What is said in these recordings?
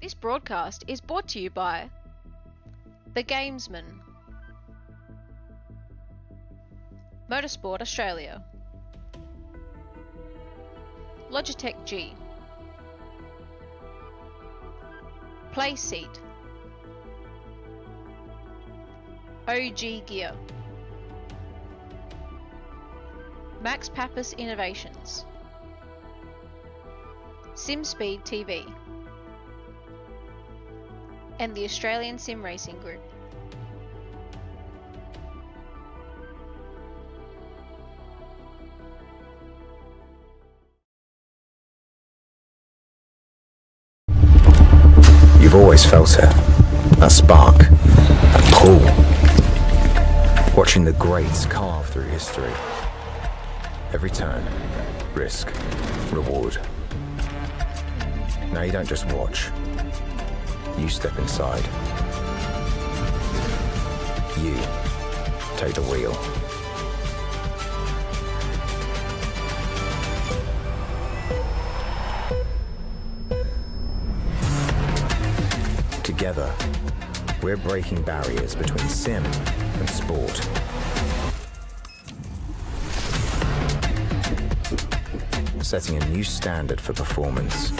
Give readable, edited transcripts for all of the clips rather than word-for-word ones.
This broadcast is brought to you by The Gamesman, Motorsport Australia, Logitech G, Playseat, OG Gear, Max Pappas Innovations, SimSpeed TV, and the Australian Sim Racing Group. You've always felt it, that spark, that pull. Watching the greats carve through history. Every turn, risk, reward. Now you don't just watch, you step inside. You take the wheel. Together, we're breaking barriers between sim and sport. Setting a new standard for performance.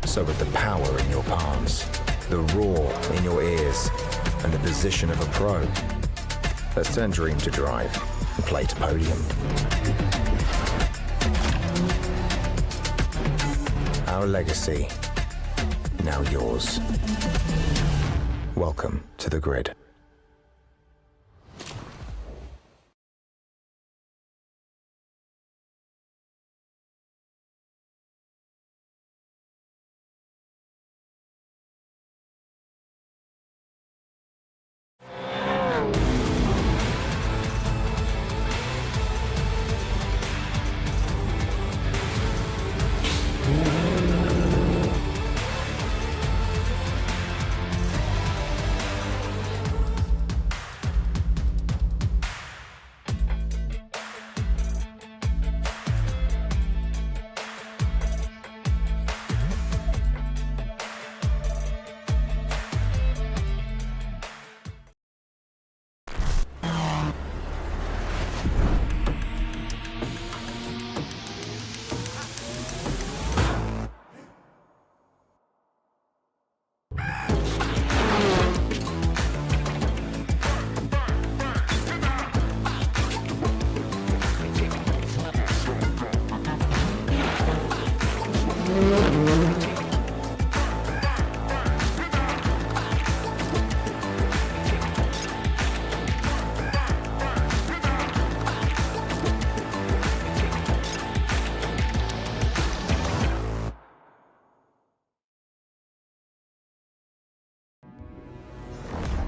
So with the power in your palms, the roar in your ears, and the position of a pro, let's turn dream to drive and play to podium. Our legacy, now yours. Welcome to the grid.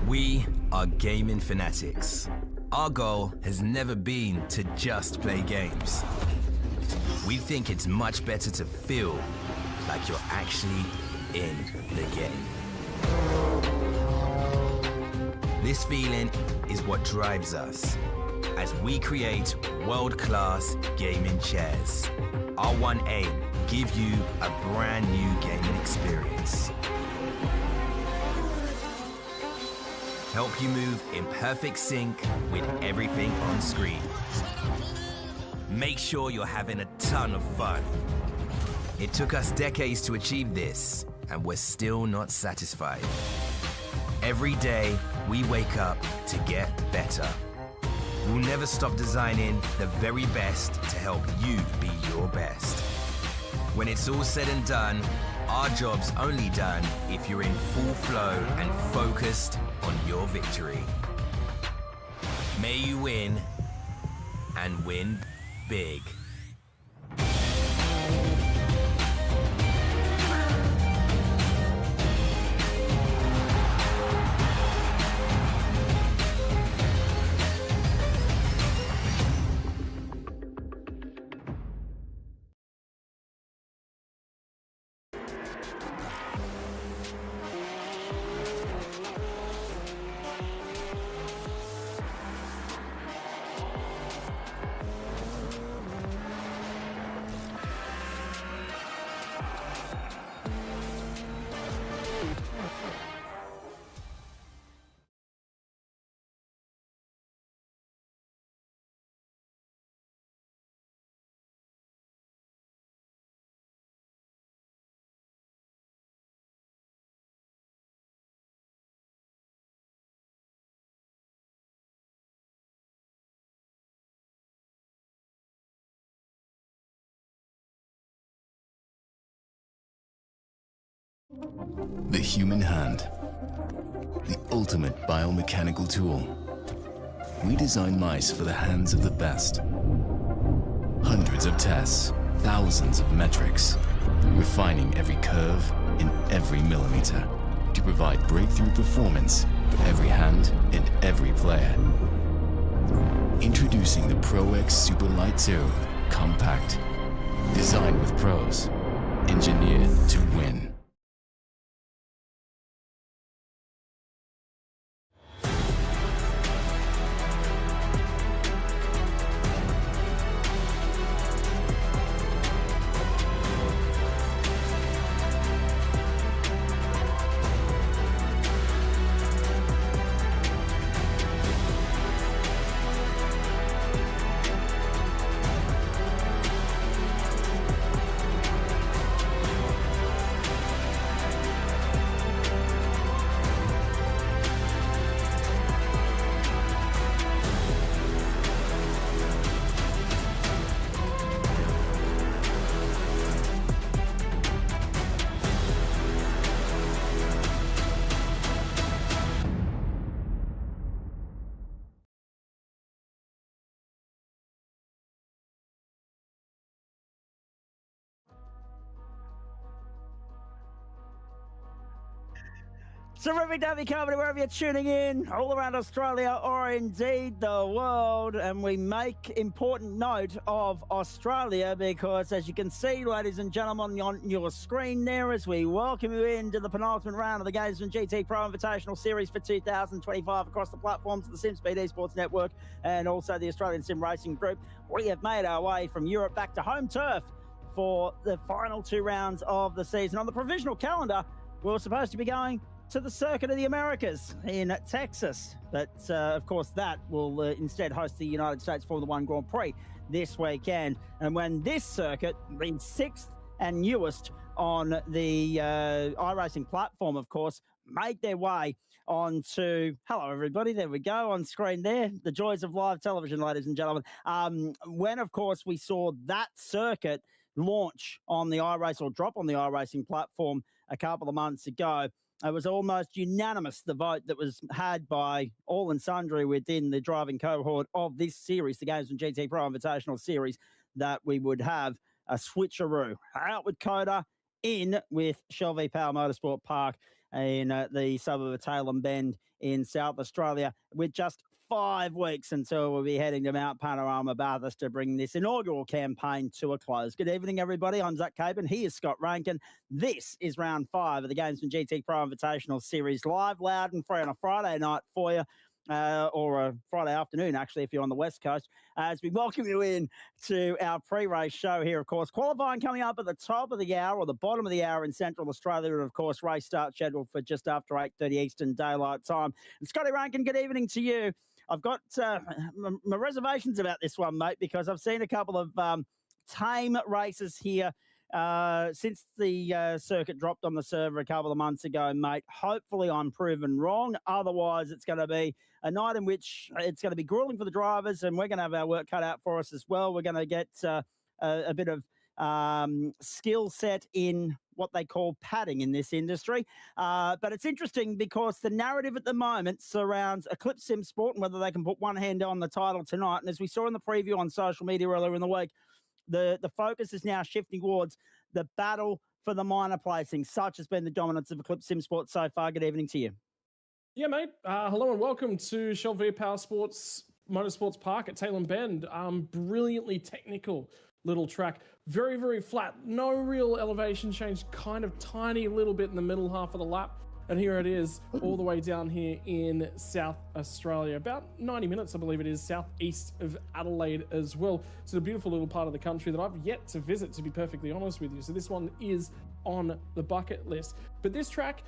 We are gaming fanatics. Our goal has never been to just play games. We think it's much better to feel like you're actually in the game. This feeling is what drives us as we create world-class gaming chairs. Our one aim, give you a brand new gaming experience. Help you move in perfect sync with everything on screen. Make sure you're having a ton of fun. It took us decades to achieve this, and we're still not satisfied. Every day, we wake up to get better. We'll never stop designing the very best to help you be your best. When it's all said and done, our job's only done if you're in full flow and focused on your victory. May you win, and win big. The human hand. The ultimate biomechanical tool. We design mice for the hands of the best. Hundreds of tests, thousands of metrics, refining every curve in every millimeter to provide breakthrough performance for every hand and every player. Introducing the Pro X Super Light 2 Compact. Designed with pros. Engineered to win. Terrific to have you covered wherever you're tuning in, all around Australia or indeed the world. And we make important note of Australia because, as you can see, ladies and gentlemen, on your screen there, as we welcome you into the penultimate round of the Gamesman GTPRO Invitational Series for 2025 across the platforms of the SimSpeed Esports Network and also the Australian Sim Racing Group, we have made our way from Europe back to home turf for the final two rounds of the season. On the provisional calendar, we were supposed to be going to the Circuit of the Americas in Texas. But, of course, that will instead host the United States Formula One Grand Prix this weekend. And when this circuit, the sixth and newest on the iRacing platform, of course, make their way onto, hello, everybody, there we go, on screen there, the joys of live television, ladies and gentlemen. When, of course, we saw that circuit launch on the iRace, or drop on the iRacing platform a couple of months ago, it was almost unanimous, the vote that was had by all and sundry within the driving cohort of this series, the Gamesman GTPRO Invitational Series, that we would have a switcheroo. Out with Coda, in with Shell v Power Motorsport Park in the suburb of Tailem Bend in South Australia, with just 5 weeks until we'll be heading to Mount Panorama, Bathurst, to bring this inaugural campaign to a close. Good evening, everybody. I'm Zach Capen. He is Scott Rankin. This is round 5 of the Gamesman GT Pro Invitational Series, live, loud and free on a Friday night for you, or a Friday afternoon, actually, if you're on the West Coast, as we welcome you in to our pre-race show here, of course. Qualifying coming up at the top of the hour, or the bottom of the hour in Central Australia, and, of course, race start scheduled for just after 8:30 Eastern Daylight Time. And Scotty Rankin, good evening to you. I've got my reservations about this one, mate, because I've seen a couple of tame races here since the circuit dropped on the server a couple of months ago, mate. Hopefully I'm proven wrong. Otherwise, it's going to be a night in which it's going to be grueling for the drivers, and we're going to have our work cut out for us as well. We're going to get a bit of skill set in what they call padding in this industry. But it's interesting because the narrative at the moment surrounds Eclipse Sim Sport and whether they can put one hand on the title tonight. And as we saw in the preview on social media earlier in the week, the focus is now shifting towards the battle for the minor placing. Such has been the dominance of Eclipse Sim Sport so far. Good evening to you. Yeah, mate. Hello and welcome to Shell v Power Sports Motorsports Park at Tailem Bend. Brilliantly technical little track. Very, very flat. No real elevation change. Kind of tiny little bit in the middle half of the lap. And here it is all the way down here in South Australia. About 90 minutes, I believe it is, southeast of Adelaide as well. It's a beautiful little part of the country that I've yet to visit, to be perfectly honest with you. So this one is on the bucket list. But this track,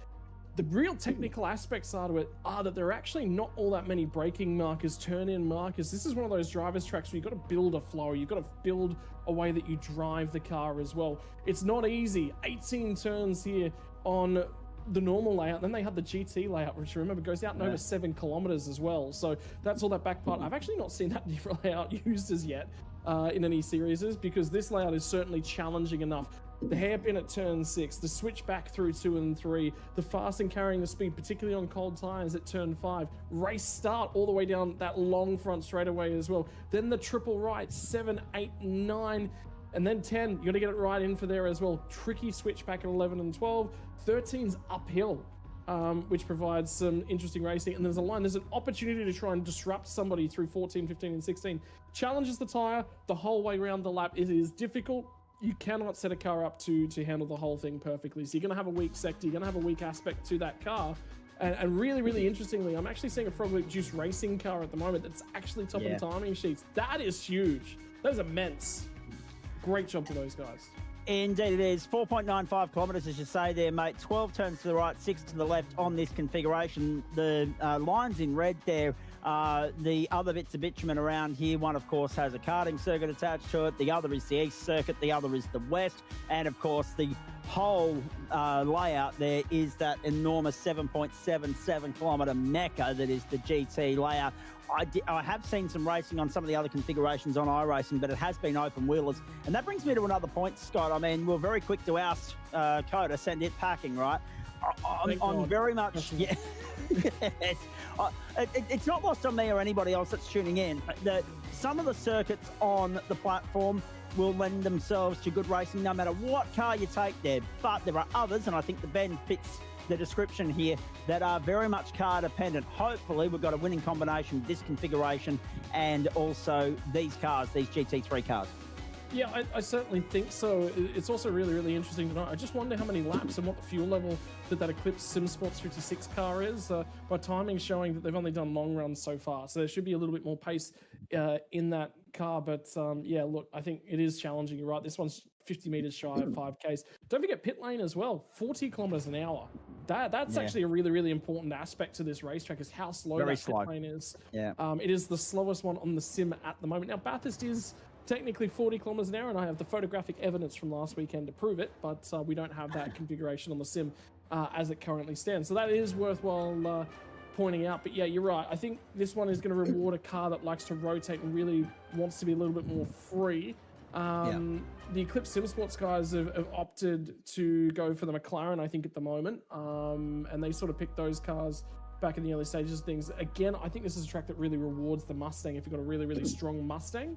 the real technical aspects are to it are that there are actually not all that many braking markers, turn-in markers. This is one of those driver's tracks where you've got to build a flow. You've got to build a way that you drive the car as well. It's not easy. 18 turns here on the normal layout. Then they had the GT layout, which, remember, goes out in over 7 kilometers as well. So that's all that back part. I've actually not seen that different layout used as yet in any series, because this layout is certainly challenging enough the hairpin at turn 6, the switch back through 2 and 3, the fast and carrying the speed, particularly on cold tires at turn 5, race start all the way down that long front straightaway as well. Then the triple right, 7, 8, 9, and then 10. You got to get it right in for there as well. Tricky switch back at 11 and 12. 13's uphill, which provides some interesting racing. And there's an opportunity to try and disrupt somebody through 14, 15, and 16. Challenges the tire the whole way around the lap. It is difficult. You cannot set a car up to handle the whole thing perfectly. So you're going to have a weak sector. You're going to have a weak aspect to that car. And really, really interestingly, I'm actually seeing a Frog Leap Juice racing car at the moment that's actually top of the timing sheets. That is huge. That is immense. Great job to those guys. Indeed it is. 4.95 kilometres, as you say there, mate. 12 turns to the right, 6 to the left on this configuration. The lines in red there, the other bits of bitumen around here. One, of course, has a karting circuit attached to it. The other is the east circuit. The other is the west. And, of course, the whole layout there is that enormous 7.77 kilometre mecca that is the GT layout. I have seen some racing on some of the other configurations on iRacing, but it has been open wheelers. And that brings me to another point, Scott. I mean, we're very quick to oust Coda, send it packing, right? I'm very much... Yeah. Yes. It's not lost on me or anybody else that's tuning in that some of the circuits on the platform will lend themselves to good racing no matter what car you take there. But there are others, and I think the Bend fits the description here, that are very much car dependent. Hopefully we've got a winning combination with this configuration and also these cars, these GT3 cars. Yeah, I certainly think so. It's also really, really interesting to know. I just wonder how many laps and what the fuel level that Eclipse Sim Sports 56 car is. By timing showing that they've only done long runs so far, so there should be a little bit more pace in that car. But yeah, look, I think it is challenging. You're right. This one's 50 meters shy of 5Ks. Don't forget pit lane as well, 40 kilometers an hour. That's actually a really, really important aspect to this racetrack, is how slow pit lane is. Yeah. It is the slowest one on the sim at the moment. Now, Bathurst is technically 40 kilometers an hour, and I have the photographic evidence from last weekend to prove it, but we don't have that configuration on the sim as it currently stands. So that is worthwhile pointing out. But yeah, you're right. I think this one is going to reward a car that likes to rotate and really wants to be a little bit more free. The Eclipse Sim Sports guys have opted to go for the McLaren, I think, at the moment. And they sort of picked those cars back in the early stages of things. Again, I think this is a track that really rewards the Mustang if you've got a really, really strong Mustang.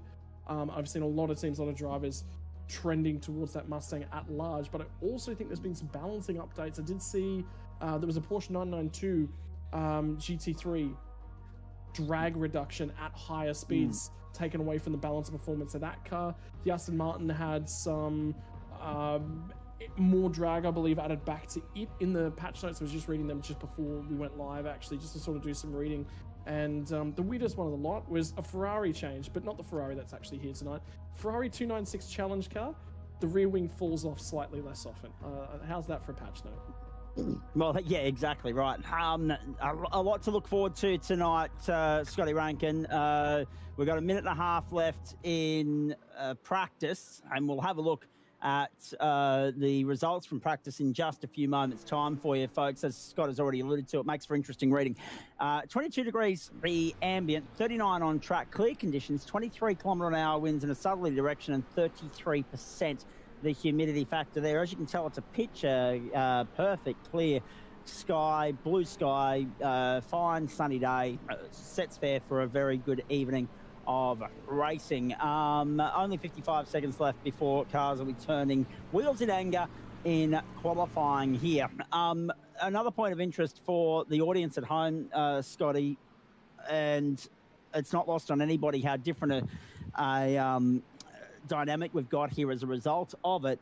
I've seen a lot of teams, a lot of drivers trending towards that Mustang at large, but I also think there's been some balancing updates. I did see there was a Porsche 992 GT3 drag reduction at higher speeds taken away from the balance of performance of that car. The Aston Martin had some more drag, I believe, added back to it in the patch notes. I was just reading them just before we went live, actually, just to sort of do some reading. And the weirdest one of the lot was a Ferrari change, but not the Ferrari that's actually here tonight. Ferrari 296 Challenge car, the rear wing falls off slightly less often. How's that for a patch note? Well, yeah, exactly right. A lot to look forward to tonight, Scotty Rankin. We've got a minute and a half left in practice, and we'll have a look at the results from practice in just a few moments' time for you, folks. As Scott has already alluded to, it makes for interesting reading. 22 degrees the ambient, 39 on track, clear conditions, 23 kilometre an hour winds in a southerly direction, and 33% the humidity factor there. As you can tell, it's a picture perfect, clear sky, blue sky, fine sunny day. Sets fair for a very good evening of racing. Only 55 seconds left before cars will be turning wheels in anger in qualifying here. Another point of interest for the audience at home, Scotty, and it's not lost on anybody how different a dynamic we've got here as a result of it.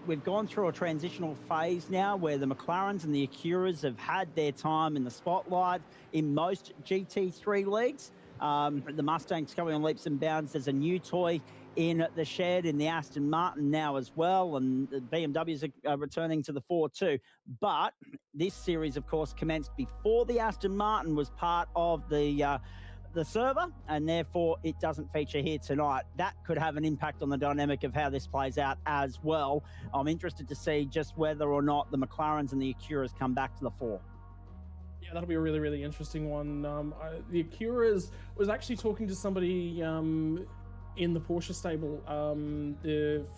We've gone through a transitional phase now where the McLarens and the Acuras have had their time in the spotlight in most GT3 leagues. The Mustang's coming on leaps and bounds. There's a new toy in the shed in the Aston Martin now as well, and the BMWs are returning to the fore too. But this series, of course, commenced before the Aston Martin was part of the server, and therefore it doesn't feature here tonight. That could have an impact on the dynamic of how this plays out as well. I'm interested to see just whether or not the McLarens and the Acuras come back to the fore. Yeah, that'll be a really, really interesting one. The Acuras was actually talking to somebody in the Porsche stable.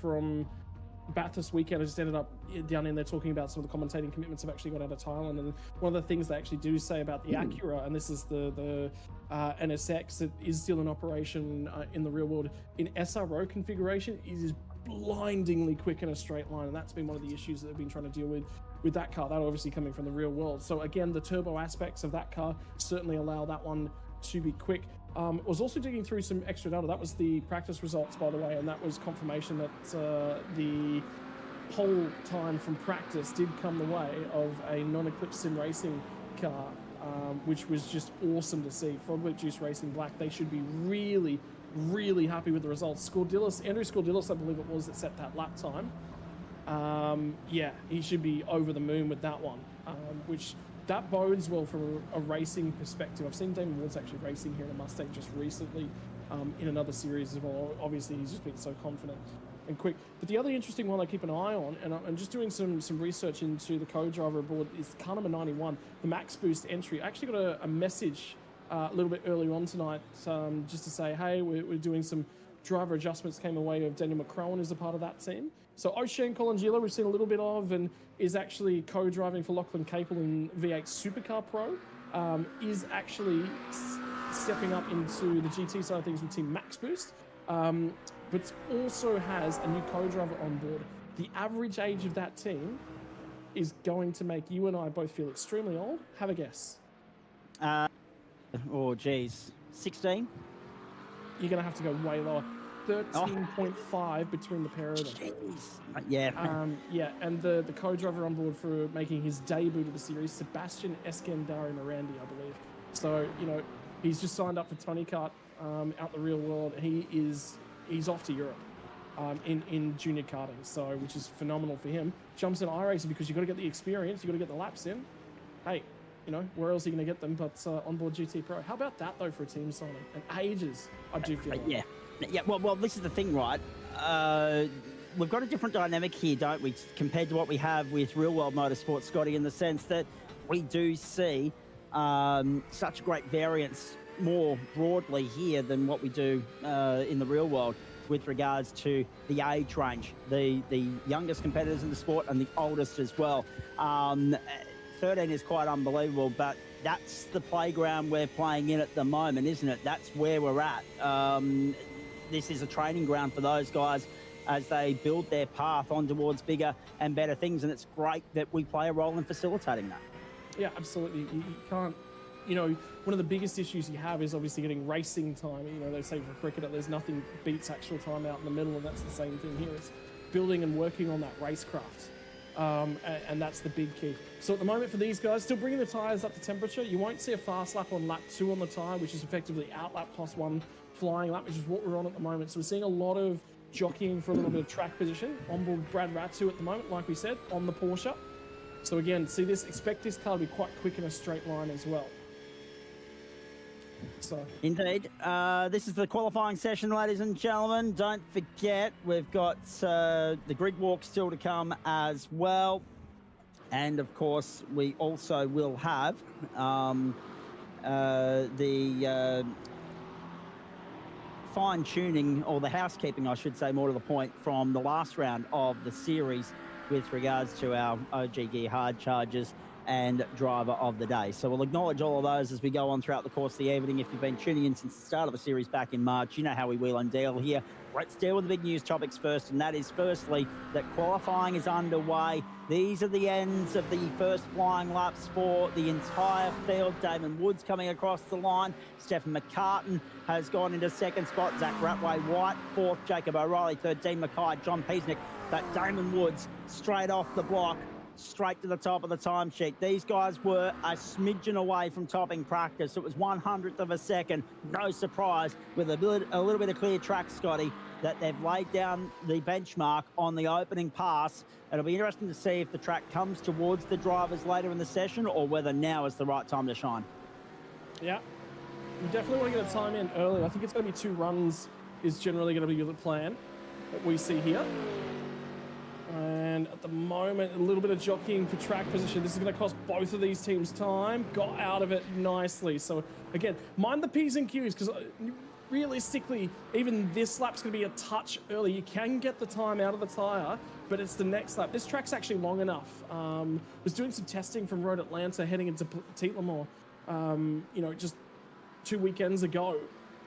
From Bathurst weekend, I just ended up down in there talking about some of the commentating commitments I've actually got out of Thailand, and one of the things they actually do say about the Acura, and this is the NSX that is still in operation in the real world, in SRO configuration, it is blindingly quick in a straight line, and that's been one of the issues that they've been trying to deal with that car. That obviously coming from the real world. So again, the turbo aspects of that car certainly allow that one to be quick. Was also digging through some extra data. That was the practice results, by the way, and that was confirmation that the pole time from practice did come the way of a non-Eclipse Sim Racing car, which was just awesome to see. Froglet Juice Racing Black, they should be really, really happy with the results. Andrew Scordilis, I believe it was, that set that lap time. Yeah, he should be over the moon with that one, which that bodes well from a racing perspective. I've seen Damon Woods actually racing here in a Mustang just recently in another series as well. Obviously, he's just been so confident and quick. But the other interesting one I keep an eye on, and I'm just doing some research into the co-driver aboard, is car number 91, the Max Boost entry. I actually got a message a little bit earlier on tonight just to say, hey, we're doing some driver adjustments, came away of Daniel McCrowan as a part of that team. So O'Shane Colangelo, we've seen a little bit of, and is actually co-driving for Lachlan Capel in V8 Supercar Pro, is actually stepping up into the GT side of things with Team Max Boost, but also has a new co-driver on board. The average age of that team is going to make you and I both feel extremely old. Have a guess. Oh, geez. 16? You're going to have to go way lower. 13.5 between the pair of them. Jeez. Yeah. Yeah, and the co-driver on board for making his debut to the series, Sebastian Eskandari Morandi, I believe. So, you know, he's just signed up for Tony Kart out the real world. He's off to Europe in junior karting, so which is phenomenal for him. Jumps in iRacing because you've got to get the experience, you've got to get the laps in. Hey, you know, where else are you going to get them but on board GT Pro? How about that, though, for a team signing? And ages, I do feel like. Yeah, well, this is the thing, right? We've got a different dynamic here, don't we, compared to what we have with real-world motorsport, Scotty, in the sense that we do see such great variance more broadly here than what we do in the real world with regards to the age range, the youngest competitors in the sport and the oldest as well. 13 is quite unbelievable, but that's the playground we're playing in at the moment, isn't it? That's where we're at. This is a training ground for those guys as they build their path on towards bigger and better things, and it's great that we play a role in facilitating that. Yeah, absolutely. You can't, you know, one of the biggest issues you have is obviously getting racing time. You know, they say for cricketer, there's nothing beats actual time out in the middle, and that's the same thing here. It's building and working on that racecraft. And that's the big key. So at the moment for these guys, still bringing the tyres up to temperature. You won't see a fast lap on lap 2 on the tyre, which is effectively out lap plus 1 flying lap, which is what we're on at the moment. So we're seeing a lot of jockeying for a little bit of track position. On board Brad Ratsu at the moment, like we said, on the Porsche. So again, see this, expect this car to be quite quick in a straight line as well. So Indeed. This is the qualifying session, ladies and gentlemen. Don't forget, we've got the grid walk still to come as well. And, of course, we also will have the fine-tuning, or the housekeeping, I should say, more to the point, from the last round of the series with regards to our OG Gear hard charges and driver of the day. So we'll acknowledge all of those as we go on throughout the course of the evening. If you've been tuning in since the start of the series back in March, you know how we wheel and deal here. Let's deal with the big news topics first, and that is firstly that qualifying is underway. These are the ends of the first flying laps for the entire field. Damon Woods coming across the line. Stephen McCartan has gone into second spot. Zach Ratway White, fourth. Jacob O'Reilly, third. Dean Mackay, John Peasnick. But Damon Woods straight off the block, straight to the top of the timesheet. These guys were a smidgen away from topping practice. It was 100th of a second. No surprise, with a little bit of clear track, Scotty, that they've laid down the benchmark on the opening pass. It'll be interesting to see if the track comes towards the drivers later in the session or whether now is the right time to shine. yeah, you definitely want to get a time in early. I think it's going to be 2 runs is generally going to be the plan that we see here. And at the moment, a little bit of jockeying for track position. This is going to cost both of these teams time. Got out of it nicely. So again, mind the P's and Q's, because realistically, even this lap's going to be a touch early. You can get the time out of the tyre, but it's the next lap. This track's actually long enough. Was doing some testing from Road Atlanta heading into Petit Le Mans, just 2 weekends ago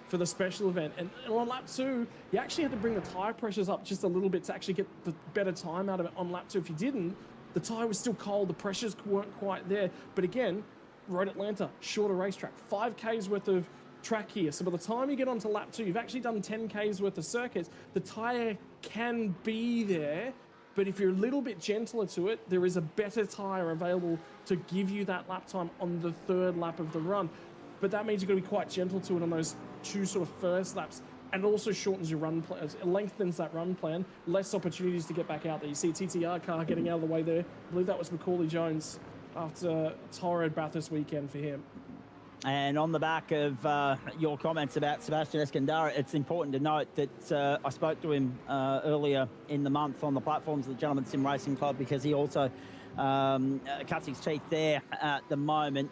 for the special event. And on lap 2, you actually had to bring the tyre pressures up just a little bit to actually get the better time out of it on lap 2. If you didn't, the tyre was still cold, the pressures weren't quite there. But again, Road Atlanta, shorter racetrack, 5Ks worth of track here. So by the time you get onto lap 2, you've actually done 10Ks worth of circuits. The tyre can be there, but if you're a little bit gentler to it, there is a better tyre available to give you that lap time on the 3rd lap of the run. But that means you've got to be quite gentle to it on those 2 sort of first laps. And it also shortens your run plan, it lengthens that run plan, less opportunities to get back out there. You see TTR car getting out of the way there. I believe that was Macaulay Jones after a torrid Bathurst weekend for him. And on the back of your comments about Sebastian Escandara, it's important to note that I spoke to him earlier in the month on the platforms of the Gentleman Sim Racing Club, because he also cuts his teeth there at the moment.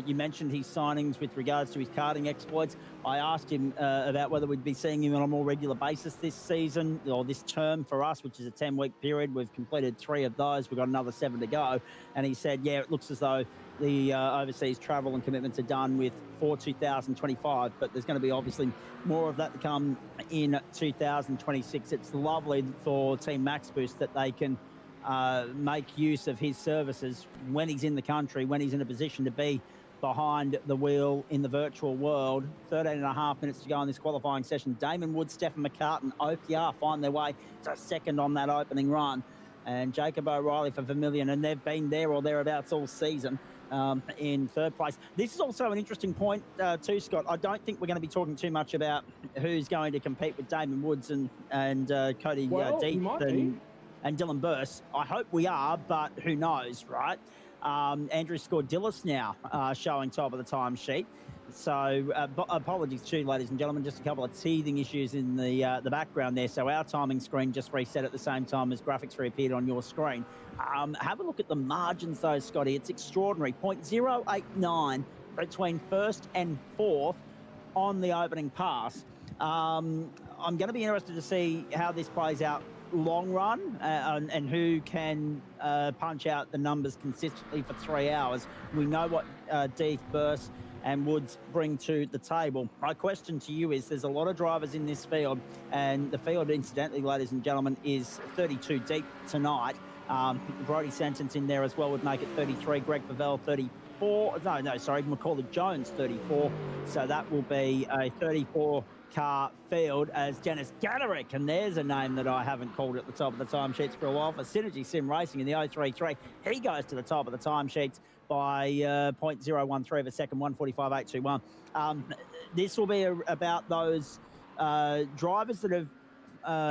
You mentioned his signings with regards to his karting exploits. I asked him about whether we'd be seeing him on a more regular basis this season, or this term for us, which is a 10-week period. We've completed 3 of those. We've got another 7 to go. And he said, yeah, it looks as though the overseas travel and commitments are done for 2025, but there's going to be obviously more of that to come in 2026. It's lovely for Team Max Boost that they can make use of his services when he's in the country, when he's in a position to be behind the wheel in the virtual world. 13 and a half minutes to go in this qualifying session. Damon Wood, Stefan McCartan, OPR find their way to second on that opening run. And Jacob O'Reilly for Vermilion, and they've been there or thereabouts all season in 3rd place. This is also an interesting point too, Scott. I don't think we're going to be talking too much about who's going to compete with Damon Woods and Cody Deep and Dylan Burst. I hope we are, but who knows, right? Andrew Scordillis now showing top of the timesheet. So apologies to you, ladies and gentlemen, just a couple of teething issues in the background there. So our timing screen just reset at the same time as graphics reappeared on your screen. Have a look at the margins though, Scotty. It's extraordinary. 0.089 between 1st and 4th on the opening pass. I'm going to be interested to see how this plays out long run and who can punch out the numbers consistently for 3 hours. We know what Deeth, Burst and Woods bring to the table. My question to you is, there's a lot of drivers in this field, and the field, incidentally, ladies and gentlemen, is 32 deep tonight. Brody Sentence in there as well would make it 33. Greg Favell, 34. Macaulay Jones, 34. So that will be a 34 car field as Dennis Gaderick, and there's a name that I haven't called at the top of the timesheets for a while, for Synergy Sim Racing in the 033. He goes to the top of the timesheets by 0.013 of a second, 145.821. This will be about those drivers that have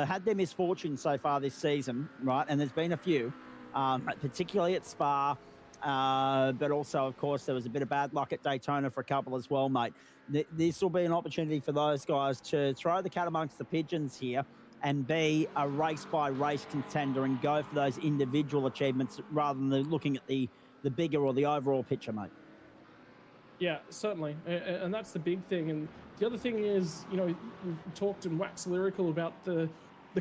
had their misfortune so far this season, right? And there's been a few, particularly at Spa, but also, of course, there was a bit of bad luck at Daytona for a couple as well, mate. This will be an opportunity for those guys to throw the cat amongst the pigeons here and be a race-by-race contender and go for those individual achievements rather than looking at the bigger or the overall picture, mate. Yeah, certainly. And that's the big thing. And the other thing is, we've talked and waxed lyrical about the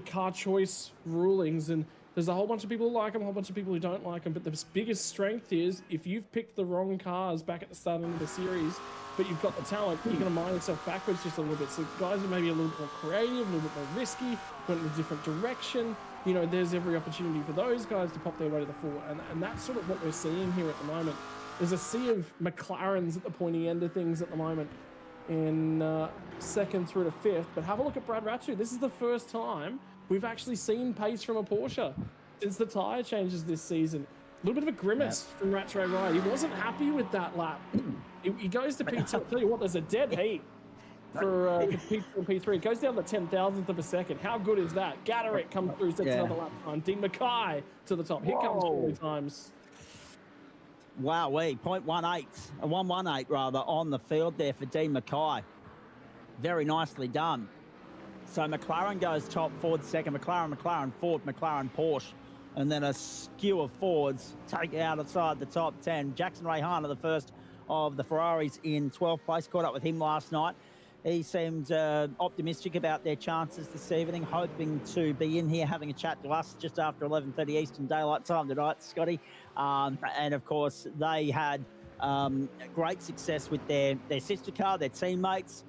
car choice rulings, and there's a whole bunch of people who like them, a whole bunch of people who don't like them. But the biggest strength is, if you've picked the wrong cars back at the start of the series, but you've got the talent, you're going to mine yourself backwards just a little bit. So guys who may be a little bit more creative, a little bit more risky, went in a different direction, there's every opportunity for those guys to pop their way to the fore. And that's sort of what we're seeing here at the moment. There's a sea of McLarens at the pointy end of things at the moment in 2nd through to 5th. But have a look at Brad Ratu. This is the first time we've actually seen pace from a Porsche since the tyre changes this season. A little bit of a grimace from Rattray Ryan. He wasn't happy with that lap. He goes to P2. I'll tell you what, there's a dead heat for P2 and P3. It goes down to 10,000th of a second. How good is that? Gaderick comes through, sets another lap time. Dean Mackay to the top. Here comes 4 times. Wow, 118 rather on the field there for Dean Mackay. Very nicely done. So McLaren goes top, Ford second, McLaren, Ford, McLaren, Porsche. And then a skew of Fords take outside the top 10. Jackson Rayhana, the first of the Ferraris in 12th place, caught up with him last night. He seemed optimistic about their chances this evening, hoping to be in here having a chat to us just after 11:30 Eastern Daylight Time tonight, Scotty. And of course, they had great success with their sister car, their teammates,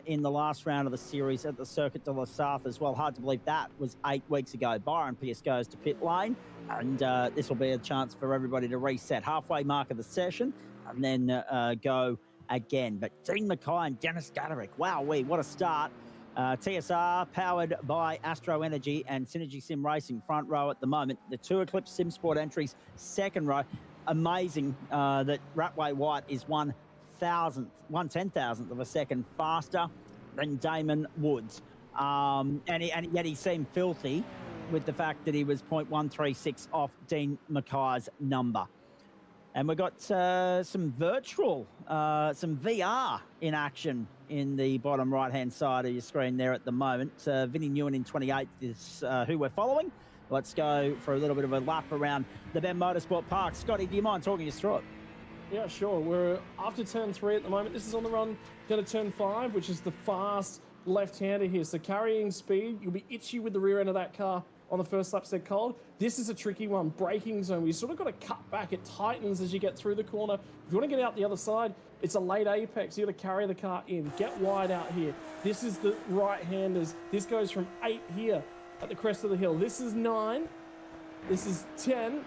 in the last round of the series at the Circuit de la Sarthe as well. Hard to believe that was 8 weeks ago. Byron Pierce goes to pit lane, and this will be a chance for everybody to reset. Halfway mark of the session, and then go again. But Dean Mackay and Dennis Gaderick, wowee, what a start. TSR powered by Astro Energy and Synergy Sim Racing front row at the moment. The 2 Eclipse Sim Sport entries second row. Amazing that Ratway White is 1/10,000th of a second faster than Damon Woods. And yet he seemed filthy with the fact that he was 0.136 off Dean Mackay's number. And we've got some virtual, some VR in action in the bottom right-hand side of your screen there at the moment. Vinnie Newen in 28th is who we're following. Let's go for a little bit of a lap around the Ben Motorsport Park. Scotty, do you mind talking us through it? Yeah, sure. We're after turn 3 at the moment. This is on the run going to turn 5, which is the fast left-hander here. So carrying speed, you'll be itchy with the rear end of that car on the first lap, said Cold. This is a tricky one, braking zone. We sort of got to cut back. It tightens as you get through the corner. If you want to get out the other side, it's a late apex. You got to carry the car in. Get wide out here. This is the right-handers. This goes from 8 here at the crest of the hill. This is 9. This is 10.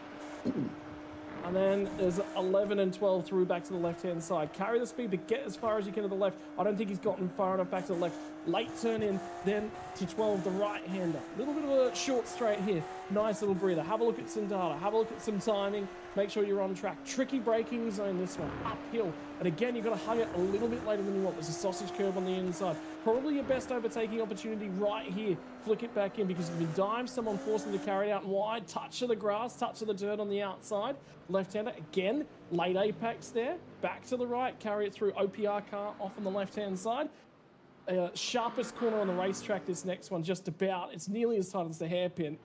And then there's 11 and 12 through back to the left-hand side. Carry the speed, but get as far as you can to the left. I don't think he's gotten far enough back to the left. Late turn in, then to 12, the right-hander. A little bit of a short straight here. Nice little breather. Have a look at some data. Have a look at some timing. Make sure you're on track. Tricky braking zone, this one. Uphill. And again, you've got to hug it a little bit later than you want. There's a sausage curve on the inside. Probably your best overtaking opportunity right here. Flick it back in, because if you dive someone, force them to carry it out wide, touch of the grass, touch of the dirt on the outside. Left-hander, again, late apex there. Back to the right, carry it through. OPR car off on the left-hand side. Sharpest corner on the racetrack, this next one, just about. It's nearly as tight as the hairpin,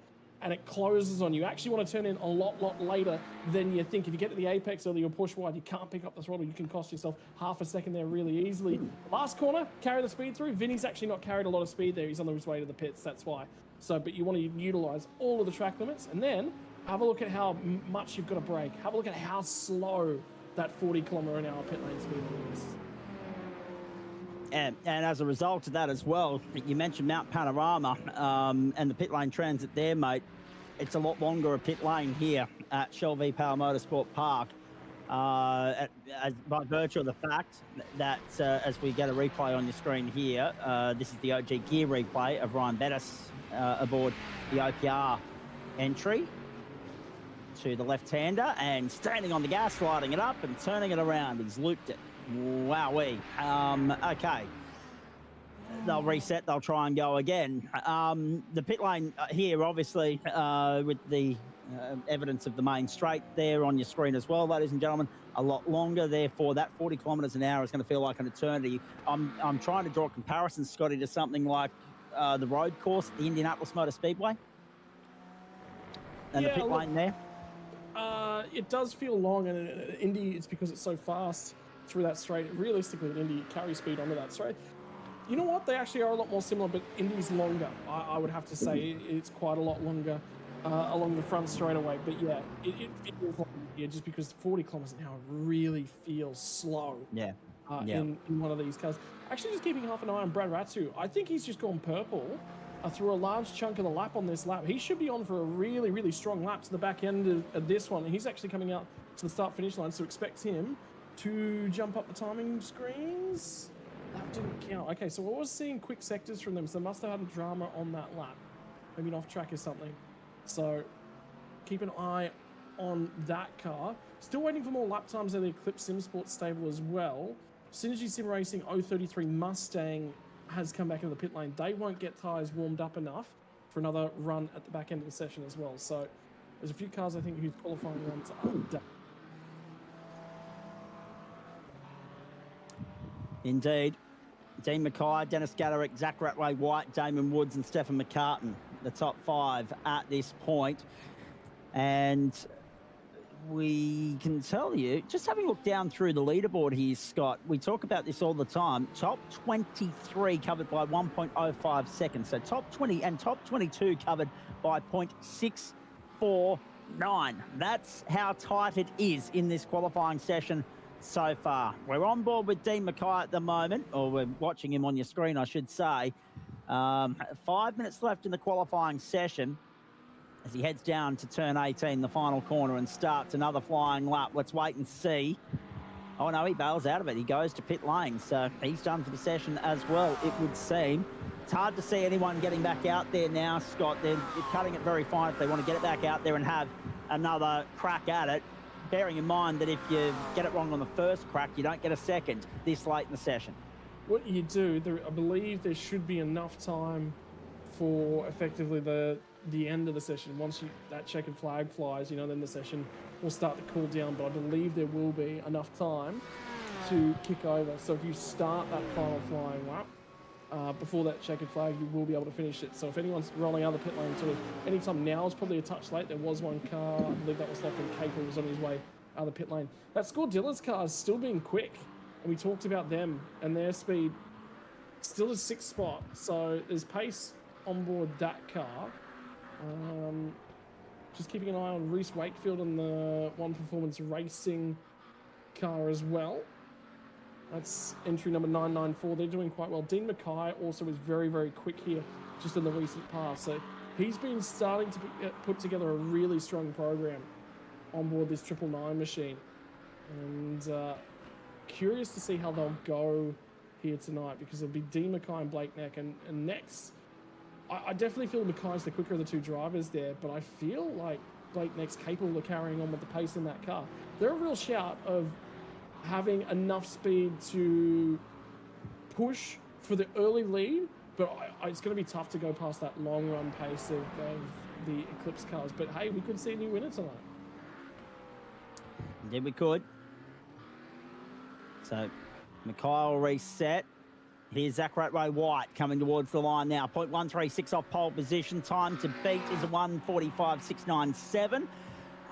and it closes on you. Actually want to turn in a lot later than you think. If you get to the apex early or push wide, you can't pick up the throttle. You can cost yourself half a second there really easily. Last corner, carry the speed through. Vinny's actually not carried a lot of speed there. He's on his way to the pits, that's why. So, but you want to utilize all of the track limits, and then have a look at how much you've got to brake. Have a look at how slow that 40km/h pit lane speed is. And as a result of that as well, you mentioned Mount Panorama and the pit lane transit there, mate. It's a lot longer a pit lane here at Shell V Power Motorsport Park by virtue of the fact that as we get a replay on your screen here, this is the OG Gear replay of Ryan Bettis aboard the OPR entry to the left-hander and standing on the gas, lighting it up and turning it around. He's looped it. Wowee. Okay. They'll reset. They'll try and go again. The pit lane here, obviously, with the evidence of the main straight there on your screen as well, ladies and gentlemen, a lot longer. Therefore, that 40km/h is going to feel like an eternity. I'm trying to draw comparisons, Scotty, to something like the road course at the Indianapolis Motor Speedway. And the pit lane there. It does feel long, and at Indy, it's because it's so fast through that straight. Realistically, at Indy, you carry speed onto that straight. You know what? They actually are a lot more similar, but Indy's longer. I would have to say it's quite a lot longer along the front straightaway. But yeah, it feels like just because 40km/h really feels slow. Yeah. In one of these cars. Actually, just keeping half an eye on Brad Ratsu. I think he's just gone purple through a large chunk of the lap on this lap. He should be on for a really strong lap to the back end of this one. And he's actually coming out to the start-finish line, so expect him to jump up the timing screens. That didn't count. Okay, so I was seeing quick sectors from them, so they must have had a drama on that lap. Maybe an off-track or something. So keep an eye on that car. Still waiting for more lap times in the Eclipse Sim Sport stable as well. Synergy Sim Racing 033 Mustang has come back into the pit lane. They won't get tyres warmed up enough for another run at the back end of the session as well. So there's a few cars, I think, whose qualifying runs are done. Indeed. Dean Mackay, Dennis Gaderick, Zach Ratway White, Damon Woods and Stefan McCartan, the top 5 at this point. And we can tell you, just having a look down through the leaderboard here, Scott, we talk about this all the time. Top 23 covered by 1.05 seconds. So top 20 and top 22 covered by 0.649. That's how tight it is in this qualifying session so far. We're on board with Dean Mackay at the moment, or we're watching him on your screen, I should say. 5 minutes left in the qualifying session as he heads down to turn 18, the final corner, and starts another flying lap. Let's wait and see. Oh, no, he bails out of it. He goes to pit lane, so he's done for the session as well, it would seem. It's hard to see anyone getting back out there now, Scott. They're cutting it very fine if they want to get it back out there and have another crack at it, bearing in mind that if you get it wrong on the first crack, you don't get a second this late in the session. What you do, I believe there should be enough time for effectively the end of the session. Once that checkered flag flies, then the session will start to cool down. But I believe there will be enough time to kick over. So if you start that final flying lap before that checkered flag, you will be able to finish it. So if anyone's rolling out of the pit lane, sort of anytime now is probably a touch late. There was one car, I believe that was Lachlan Capel, was on his way out of the pit lane. That Scordilla's car is still being quick, and we talked about them and their speed. Still a 6th spot, so there's pace on board that car. Just keeping an eye on Reese Wakefield on the One Performance Racing car as well. That's entry number 994. They're doing quite well. Dean Mackay also is very, very quick here, just in the recent past. So he's been starting to put together a really strong program on board this 999 machine. And curious to see how they'll go here tonight, because it'll be Dean Mackay and Blake Neck. And next, I definitely feel Mackay's the quicker of the two drivers there, but I feel like Blake Neck's capable of carrying on with the pace in that car. They're a real shout of having enough speed to push for the early lead, but it's going to be tough to go past that long run pace of the Eclipse cars. But hey, we could see a new winner tonight. Yeah, we could. So Mackay will reset. Here's Zach Ratway White coming towards the line now. 0.136 off pole position. Time to beat is a 1:45.697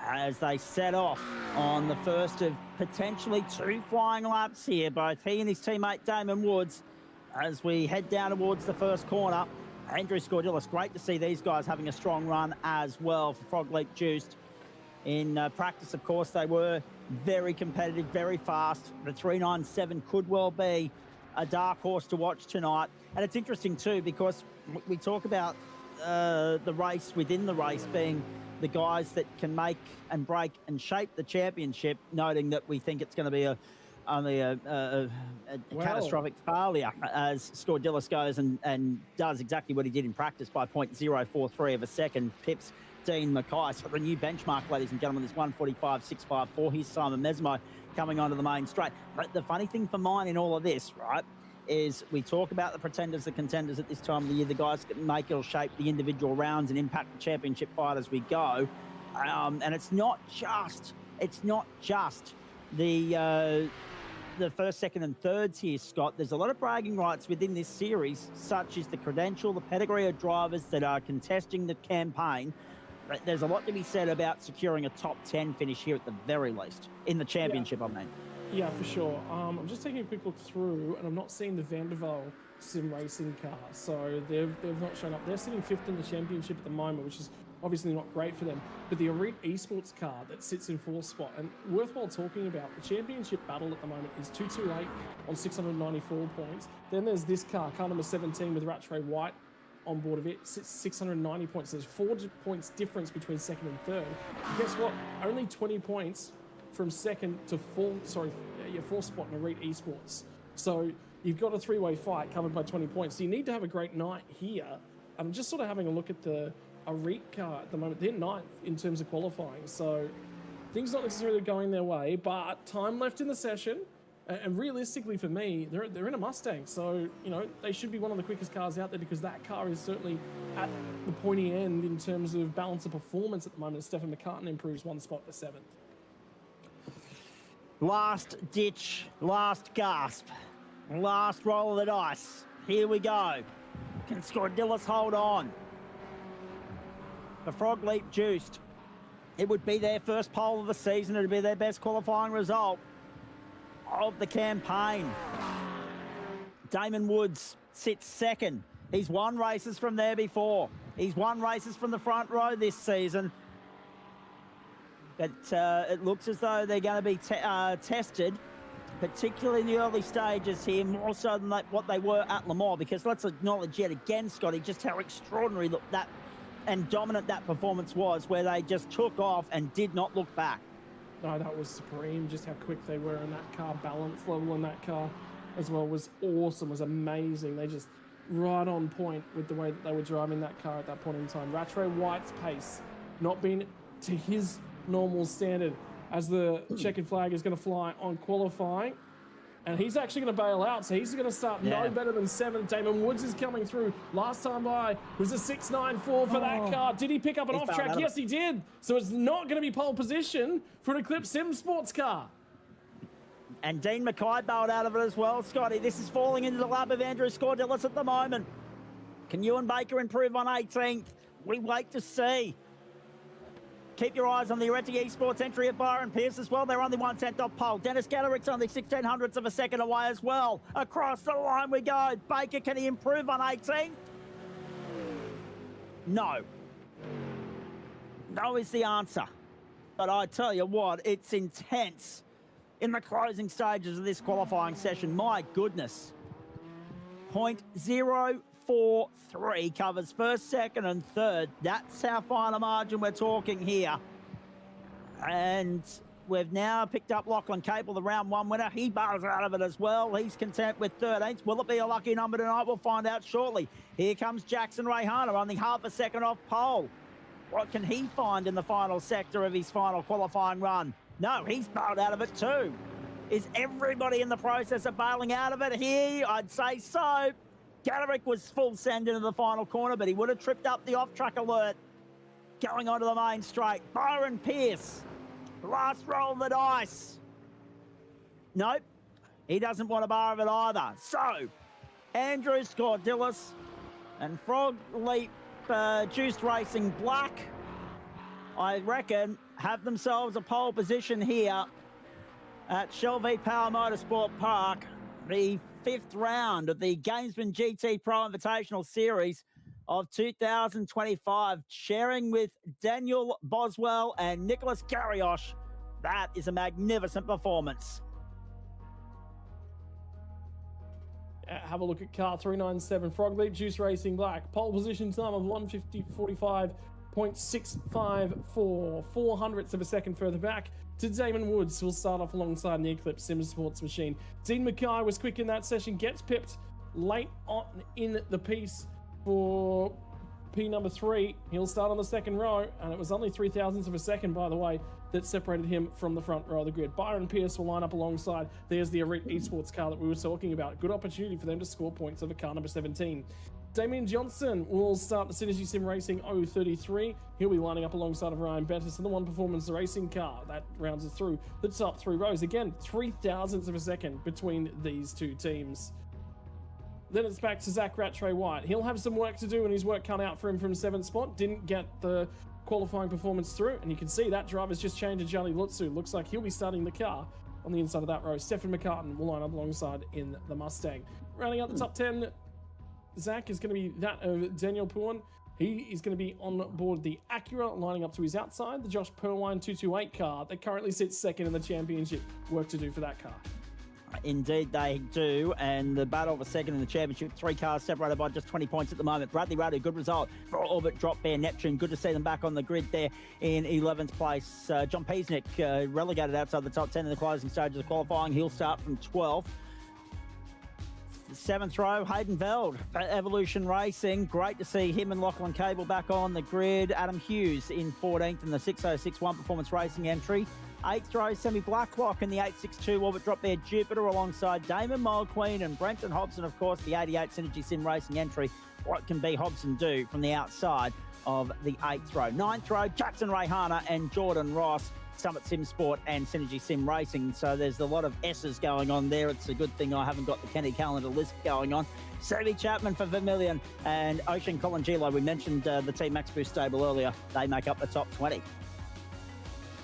as they set off on the first of potentially 2 flying laps here. Both he and his teammate Damon Woods as we head down towards the first corner. Andrew Scordilis, great to see these guys having a strong run as well for Frog Leap Juiced. In practice, of course, they were very competitive, very fast. The 397 could well be a dark horse to watch tonight. And it's interesting too, because we talk about the race within the race being the guys that can make and break and shape the championship, noting that we think it's going to be only a catastrophic failure as Scordilis goes and does exactly what he did in practice by 0.043 of a second, pips Dean Mackay. So the new benchmark, ladies and gentlemen, is 1:45.654. Here's Simon Mesmo coming onto the main straight. But the funny thing for mine in all of this, right, is we talk about the pretenders, the contenders at this time of the year, the guys that make or shape the individual rounds and impact the championship fight as we go. And it's not just the first, second and thirds here, Scott. There's a lot of bragging rights within this series, such as the credential, the pedigree of drivers that are contesting the campaign. There's a lot to be said about securing a top 10 finish here at the very least, in the championship, I mean. Yeah, for sure. I'm just taking a quick look through, and I'm not seeing the Vandervelde sim racing car, so they've not shown up. They're sitting 5th in the championship at the moment, which is obviously not great for them. But the Elite Esports car that sits in 4th spot, and worthwhile talking about, the championship battle at the moment is 228 on 694 points. Then there's this car number 17 with Ratray White on board of it, sits 690 points. There's 4 points difference between second and third. And guess what? Only 20 points from second to 4th spot in Elite Esports. So you've got a 3-way fight covered by 20 points. So you need to have a great night here. I'm just sort of having a look at the Elite car at the moment. They're 9th in terms of qualifying. So things not necessarily going their way, but time left in the session. And realistically for me, they're in a Mustang. So, they should be one of the quickest cars out there, because that car is certainly at the pointy end in terms of balance of performance at the moment. Stephen McCartan improves 1 spot to 7th. Last ditch, last gasp, last roll of the dice. Here we go. Can Scordilis hold on? The Frog Leap Juiced It would be their first pole of the season. It would be their best qualifying result of the campaign. Damon Woods sits second. He's won races from there before. He's won races from the front row this season. But it looks as though they're going to be tested, particularly in the early stages here, more so than what they were at Le Mans, because let's acknowledge yet again, Scotty, just how extraordinary that and dominant that performance was, where they just took off and did not look back. No, that was supreme. Just how quick they were in that car, balance level in that car as well was awesome, was amazing. They just right on point with the way that they were driving that car at that point in time. Rattray White's pace not being to his normal standard as the checkered flag is going to fly on qualifying. And he's actually going to bail out, so he's going to start no better than 7th. Damon Woods is coming through. Last time by was a 6.94 for that car. Did he pick up an off-track? Yes, he did. So it's not going to be pole position for an Eclipse Sim Sports car. And Dean Mackay bailed out of it as well, Scotty. This is falling into the lap of Andrew Scordellis at the moment. Can Ewan Baker improve on 18th? We wait to see. Keep your eyes on the Aretti Esports entry at Byron Pierce as well. They're only 1/10 off pole. Dennis Gaderick's only 1600ths of a second away as well. Across the line we go. Baker, can he improve on 18th? No. No is the answer. But I tell you what, it's intense in the closing stages of this qualifying session. My goodness. 0.043 covers first, second and third. That's how fine a margin we're talking here. And we've now picked up Lachlan Capel, the round 1 winner. He bars out of it as well. He's content with 13th. Will it be a lucky number tonight? We'll find out shortly. Here comes Jackson Rayhana, only half a second off pole. What can he find in the final sector of his final qualifying run? No, he's bailed out of it too. Is everybody in the process of bailing out of it here? I'd say so. Gaderick was full send into the final corner, but he would have tripped up the off-track alert going onto the main straight. Byron Pierce, last roll of the dice. Nope, he doesn't want a bar of it either. So, Andrew Scordellis and Frog Leap Juiced Racing Black, I reckon, have themselves a pole position here at Shelby Power Motorsport Park. The 5th round of the Gamesman GT Pro Invitational Series of 2025, sharing with Daniel Boswell and Nicholas Garriosh. That is a magnificent performance. Have a look at car 397, Frog Leap Juice Racing Black. Pole position time of 1:50.45.654, 400ths of a second further back to Damon Woods, who will start off alongside the Eclipse Sim Sports machine. Dean Mackay was quick in that session, gets pipped late on in the piece for P number 3. He'll start on the second row, and it was only 0.003 of a second, by the way, that separated him from the front row of the grid. Byron Pierce will line up alongside. There's the Elite Esports car that we were talking about. Good opportunity for them to score points over car number 17. Damien Johnson will start the Synergy Sim Racing 033. He'll be lining up alongside of Ryan Bettis in the One Performance Racing car. That rounds us through the top 3 rows. Again, 0.003 of a second between these two teams. Then it's back to Zach Rattray White. He'll have some work to do, and his work cut out for him from 7th spot. Didn't get the qualifying performance through, and you can see that driver's just changed to Johnny Lutzu. Looks like he'll be starting the car on the inside of that row. Stefan McCartan will line up alongside in the Mustang. Rounding out the top 10, Zach is going to be that of Daniel Puan. He is going to be on board the Acura, lining up to his outside, the Josh Purwine 228 car that currently sits second in the championship. Work to do for that car. Indeed they do, and the battle for second in the championship, 3 cars separated by just 20 points at the moment. Bradley Radu, good result for Orbit Drop Bear Neptune. Good to see them back on the grid there in 11th place. John Peasnick relegated outside the top 10 in the closing stages of qualifying. He'll start from 12th. 7th row, Hayden Veld, Evolution Racing. Great to see him and Lachlan Cable back on the grid. Adam Hughes in 14th in the 606 One Performance Racing entry. 8th row, Semi Blacklock in the 862 Orbit Drop Bear Jupiter alongside Damon Mulqueen and Brenton Hobson, of course, the 88 Synergy Sim Racing entry. What can B Hobson do from the outside of the 8th row? 9th row, Jackson Rayhana and Jordan Ross, Summit Sim Sport and Synergy Sim Racing. So there's a lot of S's going on there. It's a good thing I haven't got the Kenny Calendar list going on. Savvy Chapman for Vermilion and Ocean Colangelo. We mentioned the Team Max Boost stable earlier. They make up the top 20.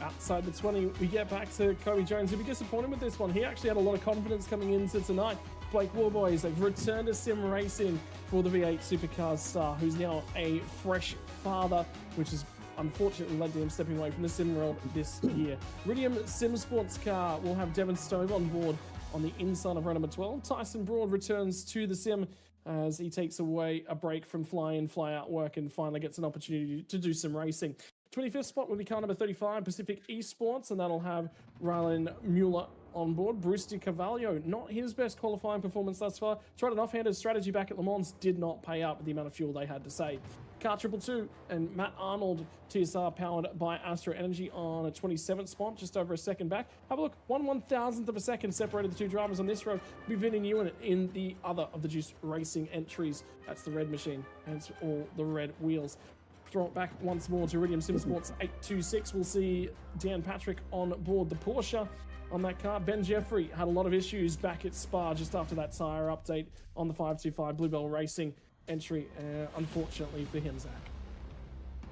Outside the 20, we get back to Kobe Jones. He'll be disappointed with this one. He actually had a lot of confidence coming into tonight. Blake Warboys, they've returned to sim racing for the V8 Supercars star, who's now a fresh father, which has unfortunately led to him stepping away from the sim world this year. Iridium Sim Sports Car will have Devon Stove on board on the inside of row number 12. Tyson Broad returns to the sim as he takes away a break from fly-in, fly-out work and finally gets an opportunity to do some racing. 25th spot will be car number 35, Pacific Esports, and that'll have Rylan Mueller on board. Bruce DiCavallo, not his best qualifying performance thus far. Tried an offhanded strategy back at Le Mans, did not pay up with the amount of fuel they had to save. Car 222 and Matt Arnold, TSR powered by Astro Energy on a 27th spot, just over a second back. Have a look, 1/1000th of a second separated the two drivers on this row. Be Vinny Ewan in the other of the Juice Racing entries. That's the red machine, hence all the red wheels. Throw it back once more to Iridium Sim Sports 826. We'll see Dan Patrick on board the Porsche on that car. Ben Jeffrey had a lot of issues back at Spa just after that tyre update on the 525 Bluebell Racing entry, unfortunately for him, Zach.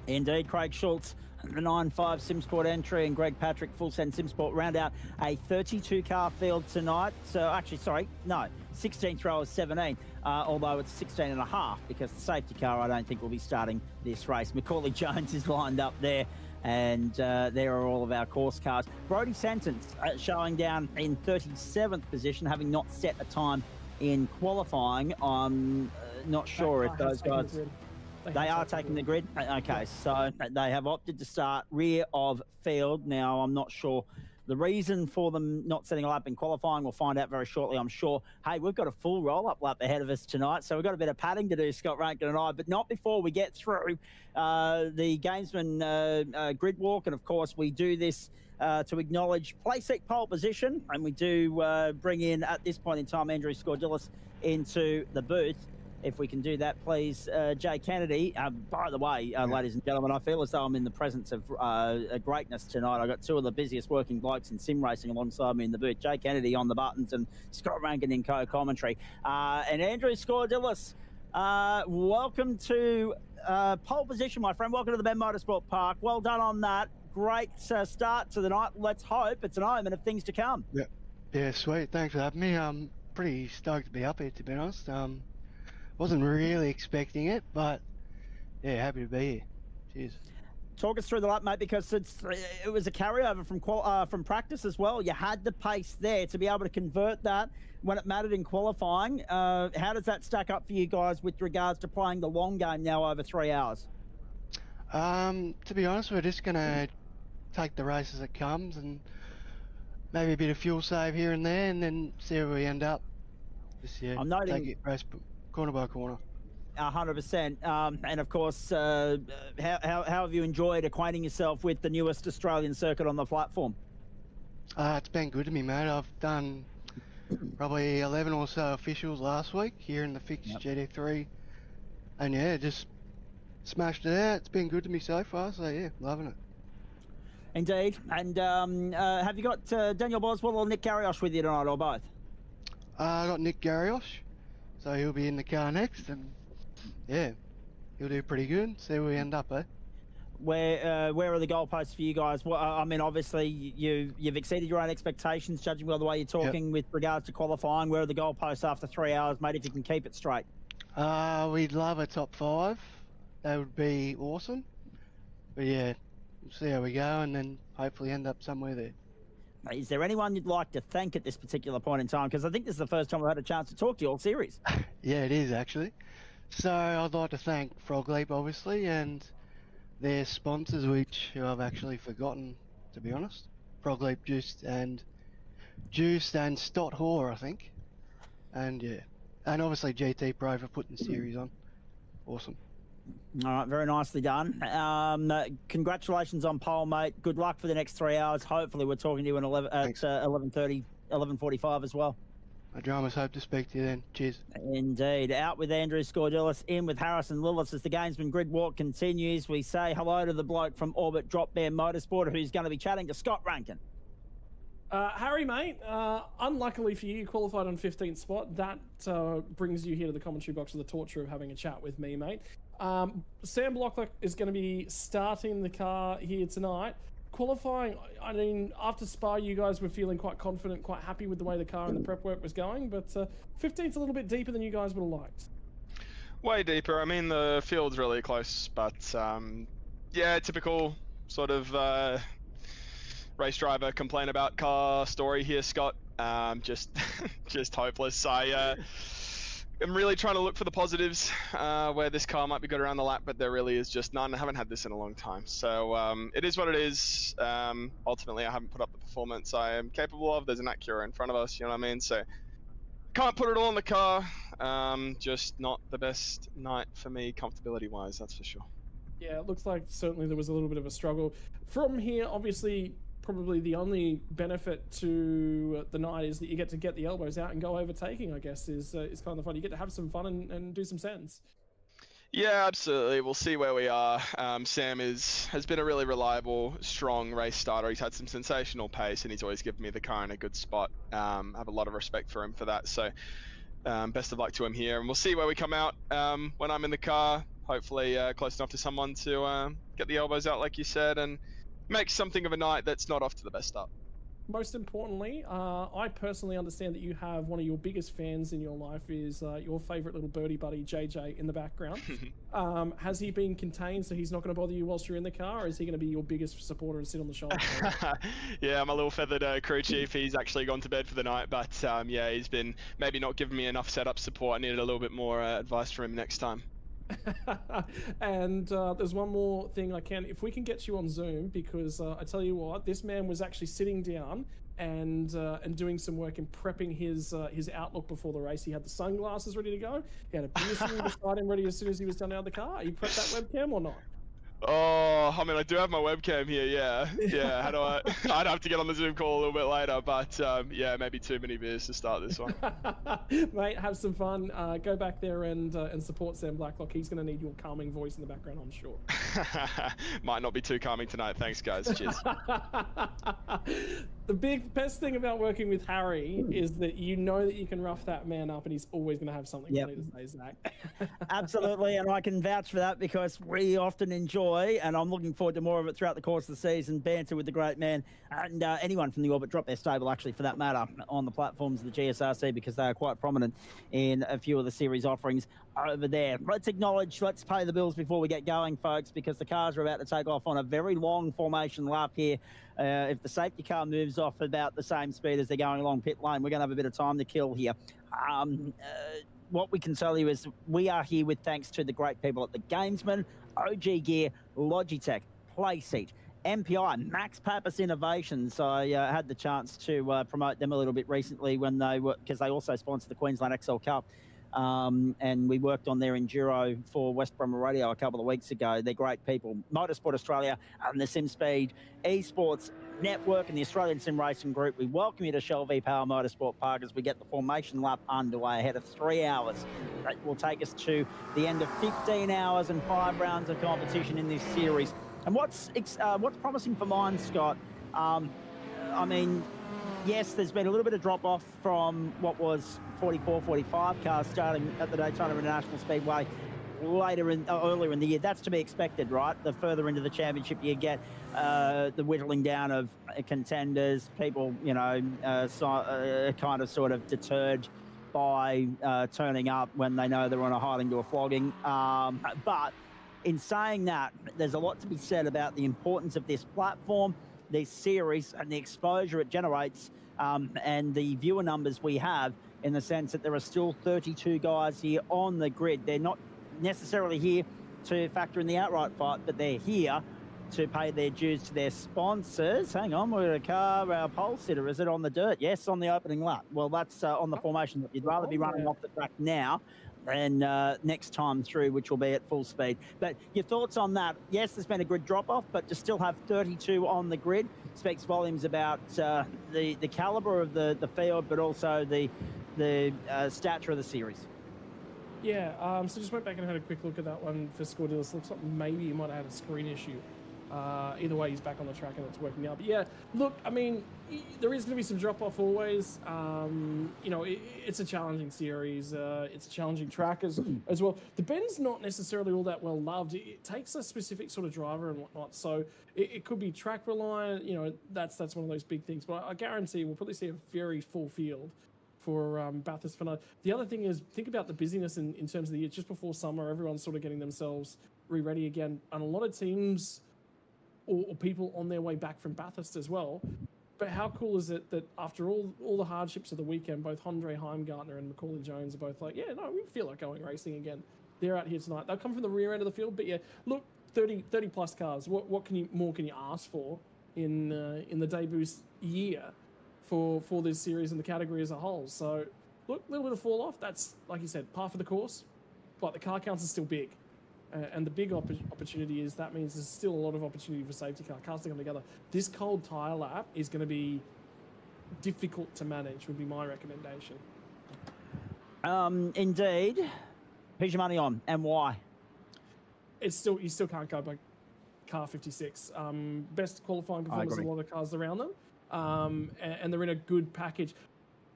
Indeed, Craig Schultz, the 9.5 SimSport entry, and Greg Patrick, Full Send SimSport, round out a 32-car field tonight. So, actually, sorry, no, 16th row is 17, although it's 16 and a half because the safety car, I don't think, will be starting this race. Macaulay Jones is lined up there, and there are all of our course cars. Brodie Sentence showing down in 37th position, having not set a time in qualifying. I'm not sure if those guys... They are taking the grid. Okay, so they have opted to start rear of field. Now, I'm not sure the reason for them not setting a lap in qualifying. We'll find out very shortly, I'm sure. Hey, we've got a full roll-up lap ahead of us tonight, so we've got a bit of padding to do, Scott Rankin and I, but not before we get through the Gamesman grid walk. And, of course, we do this to acknowledge place seat pole position, and we do bring in, at this point in time, Andrew Scordilis into the booth. If we can do that, please, Jay Kennedy. By the way, ladies and gentlemen, I feel as though I'm in the presence of greatness tonight. I've got two of the busiest working blokes in sim racing alongside me in the booth. Jay Kennedy on the buttons and Scott Rankin in co-commentary. And Andrew Scordilis, welcome to pole position, my friend. Welcome to the Ben Motorsport Park. Well done on that. Great start to the night. Let's hope it's an omen of things to come. Yeah, sweet. Thanks for having me. I'm pretty stoked to be up here, to be honest. Wasn't really expecting it, but yeah, happy to be here. Cheers. Talk us through the lap, mate, because it was a carryover from practice as well. You had the pace there to be able to convert that when it mattered in qualifying. How does that stack up for you guys with regards to playing the long game now over 3 hours? To be honest, we're just gonna take the race as it comes and maybe a bit of fuel save here and there, and then see where we end up. Just I'm noting, take it race corner by corner. 100%. And of course, how have you enjoyed acquainting yourself with the newest Australian circuit on the platform? It's been good to me, mate. I've done probably 11 or so officials last week here in the fixed GT3, and yeah, just smashed it out. It's been good to me so far, so yeah, loving it. Indeed. And have you got Daniel Boswell or Nick Garriosh with you tonight, or both? I got Nick Garriosh, so he'll be in the car next, and yeah, he'll do pretty good. See where we end up, eh? Where are the goalposts for you guys? Well, I mean, obviously you've exceeded your own expectations, judging by the way you're talking with regards to qualifying. Where are the goalposts after 3 hours, mate? If you can keep it straight. We'd love a top 5. That would be awesome. But yeah, we'll see how we go, and then hopefully end up somewhere there. Is there anyone you'd like to thank at this particular point in time? Because I think this is the first time I've had a chance to talk to you all series. Yeah, it is actually. So I'd like to thank Frog Leap, obviously, and their sponsors, who I've actually forgotten, to be honest. Frog Leap, Juiced and Stott Hoare, I think. And yeah, and obviously GTPRO for putting the series on. Awesome. All right, very nicely done. Congratulations on pole, mate. Good luck for the next 3 hours. Hopefully we're talking to you at 11:30, 11:45 as well. My dramas, hope to speak to you then. Cheers. Indeed. Out with Andrew Scordilis, in with Harrison Lillis as the Gamesman grid walk continues. We say hello to the bloke from Orbit Drop Bear Motorsport who's going to be chatting to Scott Rankin. Harry, mate, unluckily for you, you qualified on 15th spot. That brings you here to the commentary box with the torture of having a chat with me, mate. Sam Blocklock is going to be starting the car here tonight. qualifying, I mean, after Spa, you guys were feeling quite confident, quite happy with the way the car and the prep work was going, but 15's a little bit deeper than you guys would have liked. Way deeper. I mean, the field's really close, but yeah, typical sort of race driver complain about car story here, Scott. Just just hopeless. I am really trying to look for the positives where this car might be good around the lap, but there really is just none. I haven't had this in a long time, so it is what it is. Ultimately, I haven't put up the performance I am capable of. There's an Acura in front of us, you know what I mean? So can't put it all in the car. Just not the best night for me, comfortability-wise, that's for sure. Yeah, it looks like certainly there was a little bit of a struggle. From here, obviously, probably the only benefit to the night is that you get to get the elbows out and go overtaking, I guess, is kind of fun. You get to have some fun and do some sends. Yeah, absolutely. We'll see where we are. Sam has been a really reliable, strong race starter. He's had some sensational pace, and he's always given me the car in a good spot. I have a lot of respect for him for that. So best of luck to him here, and we'll see where we come out when I'm in the car. Hopefully close enough to someone to get the elbows out, like you said, and make something of a night that's not off to the best start. Most importantly, I personally understand that you have one of your biggest fans in your life is your favorite little birdie buddy, JJ, in the background. Has he been contained so he's not going to bother you whilst you're in the car, or is he going to be your biggest supporter and sit on the shoulder? Yeah, my little feathered crew chief, he's actually gone to bed for the night, but yeah, he's been maybe not giving me enough setup support. I needed a little bit more advice from him next time. And there's one more thing if we can get you on Zoom, because I tell you what, this man was actually sitting down and doing some work and prepping his outlook before the race. He had the sunglasses ready to go. He had a beer sitting beside him ready as soon as he was done out of the car. You prepped that webcam or not? Oh, I mean, I do have my webcam here, yeah. How do I'd have to get on the Zoom call a little bit later, but yeah, maybe too many beers to start this one. Mate, have some fun. Go back there and support Sam Blacklock. He's going to need your calming voice in the background, I'm sure. Might not be too calming tonight. Thanks, guys. Cheers. The best thing about working with Harry is that you know that you can rough that man up and he's always going to have something funny to say, Zach. Absolutely, and I can vouch for that because we often enjoy, and I'm looking forward to more of it throughout the course of the season, banter with the great man and anyone from the Orbit Drop their stable, actually, for that matter, on the platforms of the GSRC, because they are quite prominent in a few of the series offerings over there. Let's pay the bills before we get going, folks, because the cars are about to take off on a very long formation lap here. If the safety car moves off about the same speed as they're going along pit lane, we're going to have a bit of time to kill here. What we can tell you is we are here with thanks to the great people at the Gamesman, OG Gear, Logitech, Playseat, MPI, Max Pappas Innovations. I had the chance to promote them a little bit recently when because they also sponsor the Queensland XL Cup. And we worked on their Enduro for West Bromwich Radio a couple of weeks ago. They're great people. Motorsport Australia and the SimSpeed Esports Network and the Australian Sim Racing Group. We welcome you to Shell V Power Motorsport Park as we get the formation lap underway ahead of 3 hours. That will take us to the end of 15 hours and 5 rounds of competition in this series. And what's promising for mine, Scott, I mean, yes, there's been a little bit of drop-off from what was 44, 45 cars starting at the Daytona International Speedway earlier in the year. That's to be expected, right? The further into the championship you get, the whittling down of contenders, people, kind of sort of deterred by turning up when they know they're on a hiding to a flogging. But in saying that, there's a lot to be said about the importance of this platform, this series, and the exposure it generates, and the viewer numbers we have, in the sense that there are still 32 guys here on the grid. They're not necessarily here to factor in the outright fight, but they're here to pay their dues to their sponsors. Hang on, we're a car, our pole sitter. Is it on the dirt? Yes, on the opening lap. Well, that's on the formation that you'd rather be running off the track now than next time through, which will be at full speed. But your thoughts on that? Yes, there's been a grid drop-off, but to still have 32 on the grid speaks volumes about the caliber of the field, but also the stature of the series. Yeah, so just went back and had a quick look at that one for Score Dealers. Looks like maybe you might have had a screen issue Either way, he's back on the track and it's working out. But yeah, look, I mean, there is going to be some drop-off always. You know, it's a challenging series. It's a challenging track as well. The Bend's not necessarily all that well loved. It takes a specific sort of driver and whatnot. So it could be track reliant. You know, that's one of those big things. But I guarantee we'll probably see a very full field for Bathurst for night. The other thing is, think about the busyness in terms of the year. Just before summer, everyone's sort of getting themselves re-ready again. And a lot of teams or people on their way back from Bathurst as well. But how cool is it that after all the hardships of the weekend, both Andre Heimgartner and Macaulay Jones are both like, yeah, no, we feel like going racing again. They're out here tonight. They'll come from the rear end of the field, but yeah, look, 30 plus cars. What can you ask for in the debut year for this series and the category as a whole? So look, a little bit of fall off. That's, like you said, par for the course, but the car counts are still big. And the big opportunity is that means there's still a lot of opportunity for safety car. Cars to come together. This cold tyre lap is going to be difficult to manage, would be my recommendation. Indeed. Who's your money on and why? You still can't go by car 56. Best qualifying performance of a lot of cars around them. And they're in a good package.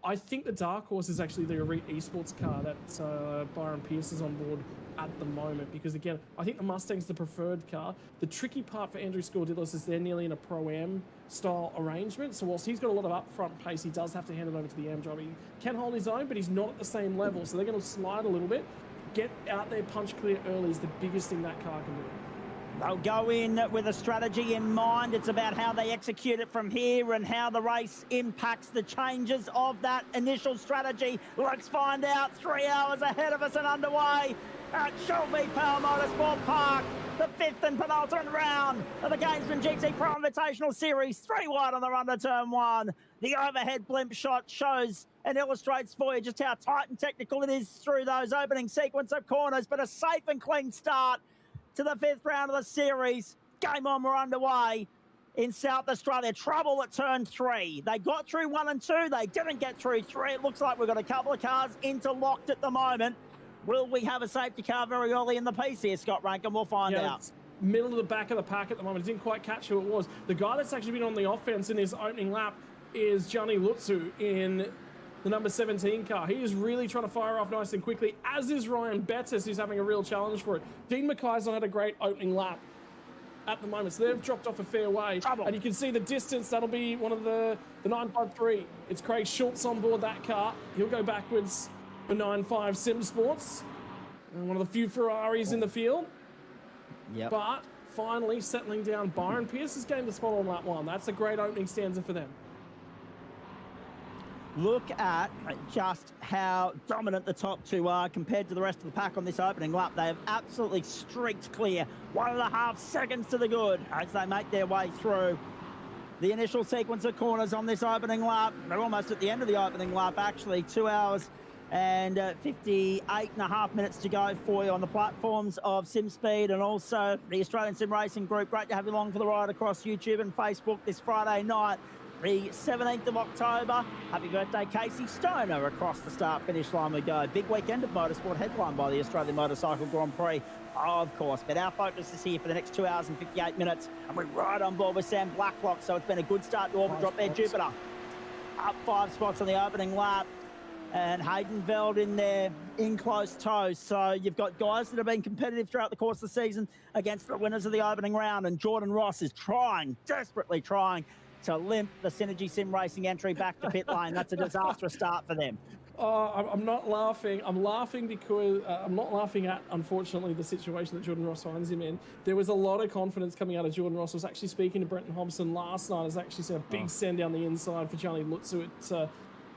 I think the dark horse is actually the Elite Esports car that Byron Pierce is on board at the moment, because again, I think the Mustang's the preferred car. The tricky part for Andrew Scourdillis is they're nearly in a Pro-Am style arrangement. So whilst he's got a lot of upfront pace, he does have to hand it over to the Am driver. He can hold his own, but he's not at the same level. So they're going to slide a little bit. Get out there, punch clear early is the biggest thing that car can do. They'll go in with a strategy in mind. It's about how they execute it from here and how the race impacts the changes of that initial strategy. Let's find out. 3 hours ahead of us and underway at Shelby Power Motorsport Park. The fifth and penultimate round of the Gamesman GTPRO Invitational Series. 3 wide on the run to turn 1. The overhead blimp shot shows and illustrates for you just how tight and technical it is through those opening sequence of corners, but a safe and clean start to the 5th round of the series. Game on, we're underway in South Australia. Trouble at turn 3. They got through 1 and 2. They didn't get through 3. It looks like we've got a couple of cars interlocked at the moment. Will we have a safety car very early in the piece here, Scott Rankin? We'll find out. It's middle of the back of the pack at the moment. I didn't quite catch who it was. The guy that's actually been on the offense in his opening lap is Gianni Lutzu in the number 17 car. He is really trying to fire off nice and quickly, as is Ryan Bettis, who's having a real challenge for it. Dean Mackay's not had a great opening lap at the moment, so they've dropped off a fair way. And you can see the distance. That'll be one of the 953. It's Craig Schultz on board that car. He'll go backwards for 9.5 Sim Sports. One of the few Ferraris in the field. Yep. But finally settling down, Byron Pierce has gained the spot on lap 1. That's a great opening stanza for them. Look at just how dominant the top 2 are compared to the rest of the pack on this opening lap. They have absolutely streaked clear. 1.5 seconds to the good as they make their way through the initial sequence of corners on this opening lap. They're almost at the end of the opening lap, actually. 2 hours and 58.5 minutes to go for you on the platforms of SimSpeed and also the Australian Sim Racing Group. Great to have you along for the ride across YouTube and Facebook this Friday night, the 17th of October. Happy birthday, Casey Stoner. Across the start-finish line we go. Big weekend of motorsport, headlined by the Australian Motorcycle Grand Prix, of course. But our focus is here for the next 2 hours and 58 minutes, and we're right on board with Sam Blacklock. So it's been a good start to orbit drop there. Jupiter up 5 spots on the opening lap. And Hayden Veld in there in close tow. So you've got guys that have been competitive throughout the course of the season against the winners of the opening round. And Jordan Ross is desperately trying to limp the Synergy Sim Racing entry back to pit lane. That's a disastrous start for them. I'm not laughing. I'm laughing because I'm not laughing at, unfortunately, the situation that Jordan Ross finds him in. There was a lot of confidence coming out of Jordan Ross. I was actually speaking to Brenton Hobson last night. I was actually seen a big send down the inside for Gianni Lutzu at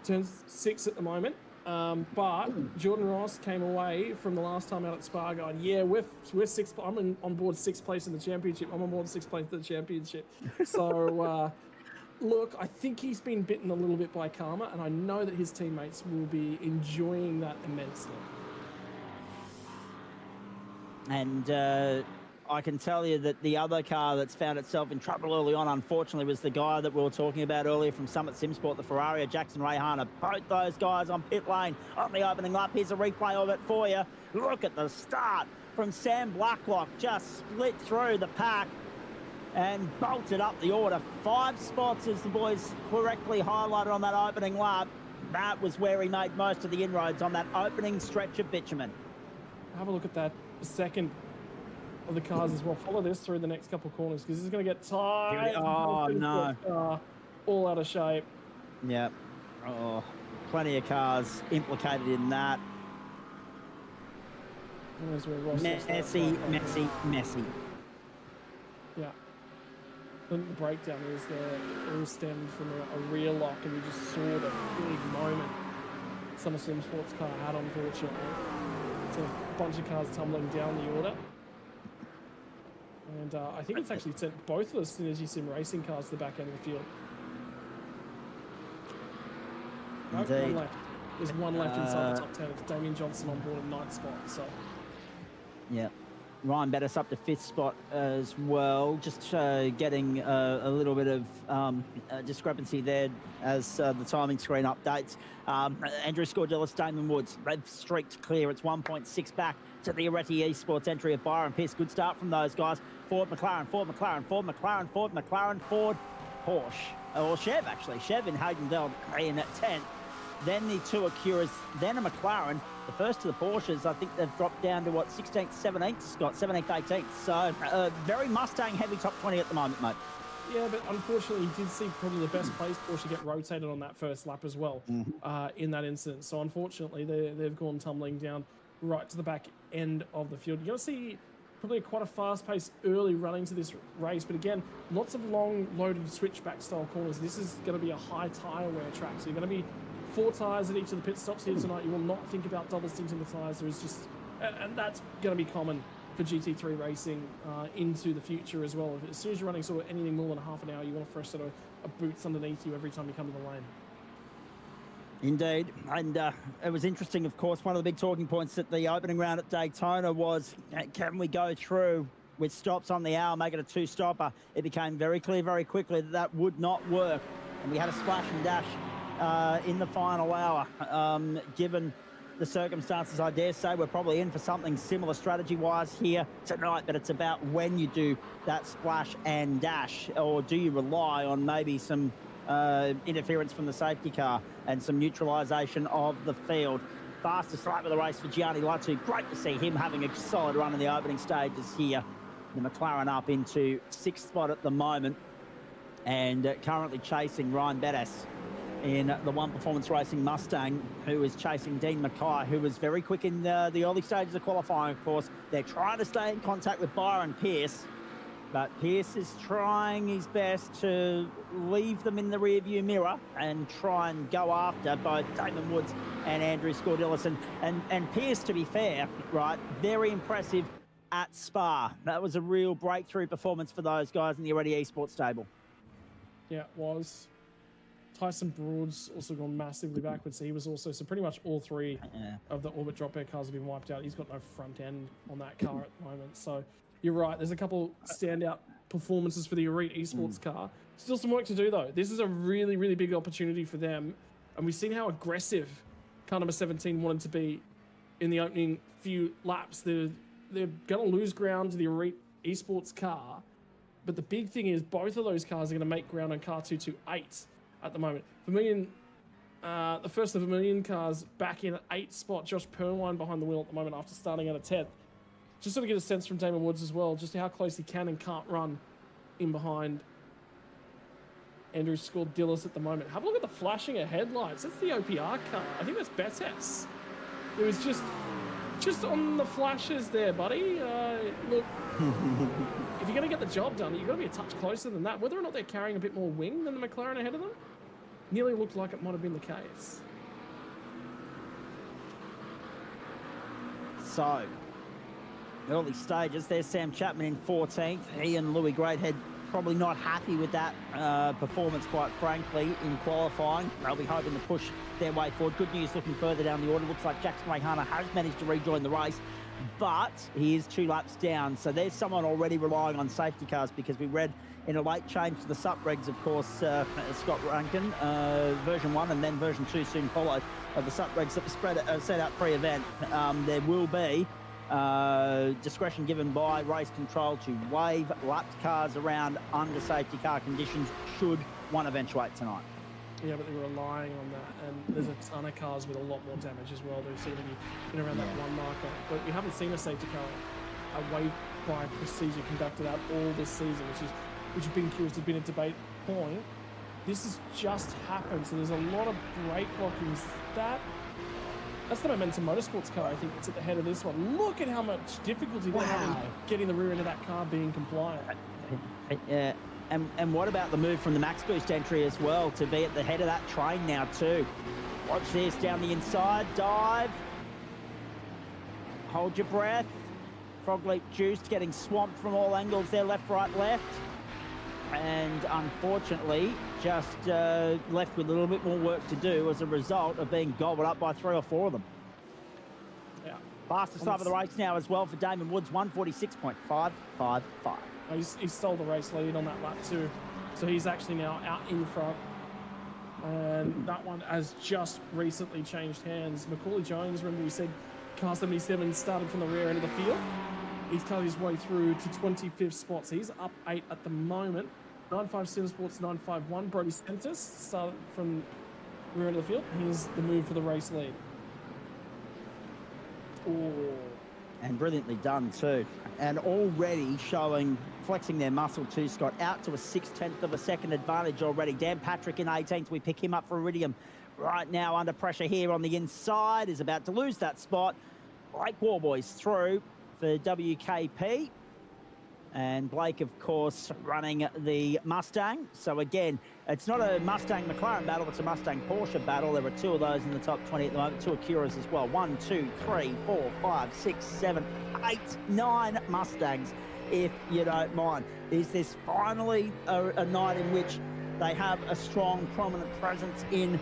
turn 6 at the moment. But Jordan Ross came away from the last time out at Spa going, yeah, we're 6th. I'm on board 6th place in the championship. I'm on board 6th place in the championship. So, look, I think he's been bitten a little bit by karma, and I know that his teammates will be enjoying that immensely. And I can tell you that the other car that's found itself in trouble early on, unfortunately, was the guy that we were talking about earlier from Summit Simsport, the Ferrari, Jackson Rayhana. Both those guys on pit lane on the opening lap. Here's a replay of it for you. Look at the start from Sam Blacklock, just split through the pack. and bolted up the order. 5 spots, as the boys correctly highlighted on that opening lap. That was where he made most of the inroads on that opening stretch of bitumen. Have a look at that second of the cars as well. Follow this through the next couple of corners because this is going to get tight. Oh, no. All out of shape. Yep. Oh, plenty of cars implicated in that. Messy. Yeah. The breakdown is there. It all stemmed from a rear lock, and we just saw the big moment Summer Sim Sports car had, unfortunately. So a bunch of cars tumbling down the order. And I think it's actually sent both of the Synergy Sim racing cars to the back end of the field. Nope, one left. There's one left inside the top 10. It's Damien Johnson on board at 9th spot. So. Yeah. Ryan Bettis up to 5th spot as well. Just getting a little bit of discrepancy there as the timing screen updates. Andrew Scordellis, Damon Woods, they've streaked clear. It's 1.6 back to the Areti Esports entry of Byron Pierce. Good start from those guys. Ford McLaren, Porsche. Or Chev, actually. Chev in Haydendale in at 10th. Then the two Acuras, then a McLaren. The first of the Porsches, I think they've dropped down to, 16th, 17th, Scott, 17th, 18th. So very Mustang-heavy top 20 at the moment, mate. Yeah, but unfortunately, you did see probably the best placed Porsche get rotated on that first lap as well in that instance. So unfortunately, they've gone tumbling down right to the back end of the field. You're going to see probably quite a fast-paced early running to this race. But again, lots of long, loaded switchback style corners. This is going to be a high tyre wear track. So you're going to be 4 tyres at each of the pit stops here tonight. You will not think about double stinting the tyres. There is just, and that's going to be common for GT3 racing into the future as well. As soon as you're running sort of anything more than half an hour, you want a fresh set of boots underneath you every time you come to the lane. Indeed, and it was interesting, of course. One of the big talking points at the opening round at Daytona was, can we go through with stops on the hour, make it a 2-stopper? It became very clear very quickly that that would not work, and we had a splash and dash in the final hour. Given the circumstances, I dare say we're probably in for something similar strategy-wise here tonight, but it's about when you do that splash and dash, or do you rely on maybe some interference from the safety car and some neutralisation of the field. Fastest lap of the race for Gianni Latu. Great to see him having a solid run in the opening stages here. The McLaren up into 6th spot at the moment, and currently chasing Ryan Bettis in the One Performance Racing Mustang, who is chasing Dean Mackay, who was very quick in the early stages of qualifying, of course. They're trying to stay in contact with Byron Pierce, but Pierce is trying his best to leave them in the rearview mirror and try and go after both Damon Woods and Andrew Scordellis. And Pierce, to be fair, right, very impressive at Spa. That was a real breakthrough performance for those guys in the Areti Esports stable. Yeah, it was. Tyson Broad's also gone massively backwards. So he was also, so pretty much all 3 of the Orbit drop air cars have been wiped out. He's got no front end on that car at the moment. So you're right. There's a couple standout performances for the Areti Esports car. Still some work to do, though. This is a really, really big opportunity for them. And we've seen how aggressive car number 17 wanted to be in the opening few laps. They're going to lose ground to the Areti Esports car. But the big thing is both of those cars are going to make ground on car 228 at the moment. Vermilion, the first of the Vermilion cars back in at 8th spot. Josh Perwine behind the wheel at the moment after starting at a 10th. Just sort of get a sense from Damon Woods as well, just how close he can and can't run in behind Andrew Scordellis at the moment. Have a look at the flashing of headlights. That's the OPR car. I think that's Bettis. It was just on the flashes there, buddy. Look, if you're going to get the job done, you've got to be a touch closer than that. Whether or not they're carrying a bit more wing than the McLaren ahead of them, nearly looked like it might have been the case. So, early stages, there's Sam Chapman in 14th. He and Louis Greathead probably not happy with that performance, quite frankly, in qualifying. They'll be hoping to push their way forward. Good news looking further down the order. Looks like Jackson Rayhana has managed to rejoin the race, but he is 2 laps down. So there's someone already relying on safety cars, because we read in a late change to the SUP regs, of course, Scott Rankin, version 1 and then version 2 soon followed, of the SUP regs that were set out pre-event. There will be discretion given by race control to wave lapped cars around under safety car conditions should one eventuate tonight. Yeah, but they're relying on that, and there's a ton of cars with a lot more damage as well. They're sort of in around that one marker, but we haven't seen a safety car, a wave-by procedure conducted out all this season, which has been curious, has been a debate point. This has just happened, so there's a lot of brake locking. That's the Momentum Motorsports car, I think, that's at the head of this one. Look at how much difficulty they're having getting the rear end of that car being compliant. Yeah. And what about the move from the Max Boost entry as well to be at the head of that train now too? Watch this, down the inside, dive. Hold your breath. Frog Leap Juiced getting swamped from all angles there, left, right, left. And unfortunately, just left with a little bit more work to do as a result of being gobbled up by 3 or 4 of them. Yeah. Fastest time of the race now as well for Damon Woods, 146.555. He stole the race lead on that lap too. So he's actually now out in front. And that one has just recently changed hands. Macaulay Jones, remember we said car 77 started from the rear end of the field. He's cut his way through to 25th spot. So he's up 8 at the moment. 957 Sports 951. Brody Stentis started from rear end of the field. Here's the move for the race lead. Oh. And brilliantly done too. And already flexing their muscle too, Scott, out to a 6/10 of a second advantage already. Dan Patrick in 18th. We pick him up for Iridium right now under pressure here on the inside. Is about to lose that spot. Blake Warboys through for WKP. And Blake, of course, running the Mustang. So again, it's not a Mustang-McLaren battle, it's a Mustang-Porsche battle. There are 2 of those in the top 20 at the moment, 2 Acuras as well. 1, 2, 3, 4, 5, 6, 7, 8, 9 Mustangs, if you don't mind. Is this finally a night in which they have a strong, prominent presence in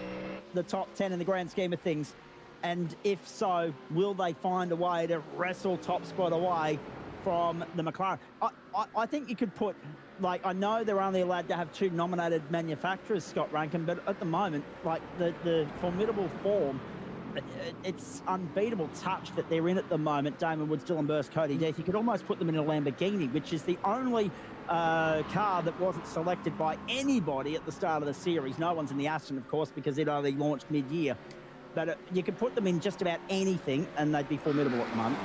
the top 10 in the grand scheme of things? And if so, will they find a way to wrestle top spot away from the McLaren? I think you could put, like, I know they're only allowed to have 2 nominated manufacturers, Scott Rankin, but at the moment, like, the formidable form, it's unbeatable touch that they're in at the moment. Damon Woods, Dylan Burst, Cody Death. You could almost put them in a Lamborghini, which is the only car that wasn't selected by anybody at the start of the series. No one's in the Aston, of course, because it only launched mid-year. But you could put them in just about anything, and they'd be formidable at the moment.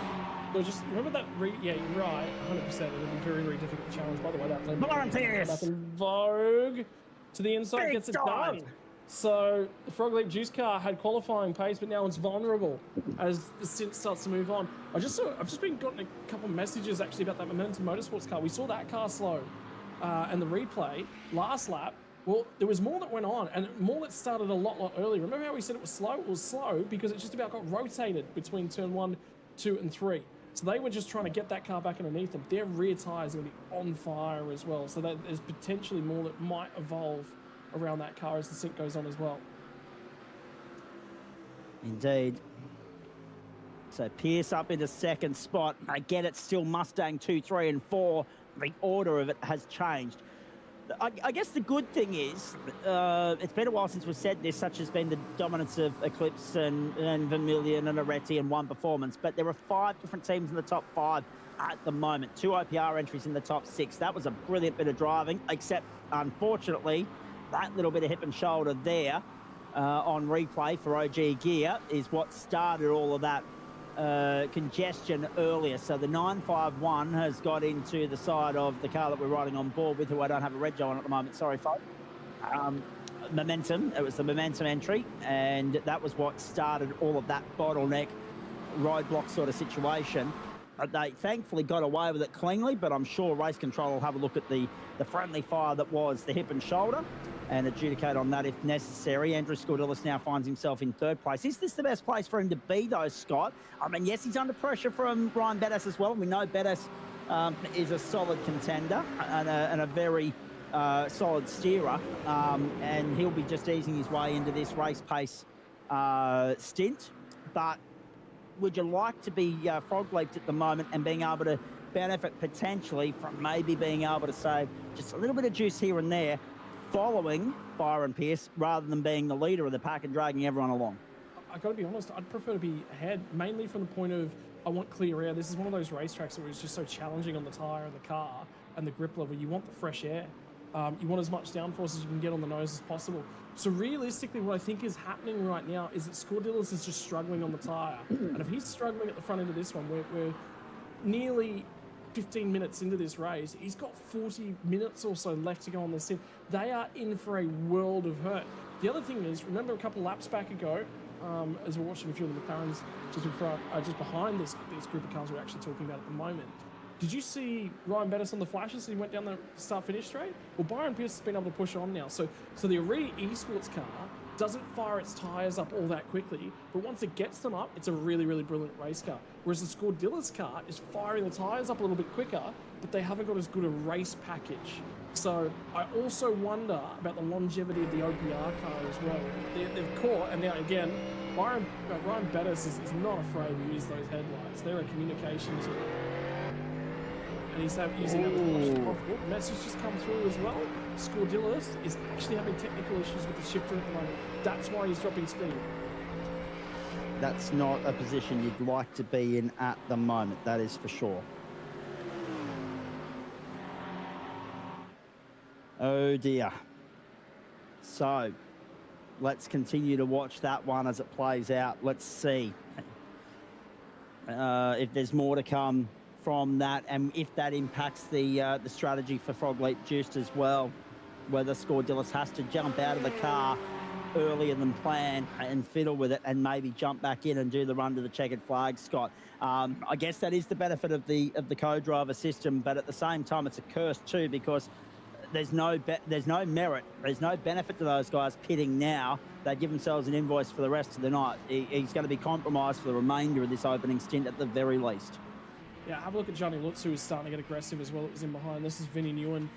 So just remember that, yeah, you're right, 100%. It'll be very, very difficult challenge. By the way, that Lamborghini Vogue to the inside gets it done. So the Frog Leap Juice car had qualifying pace, but now it's vulnerable as the stint starts to move on. I've just been gotten a couple of messages actually about that Momentum Motorsports car. We saw that car slow, and the replay last lap. Well, there was more that went on, and more that started a lot earlier. Remember how we said it was slow? It was slow because it just about got rotated between turn 1, 2, and 3. So they were just trying to get that car back underneath them. Their rear tyres are going to be on fire as well. So there's potentially more that might evolve around that car as the sync goes on as well. Indeed. So Pierce up into 2nd spot. Again, it's still Mustang 2, 3, and 4. The order of it has changed. I guess the good thing is, it's been a while since we've said this, such has been the dominance of Eclipse and Vermilion and Aretti and One Performance, but there are 5 different teams in the top 5 at the moment. 2 OPR entries in the top 6. That was a brilliant bit of driving, except, unfortunately, that little bit of hip and shoulder there on replay for OG Gear is what started all of that congestion earlier. So the 951 has got into the side of the car that we're riding on board with, who I don't have a reg on at the moment. Sorry, folks. Momentum. It was the Momentum entry, and that was what started all of that bottleneck roadblock sort of situation. They thankfully got away with it cleanly, but I'm sure race control will have a look at the friendly fire that was the hip and shoulder and adjudicate on that if necessary. Andrew Scordelis now finds himself in 3rd place. Is this the best place for him to be, though, Scott? I mean, yes, he's under pressure from Ryan Bettis as well. We know Bettis is a solid contender and a very solid steerer, and he'll be just easing his way into this race pace stint. But would you like to be frog leaped at the moment and being able to benefit potentially from maybe being able to save just a little bit of juice here and there, following Byron Pierce rather than being the leader of the pack and dragging everyone along? I got to be honest, I'd prefer to be ahead, mainly from the point of I want clear air. This is one of those racetracks that was just so challenging on the tyre and the car and the grip level. You want the fresh air. You want as much downforce as you can get on the nose as possible. So realistically, what I think is happening right now is that Scordilis is just struggling on the tyre. And if he's struggling at the front end of this one, we're nearly 15 minutes into this race. He's got 40 minutes or so left to go on the sim. They are in for a world of hurt. The other thing is, remember a couple laps back ago, as we're watching a few of the McLarens just in front, just behind this group of cars we're actually talking about at the moment. Did you see Ryan Bettis on the flashes? He went down the start-finish straight. Well, Byron Pierce has been able to push on now. So the Arena Esports car doesn't fire its tyres up all that quickly, but once it gets them up, it's a really, really brilliant race car. Whereas the Scordilis car is firing the tyres up a little bit quicker, but they haven't got as good a race package. So I also wonder about the longevity of the OPR car as well. They've caught, and now again, Ryan Bettis is not afraid to use those headlights. They're a communications. And he's using that as much as possible. Message just come through as well. Scordilis is actually having technical issues with the shifter at the moment. That's why he's dropping speed. That's not a position you'd like to be in at the moment, that is for sure. Oh dear. So, let's continue to watch that one as it plays out. Let's see if there's more to come from that, and if that impacts the strategy for Frog Leap Juiced as well, whether Scordilis has to jump out of the car earlier than planned and fiddle with it and maybe jump back in and do the run to the checkered flag, Scott. I guess that is the benefit of the co-driver system, but at the same time it's a curse too, because there's no merit, there's no benefit to those guys pitting now. They give themselves an invoice for the rest of the night. He's going to be compromised for the remainder of this opening stint at the very least. Yeah, have a look at Johnny Lutz, who is starting to get aggressive as well. It was in behind. This is Vinny Newen,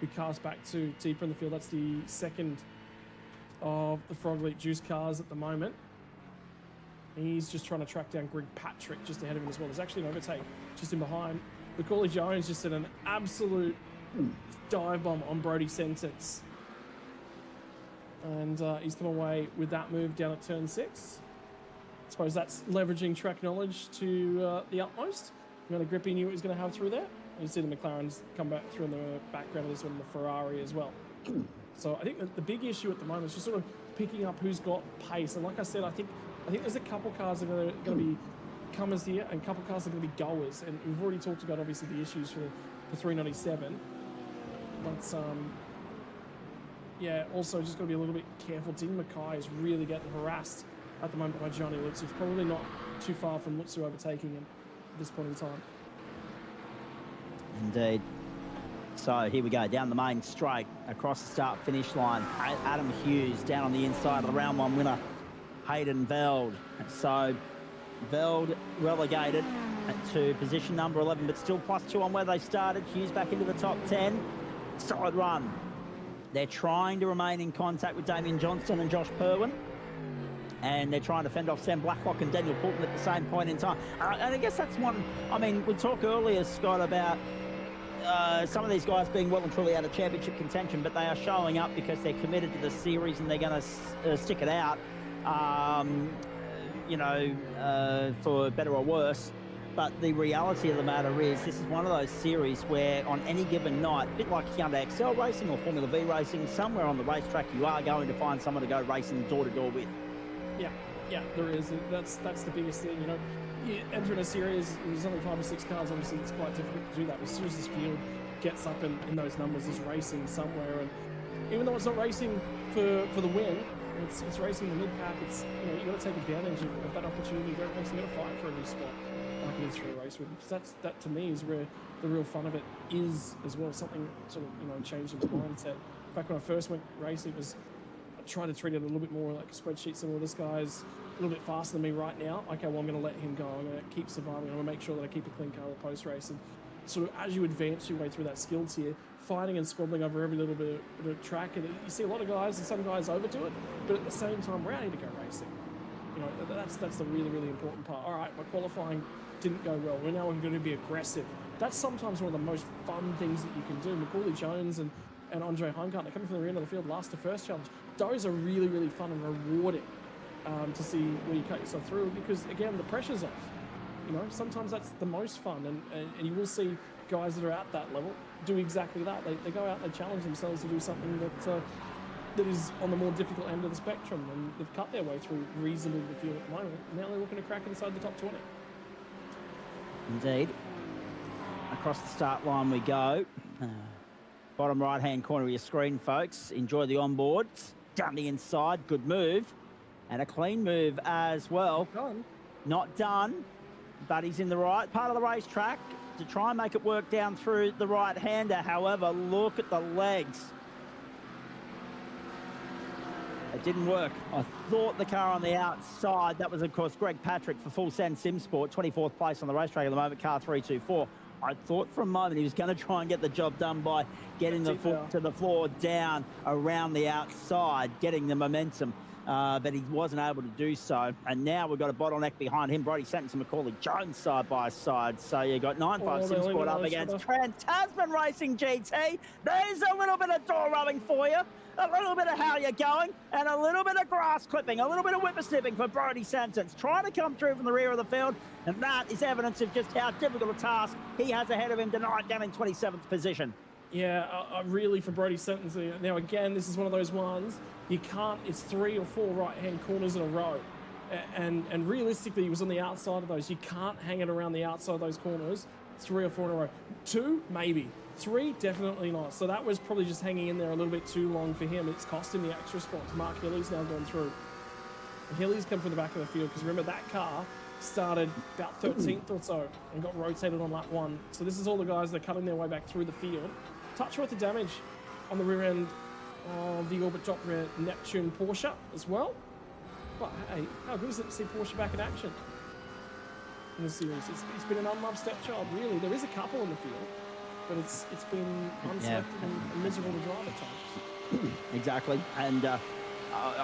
who cast back to deeper in the field. That's the second of the Frog Leap Juice cars at the moment. He's just trying to track down Greg Patrick just ahead of him as well. There's actually an overtake just in behind. Macaulay Jones just did an absolute dive bomb on Brody Sentence. And he's come away with that move down at turn 6. I suppose that's leveraging track knowledge to the utmost. You know, the grip he knew what he was going to have through there. You see the McLarens come back through in the background of this one, the Ferrari as well. So I think that the big issue at the moment is just sort of picking up who's got pace. And like I said, I think there's a couple cars that are going to be comers here and a couple cars that are going to be goers. And we've already talked about obviously the issues for 397. But yeah, also just got to be a little bit careful. Dean Mackay is really getting harassed at the moment by Johnny Lutz. He's probably not too far from Lutz overtaking him at this point in time. Indeed. So here we go, down the main straight, across the start-finish line. Adam Hughes down on the inside of the round 1 winner, Hayden Veld. So Veld relegated to position number 11, but still +2 on where they started. Hughes back into the top 10. Solid run. They're trying to remain in contact with Damien Johnston and Josh Perwin. And they're trying to fend off Sam Blacklock and Daniel Poulton at the same point in time. And I guess that's one, I mean, we talked earlier, Scott, about some of these guys being well and truly out of championship contention, but they are showing up because they're committed to the series and they're going to stick it out, for better or worse. But the reality of the matter is this is one of those series where on any given night, a bit like Hyundai XL racing or Formula V racing, somewhere on the racetrack you are going to find someone to go racing door-to-door with. Yeah, there is. That's the biggest thing, you know. You enter in a series, there's only 5 or 6 cars, obviously it's quite difficult to do that. As soon as this field gets up in those numbers, there's racing somewhere. And even though it's not racing for the win, it's racing the mid-pack. It's, you know, you got to take advantage of that opportunity. You don't necessarily got to fight for a new spot like it is for a race with. Because that to me is where the real fun of it is as well. Something sort of, you know, changed in mindset. Back when I first went racing, it was, I tried to treat it a little bit more like a spreadsheet similar. This guy's a little bit faster than me right now. Okay, well, I'm going to let him go. I'm going to keep surviving. I'm going to make sure that I keep a clean car post-race. And sort of as you advance your way through that skill tier, fighting and squabbling over every little bit of track, and you see a lot of guys, and some guys overdo it, but at the same time, we're ready to go racing. You know, that's the really, really important part. All right, my qualifying didn't go well. We're now going to be aggressive. That's sometimes one of the most fun things that you can do. Macaulay Jones and Andre Heimgartner coming from the end of the field, last to first challenge. Those are really, really fun and rewarding to see where you cut yourself through, because again, the pressure's off. you know, sometimes that's the most fun, and you will see guys that are at that level do exactly that. They go out, they challenge themselves to do something that is on the more difficult end of the spectrum, and they've cut their way through reasonably the field at the moment. Now they're looking to crack inside the top 20. Indeed. Across the start line we go. Bottom right-hand corner of your screen, folks. Enjoy the onboards. Down the inside, good move. And a clean move as well. Done. Not done, but he's in the right part of the racetrack to try and make it work down through the right-hander. However, look at the legs. It didn't work. I thought the car on the outside, that was, of course, Greg Patrick for Full Send Sim Sport, 24th place on the racetrack at the moment, car 324. I thought for a moment he was going to try and get the job done by getting the foot to the floor down around the outside, getting the momentum. But he wasn't able to do so. And now we've got a bottleneck behind him. Brody Sentence and Macaulay Jones side by side. So you got 9-5 Sim Sport up against Trans-Tasman Racing GT. There's a little bit of door rubbing for you. A little bit of how you're going, and a little bit of grass clipping, a little bit of whippersnipping for Brody Sentence, trying to come through from the rear of the field, and that is evidence of just how difficult a task he has ahead of him tonight, down in 27th position. Yeah, really for Brody Sentence. Now, again, this is one of those ones, you can't, it's 3 or 4 right-hand corners in a row. And realistically, he was on the outside of those. You can't hang it around the outside of those corners 3 or 4 in a row. 2, maybe. 3, definitely not. So that was probably just hanging in there a little bit too long for him. It's cost him the extra spots. Mark Hilly's now gone through. And Hilly's come from the back of the field, because remember, that car started about 13th or so and got rotated on lap 1. So this is all the guys that are cutting their way back through the field. Touch worth of damage on the rear end of the Orbit Doppler Neptune Porsche as well. But hey, how good is it to see Porsche back in action in the series? It's been an unloved stepchild, really. There is a couple in the field, but it's been unselected and miserable to drive at times. Exactly. And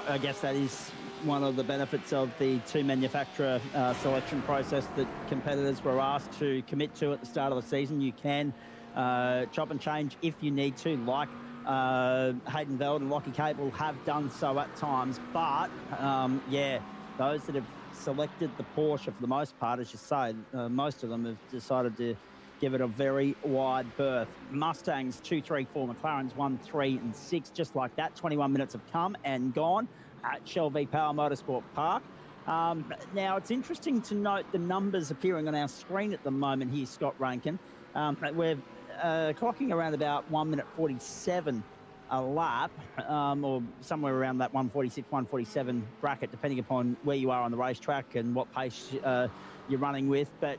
I guess that is one of the benefits of the 2 manufacturer selection process that competitors were asked to commit to at the start of the season. You can chop and change if you need to, like Hayden Veld and Lockie Cable have done so at times. But, yeah, those that have selected the Porsche for the most part, as you say, most of them have decided to give it a very wide berth. Mustangs 2, 3, 4, McLarens 1, 3, and 6, just like that. 21 minutes have come and gone at Shell V Power Motorsport Park. Now, it's interesting to note the numbers appearing on our screen at the moment here, Scott Rankin. We're clocking around about 1 minute 47 a lap, or somewhere around that 146, 147 bracket, depending upon where you are on the racetrack and what pace you're running with. But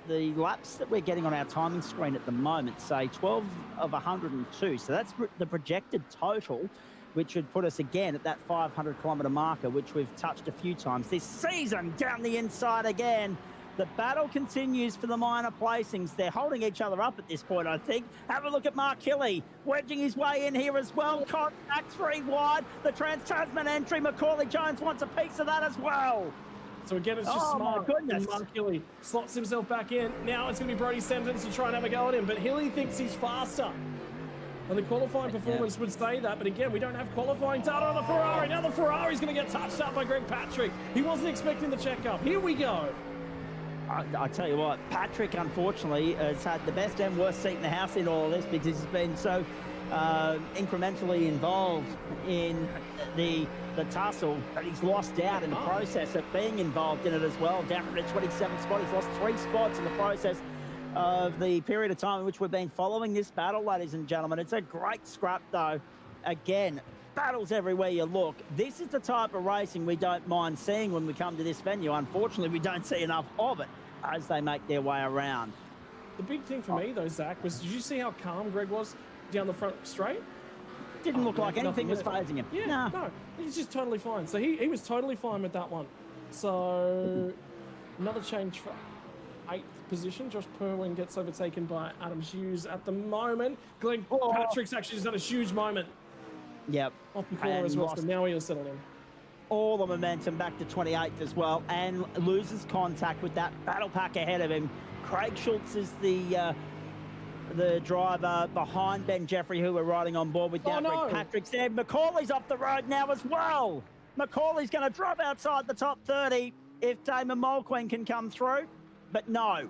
the laps that we're getting on our timing screen at the moment say 12 of 102. So that's the projected total, which would put us again at that 500-kilometre marker, which we've touched a few times this season. Down the inside again. The battle continues for the minor placings. They're holding each other up at this point, I think. Have a look at Mark Hilly, wedging his way in here as well. Contact 3 wide. The Trans-Tasman entry. Macaulay Jones wants a piece of that as well. So again, it's just smart. My goodness. Mark Hilly slots himself back in. Now it's going to be Brody Sentence to try and have a go at him, but Hilly thinks he's faster. And the qualifying performance would say that, but again, we don't have qualifying data on the Ferrari. Now the Ferrari's going to get touched up by Greg Patrick. He wasn't expecting the checkup. Here we go. I tell you what, Patrick, unfortunately, has had the best and worst seat in the house in all of this, because he's been so incrementally involved in the tussle, but he's lost out in the process of being involved in it as well. Down to the 27th spot, he's lost 3 spots in the process of the period of time in which we've been following this battle, ladies and gentlemen. It's a great scrap, though. Again, battles everywhere you look. This is the type of racing we don't mind seeing when we come to this venue. Unfortunately, we don't see enough of it as they make their way around. The big thing for me, though, Zach, was did you see how calm Greg was down the front straight? Didn't look like anything was phasing him. Yeah, no, he's just totally fine. So he was totally fine with that one. So another change for 8th position. Josh Perwin gets overtaken by Adam Hughes at the moment. Glenn Patrick's actually just had a huge moment. Yep. Off the corner as well, so now he'll settle in. All the momentum back to 28th as well, and loses contact with that battle pack ahead of him. Craig Schultz is the driver behind Ben Jeffrey, who we're riding on board with now. Greg Patrick's there. Macaulay's off the road now as well. Macaulay's going to drop outside the top 30. if Damon Mulqueen can come through, but no.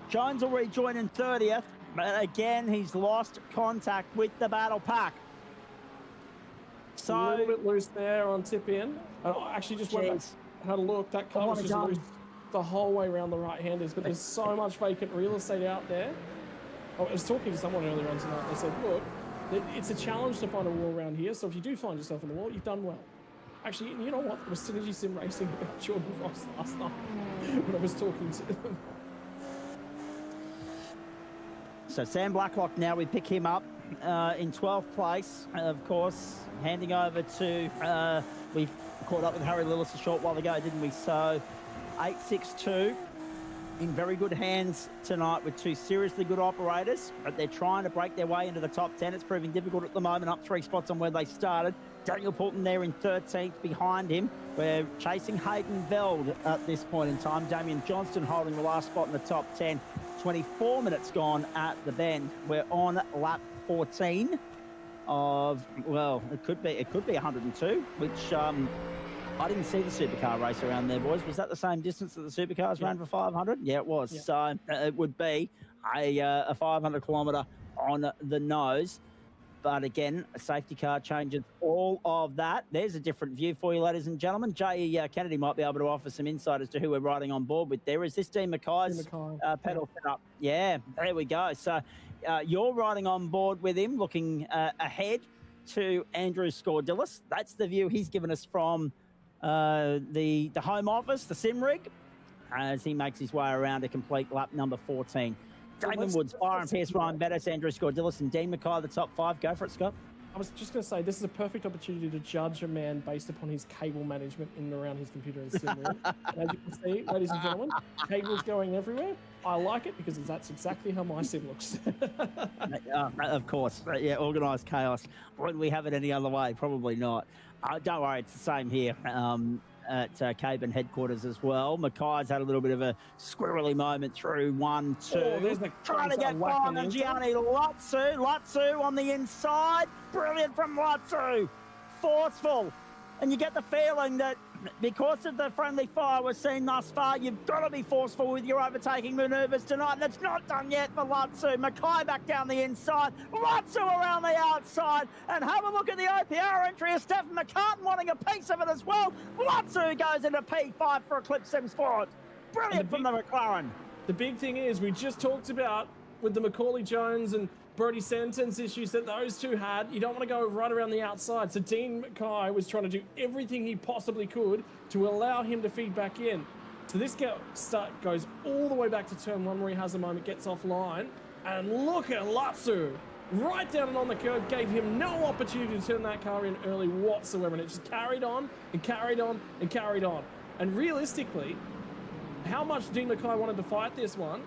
Jones will rejoin in 30th, but again, he's lost contact with the battle pack. So a little bit loose there on tip in. I actually just went back, had a look. That car was just loose the whole way around the right-handers, but there's so much vacant real estate out there. I was talking to someone earlier on tonight. They said, look, it's a challenge to find a wall around here, so if you do find yourself in the wall, you've done well. Actually, you know what? There was Synergy Sim Racing about Jordan Ross last night when I was talking to them. So Sam Blacklock now, we pick him up in 12th place, of course, handing over to, we caught up with Harry Lillis a short while ago, didn't we? So 862 in very good hands tonight with two seriously good operators, but they're trying to break their way into the top 10. It's proving difficult at the moment, up 3 spots on where they started. Daniel Poulton there in 13th behind him. We're chasing Hayden Veld at this point in time. Damian Johnston holding the last spot in the top 10. 24 minutes gone at the bend. We're on lap 14 of, well, it could be 102, which I didn't see the supercar race around there, boys. Was that the same distance that the supercars ran for 500? Yeah, it was. Yeah. So it would be a 500 kilometre on the nose. But again, a safety car changes all of that. There's a different view for you, ladies and gentlemen. Jay Kennedy might be able to offer some insight as to who we're riding on board with there. Is this Dean Mackay's pedal set up? Yeah, there we go. So you're riding on board with him, looking ahead to Andrew Scordillis. That's the view he's given us from the home office, the sim rig, as he makes his way around to complete lap number 14. Damon Woods, Byron Pearce, Ryan Bettis, Andrew Scordillis, and Dean Mackay, the top 5. Go for it, Scott. I was just going to say, this is a perfect opportunity to judge a man based upon his cable management in and around his computer and sim room. As you can see, ladies and gentlemen, cables going everywhere. I like it because that's exactly how my sim looks. Of course. Yeah, organised chaos. Would we have it any other way? Probably not. Don't worry, it's the same here. At Caban headquarters as well. Mackay's had a little bit of a squirrely moment through 1, 2. Oh, there's the trying to get by on Gianni Lutsu. Lutsu on the inside. Brilliant from Lutsu. Forceful. And you get the feeling that because of the friendly fire we're seeing thus far, you've got to be forceful with your overtaking manoeuvres tonight. And it's not done yet for Lutsu. Mackay back down the inside. Lutsu around the outside. And have a look at the OPR entry of Stephen McCartan wanting a piece of it as well. Lutsu goes into P5 for Eclipse Sim Sport. Brilliant from the McLaren. The big thing is, we just talked about with the Macaulay Jones and Brody Sentence issues that those two had. You don't want to go right around the outside. So Dean Mackay was trying to do everything he possibly could to allow him to feed back in. So this goes all the way back to turn 1 where he has a moment, gets offline. And look at Lutsu. Right down and on the curb, gave him no opportunity to turn that car in early whatsoever. And it just carried on and carried on and carried on. And realistically, how much Dean Mackay wanted to fight this one,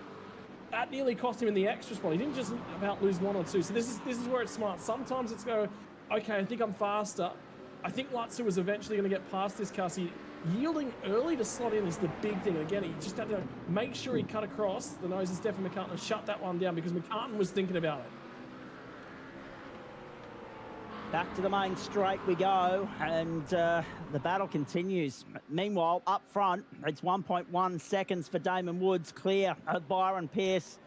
that nearly cost him in the extra spot. He didn't just about lose 1 or 2. So this is where it's smart. Sometimes it's go, okay, I think I'm faster. I think Lutsu was eventually going to get past this car. So yielding early to slot in is the big thing. And again, he just had to make sure he cut across the nose of Stephen McCartan and shut that one down because McCartan was thinking about it. Back to the main straight we go, and the battle continues. Meanwhile, up front, it's 1.1 seconds for Damon Woods, clear of Byron Pearce,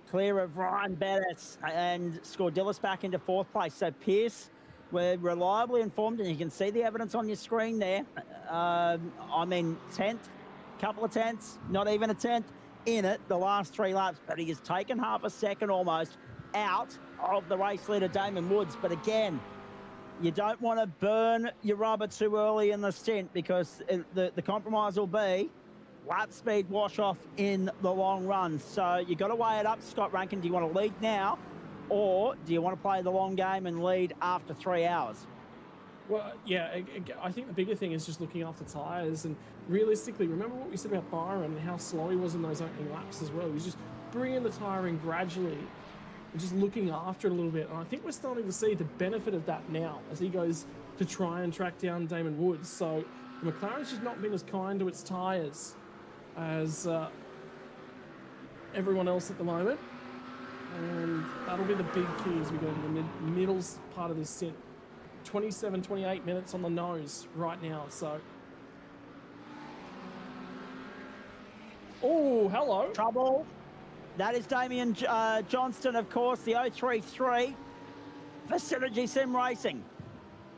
clear of Ryan Bettis, and Scordillis back into 4th place. So Pearce, we're reliably informed, and you can see the evidence on your screen there. 10th, couple of tenths, not even a tenth in it the last 3 laps, but he has taken half a second almost out of the race leader Damon Woods. But again, you don't want to burn your rubber too early in the stint because the compromise will be lap speed wash off in the long run. So you got to weigh it up. Scott Rankin, do you want to lead now or do you want to play the long game and lead after 3 hours? Well, yeah, I think the bigger thing is just looking after tyres. And realistically, remember what we said about Byron and how slow he was in those opening laps as well. He was just bringing the tyre in gradually and just looking after it a little bit. And I think we're starting to see the benefit of that now as he goes to try and track down Damon Woods. So McLaren's just not been as kind to its tyres as everyone else at the moment. And that'll be the big key as we go into the middle part of this stint. 27, 28 minutes on the nose right now. So Oh, hello. Trouble. That is Damien Johnston, of course, the 033 for Synergy Sim Racing.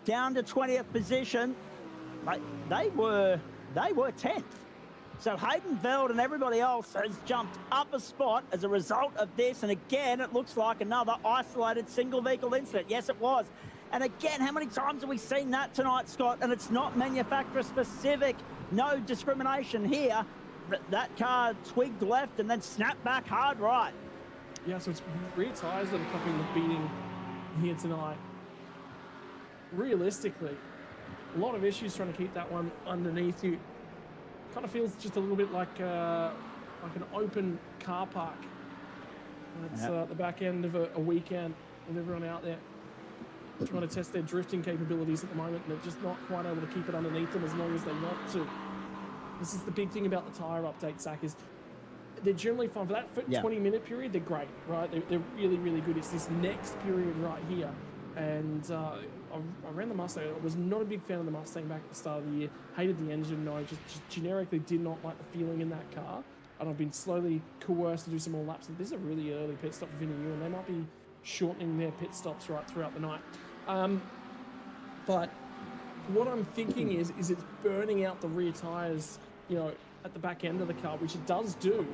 Down to 20th position. They were 10th. So Hayden Veld and everybody else has jumped up a spot as a result of this. And again, it looks like another isolated single vehicle incident. Yes, it was. And again, how many times have we seen that tonight, Scott? And it's not manufacturer specific. No discrimination here. That car twigged left and then snapped back hard right. Yeah, so it's rear tyres that are copying the beating here tonight. Realistically, a lot of issues trying to keep that one underneath you. Kind of feels just a little bit like an open car park. And it's the back end of a weekend with everyone out there trying to test their drifting capabilities at the moment, and they're just not quite able to keep it underneath them as long as they want to. This is the big thing about the tyre update, Zach, is they're generally fine. For that 20-minute period, they're great, right? They're really, really good. It's this next period right here. And I ran the Mustang. I was not a big fan of the Mustang back at the start of the year. Hated the engine. I just generically did not like the feeling in that car. And I've been slowly coerced to do some more laps. And this is a really early pit stop for Vinny Ewan, and they might be shortening their pit stops right throughout the night. But what I'm thinking is it's burning out the rear tyres, you know, at the back end of the car, which it does do.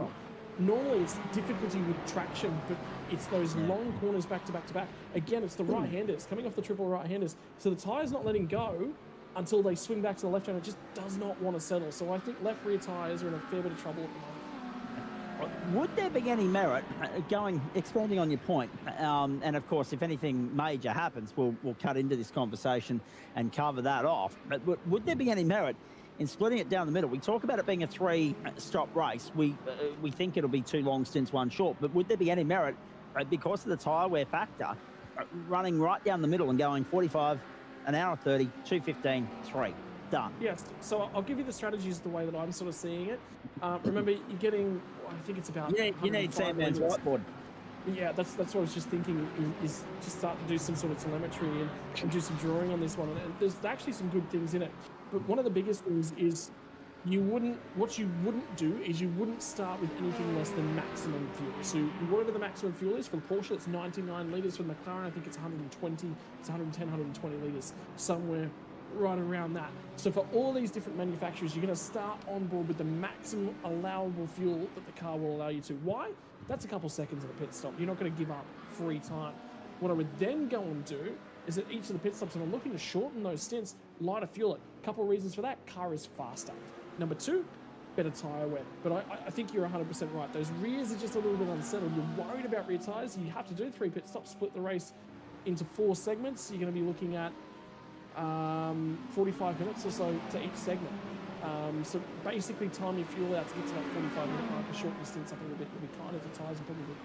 Normally it's difficulty with traction, but it's those long corners back to back to back. Again, it's the right-handers coming off the triple right-handers. So the tyre's not letting go until they swing back to the left hand. It just does not want to settle. So I think left rear tyres are in a fair bit of trouble at the moment. Would there be any merit, expanding on your point, and of course, if anything major happens, we'll cut into this conversation and cover that off. But would there be any merit in splitting it down the middle? We talk about it being a 3-stop race. We think it'll be 2 long stints, 1 short. But would there be any merit, because of the tyre wear factor, running right down the middle and going 45, an hour 30, 2:15, 3? Done. Yes, so I'll give you the strategies the way that I'm sort of seeing it. Remember, you're getting, I think it's about... You need Sandman's whiteboard. Yeah, that's what I was just thinking, is just start to do some sort of telemetry and do some drawing on this one. And there's actually some good things in it. But one of the biggest things is what you wouldn't do is you wouldn't start with anything less than maximum fuel. So whatever the maximum fuel is, for the Porsche, it's 99 litres. For the McLaren, I think it's 120, it's 110, 120 litres, somewhere right around that. So for all these different manufacturers, you're going to start on board with the maximum allowable fuel that the car will allow you to. Why? That's a couple seconds of a pit stop. You're not going to give up free time. What I would then go and do is at each of the pit stops, and I'm looking to shorten those stints, lighter fuel it. A couple of reasons for that: car is faster. Number 2, better tyre wear. But I think you're 100% right. Those rears are just a little bit unsettled. You're worried about rear tyres. You have to do 3 pit stops, split the race into 4 segments. You're going to be looking at 45 minutes or so to each segment. So basically time your fuel out to get to that 45-minute mark and shorten your stints up a little bit. You'll be kinder to tyres and probably a bit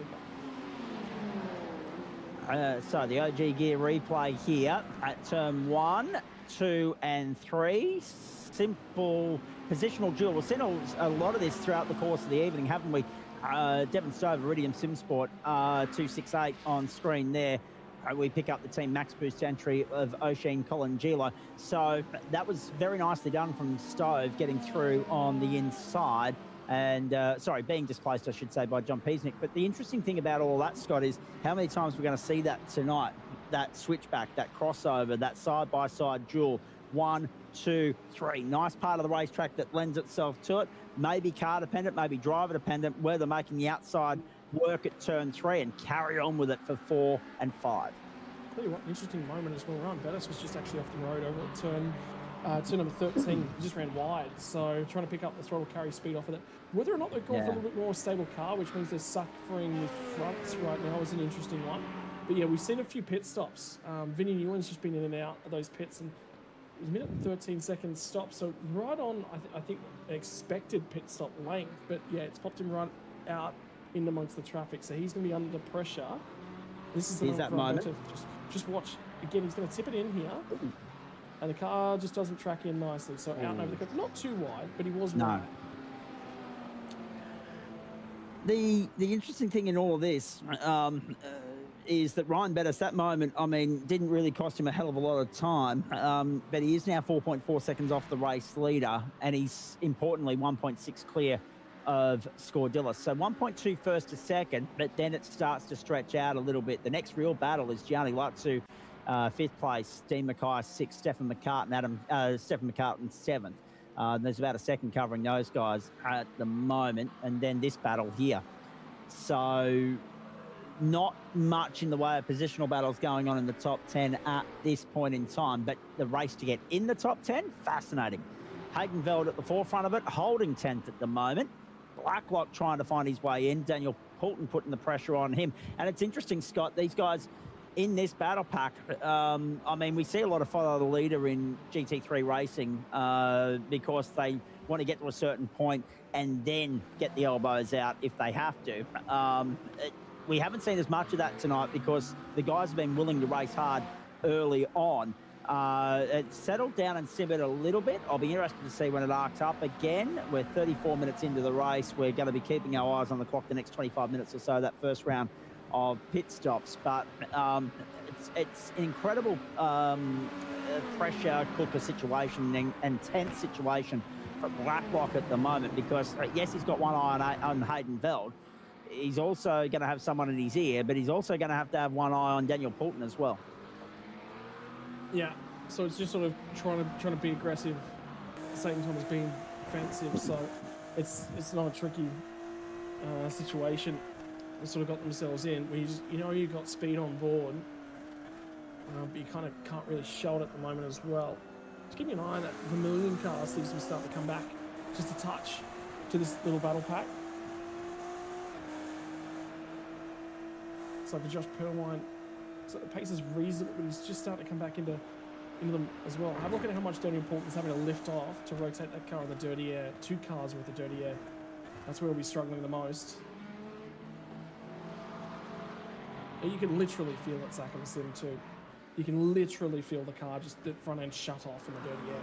quicker. So the OG gear replay here at turn 1, 2 and 3. Simple positional duel. We've seen a lot of this throughout the course of the evening, haven't we? Devon Stover, Iridium Simsport, 268 on screen there. We pick up the Team Max Boost entry of Oisin Colangelo. So that was very nicely done from Stove, getting through on the inside. And, being displaced, I should say, by John Peasnick. But the interesting thing about all that, Scott, is how many times we're going to see that tonight, that switchback, that crossover, that side-by-side duel. 1, 2, 3. Nice part of the racetrack that lends itself to it. Maybe car-dependent, maybe driver-dependent, where they're making the outside work at turn 3 and carry on with it for 4 and 5. Tell you what, an interesting moment as well. Ryan Bettis was just actually off the road over at turn number 13. He just ran wide, so trying to pick up the throttle carry speed off of it. Whether or not they've gone for a little bit more stable car, which means they're suffering with fronts right now, is an interesting one. But yeah, we've seen a few pit stops. Vinny Ewan's just been in and out of those pits, and it was a minute and 13 seconds stop, so right on, I think, an expected pit stop length. But yeah, it's popped him right out in amongst the traffic, so he's going to be under pressure. This is that moment. Just watch. Again, he's going to tip it in here, and the car just doesn't track in nicely. So out and over the curb. Not too wide, but he was wide. The interesting thing in all of this is that Ryan Bettis, that moment, I mean, didn't really cost him a hell of a lot of time, but he is now 4.4 seconds off the race leader, and he's, importantly, 1.6 clear of Scordilla. So 1.2 first to second, but then it starts to stretch out a little bit. The next real battle is Gianni Latsu, 5th place, Dean Mackay 6th, Stephen McCartan 7th. There's about a second covering those guys at the moment, and then this battle here. So not much in the way of positional battles going on in the top 10 at this point in time, but the race to get in the top 10, fascinating. Hayden Veld at the forefront of it, holding 10th at the moment. Blacklock trying to find his way in. Daniel Poulton putting the pressure on him. And it's interesting, Scott, these guys in this battle pack, I mean, we see a lot of follow the leader in GT3 racing because they want to get to a certain point and then get the elbows out if they have to. We haven't seen as much of that tonight because the guys have been willing to race hard early on. It settled down and simmered a little bit. I'll be interested to see when it arcs up again. We're 34 minutes into the race. We're going to be keeping our eyes on the clock the next 25 minutes or so, that first round of pit stops. But it's an incredible pressure cooker situation and tense situation for Blacklock at the moment because, yes, he's got one eye on Hayden Veld. He's also going to have someone in his ear, but he's also going to have one eye on Daniel Poulton as well. Yeah, so it's just sort of trying to be aggressive at the same time as being defensive. So it's not a tricky situation. They sort of got themselves in. Where you've got speed on board, but you kind of can't really show it at the moment as well. Just keep an eye on that Vermilion car. Seems to be starting to come back just a touch to this little battle pack. So for Josh Perwine, so the pace is reasonable, but he's just starting to come back into them as well. Have a look at how much Daniel Poulton's having to lift off to rotate that car in the dirty air. 2 cars with the dirty air. That's where we'll be struggling the most. And you can literally feel it, Zach, in the sim too. You can literally feel the car, just the front end shut off in the dirty air.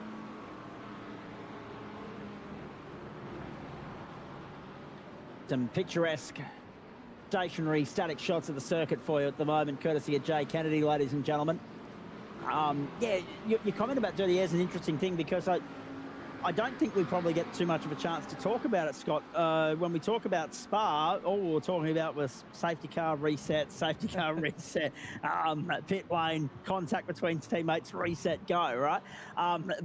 Some picturesque stationary static shots of the circuit for you at the moment, courtesy of Jay Kennedy, ladies and gentlemen. Yeah, your comment about dirty air is an interesting thing because I don't think we probably get too much of a chance to talk about it, Scott. When we talk about Spa, all we were talking about was safety car reset, pit lane, contact between teammates, reset, go, right?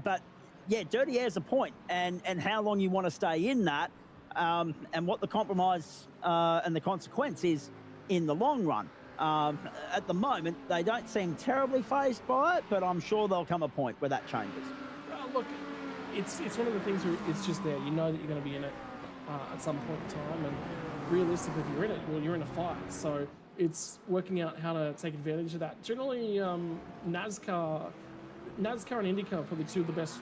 But yeah, dirty air is a point, and how long you want to stay in that, and what the compromise and the consequence is in the long run. At the moment, they don't seem terribly phased by it, but I'm sure there'll come a point where that changes. Look, it's one of the things where it's just there. You know that you're going to be in it at some point in time, and realistically, if you're in it, well, you're in a fight. So it's working out how to take advantage of that. Generally, NASCAR and IndyCar are probably 2 of the best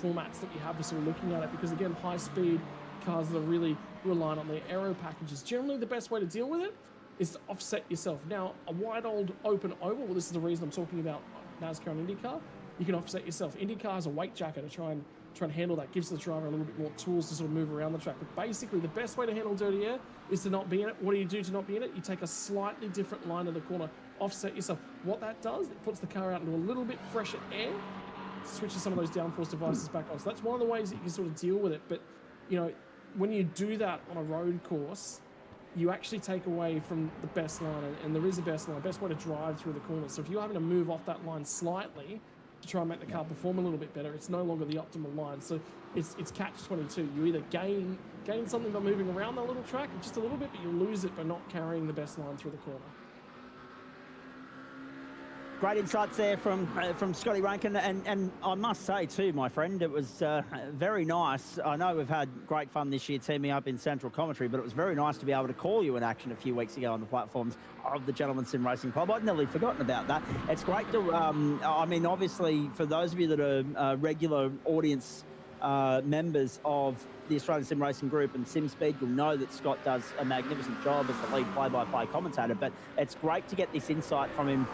formats that you have for sort of looking at it, because again, high speed cars that are really reliant on their aero packages. Generally, the best way to deal with it is to offset yourself. Now, a wide old open oval, well, this is the reason I'm talking about NASCAR and IndyCar, you can offset yourself. IndyCar has a weight jacket to try and handle that, gives the driver a little bit more tools to sort of move around the track. But basically, the best way to handle dirty air is to not be in it. What do you do to not be in it? You take a slightly different line of the corner, offset yourself. What that does, it puts the car out into a little bit fresher air, switches some of those downforce devices back on. So that's one of the ways that you can sort of deal with it. But, when you do that on a road course, you actually take away from the best line, and there is a best line, best way to drive through the corner. So if you're having to move off that line slightly to try and make the car perform a little bit better, it's no longer the optimal line. So it's catch-22. You either gain something by moving around that little track just a little bit, but you lose it by not carrying the best line through the corner. Great insights there from Scotty Rankin, and I must say too, my friend, it was very nice. I know we've had great fun this year teaming up in Central Commentary, but it was very nice to be able to call you in action a few weeks ago on the platforms of the Gentleman Sim Racing Club. I'd nearly forgotten about that. It's great to, obviously, for those of you that are regular audience members of the Australian Sim Racing Group and SimSpeed, you'll know that Scott does a magnificent job as the lead play-by-play commentator, but it's great to get this insight from him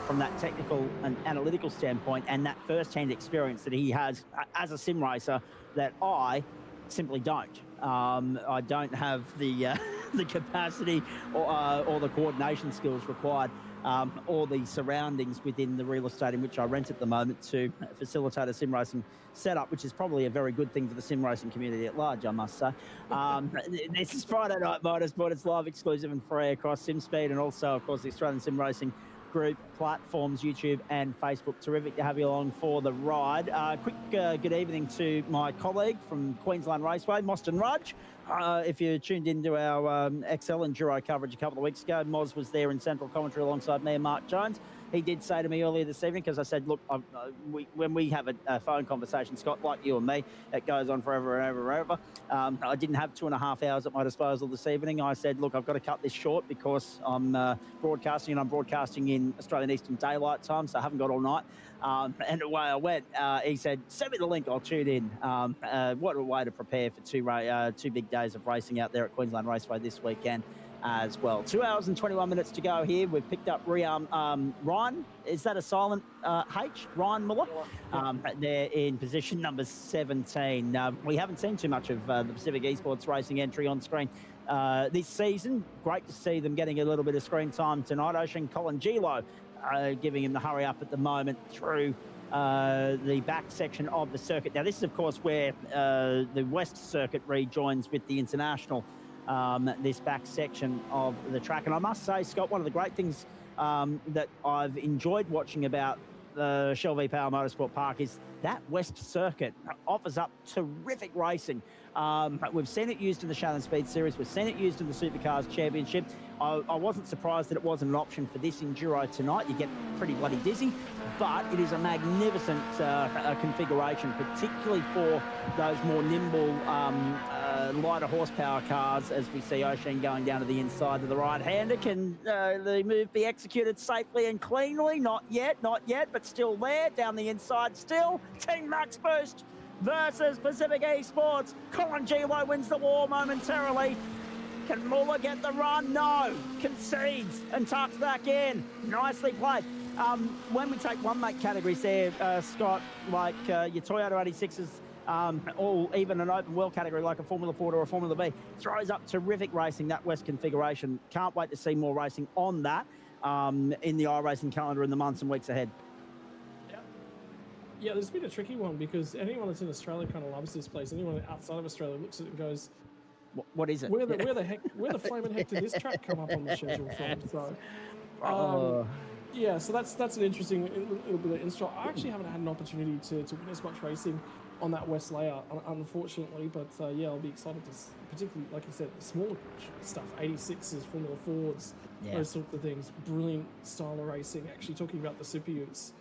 from that technical and analytical standpoint, and that first-hand experience that he has as a sim racer that I simply don't. I don't have the the capacity or the coordination skills required all the surroundings within the real estate in which I rent at the moment to facilitate a sim racing setup, which is probably a very good thing for the sim racing community at large, I must say. This is Friday Night Motorsport. It's live, exclusive and free across SimSpeed and also, of course, the Australian Sim Racing Group platforms, YouTube and Facebook. Terrific to have you along for the ride. Quick good evening to my colleague from Queensland Raceway, Moston Rudge. If you tuned into our XL Enduro coverage a couple of weeks ago, Moz was there in central commentary alongside me and Mark Jones. He did say to me earlier this evening, because I said, look, when we have a phone conversation, Scott, like you and me, it goes on forever and ever and ever. I didn't have 2.5 hours at my disposal this evening. I said, look, I've got to cut this short because I'm broadcasting, and I'm broadcasting in Australian Eastern Daylight Time, so I haven't got all night. And away I went. He said, send me the link, I'll tune in. What a way to prepare for two big days of racing out there at Queensland Raceway this weekend as well. 2 hours and 21 minutes to go here. We've picked up Ryan. Is that a silent H? Ryan Muller. They're in position number 17. We haven't seen too much of the Pacific Esports Racing entry on screen this season. Great to see them getting a little bit of screen time tonight. Ocean Colin Gilo giving him the hurry up at the moment through the back section of the circuit. Now, this is, of course, where the West Circuit rejoins with the International, this back section of the track. And I must say, Scott, one of the great things that I've enjoyed watching about the Shell V Power Motorsport Park is that West Circuit offers up terrific racing. We've seen it used in the Shannon Speed Series. We've seen it used in the Supercars Championship. I wasn't surprised that it wasn't an option for this Enduro tonight. You get pretty bloody dizzy, but it is a magnificent configuration, particularly for those more nimble, lighter horsepower cars, as we see Ocean going down to the inside of the right-hander. Can the move be executed safely and cleanly? Not yet, but still there, down the inside still. Team Max Boost versus Pacific Esports. Colin Gilo wins the war momentarily. Can Muller get the run? No. Concedes and tucks back in. Nicely played. When we take one-make categories there, Scott, like your Toyota 86s, or even an open wheel category like a Formula Ford or a Formula V, throws up terrific racing, that West configuration. Can't wait to see more racing on that in the iRacing calendar in the months and weeks ahead. Yeah, this has been a tricky one because anyone that's in Australia kind of loves this place. Anyone outside of Australia looks at it and goes, what is it? Where the flaming heck did this track come up on the schedule from? So, yeah, so that's an interesting little bit of insight. I actually haven't had an opportunity to witness much racing on that West layout, unfortunately, but yeah, I'll be excited to, particularly, like you said, the smaller stuff, 86s, Formula Fords, those sorts of things. Brilliant style of racing. Actually, talking about the Super Utes,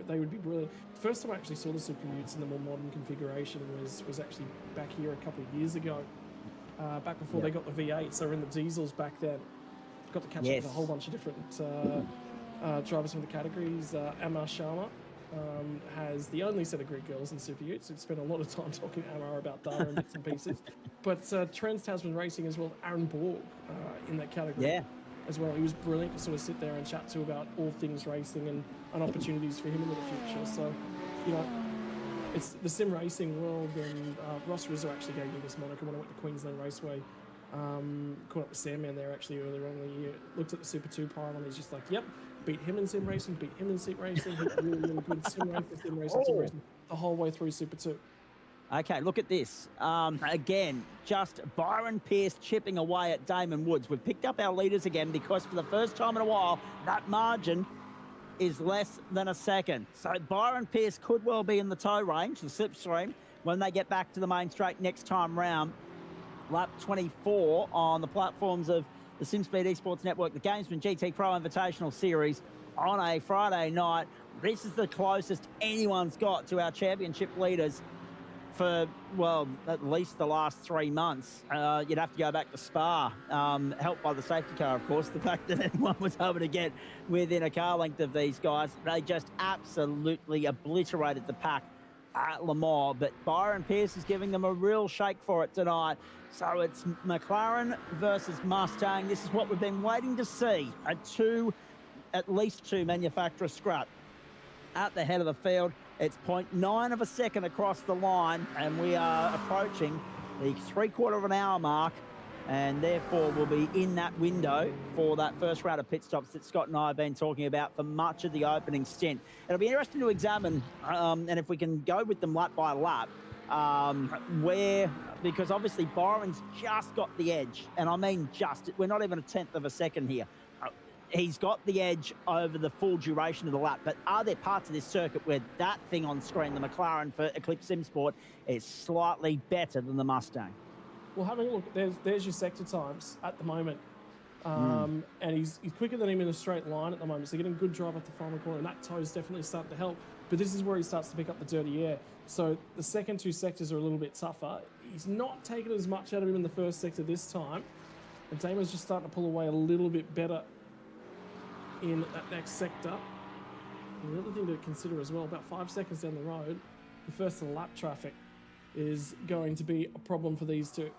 they would be brilliant. The first time I actually saw the Super Utes in the more modern configuration was actually back here a couple of years ago, back before they got the V8s. They were in the diesels back then. Got to catch up with a whole bunch of different drivers from the categories. Amar Sharma has the only set of Greek girls in Super Utes. We've spent a lot of time talking to Amar about data and bits and pieces. But Trans Tasman Racing as well, Aaron Borg in that category as well. He was brilliant to sort of sit there and chat to about all things racing and opportunities for him in the future. So, you know, it's the sim racing world, and Ross Rizzo actually gave me this moniker when I went to Queensland Raceway. Caught up with Sandman there actually earlier on in the year. Looked at the Super 2 pile and he's just like, yep, beat him in sim racing, beat him in seat racing, he's really, really good sim racing, the whole way through Super 2. Okay, look at this. Again, just Byron Pierce chipping away at Damon Woods. We've picked up our leaders again because for the first time in a while, that margin is less than a second. So Byron Pierce could well be in the tow range, the slipstream, when they get back to the main straight next time round. Lap 24 on the platforms of the SimSpeed Esports Network, the Gamesman GTPRO Invitational Series on a Friday night. This is the closest anyone's got to our championship leaders for, well, at least the last 3 months. You'd have to go back to Spa, helped by the safety car, of course. The fact that anyone was able to get within a car length of these guys, they just absolutely obliterated the pack at Le Mans. But Byron Pierce is giving them a real shake for it tonight. So it's McLaren versus Mustang. This is what we've been waiting to see. At least two manufacturer scrap at the head of the field. It's 0.9 of a second across the line, and we are approaching the 3/4 of an hour mark and therefore will be in that window for that first round of pit stops that Scott and I have been talking about for much of the opening stint. It'll be interesting to examine, and if we can go with them lap by lap, because obviously Byron's just got the edge, and I mean just, we're not even a tenth of a second here. He's got the edge over the full duration of the lap, but are there parts of this circuit where that thing on screen, the McLaren for Eclipse Sim Sport, is slightly better than the Mustang? Well, having a look, there's your sector times at the moment. And he's quicker than him in a straight line at the moment, so getting good drive up the final corner, and that toe is definitely starting to help. But this is where he starts to pick up the dirty air. So the second two sectors are a little bit tougher. He's not taking as much out of him in the first sector this time, and Damon's just starting to pull away a little bit better in that next sector. And the other thing to consider as well, about 5 seconds down the road, the first of the lap traffic is going to be a problem for these two.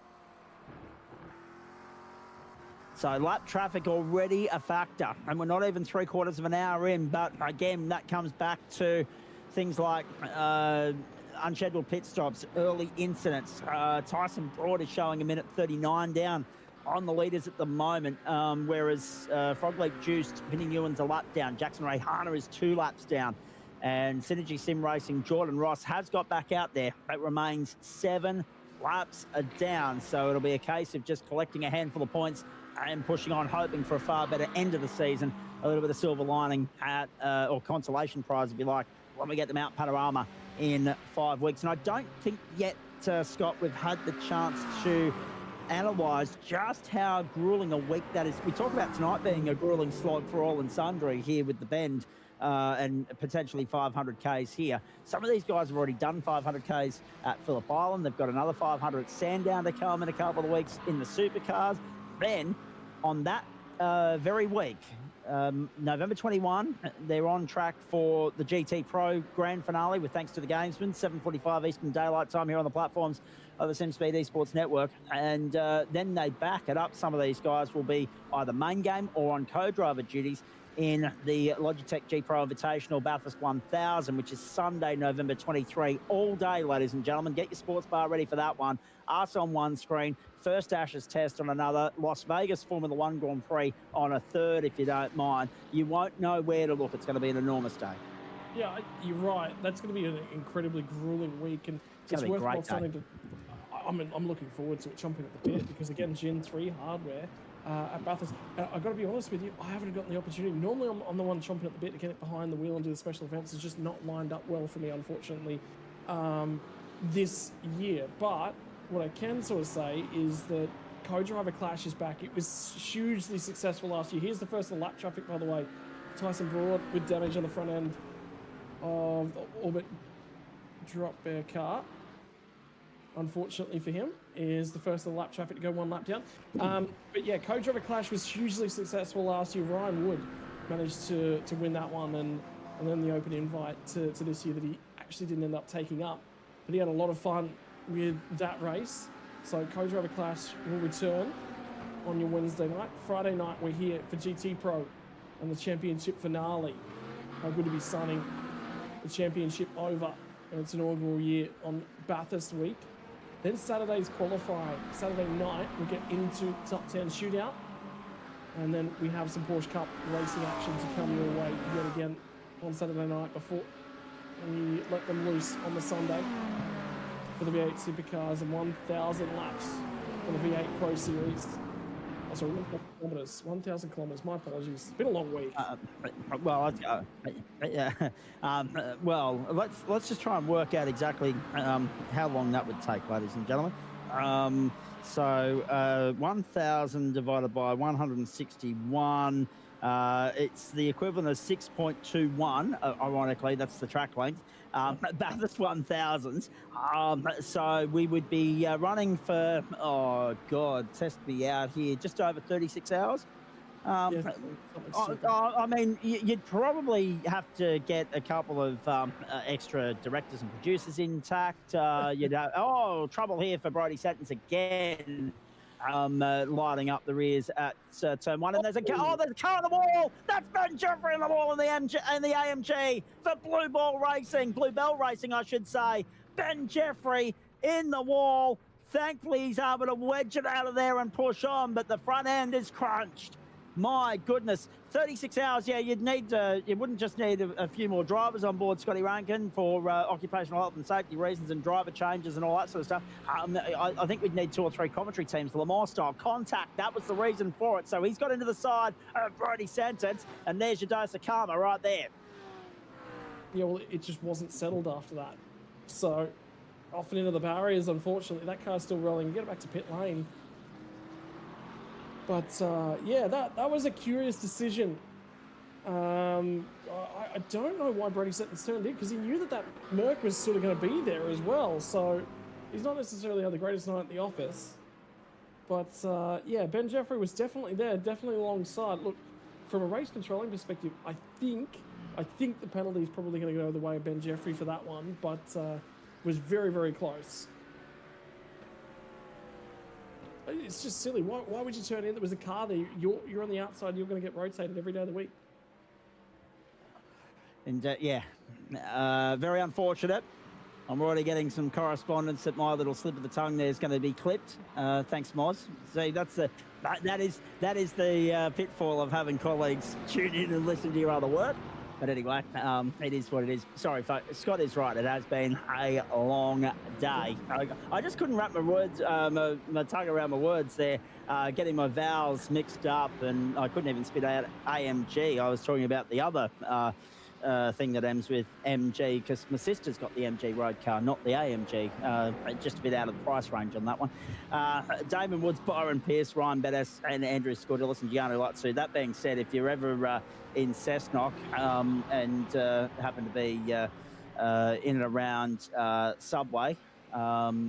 So lap traffic already a factor, and we're not even 3/4 of an hour in, but again, that comes back to things like unscheduled pit stops, early incidents. Tyson Broad is showing a minute 39 down on the leaders at the moment, whereas Frogleap Juiced, Vinny Ewan's a lap down. Jackson Ray Harner is 2 laps down. And Synergy Sim Racing, Jordan Ross has got back out there. It remains 7 laps down. So it'll be a case of just collecting a handful of points and pushing on, hoping for a far better end of the season. A little bit of silver lining at, or consolation prize, if you like, when we get them out Panorama in 5 weeks. And I don't think yet, Scott, we've had the chance to analyse just how gruelling a week that is. We talk about tonight being a gruelling slog for all and sundry here with the Bend, and potentially 500 Ks here. Some of these guys have already done 500 Ks at Phillip Island. They've got another 500 at Sandown to come in a couple of weeks in the supercars. Then on that very week, November 21, they're on track for the GT Pro Grand Finale with thanks to the Gamesmen, 7:45 Eastern Daylight Time here on the platforms of the SimSpeed Esports Network. And then they back it up. Some of these guys will be either main game or on co-driver duties in the Logitech G Pro Invitational Bathurst 1000, which is Sunday, November 23, all day, ladies and gentlemen. Get your sports bar ready for that one. Us on one screen, first Ashes test on another, Las Vegas Formula One Grand Prix on a third, if you don't mind. You won't know where to look. It's going to be an enormous day. Yeah, you're right. That's going to be an incredibly grueling week, and it's worthwhile starting to. I'm looking forward to it, chomping at the bit, because again, Gen 3 hardware at Bathurst. I've got to be honest with you, I haven't gotten the opportunity. Normally, I'm the one chomping at the bit to get it behind the wheel and do the special events. It's just not lined up well for me, unfortunately, this year. But what I can sort of say is that co-driver clash is back. It was hugely successful last year. Here's the first of the lap traffic, by the way. Tyson Broad with damage on the front end of the Orbit drop bear car. Unfortunately for him, is the first of the lap traffic to go 1 lap down. But yeah, co-driver clash was hugely successful last year. Ryan Wood managed to win that one, and then the open invite to this year that he actually didn't end up taking up. But he had a lot of fun with that race. So co-driver clash will return on your Wednesday night. Friday night, we're here for GT Pro and the championship finale. How good to be signing the championship over in its inaugural year on Bathurst week. Then Saturday's qualifying. Saturday night, we'll get into Top 10 shootout. And then we have some Porsche Cup racing action to come your way yet again on Saturday night before we let them loose on the Sunday for the V8 Supercars and 1,000 laps for the V8 Pro Series. Oh, sorry, 1,000 kilometers. My apologies. It's been a long week. Well, let's just try and work out exactly how long that would take, ladies and gentlemen. So 1,000 divided by 161. It's the equivalent of 6.21. Ironically, that's the track length. Bathurst 1000s. So we would be running for, oh God, test me out here, just over 36 hours. I mean, you'd probably have to get a couple of extra directors and producers intact. You'd have, trouble here for Brody Settons again. Lighting up the rears at turn 1, and there's a car on the wall. That's Ben Jeffrey on the wall in the AMG for Blue Bell Racing, I should say. Ben Jeffrey in the wall thankfully he's able to wedge it out of there and push on, but the front end is crunched. My goodness, 36 hours. Yeah, you'd need you wouldn't just need a few more drivers on board, Scotty Rankin, for occupational health and safety reasons and driver changes and all that sort of stuff. I think we'd need 2 or 3 commentary teams, Lamar style contact. That was the reason for it. So he's got into the side of Brody Sentence, and there's your dose of karma right there. Yeah, well, it just wasn't settled after that. So off and into the barriers, unfortunately. That car's still rolling. Get it back to pit lane. But yeah, that was a curious decision. I don't know why Brody Sentence turned in, because he knew that Merc was sort of going to be there as well. So he's not necessarily had the greatest night at the office. But yeah, Ben Jeffrey was definitely there, definitely alongside. Look, from a race controlling perspective, I think the penalty is probably going to go the way of Ben Jeffrey for that one, but was very, very close. It's just silly. Why would you turn in? There was a car there. You're on the outside. You're going to get rotated every day of the week. And yeah, very unfortunate. I'm already getting some correspondence that my little slip of the tongue there is going to be clipped. Thanks, Moz. See, that is the pitfall of having colleagues tune in and listen to your other work. But anyway, it is what it is. Sorry, folks. Scott is right. It has been a long day. I just couldn't wrap my words, my tongue around my words there, getting my vowels mixed up, and I couldn't even spit out AMG. I was talking about the other thing that ends with MG, because my sister's got the MG road car, not the AMG. Just a bit out of the price range on that one. Damon Woods, Byron Pearce, Ryan Bettis, and Andrew Scordelis and Gianni Latsu. That being said, if you're ever in Cessnock and happen to be in and around Subway,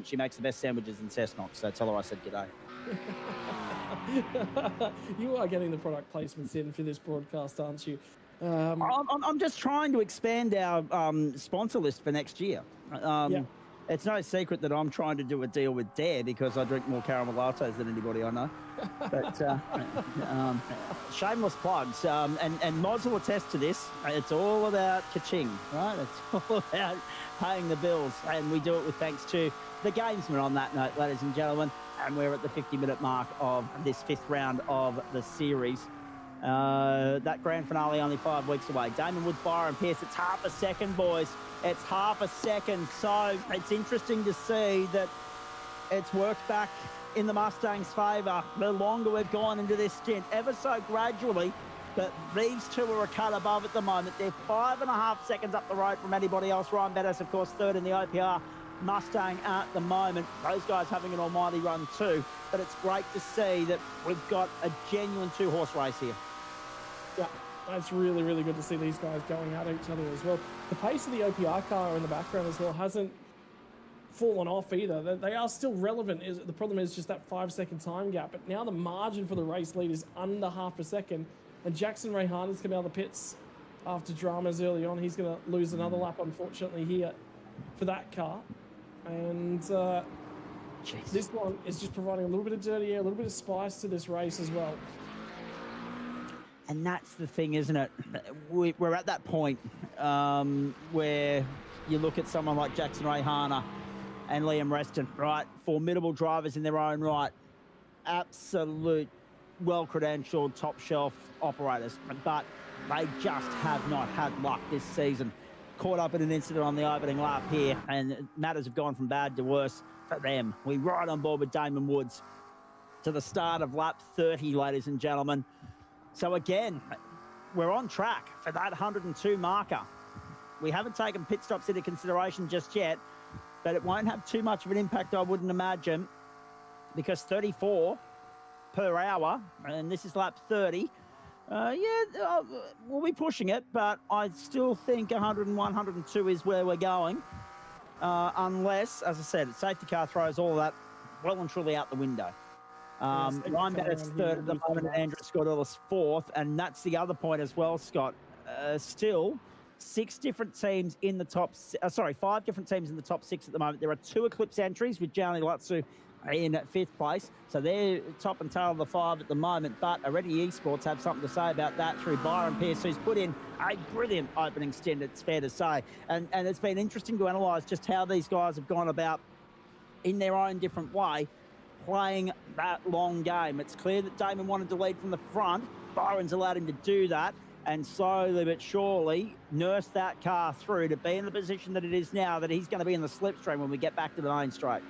she makes the best sandwiches in Cessnock, so tell her I said g'day. You are getting the product placements in for this broadcast, aren't you? I'm just trying to expand our sponsor list for next year. Yeah. It's no secret that I'm trying to do a deal with Dare because I drink more caramel lattes than anybody I know. But shameless plugs. And Moz will attest to this. It's all about ka-ching, right? It's all about paying the bills. And we do it with thanks to the gamesman on that note, ladies and gentlemen. And we're at the 50-minute mark of this 5th round of the series. That grand finale only 5 weeks away. Damon Woods, Byron Pearce. It's half a second, boys. It's half a second. So it's interesting to see that it's worked back in the Mustangs' favour. The longer we've gone into this stint, ever so gradually, but these two are a cut above at the moment. They're 5.5 seconds up the road from anybody else. Ryan Bettis, of course, third in the OPR Mustang at the moment. Those guys having an almighty run too. But it's great to see that we've got a genuine 2-horse race here. Yeah, that's really, really good to see these guys going at each other as well. The pace of the OPR car in the background as well hasn't fallen off either. They are still relevant. The problem is just that 5-second time gap. But now the margin for the race lead is under half a second. And Jackson Rayhana's come out of the pits after dramas early on. He's going to lose another lap, unfortunately, here for that car. And this one is just providing a little bit of dirty air, a little bit of spice to this race as well. And that's the thing, isn't it? We're at that point where you look at someone like Jackson Rayhana and Liam Reston, right? Formidable drivers in their own right. Absolute, well-credentialed, top-shelf operators. But they just have not had luck this season. Caught up in an incident on the opening lap here, and matters have gone from bad to worse for them. We ride on board with Damon Woods to the start of lap 30, ladies and gentlemen. So again, we're on track for that 102 marker. We haven't taken pit stops into consideration just yet, but it won't have too much of an impact, I wouldn't imagine, because 34 per hour, and this is lap 30. We'll be pushing it, but I still think 101, 102 is where we're going, unless, as I said, safety car throws all of that well and truly out the window. Ryan Bettis third at the moment, and Andrew Scordelis fourth, and that's the other point as well, Scott. Still, 5 different teams in the top 6 at the moment. There are 2 Eclipse entries with Gianni Latsu in 5th place, so they're top and tail of the 5 at the moment. But Already Esports have something to say about that through Byron Pearce, who's put in a brilliant opening stint, it's fair to say. And it's been interesting to analyse just how these guys have gone about in their own different way, playing that long game. It's clear that Damon wanted to lead from the front. Byron's allowed him to do that, and slowly but surely nurse that car through to be in the position that it is now, that he's going to be in the slipstream when we get back to the main straight.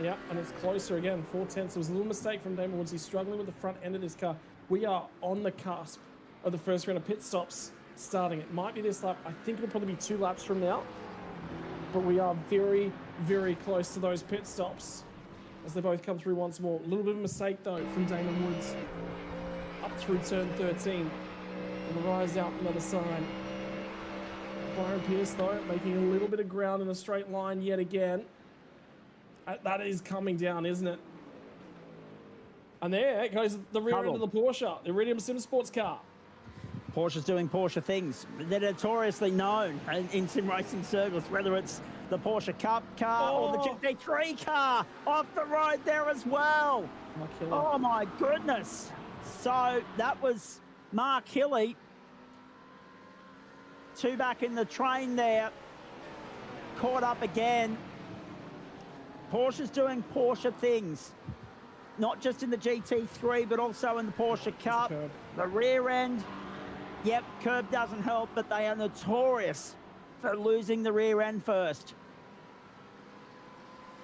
Yeah, and it's closer again, 4/10. It was a little mistake from Damon Woods. He's struggling with the front end of this car. We are on the cusp of the first round of pit stops starting. It might be this lap. I think it'll probably be 2 laps from now. But we are very, very close to those pit stops as they both come through once more. A little bit of a mistake, though, from Damon Woods. Up through turn 13. And the rise out the other side. Byron Pierce, though, making a little bit of ground in a straight line yet again. That is coming down, isn't it? And there goes the rear end of the Porsche, the Iridium Sim Sports car. Porsche's doing Porsche things. They're notoriously known in sim racing circles, whether it's the Porsche Cup car or the GT3 car off the road there as well. Oh my goodness. So that was Mark Hilly. 2 back in the train there. Caught up again. Porsche's doing Porsche things. Not just in the GT3, but also in the Porsche Cup. The rear end. Yep, curb doesn't help, but they are notorious for losing the rear end first.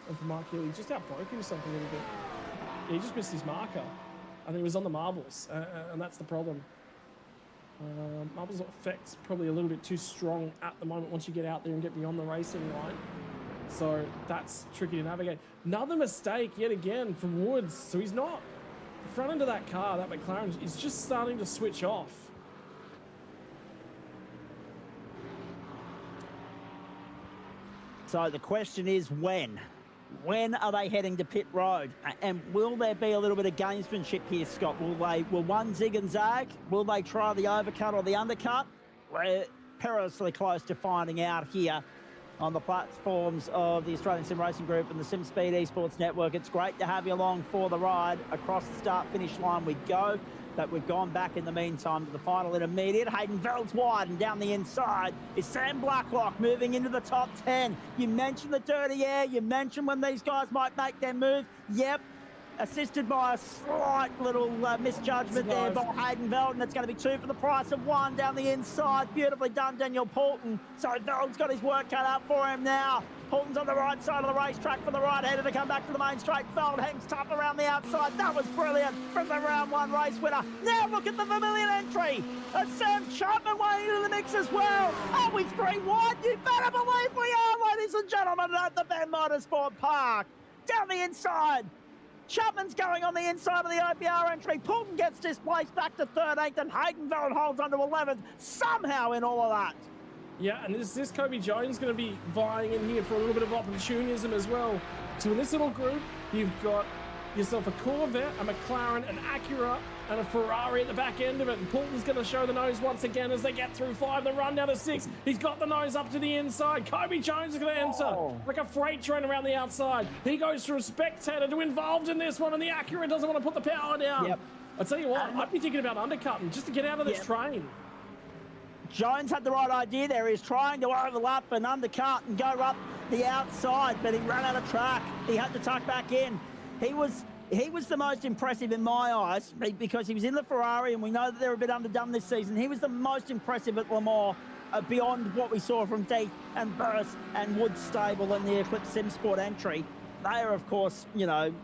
And for Mark Hill, he just outbroke himself a little bit. Yeah, he just missed his marker. I think he was on the marbles, and that's the problem. Marbles effect's probably a little bit too strong at the moment once you get out there and get beyond the racing line. So that's tricky to navigate. Another mistake yet again from Woods. So he's not, the front end of that car, that McLaren, is just starting to switch off. So the question is when? When are they heading to pit road? And will there be a little bit of gamesmanship here, Scott? Will one zig and zag? Will they try the overcut or the undercut? We're perilously close to finding out here on the platforms of the Australian Sim Racing Group and the SimSpeed Esports Network. It's great to have you along for the ride. Across the start-finish line we go, but we've gone back in the meantime to the final intermediate. Hayden Veld's wide, and down the inside is Sam Blacklock moving into the top 10. You mentioned the dirty air. You mentioned when these guys might make their move. Yep. Assisted by a slight little misjudgment there by Hayden Veld, and it's going to be 2 for the price of 1 down the inside. Beautifully done, Daniel Poulton. So Veld's got his work cut out for him now. Poulton's on the right side of the racetrack for the right-hander to come back to the main straight. Veld hangs tough around the outside. That was brilliant from the round 1 race winner. Now look at the Vermilion entry. Sam Chapman weighing into the mix as well. Are we 3 wide? You better believe we are, ladies and gentlemen, at the Ben Motorsport Park. Down the inside. Chapman's going on the inside of the OPR entry. Poulton gets displaced back to 13th, and Hayden Veld holds onto 11th somehow in all of that. Yeah, and is this Kobe Jones going to be vying in here for a little bit of opportunism as well? So in this little group, you've got yourself a Corvette, a McLaren, an Acura, and a Ferrari at the back end of it. And Poulton's going to show the nose once again as they get through 5. The run down to 6. He's got the nose up to the inside. Kobe Jones is going to enter like a freight train around the outside. He goes from spectator to involved in this one, and the Acura doesn't want to put the power down. Yep. I tell you what, I'd be thinking about undercutting just to get out of this train. Jones had the right idea there. He's trying to overlap and undercut and go up the outside, but he ran out of track. He had to tuck back in. He was the most impressive in my eyes because he was in the Ferrari, and we know that they're a bit underdone this season. He was the most impressive at Le Mans beyond what we saw from Death and Burst and Wood Stable in the Eclipse Sim Sport entry. They are, of course, you know,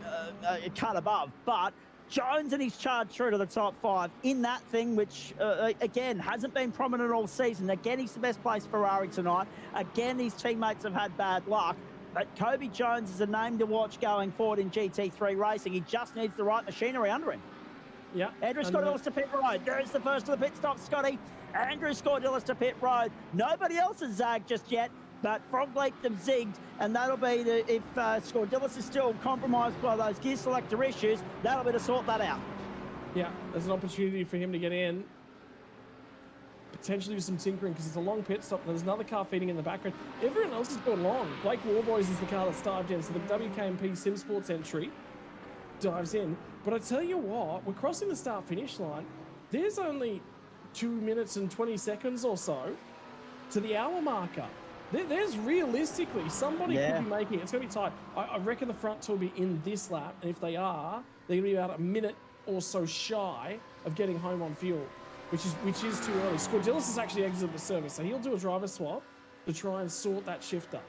a cut above, but Jones and his charge through to the top 5 in that thing, which, again, hasn't been prominent all season. Again, he's the best placed Ferrari tonight. Again, his teammates have had bad luck. But Kobe Jones is a name to watch going forward in GT3 racing. He just needs the right machinery under him. Yeah. Andrew Scott to pit road. There's the first of the pit stops, Scotty. Andrew Scott to pit road. Nobody else has zagged just yet, but Frog Leap them zigged, and that'll be if Scordillis is still compromised by those gear selector issues, that'll be to sort that out. Yeah, there's an opportunity for him to get in. Potentially with some tinkering because it's a long pit stop. There's another car feeding in the background. Everyone else has gone long. Blake Warboys is the car that's dived in. So the WKMP Sim Sports entry dives in. But I tell you what, we're crossing the start-finish line. There's only 2 minutes and 20 seconds or so to the hour marker. There's realistically somebody Yeah. could be making it. It's going to be tight. I reckon the front two will be in this lap, and if they are, they're going to be about a minute or so shy of getting home on fuel, which is too early. Scordilis has actually exited the service, so he'll do a driver swap to try and sort that shifter.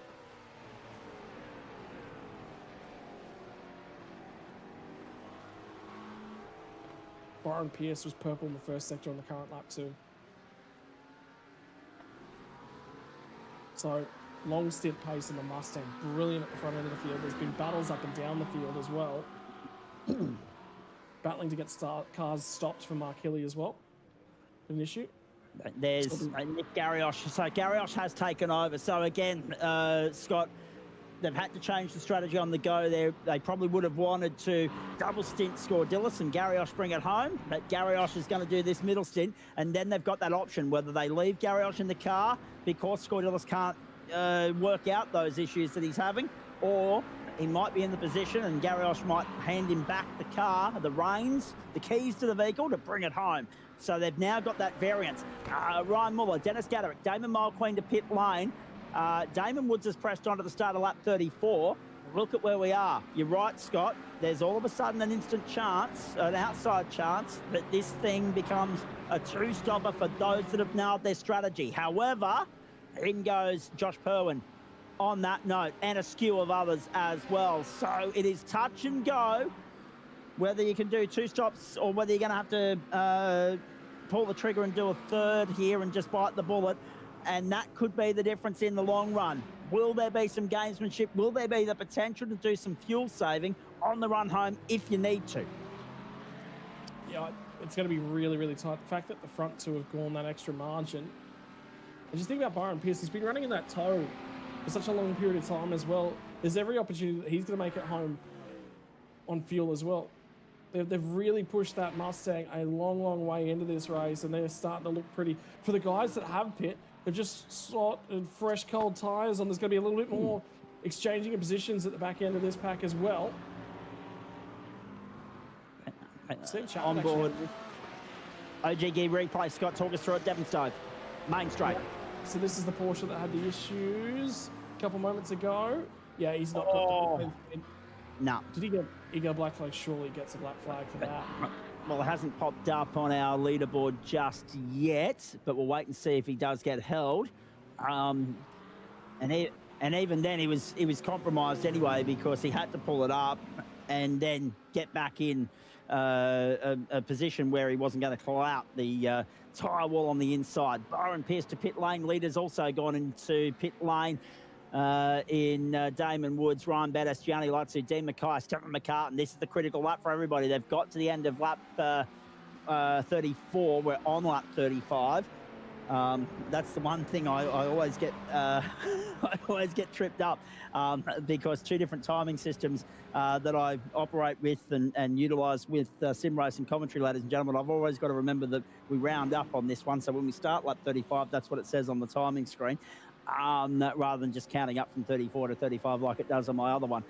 Byron Pierce was purple in the first sector on the current lap too. So, long stint pace in the Mustang. Brilliant at the front end of the field. There's been battles up and down the field as well. Battling to get cars stopped for Mark Hilly as well. An issue. There's Nick Garriosh. So Garriosh has taken over. So again, Scott, they've had to change the strategy on the go there. They probably would have wanted to double stint Scordilis and Garriosh bring it home, but Garriosh is going to do this middle stint, and then they've got that option whether they leave Garriosh in the car because Scordilis can't work out those issues that he's having, or he might be in the position and Garriosh might hand him back the car, the reins, the keys to the vehicle to bring it home. So they've now got that variance. Ryan Muller, Dennis Gaderick, Damon Mulqueen to pit lane. Damon Woods has pressed on to the start of lap 34. Look at where we are. You're right, Scott. There's all of a sudden an instant chance, an outside chance, that this thing becomes a two-stopper for those that have nailed their strategy. However, in goes Josh Perwin on that note, and a skew of others as well. So it is touch and go, whether you can do two stops or whether you're going to have to pull the trigger and do a third here and just bite the bullet. And that could be the difference in the long run. Will there be some gamesmanship? Will there be the potential to do some fuel saving on the run home if you need to? Yeah, it's going to be really, really tight. The fact that the front two have gone that extra margin. And just think about Byron Pierce. He's been running in that tow for such a long period of time as well. There's every opportunity that he's going to make it home on fuel as well. They've really pushed that Mustang a long, long way into this race, and they're starting to look pretty. For the guys that have pit, they've just sorted fresh, cold tyres on. There's going to be a little bit more exchanging of positions at the back end of this pack as well. On board. OGG replay, Scott, talk us through it. Devon Stove, main straight. Yeah. So this is the Porsche that had the issues a couple moments ago. Yeah, he's not got the... No. Did he get a black flag? Surely he gets a black flag for that. Well, it hasn't popped up on our leaderboard just yet, but we'll wait and see if he does get held. And even then, he was compromised anyway because he had to pull it up and then get back in a position where he wasn't going to call out the tyre wall on the inside. Byron Pierce to pit lane. Leader's also gone into pit lane. In Damon Woods, Ryan Bettis, Gianni Lotsu, Dean Mackay, Stephen McCartan. This is the critical lap for everybody. They've got to the end of lap 34. We're on lap 35. That's the one thing I always get I always get tripped up because two different timing systems that I operate with and utilise with sim racing commentary, ladies and gentlemen. I've always got to remember that we round up on this one. So when we start lap 35, that's what it says on the timing screen. Rather than just counting up from 34 to 35 like it does on my other one.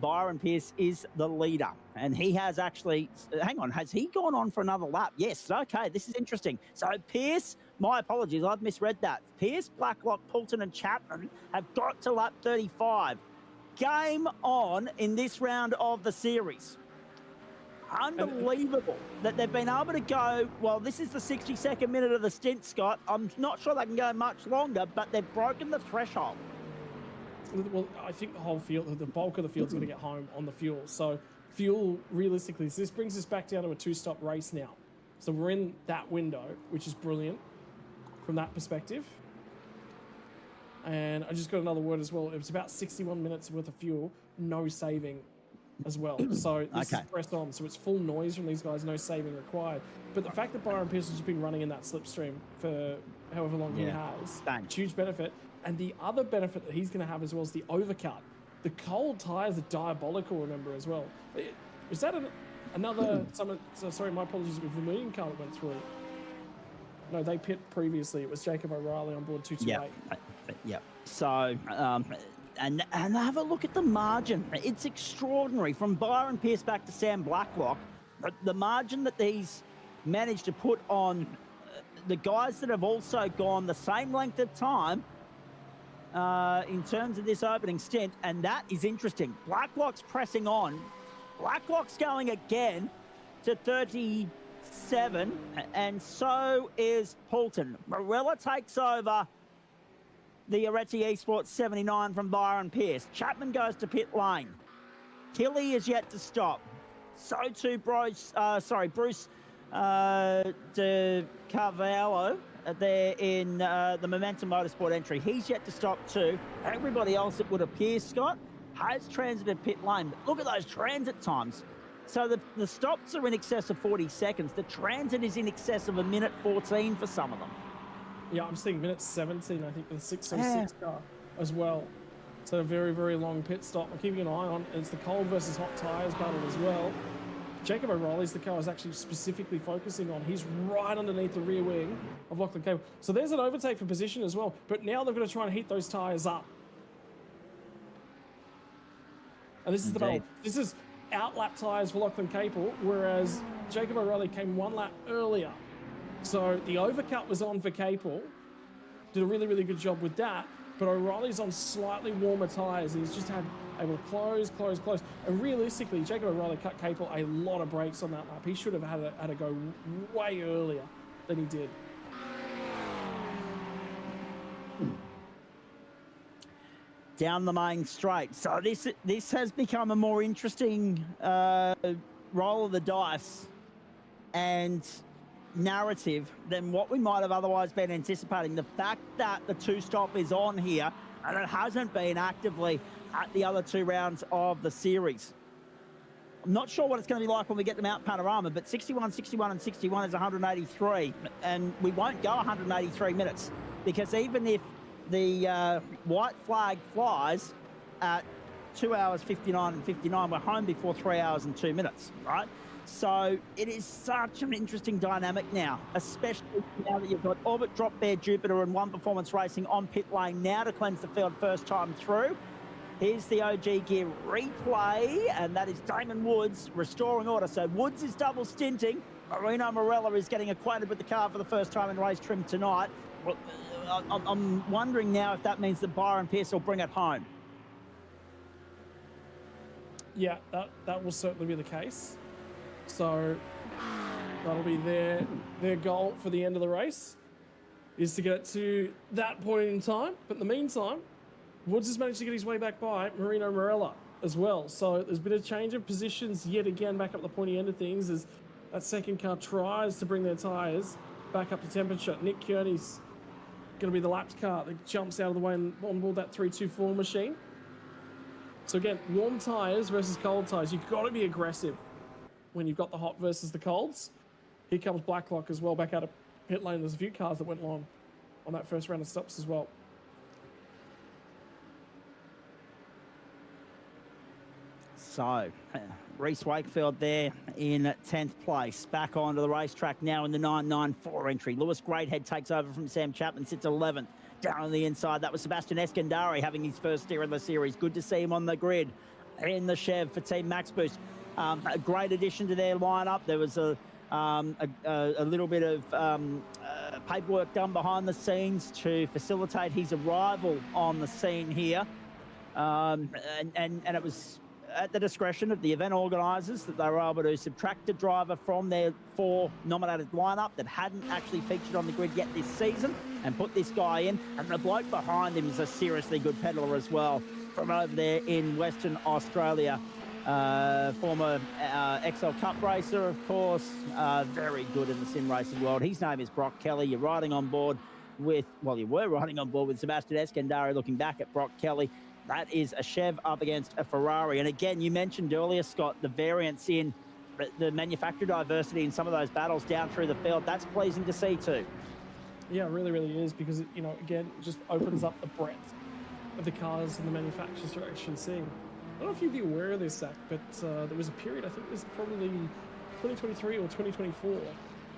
Byron Pierce is the leader, and he has actually, hang on, has he gone on for another lap? Yes, okay, this is interesting. So Pierce, my apologies, I've misread that. Pierce, Blacklock, Poulton and Chapman have got to lap 35. Game on in this round of the series. Unbelievable that they've been able to go, well, this is the 62nd minute of the stint, Scott. I'm not sure they can go much longer, but they've broken the threshold. Well, I think the whole field, the bulk of the field's going to get home on the fuel. So fuel, realistically, so this brings us back down to a two-stop race now. So we're in that window, which is brilliant from that perspective. And I just got another word as well. It was about 61 minutes worth of fuel, no saving as well. So this is pressed on. So it's full noise from these guys, no saving required. But the fact that Byron Pierce has been running in that slipstream for however long he has, huge benefit. And the other benefit that he's going to have as well is the overcut. The cold tyres are diabolical, remember, as well. Is that another... sorry, my apologies, it was the Vermilion car that went through. No, they pit previously. It was Jacob O'Reilly on board 228. Yep. So... And have a look at the margin. It's extraordinary. From Byron Pierce back to Sam Blacklock, the margin that he's managed to put on the guys that have also gone the same length of time in terms of this opening stint, and that is interesting. Blacklock's pressing on. Blacklock's going again to 37, and so is Poulton. Morella takes over the Areti Esports 79 from Byron Pierce. Chapman goes to pit lane. Killy is yet to stop. So too Bruce de Carvalho there in the Momentum Motorsport entry. He's yet to stop too. Everybody else, it would appear, Scott, has transited pit lane. But look at those transit times. So the stops are in excess of 40 seconds. The transit is in excess of 1:14 for some of them. Yeah, I'm seeing minute 17, I think, for the 606 car as well. So a very, very long pit stop. I'm keeping an eye on. It's the cold versus hot tyres battle as well. Jacob O'Reilly's the car is actually specifically focusing on. He's right underneath the rear wing of Lachlan Cable. So there's an overtake for position as well. But now they've got to try and heat those tyres up. And this is the battle. This is out-lap tyres for Lachlan Capel, whereas Jacob O'Reilly came one lap earlier. So the overcut was on for Capel. Did a really, really good job with that. But O'Reilly's on slightly warmer tyres. He's just able to close. And realistically, Jacob O'Reilly cut Capel a lot of brakes on that lap. He should have had to go way earlier than he did. Down the main straight. So this has become a more interesting roll of the dice and narrative than what we might have otherwise been anticipating. The fact that the two-stop is on here and it hasn't been actively at the other two rounds of the series. I'm not sure what it's going to be like when we get to Mount Panorama, but 61, 61 and 61 is 183, and we won't go 183 minutes because even if the white flag flies at 2 hours 59 and 59, we're home before 3 hours and 2 minutes, right? So it is such an interesting dynamic now, especially now that you've got Orbit, Drop Bear, Jupiter and One Performance Racing on pit lane now to cleanse the field first time through. Here's the OG Gear replay, and that is Damon Woods restoring order. So Woods is double stinting. Marino Morella is getting acquainted with the car for the first time in race trim tonight. I'm wondering now if that means that Byron Pierce will bring it home. Yeah, that will certainly be the case. So that'll be their goal for the end of the race, is to get it to that point in time. But in the meantime, Woods has managed to get his way back by Marino Morella as well. So there's been a change of positions yet again back up the pointy end of things as that second car tries to bring their tyres back up to temperature. Nick Kearney's going to be the lapped car that jumps out of the way and on board that 324 machine. So again, warm tyres versus cold tyres. You've got to be aggressive when you've got the hot versus the colds. Here comes Blacklock as well back out of pit lane. There's a few cars that went long on that first round of stops as well. So, Reese Wakefield there in 10th place. Back onto the racetrack now in the 994 entry. Lewis Greathead takes over from Sam Chapman, sits 11th. Down on the inside, that was Sebastian Eskandari having his first steer in the series. Good to see him on the grid in the Chev for Team Max Boost. A great addition to their lineup. There was a little bit of paperwork done behind the scenes to facilitate his arrival on the scene here. And it was at the discretion of the event organisers that they were able to subtract a driver from their 4 nominated lineup that hadn't actually featured on the grid yet this season and put this guy in. And the bloke behind him is a seriously good peddler as well from over there in Western Australia. Former XL Cup racer, of course, very good in the sim racing world. His name is Brock Kelly. You're riding on board with, well, you were riding on board with Sebastian Eskandari. Looking back at Brock Kelly, that is a Chev up against a Ferrari. And again, you mentioned earlier, Scott, the variance in the manufacturer diversity in some of those battles down through the field. That's pleasing to see too. Yeah, it really, really is, because, you know, again, it just opens up the breadth of the cars and the manufacturers you're actually seeing. I don't know if you'd be aware of this, Zach, but there was a period, I think it was probably 2023 or 2024,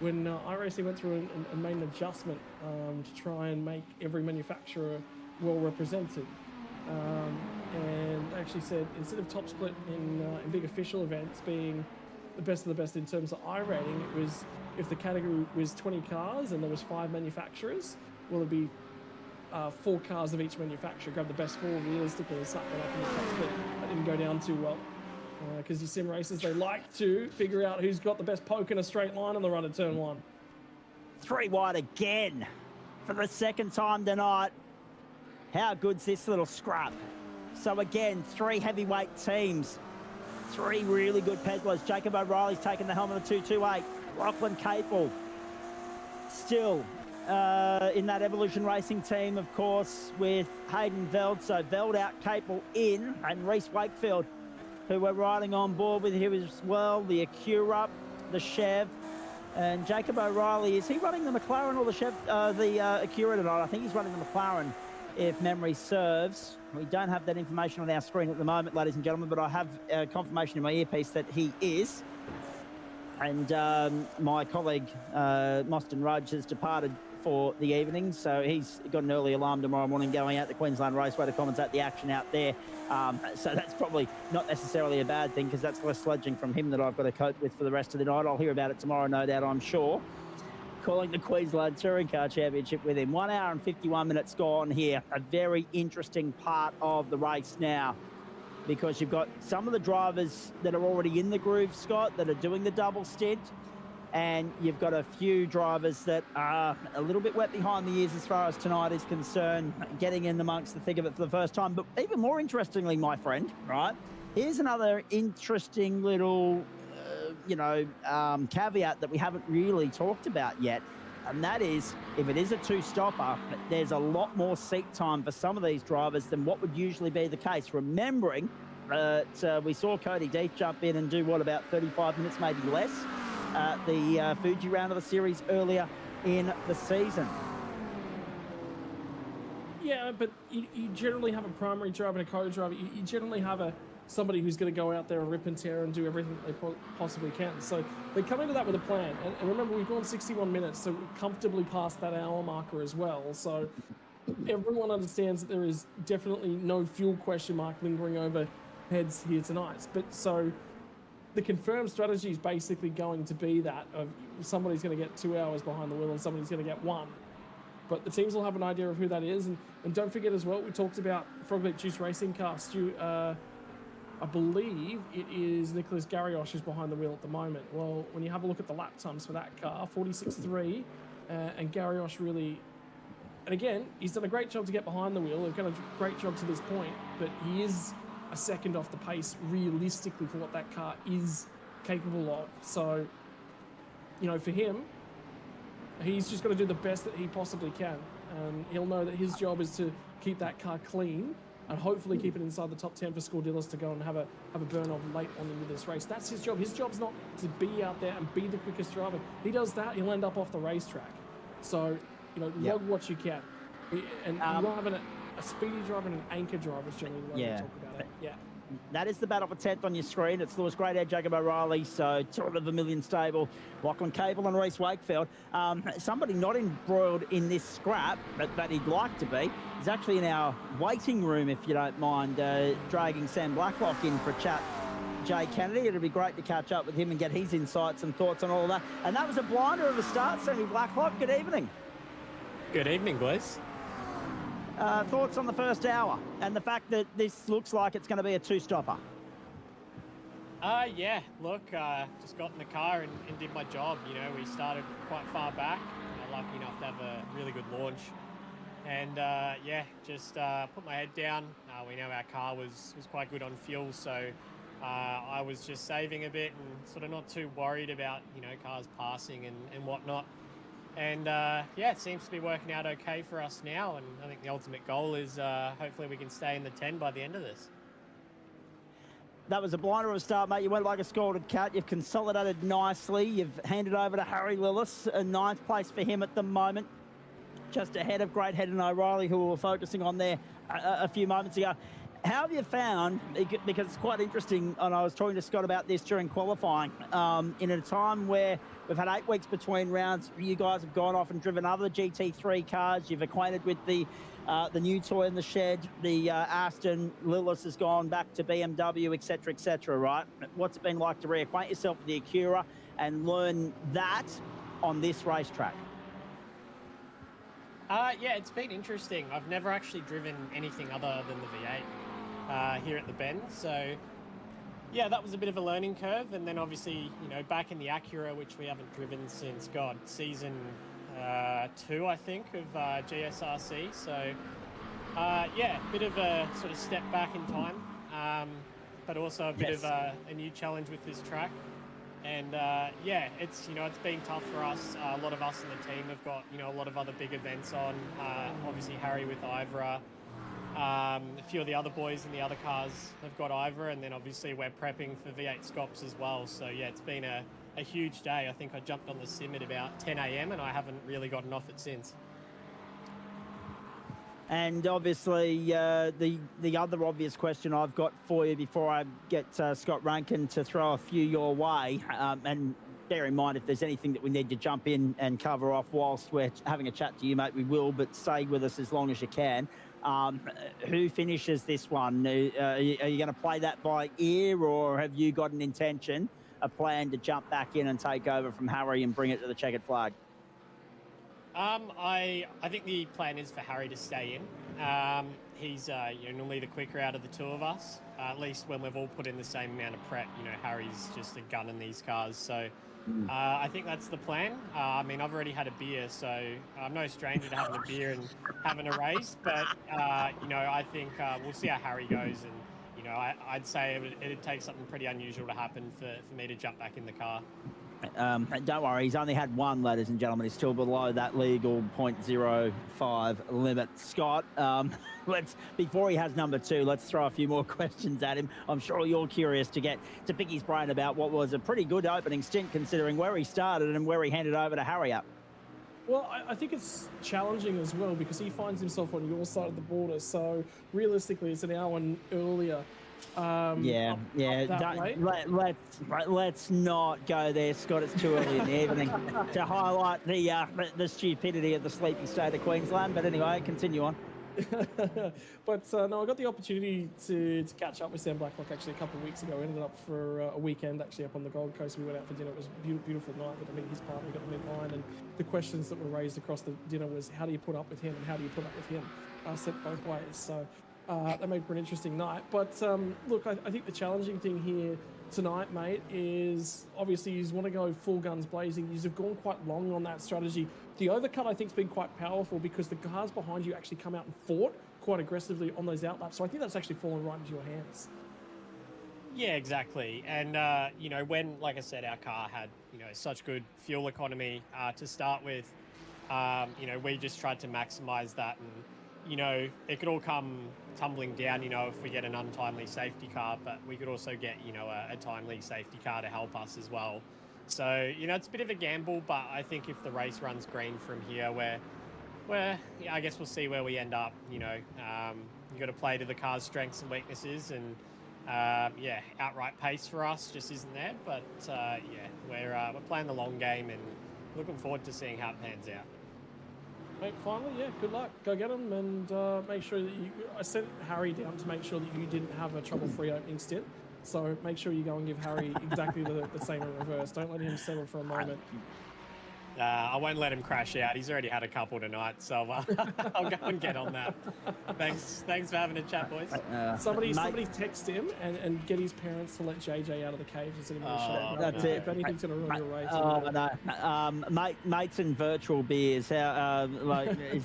when iRacing went through and made an adjustment to try and make every manufacturer well represented. And actually said, instead of top split in big official events being the best of the best in terms of I-rating, it was, if the category was 20 cars and there was 5 manufacturers, well, it'd be 4 cars of each manufacturer, grab the best 4 realistically and slap them up in the top split. That didn't go down too well. Because your sim racers, they like to figure out who's got the best poke in a straight line on the run at turn 1. 3 wide again for the second time tonight. How good's this little scrap? So again, 3 heavyweight teams, 3 really good peddlers. Jacob O'Reilly's taken the helmet of 228. Lachlan Capel still in that Evolution Racing team, of course, with Hayden Veld. So Veld out, Capel in, and Reese Wakefield, who we're riding on board with here as well. The Acura, the Chev, and Jacob O'Reilly. Is he running the McLaren or the Chev, the Acura tonight? I think he's running the McLaren, if memory serves. We don't have that information on our screen at the moment, ladies and gentlemen, but I have confirmation in my earpiece that he is. And my colleague, Mostyn Rudge, has departed for the evening, so he's got an early alarm tomorrow morning going out to Queensland Raceway to commentate the action out there. So that's probably not necessarily a bad thing, because that's less sledging from him that I've got to cope with for the rest of the night. I'll hear about it tomorrow, no doubt, I'm sure. Calling the Queensland Touring Car Championship with him. 1 hour and 51 minutes gone here. A very interesting part of the race now, because you've got some of the drivers that are already in the groove, Scott, that are doing the double stint, and you've got a few drivers that are a little bit wet behind the ears as far as tonight is concerned, getting in amongst the thick of it for the first time. But even more interestingly, my friend, right, here's another interesting little caveat that we haven't really talked about yet, and that is, if it is a 2-stopper, there's a lot more seat time for some of these drivers than what would usually be the case. Remembering that we saw Cody Deeth jump in and do, what, about 35 minutes, maybe less, the Fuji round of the series earlier in the season. Yeah, but you generally have a primary driver and a co-driver. You generally have somebody who's going to go out there and rip and tear and do everything they possibly can. So they come into that with a plan. And remember, we've gone 61 minutes, so we're comfortably past that hour marker as well. So everyone understands that there is definitely no fuel question mark lingering over heads here tonight. But so the confirmed strategy is basically going to be that of somebody's going to get 2 hours behind the wheel and somebody's going to get 1. But the teams will have an idea of who that is. And don't forget as well, we talked about Frog Leap Juice Racing car. Stu, I believe it is Nicholas Garriosh who's behind the wheel at the moment. Well, when you have a look at the lap times for that car, 46.3, and Garriosh really, and again, he's done a great job to get behind the wheel. They've done a great job to this point, but he is a second off the pace realistically for what that car is capable of. So, for him, he's just got to do the best that he possibly can. And he'll know that his job is to keep that car clean and hopefully keep it inside the top 10 for Scordelis to go and have a burn off late on into this race. That's his job. His job's not to be out there and be the quickest driver. He does that, he'll end up off the racetrack. So, log what you can. And you want to have a speedy driver and an anchor driver is generally the way we talk about it. Yeah. That is the battle for 10th on your screen. It's Lewis Greathead, Jacob O'Reilly, so Tour of the Million stable, Lachlan Capel and Reese Wakefield. Somebody not embroiled in this scrap, but he'd like to be, is actually in our waiting room, if you don't mind, dragging Sam Blacklock in for a chat. Jay Kennedy, it'd be great to catch up with him and get his insights and thoughts on all of that. And that was a blinder of a start, Sammy Blacklock. Good evening. Good evening, boys. Thoughts on the first hour and the fact that this looks like it's going to be a 2-stopper? Yeah, look, just got in the car and did my job. We started quite far back. Lucky enough to have a really good launch. And just put my head down. We know our car was quite good on fuel, so I was just saving a bit and sort of not too worried about, cars passing and whatnot. And it seems to be working out okay for us now. And I think the ultimate goal is hopefully we can stay in the 10 by the end of this. That was a blinder of a start, mate. You went like a scalded cat. You've consolidated nicely. You've handed over to Harry Lillis, a 9th place for him at the moment, just ahead of Greathead and O'Reilly, who we were focusing on there a few moments ago. How have you found, because it's quite interesting, and I was talking to Scott about this during qualifying, in a time where we've had 8 weeks between rounds, you guys have gone off and driven other GT3 cars, you've acquainted with the new toy in the shed, the Aston, Lillis has gone back to BMW, etc., right? What's it been like to reacquaint yourself with the Acura and learn that on this racetrack? Yeah, it's been interesting. I've never actually driven anything other than the V8 here at the Bend, so yeah, that was a bit of a learning curve. And then obviously, back in the Acura, which we haven't driven since season 2, I think, of GSRC. So yeah, a bit of a sort of step back in time, but also a bit of a new challenge with this track. And yeah, it's it's been tough for us. A lot of us in the team have got a lot of other big events on. Obviously Harry with Ivra, a few of the other boys in the other cars have got Ivra, and then obviously we're prepping for V8 Scops as well. So yeah, it's been a huge day. I think I jumped on the sim at about 10 a.m. and I haven't really gotten off it since. And obviously, the other obvious question I've got for you before I get Scott Rankin to throw a few your way, and bear in mind if there's anything that we need to jump in and cover off whilst we're having a chat to you, mate, we will, but stay with us as long as you can. Who finishes this one? Are you going to play that by ear, or have you got an intention, a plan to jump back in and take over from Harry and bring it to the checkered flag? I think the plan is for Harry to stay in. He's normally the quicker out of the two of us. At least when we've all put in the same amount of prep, Harry's just a gun in these cars. So I think that's the plan. I mean, I've already had a beer, so I'm no stranger to having a beer and having a race. But I think we'll see how Harry goes, and I'd say it'd take something pretty unusual to happen for me to jump back in the car. Don't worry, he's only had one, ladies and gentlemen. He's still below that legal 0.05 limit. Scott, before he has number 2, let's throw a few more questions at him. I'm sure you're curious to get to pick his brain about what was a pretty good opening stint considering where he started and where he handed over to Harry up. Well, I think it's challenging as well because he finds himself on your side of the border. So realistically, it's an hour earlier. Let's not go there, Scott. It's too early in the evening to highlight the stupidity of the sleepy state of Queensland. But anyway, continue on. But no, I got the opportunity to catch up with Sam Blacklock actually a couple of weeks ago. We ended up for a weekend actually up on the Gold Coast. We went out for dinner. It was a beautiful night. Got to meet his partner, got to meet mine, and the questions that were raised across the dinner was how do you put up with him and how do you put up with him? Sent both ways. So that made for an interesting night. But look, I think the challenging thing here tonight, mate, is obviously you want to go full guns blazing. You've gone quite long on that strategy. The overcut, I think, has been quite powerful because the cars behind you actually come out and fought quite aggressively on those outlaps. So I think that's actually fallen right into your hands. Yeah, exactly. And, when, like I said, our car had, such good fuel economy to start with, we just tried to maximize that. And, it could all come tumbling down, if we get an untimely safety car, but we could also get, a timely safety car to help us as well. So, it's a bit of a gamble, but I think if the race runs green from here, I guess we'll see where we end up. You got to play to the car's strengths and weaknesses, and outright pace for us just isn't there. But we're playing the long game and looking forward to seeing how it pans out. Mate, finally, good luck. Go get him and make sure that I sent Harry down to make sure that you didn't have a trouble-free opening stint. So make sure you go and give Harry exactly the same in reverse. Don't let him settle for a moment. I won't let him crash out. He's already had a couple tonight, so I'll go and get on that. Thanks for having a chat, boys. Somebody text him and get his parents to let JJ out of the cage and send him in the shop. That's it. If anything's going to ruin your race. No. Mates and virtual beers. How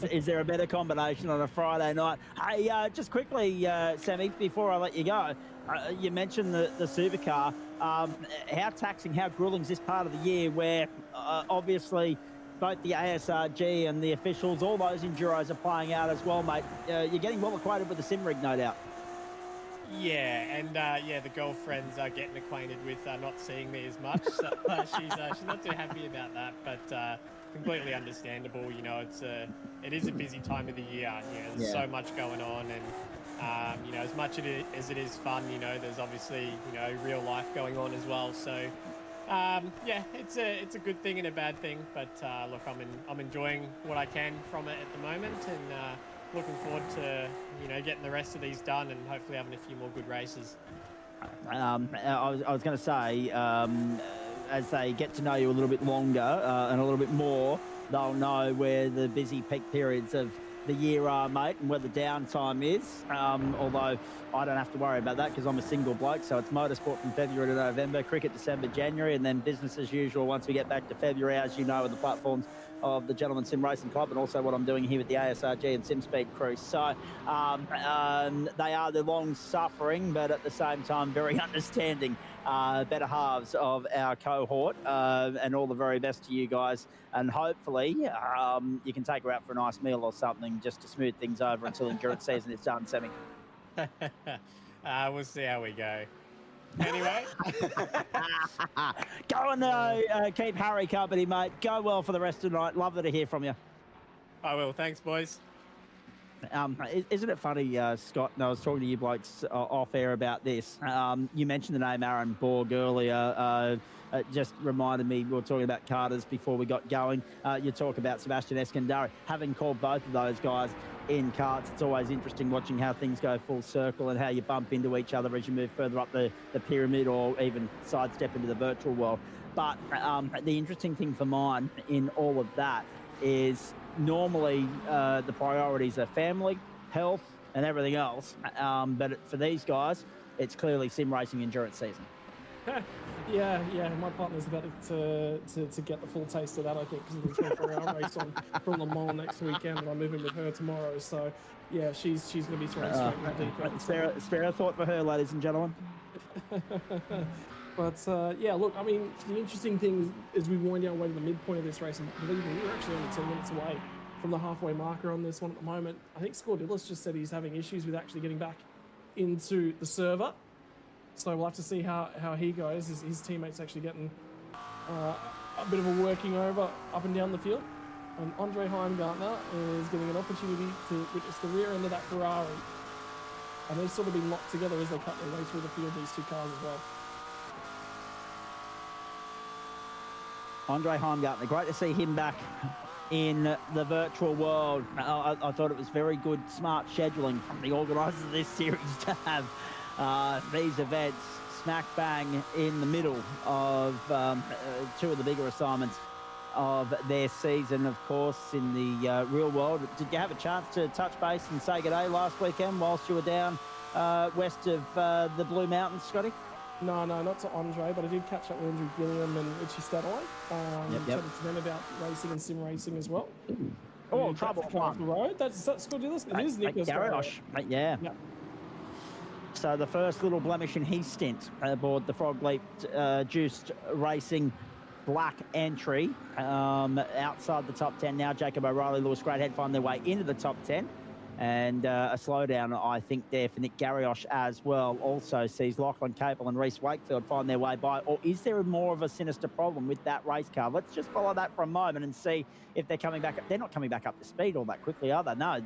is there a better combination on a Friday night? Hey, just quickly, Sammy, before I let you go, you mentioned the supercar. How taxing, how grueling is this part of the year where obviously both the ASRG and the officials, all those enduros are playing out as well, mate. You're getting well acquainted with the sim rig, no doubt. Yeah, and the girlfriend's getting acquainted with not seeing me as much. So she's not too happy about that, but completely understandable. It is a busy time of the year. There's so much going on, and as much as it is fun, there's obviously real life going on as well. So it's a good thing and a bad thing. But look, I'm enjoying what I can from it at the moment, and looking forward to getting the rest of these done and hopefully having a few more good races. I was going to say, as they get to know you a little bit longer and a little bit more, they'll know where the busy peak periods of the year are, mate, and where the downtime is. Although I don't have to worry about that because I'm a single bloke, so it's motorsport from February to November, cricket December, January, and then business as usual once we get back to February, as you know, with the platforms of the Gentleman Sim Racing Club, and also what I'm doing here with the ASRG and SimSpeed crew. So they are the long-suffering, but at the same time very understanding better halves of our cohort, and all the very best to you guys. And hopefully you can take her out for a nice meal or something just to smooth things over until endurance season is done, Sammy. We'll see how we go. Anyway. Go and keep Harry company, mate. Go well for the rest of the night. Lovely to hear from you. I will. Thanks, boys. Isn't it funny, Scott, and I was talking to you blokes off air about this. You mentioned the name Aaron Borg earlier. It just reminded me, we were talking about Carters before we got going. You talk about Sebastian Eskandari. Having called both of those guys in karts, it's always interesting watching how things go full circle and how you bump into each other as you move further up the pyramid or even sidestep into the virtual world. But the interesting thing for mine in all of that is normally the priorities are family, health, and everything else. But for these guys, it's clearly sim racing endurance season. Yeah. My partner's about to get the full taste of that, I think, because of the 24-hour race on from Le Mans next weekend, and I'm moving with her tomorrow. So, yeah, she's going to be thrown straight in the deep end. Spare a thought for her, ladies and gentlemen. But, yeah, look, I mean, the interesting thing is we wind our way to the midpoint of this race, and believe me, we're actually only 10 minutes away from the halfway marker on this one at the moment. I think Scordilis just said he's having issues with actually getting back into the server. So we'll have to see how he goes. His teammates actually getting a bit of a working over up and down the field. And Andre Heimgartner is getting an opportunity to witness the rear end of that Ferrari. And they've sort of been locked together as they cut their way through the field, these two cars as well. Andre Heimgartner, great to see him back in the virtual world. I thought it was very good, smart scheduling from the organisers of this series to have these events smack bang in the middle of two of the bigger assignments of their season, of course, in the real world. Did you have a chance to touch base and say good day last weekend whilst you were down west of the Blue Mountains, Scotty? No, not to Andre, but I did catch up with Andrew Gilliam and Richie Stadolay. Chatted to them about racing and sim racing as well. Oh, trouble off the road. That's good. It is Nicholas Garrosh. Yeah. So the first little blemish in his stint aboard the Frog Leap Juiced Racing Black entry outside the top 10 now. Jacob O'Reilly, Lewis Greathead find their way into the top 10. And a slowdown, I think, there for Nick Garriosh as well. Also sees Lachlan Capel and Reece Wakefield find their way by. Or is there more of a sinister problem with that race car? Let's just follow that for a moment and see if they're coming back up. They're not coming back up to speed all that quickly, are they? No,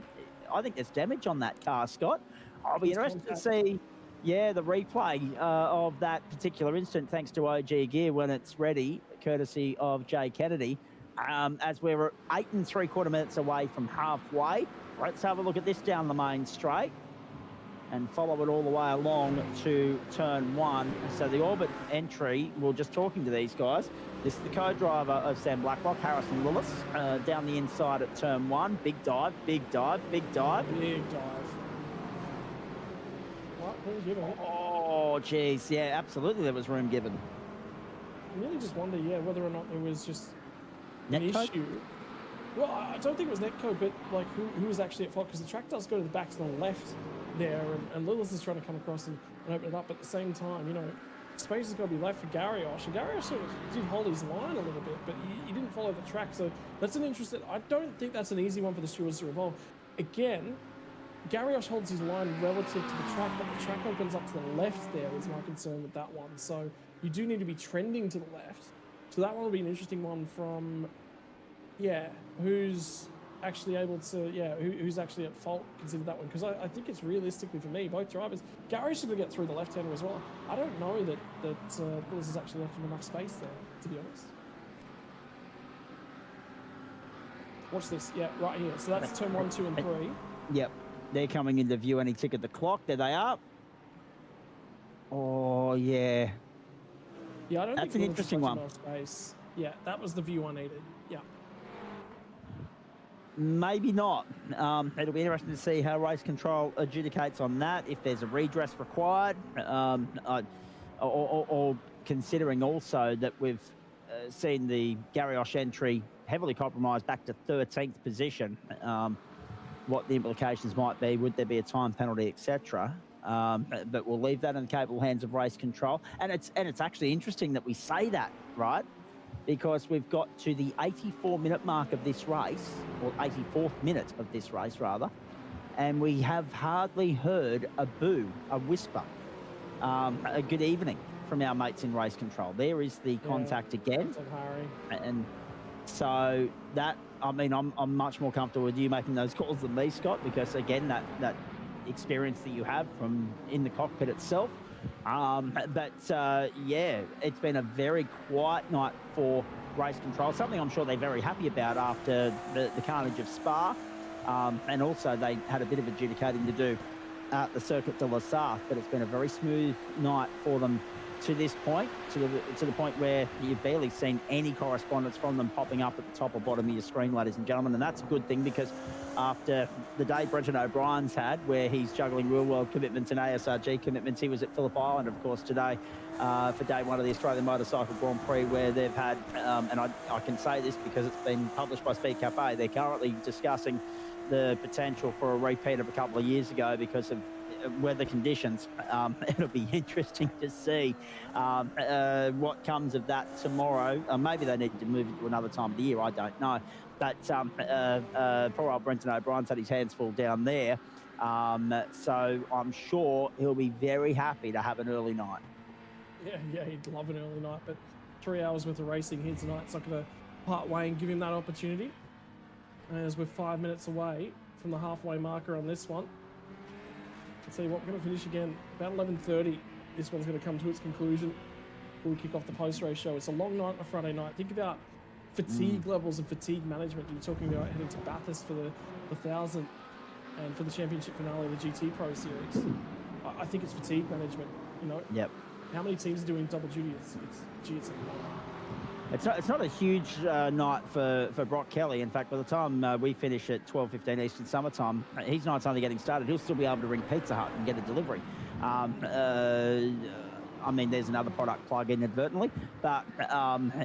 I think there's damage on that car, Scott. I'll be interested to see, the replay of that particular incident, thanks to OG Gear when it's ready, courtesy of Jay Kennedy. As we're 8 3/4 minutes away from halfway. Let's have a look at this down the main straight and follow it all the way along to turn 1. So the Orbit entry, we're just talking to these guys. This is the co-driver of Sam Blacklock, Harrison Lillis, down the inside at turn 1. Big dive. What? Room given. Oh, geez. Yeah, absolutely there was room given. I really just wonder, whether or not there was just an Netcode? issue. Well, I don't think it was Netcode, but like who was actually at fault? Because the track does go to the back to the left there, and Lillis is trying to come across and open it up. At the same time, space has got to be left for Garriosh. And Garriosh sort of did hold his line a little bit, but he didn't follow the track. So that's an interesting. I don't think that's an easy one for the stewards to revolve. Again, Garriosh holds his line relative to the track, but the track opens up to the left there is my concern with that one. So you do need to be trending to the left. So that one will be an interesting one from, who's actually able to, who's actually at fault, consider that one. Because I think it's realistically for me, both drivers, Garriosh is going to get through the left-hander as well. I don't know that Willis has actually left him enough space there, to be honest. Watch this, right here. So that's turn 1, 2, and 3. Yep. They're coming into view any tick at the clock. There they are. Oh, yeah. Yeah, I don't That's think an interesting much one. enough space. Yeah, that was the view I needed. Yeah. Maybe not. It'll be interesting to see how race control adjudicates on that, if there's a redress required, or considering also that we've seen the Garrioch entry heavily compromised back to 13th position, what the implications might be, would there be a time penalty, etc. But we'll leave that in the capable hands of race control. And it's actually interesting that we say that, right? Because we've got to the 84-minute mark of this race, or 84th minute of this race, rather, and we have hardly heard a boo, a whisper, a good evening from our mates in race control. There is the contact again. And so that, I mean, I'm much more comfortable with you making those calls than me, Scott, because, again, that experience that you have from in the cockpit itself. Yeah, it's been a very quiet night for race control, something I'm sure they're very happy about after the carnage of Spa. And also they had a bit of adjudicating to do at the Circuit de la Sarthe, but it's been a very smooth night for them to this point, to the point where you've barely seen any correspondence from them popping up at the top or bottom of your screen, ladies and gentlemen. And that's a good thing, because after the day Brenton O'Brien's had, where he's juggling real-world commitments and ASRG commitments, he was at Phillip Island, of course, today for day one of the Australian Motorcycle Grand Prix, where they've had, and I can say this because it's been published by Speed Cafe, they're currently discussing the potential for a repeat of a couple of years ago because of weather conditions. It'll be interesting to see what comes of that tomorrow. Maybe they need to move it to another time of the year, I don't know. But poor old Brenton O'Brien's had his hands full down there. So I'm sure he'll be very happy to have an early night. Yeah, he'd love an early night, but 3 hours worth of racing here tonight, it's not going to part way and give him that opportunity. As we're 5 minutes away from the halfway marker on this one. Let's see, what we're going to finish again about 11:30. This one's going to come to its conclusion before we kick off the post-race show. It's a long night on a Friday night. Think about fatigue levels and fatigue management. You're talking about heading to Bathurst for the 1,000 and for the championship finale of the GTPRO series. I think it's fatigue management, you know. Yep. How many teams are doing double duty? It's not a huge night for Brock Kelly. In fact, by the time we finish at 12:15 Eastern Summertime, his night's only getting started. He'll still be able to ring Pizza Hut and get a delivery. I mean, there's another product plug inadvertently, but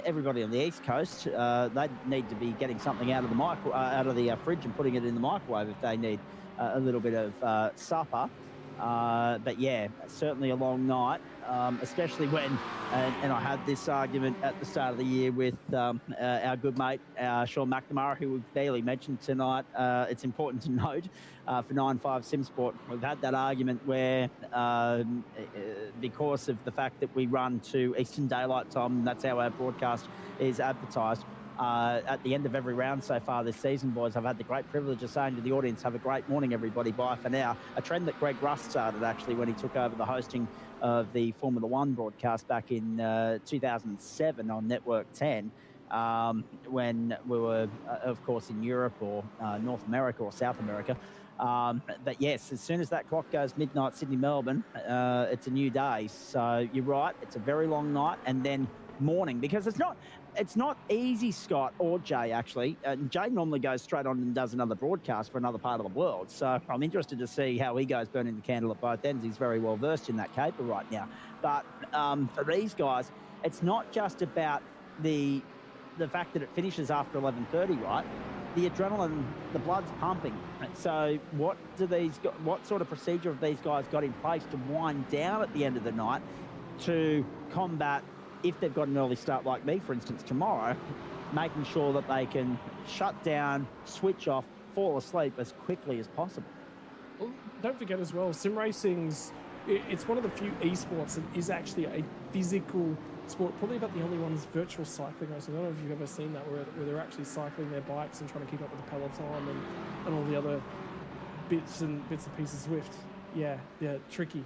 everybody on the East Coast, they need to be getting something out of the fridge and putting it in the microwave if they need a little bit of supper. But yeah, certainly a long night, especially when, and I had this argument at the start of the year with our good mate, Sean McNamara, who we barely mentioned tonight. It's important to note for 9.5 SimSport, we've had that argument where because of the fact that we run to Eastern Daylight Time, and that's how our broadcast is advertised, at the end of every round so far this season, boys, I've had the great privilege of saying to the audience, have a great morning, everybody. Bye for now. A trend that Greg Rust started, actually, when he took over the hosting of the Formula One broadcast back in 2007 on Network 10, when we were, of course, in Europe or North America or South America. But yes, as soon as that clock goes midnight, Sydney-Melbourne, it's a new day. So you're right, it's a very long night, and then morning, because it's not easy, Scott or Jay, actually. Jay normally goes straight on and does another broadcast for another part of the world. So I'm interested to see how he goes burning the candle at both ends. He's very well versed in that caper right now. But for these guys, it's not just about the fact that it finishes after 11:30, right? The adrenaline, the blood's pumping. So what sort of procedure have these guys got in place to wind down at the end of the night to combat, if they've got an early start like me, for instance, tomorrow, making sure that they can shut down, switch off, fall asleep as quickly as possible? Well, don't forget as well, sim racing's, it's one of the few esports that is actually a physical sport. Probably about the only one is virtual cycling racing. I don't know if you've ever seen that, where they're actually cycling their bikes and trying to keep up with the peloton and all the other bits and pieces of Zwift. Yeah, tricky.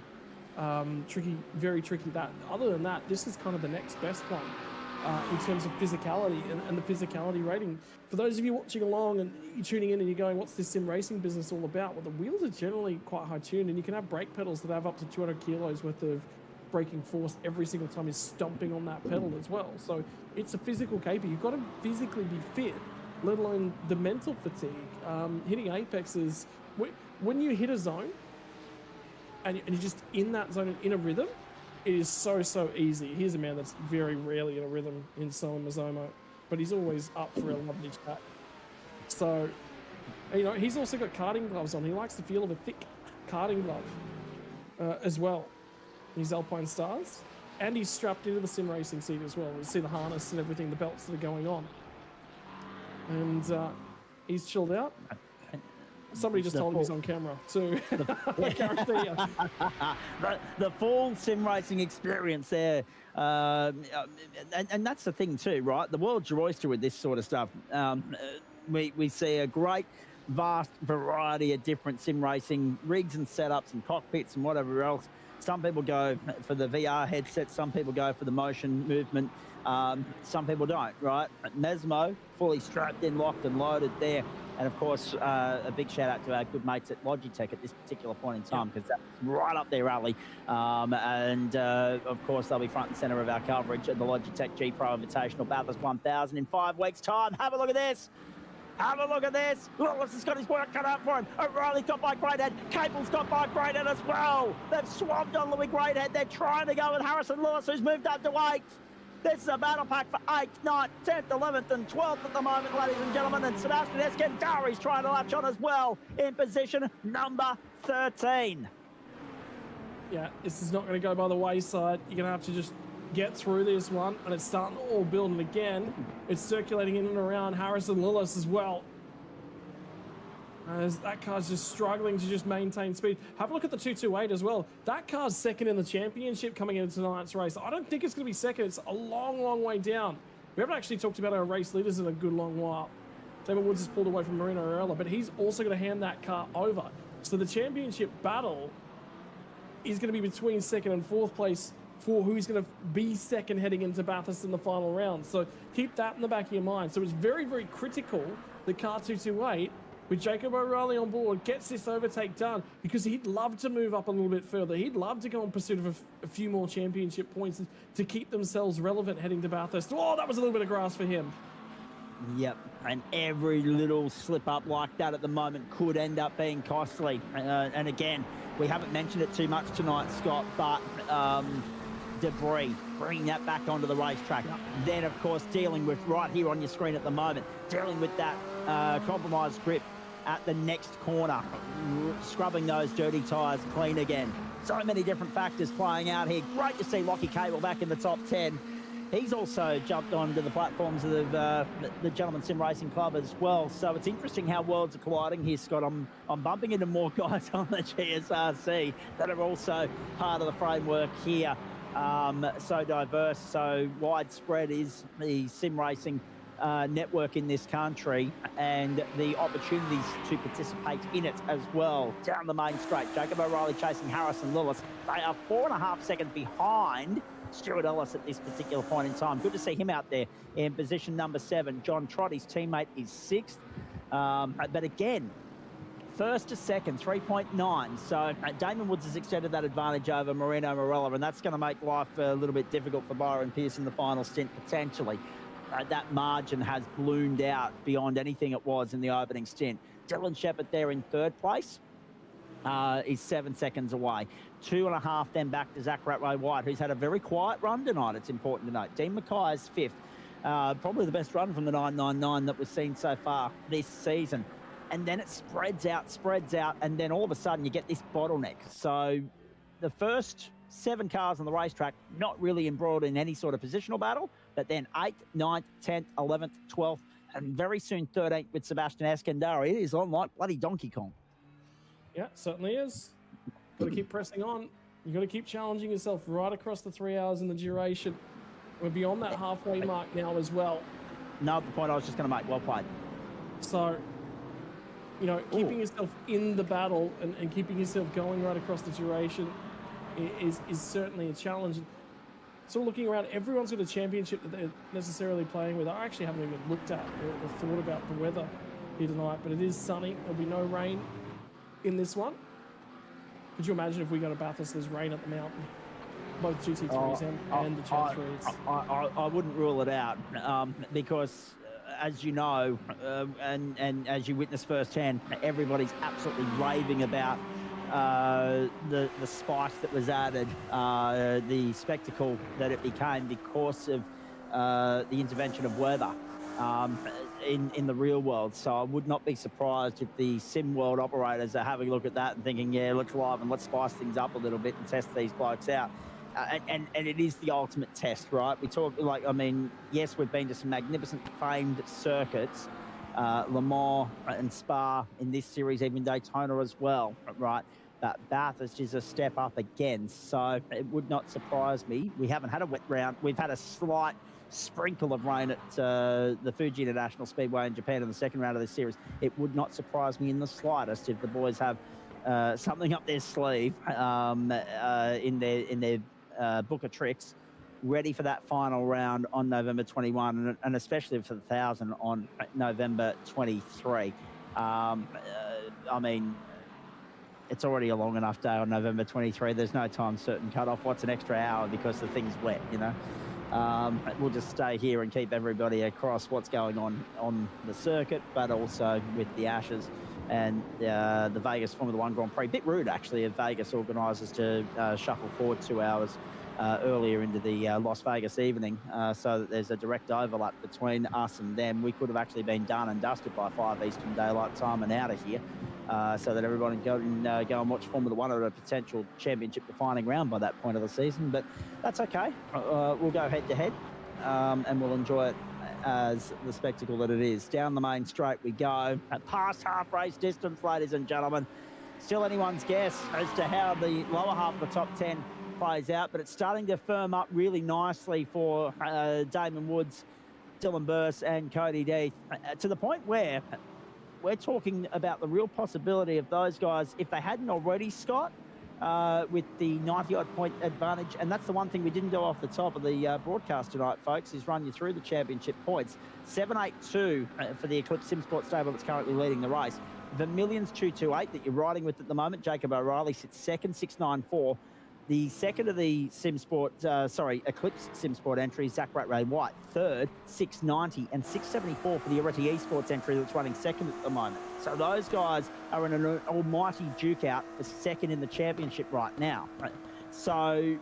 Tricky, very tricky. That other than that, this is kind of the next best one in terms of physicality and the physicality rating. For those of you watching along and you're tuning in and you're going, what's this sim racing business all about? Well, the wheels are generally quite high tuned, and you can have brake pedals that have up to 200 kilos worth of braking force every single time he's stomping on that pedal as well. So it's a physical KP. You've got to physically be fit, let alone the mental fatigue. Hitting apexes, when you hit a zone and you're just in that zone, in a rhythm, it is so easy. Here's a man that's very rarely in a rhythm in Solon Mazzomo, but he's always up for a lovely chat. So, you know, he's also got karting gloves on. He likes the feel of a thick karting glove as well. His Alpine Stars. And he's strapped into the sim racing seat as well. You see the harness and everything, the belts that are going on. And he's chilled out. Somebody just told him he's on camera too. I guarantee you. The full sim racing experience there. And that's the thing too, right? The world's your oyster with this sort of stuff. We see a great, vast variety of different sim racing rigs and setups and cockpits and whatever else. Some people go for the VR headset. Some people go for the motion movement. Some people don't, right? Mesmo, fully strapped in, locked and loaded there. And of course, a big shout out to our good mates at Logitech at this particular point in time, because that's right up their alley. Of course, they'll be front and center of our coverage at the Logitech GTPRO Invitational Bathurst 1000 in 5 weeks' time. Have a look at this. Have a look at this. Lewis has got his work cut out for him. O'Reilly's got by Greathead. Cable's got by Greathead as well. They've swabbed on Louis Greathead. They're trying to go with Harrison Lewis, who's moved up to 8th. This is a battle pack for 8th, 9th, 10th, 11th and 12th at the moment, ladies and gentlemen. And Sebastian Eskandari's trying to latch on as well in position number 13. Yeah, this is not going to go by the wayside. You're going to have to just get through this one, and it's starting to all build. And again, it's circulating in and around Harrison Lillis as well. As that car's just struggling to just maintain speed. Have a look at the 228 as well. That car's second in the championship coming into tonight's race. I don't think it's going to be second. It's a long way down. We haven't actually talked about our race leaders in a good long while. David Woods has pulled away from Marino Arella, but he's also going to hand that car over. So the championship battle is going to be between second and fourth place for who's going to be second heading into Bathurst in the final round. So keep that in the back of your mind. So it's very critical that car 228, with Jacob O'Reilly on board, gets this overtake done, because he'd love to move up a little bit further. He'd love to go in pursuit of a few more championship points to keep themselves relevant heading to Bathurst. Oh, that was a little bit of grass for him. Yep, and every little slip up like that at the moment could end up being costly. And again, we haven't mentioned it too much tonight, Scott, but debris, bringing that back onto the racetrack. Yep. Then, of course, dealing with, right here on your screen at the moment, dealing with that compromised grip at the next corner, scrubbing those dirty tyres clean again. So many different factors playing out here. Great to see Lockie Cable back in the top 10. He's also jumped onto the platforms of the Gentleman Sim Racing Club as well. So it's interesting how worlds are colliding here, Scott. I'm bumping into more guys on the GSRC that are also part of the framework here. So diverse, so widespread is the sim racing network in this country, and the opportunities to participate in it as well. Down the main straight, Jacob O'Reilly chasing Harrison Lillis. They are 4.5 seconds behind Stuart Ellis at this particular point in time. Good to see him out there in position number 7. John Trott, his teammate, is 6th. But again, first to second, 3.9. So Damon Woods has extended that advantage over Marino Morella, and that's going to make life a little bit difficult for Byron Pierce in the final stint, potentially. That margin has bloomed out beyond anything it was in the opening stint. Dylan Shepherd there in 3rd place is 7 seconds away. 2.5 then back to Zach Ratway-White, who's had a very quiet run tonight, it's important to note. Dean Mackay is 5th. Probably the best run from the 999 that we've seen so far this season. And then it spreads out, and then all of a sudden you get this bottleneck. So the first 7 cars on the racetrack not really embroiled in any sort of positional battle, but then 8th, 9th, 10th, 11th, 12th, and very soon 13th with Sebastian Eskandari. It is on like bloody Donkey Kong. Yeah, certainly is. Got to keep pressing on. You got to keep challenging yourself right across the 3 hours in the duration. We're beyond that halfway mark now as well. No, the point I was just going to make. Well played. So, you know, keeping yourself in the battle and keeping yourself going right across the duration is certainly a challenge. So looking around, everyone's got a championship that they're necessarily playing with. I actually haven't even looked at or thought about the weather here tonight, but it is sunny. There'll be no rain in this one. Could you imagine if we go to Bathurst, there's rain at the mountain? both GT3s and the Champ 3s. I wouldn't rule it out because, as you know, and as you witnessed firsthand, everybody's absolutely raving about the spice that was added, the spectacle that it became because of the intervention of weather in the real world. So I would not be surprised if the sim world operators are having a look at that and thinking, yeah, let's live and let's spice things up a little bit and test these blokes out. And it is the ultimate test, right? We talk like, I mean, yes, we've been to some magnificent famed circuits, Le Mans and Spa in this series, even Daytona as well, right? But Bathurst is a step up again, so it would not surprise me. We haven't had a wet round. We've had a slight sprinkle of rain at the Fuji International Speedway in Japan in the second round of this series. It would not surprise me in the slightest if the boys have something up their sleeve in their book of tricks, ready for that final round on November 21, and especially for the 1,000 on November 23. I mean, it's already a long enough day on November 23. There's no time certain cut-off. What's an extra hour because the thing's wet, you know? We'll just stay here and keep everybody across what's going on the circuit, but also with the Ashes and the Vegas Formula One Grand Prix. Bit rude, actually, of Vegas organisers to shuffle forward 2 hours earlier into the Las Vegas evening so that there's a direct overlap between us and them. We could have actually been done and dusted by 5 Eastern Daylight Time and out of here so that everybody can go and watch Formula One at a potential championship defining round by that point of the season. But that's okay. We'll go head to head and we'll enjoy it as the spectacle that it is. Down the main straight we go, past half race distance, ladies and gentlemen. Still anyone's guess as to how the lower half of the top 10 plays out, but it's starting to firm up really nicely for Damon Woods, Dylan Burse and Cody Death, to the point where we're talking about the real possibility of those guys, if they hadn't already, Scott, with the 90-odd point advantage. And that's the one thing we didn't do off the top of the broadcast tonight, folks, is run you through the championship points. 782 for the Eclipse SimSport stable that's currently leading the race. Vermilion's 228 that you're riding with at the moment. Jacob O'Reilly sits second, 694. The second of the Eclipse SimSport entry, Zach Ray White, third, 690, and 674 for the Areti Esports entry that's running second at the moment. So those guys are in an almighty duke out for second in the championship right now. So,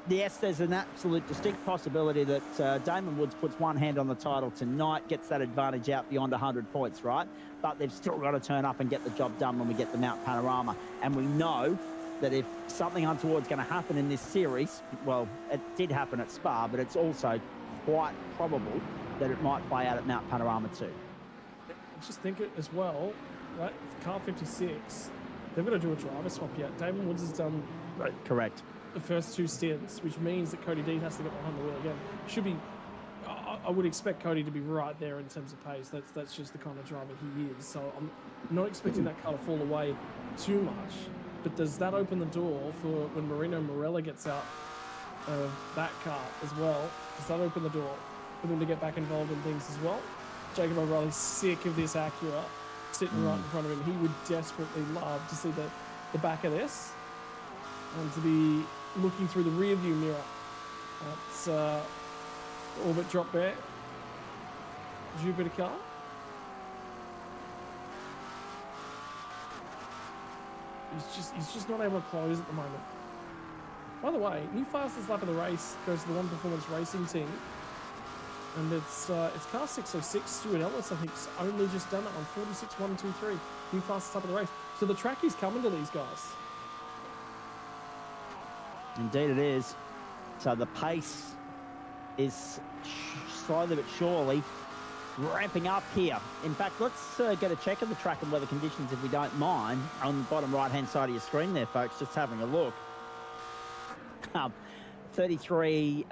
yes, there's an absolute distinct possibility that Damon Woods puts one hand on the title tonight, gets that advantage out beyond 100 points, right? But they've still got to turn up and get the job done when we get to Mount Panorama. And we know that if something untoward's going to happen in this series, well, it did happen at Spa, but it's also quite probable that it might play out at Mount Panorama too. I just think it as well, right? Car 56, they've got to do a driver swap yet. Damon Woods has done correct the first 2 stints, which means that Cody Dean has to get behind the wheel again. Should be, I would expect Cody to be right there in terms of pace. That's just the kind of driver he is. So I'm not expecting that car to fall away too much. But does that open the door for when Marino Morella gets out of that car as well? Does that open the door for them to get back involved in things as well? Jacob O'Reilly's sick of this Acura sitting right in front of him. He would desperately love to see the back of this and to be looking through the rear view mirror. That's Orbit drop back. Jupiter car. He's just not able to close at the moment. By the way, new fastest lap of the race goes to the One Performance Racing team. And it's car 606, Stuart Ellis, I think, only just done it on 46.123. New fastest lap of the race. So the track is coming to these guys. Indeed it is. So the pace is slowly but surely ramping up here. In fact, let's get a check of the track and weather conditions, if we don't mind, on the bottom right-hand side of your screen there, folks, just having a look. 33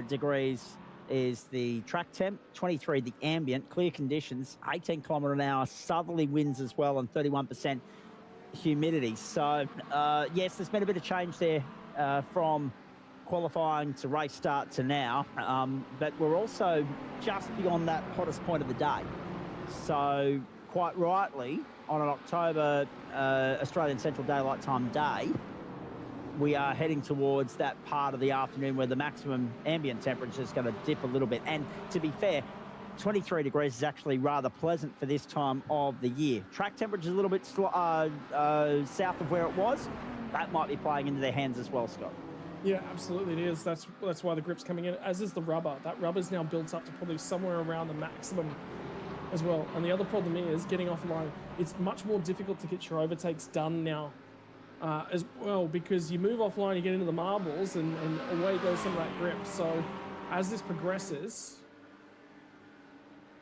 degrees is the track temp, 23 the ambient, clear conditions, 18 kilometre an hour, southerly winds as well, and 31% humidity. So, yes, there's been a bit of change there from qualifying to race start to now, but we're also just beyond that hottest point of the day. So quite rightly, on an October Australian Central Daylight Time day, we are heading towards that part of the afternoon where the maximum ambient temperature is going to dip a little bit. And to be fair, 23 degrees is actually rather pleasant for this time of the year. Track temperature is a little bit south of where it was. That might be playing into their hands as well, Scott. Yeah, absolutely it is. That's why the grip's coming in, as is the rubber. That rubber's now built up to probably somewhere around the maximum as well. And the other problem is getting offline. It's much more difficult to get your overtakes done now as well, because you move offline, you get into the marbles, and away goes some of that grip. So as this progresses,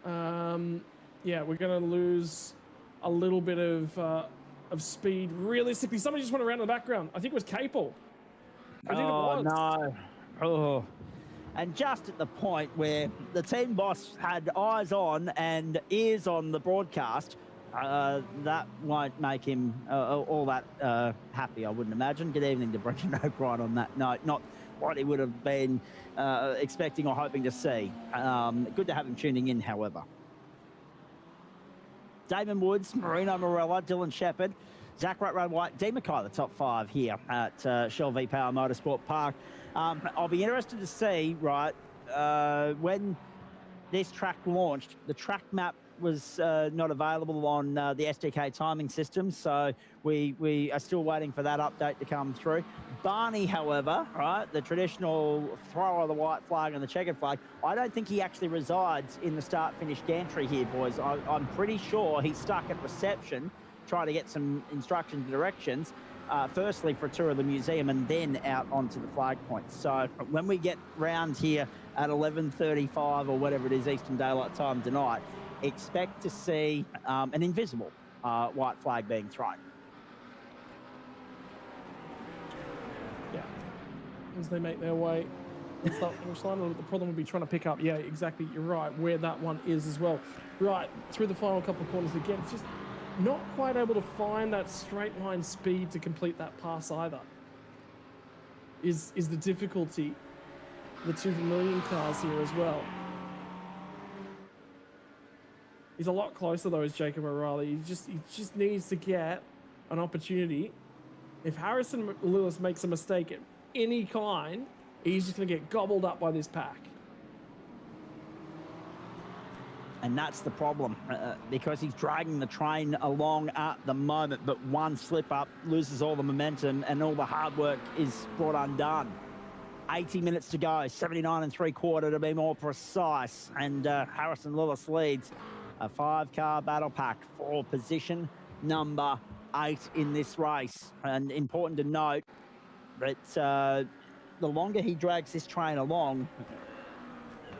yeah, we're going to lose a little bit of speed. Realistically, somebody just went around in the background. I think it was Capel. I think it was. No. Oh. And just at the point where the team boss had eyes on and ears on the broadcast, that won't make him all that happy, I wouldn't imagine. Good evening to Brendan O'Brien on that note. Not what he would have been expecting or hoping to see. Good to have him tuning in, however. Damon Woods, Marino Morella, Dylan Shepherd, Zach White, D. Mackay, the top 5 here at Shell V-Power Motorsport Park. I'll be interested to see, right, when this track launched, the track map was not available on the SDK timing system, so we are still waiting for that update to come through. Barney, however, right, the traditional thrower of the white flag and the checkered flag, I don't think he actually resides in the start-finish gantry here, boys. I'm pretty sure he's stuck at reception trying to get some instructions and directions, firstly for a tour of the museum and then out onto the flag point. So when we get round here at 11:35 or whatever it is Eastern Daylight Time tonight, expect to see an invisible white flag being thrown. Yeah, as they make their way into that finish line, the problem would be trying to pick up, yeah, exactly, you're right, where that one is as well. Right, through the final couple of corners again, it's just not quite able to find that straight line speed to complete that pass either. Is the difficulty. The 2 Vermilion cars here as well. He's a lot closer though as Jacob O'Reilly. He just needs to get an opportunity. If Harrison Lewis makes a mistake of any kind, he's just going to get gobbled up by this pack. And that's the problem, because he's dragging the train along at the moment, but one slip up loses all the momentum and all the hard work is brought undone. 80 minutes to go, 79 3/4 to be more precise, and Harrison Lewis leads a 5-car battle pack for position number 8 in this race. And important to note that the longer he drags this train along,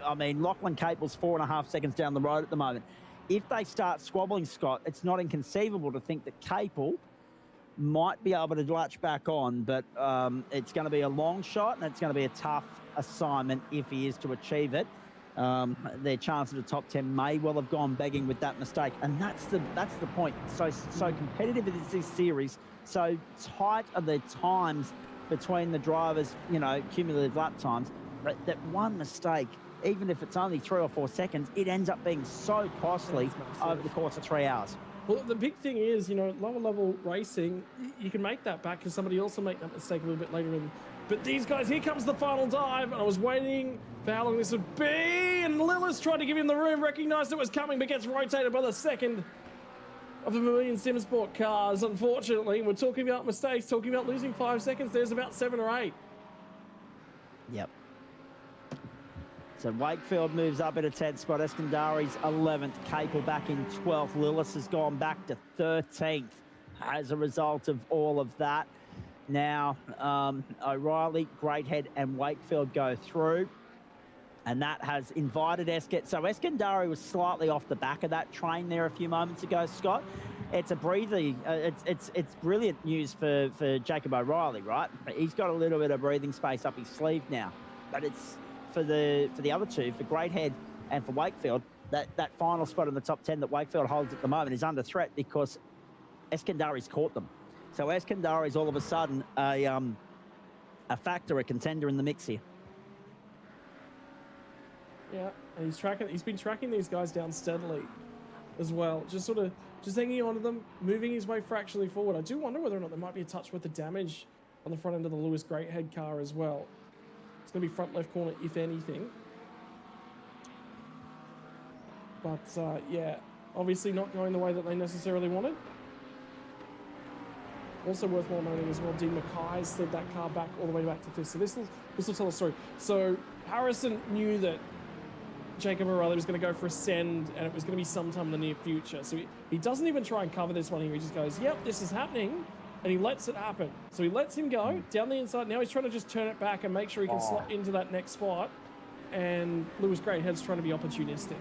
I mean, Lachlan Capel's 4.5 seconds down the road at the moment. If they start squabbling, Scott, it's not inconceivable to think that Capel might be able to latch back on, but it's going to be a long shot and it's going to be a tough assignment if he is to achieve it. Their chance at the top 10 may well have gone begging with that mistake, and that's the point. So competitive is this series, so tight are the times between the drivers, you know, cumulative lap times, that one mistake, even if it's only 3 or 4 seconds, it ends up being so costly over the course of 3 hours. Well, the big thing is, you know, lower level racing, you can make that back because somebody else will make that mistake a little bit later in. But these guys, here comes the final dive, and I was waiting for how long this would be, and Lillis tried to give him the room, recognized it was coming, but gets rotated by the second of the Vermilion Simsport cars, unfortunately. We're talking about mistakes, talking about losing 5 seconds. There's about 7 or 8. Yep. So Wakefield moves up in a 10th spot. Eskandari's 11th. Capel back in 12th. Lillis has gone back to 13th as a result of all of that. Now, O'Reilly, Greathead, and Wakefield go through. And that has invited So Eskandari was slightly off the back of that train there a few moments ago, Scott. It's a breather. It's brilliant news for Jacob O'Reilly, right? He's got a little bit of breathing space up his sleeve now. But it's for the other two, for Greathead and for Wakefield, that final spot in the top 10 that Wakefield holds at the moment is under threat because Eskandari's caught them. So Eskandari's all of a sudden a factor, a contender in the mix here. Yeah, and he's been tracking these guys down steadily as well. Just hanging on to them, moving his way fractionally forward. I do wonder whether or not there might be a touch worth of damage on the front end of the Lewis Greathead car as well. It's going to be front left corner, if anything. But yeah, obviously not going the way that they necessarily wanted. Also worthwhile noting as well, Dean Mackay slid that car back all the way back to fifth. So this will tell a story. So Harrison knew that Jacob O'Reilly was going to go for a send, and it was going to be sometime in the near future. So he doesn't even try and cover this one here. He just goes, yep, this is happening, and he lets it happen. So he lets him go down the inside. Now he's trying to just turn it back and make sure he can slot into that next spot. And Lewis Greathead's trying to be opportunistic.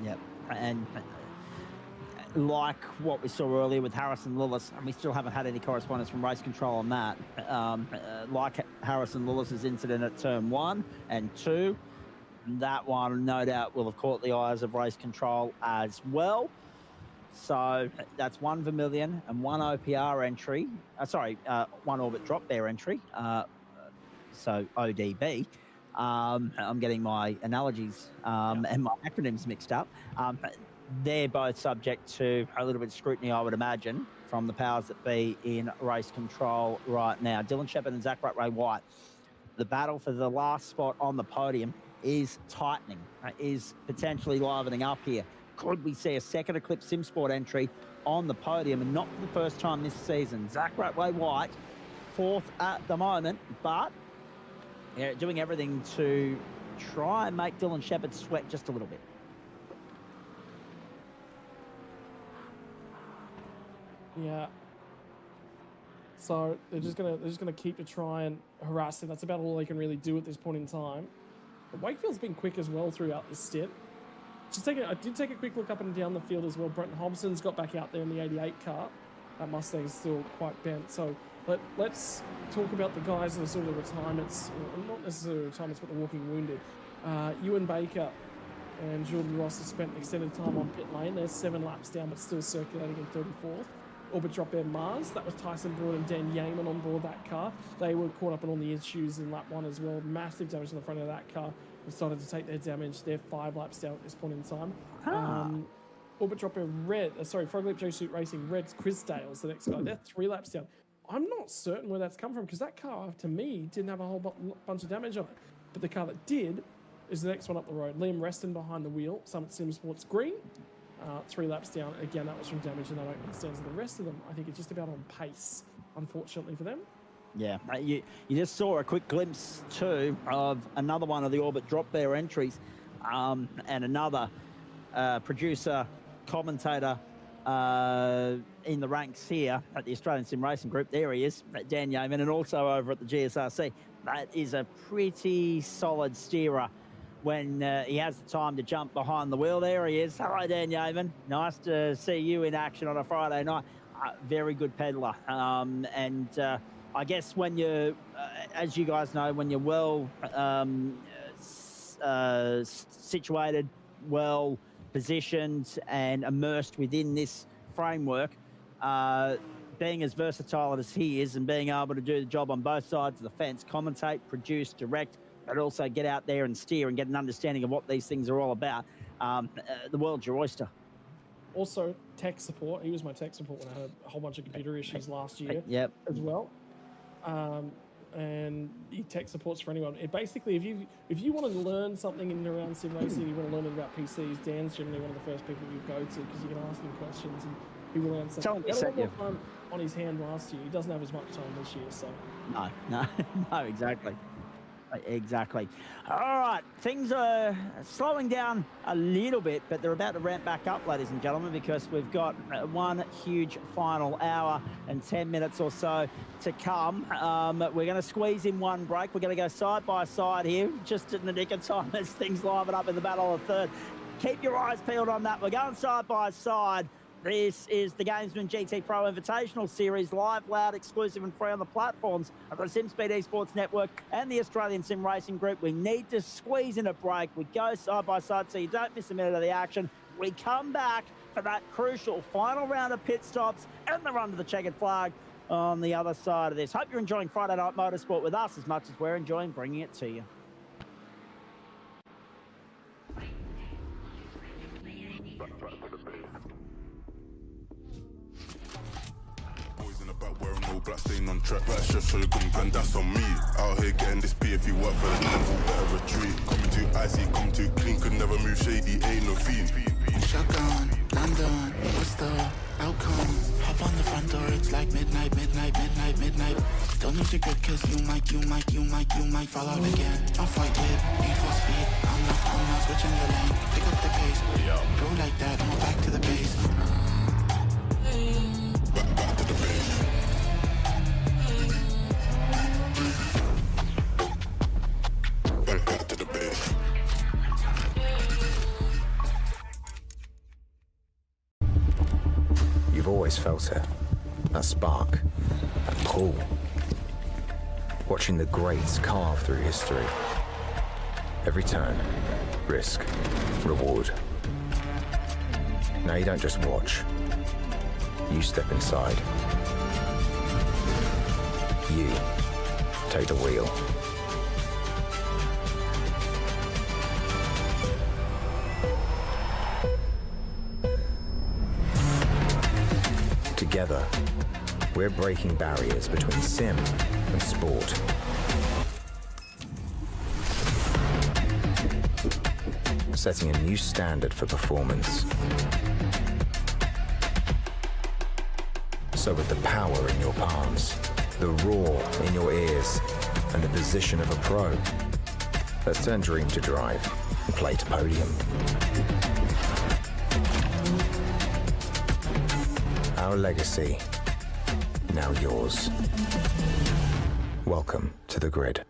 Yep, and like what we saw earlier with Harrison Lillis, and we still haven't had any correspondence from Race Control on that, like Harrison Lillis's incident at turn 1 and 2, that one no doubt will have caught the eyes of Race Control as well. So that's 1 Vermilion and 1 OPR entry, one Orbit Drop Bear entry, so ODB. I'm getting my analogies and my acronyms mixed up. They're both subject to a little bit of scrutiny, I would imagine, from the powers that be in Race Control right now. Dylan Shepherd and Zach Ray White, the battle for the last spot on the podium is tightening, is potentially livening up here. Could we see a second Eclipse SimSport entry on the podium, and not for the first time this season? Zach Ray White, 4th at the moment, but doing everything to try and make Dylan Shepherd sweat just a little bit. Yeah. So they're just gonna keep to try and harass him. That's about all they can really do at this point in time. But Wakefield's been quick as well throughout this stint. I did take a quick look up and down the field as well. Brenton Hobson's got back out there in the 88 car. That Mustang is still quite bent. So let's talk about the guys that are sort of the retirements, not necessarily retirements, but the walking wounded. Ewan Baker and Jordan Ross have spent extended time on pit lane. They're 7 laps down, but still circulating in 34th. Orbit Drop Bear Mars, that was Tyson Broad and Dan Yeaman on board that car. They were caught up in all the issues in lap 1 as well. Massive damage on the front of that car. Decided to take their damage. They're 5 laps down at this point in time. Orbit Drop Bear Frog Leap J Suit Racing Red's Chrisdale's the next guy. They're 3 laps down. I'm not certain where that's come from, because that car, to me, didn't have a whole bunch of damage on it. But the car that did is the next one up the road. Liam Reston behind the wheel. Summit Sim Sports Green. 3 laps down. Again, that was from damage in that opening stands. The rest of them, I think, it's just about on pace, unfortunately for them. Yeah, you just saw a quick glimpse, too, of another one of the Orbit Drop Bear entries, and another producer, commentator in the ranks here at the Australian Sim Racing Group. There he is, Dan Yeaman, and also over at the GSRC. That is a pretty solid steerer when he has the time to jump behind the wheel. There he is. Hello, Dan Yeaman. Nice to see you in action on a Friday night. Very good peddler. I guess when you're, as you guys know, when you're well situated, well positioned and immersed within this framework, being as versatile as he is and being able to do the job on both sides of the fence, commentate, produce, direct, but also get out there and steer and get an understanding of what these things are all about, the world's your oyster. Also, tech support. He was my tech support when I had a whole bunch of computer issues last year as well. And he tech supports for anyone. Basically, if you want to learn something in and around sim racing, you want to learn about PCs, Dan's generally one of the first people you go to, because you can ask him questions and he will answer. He had a lot more time on his hand last year. He doesn't have as much time this year, so. No, exactly. Exactly. All right, things are slowing down a little bit, but they're about to ramp back up, ladies and gentlemen, because we've got one huge final hour and 10 minutes or so to come. We're going to squeeze in one break. We're going to go side by side here, just in the nick of time as things liven up in the battle of third. Keep your eyes peeled on that. We're going side by side. This is the Gamesman GTPRO Invitational Series, live, loud, exclusive and free on the platforms of the SimSpeed Esports Network and the Australian Sim Racing Group. We need to squeeze in a break. We go side by side so you don't miss a minute of the action. We come back for that crucial final round of pit stops and the run to the checkered flag on the other side of this. Hope you're enjoying Friday Night Motorsport with us as much as we're enjoying bringing it to you. About wearing no black stain on track, but chef show you gun, and that's on me. Out here getting this P if you work for the devil, better retreat. Coming too icy, come too clean, could never move shady, ain't no fiend. Shotgun, London, what's the outcome? Hop on the front door, it's like midnight. Don't lose your grip, cause you might fall out again. Off-white whip, need for speed. I'm not switching the lane. Pick up the pace, go like that, and we're back to the base. Back to the base. Back to the base. You've always felt it. That spark. That pull. Watching the greats carve through history. Every turn, risk, reward. Now you don't just watch. You step inside. You take the wheel. Together, we're breaking barriers between sim and sport. Setting a new standard for performance. So with the power in your palms, the roar in your ears, and the position of a pro, let's turn dream to drive and play to podium. Our legacy, now yours. Welcome to the grid.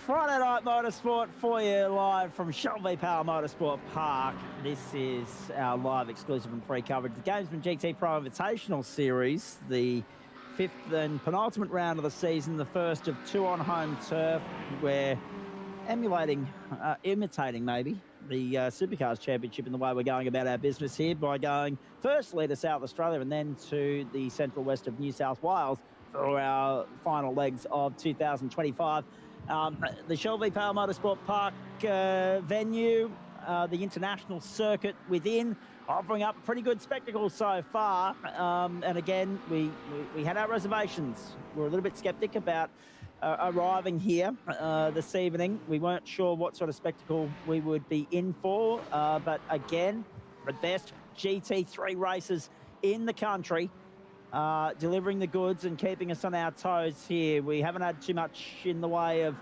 Friday Night Motorsport for you live from Shell V Power Motorsport Park. This is our live exclusive and free coverage of the Gamesman GTPRO Invitational Series, the fifth and penultimate round of the season, the first of two on home turf. We're imitating maybe, the Supercars Championship in the way we're going about our business here by going firstly to South Australia and then to the central west of New South Wales for our final legs of 2025. The Shell V Power Motorsport Park venue, the international circuit within, offering up a pretty good spectacle so far. And again, we had our reservations. We're a little bit skeptic about arriving here this evening. We weren't sure what sort of spectacle we would be in for. But again, the best GT3 racers in the country. Delivering the goods and keeping us on our toes here. We haven't had too much in the way of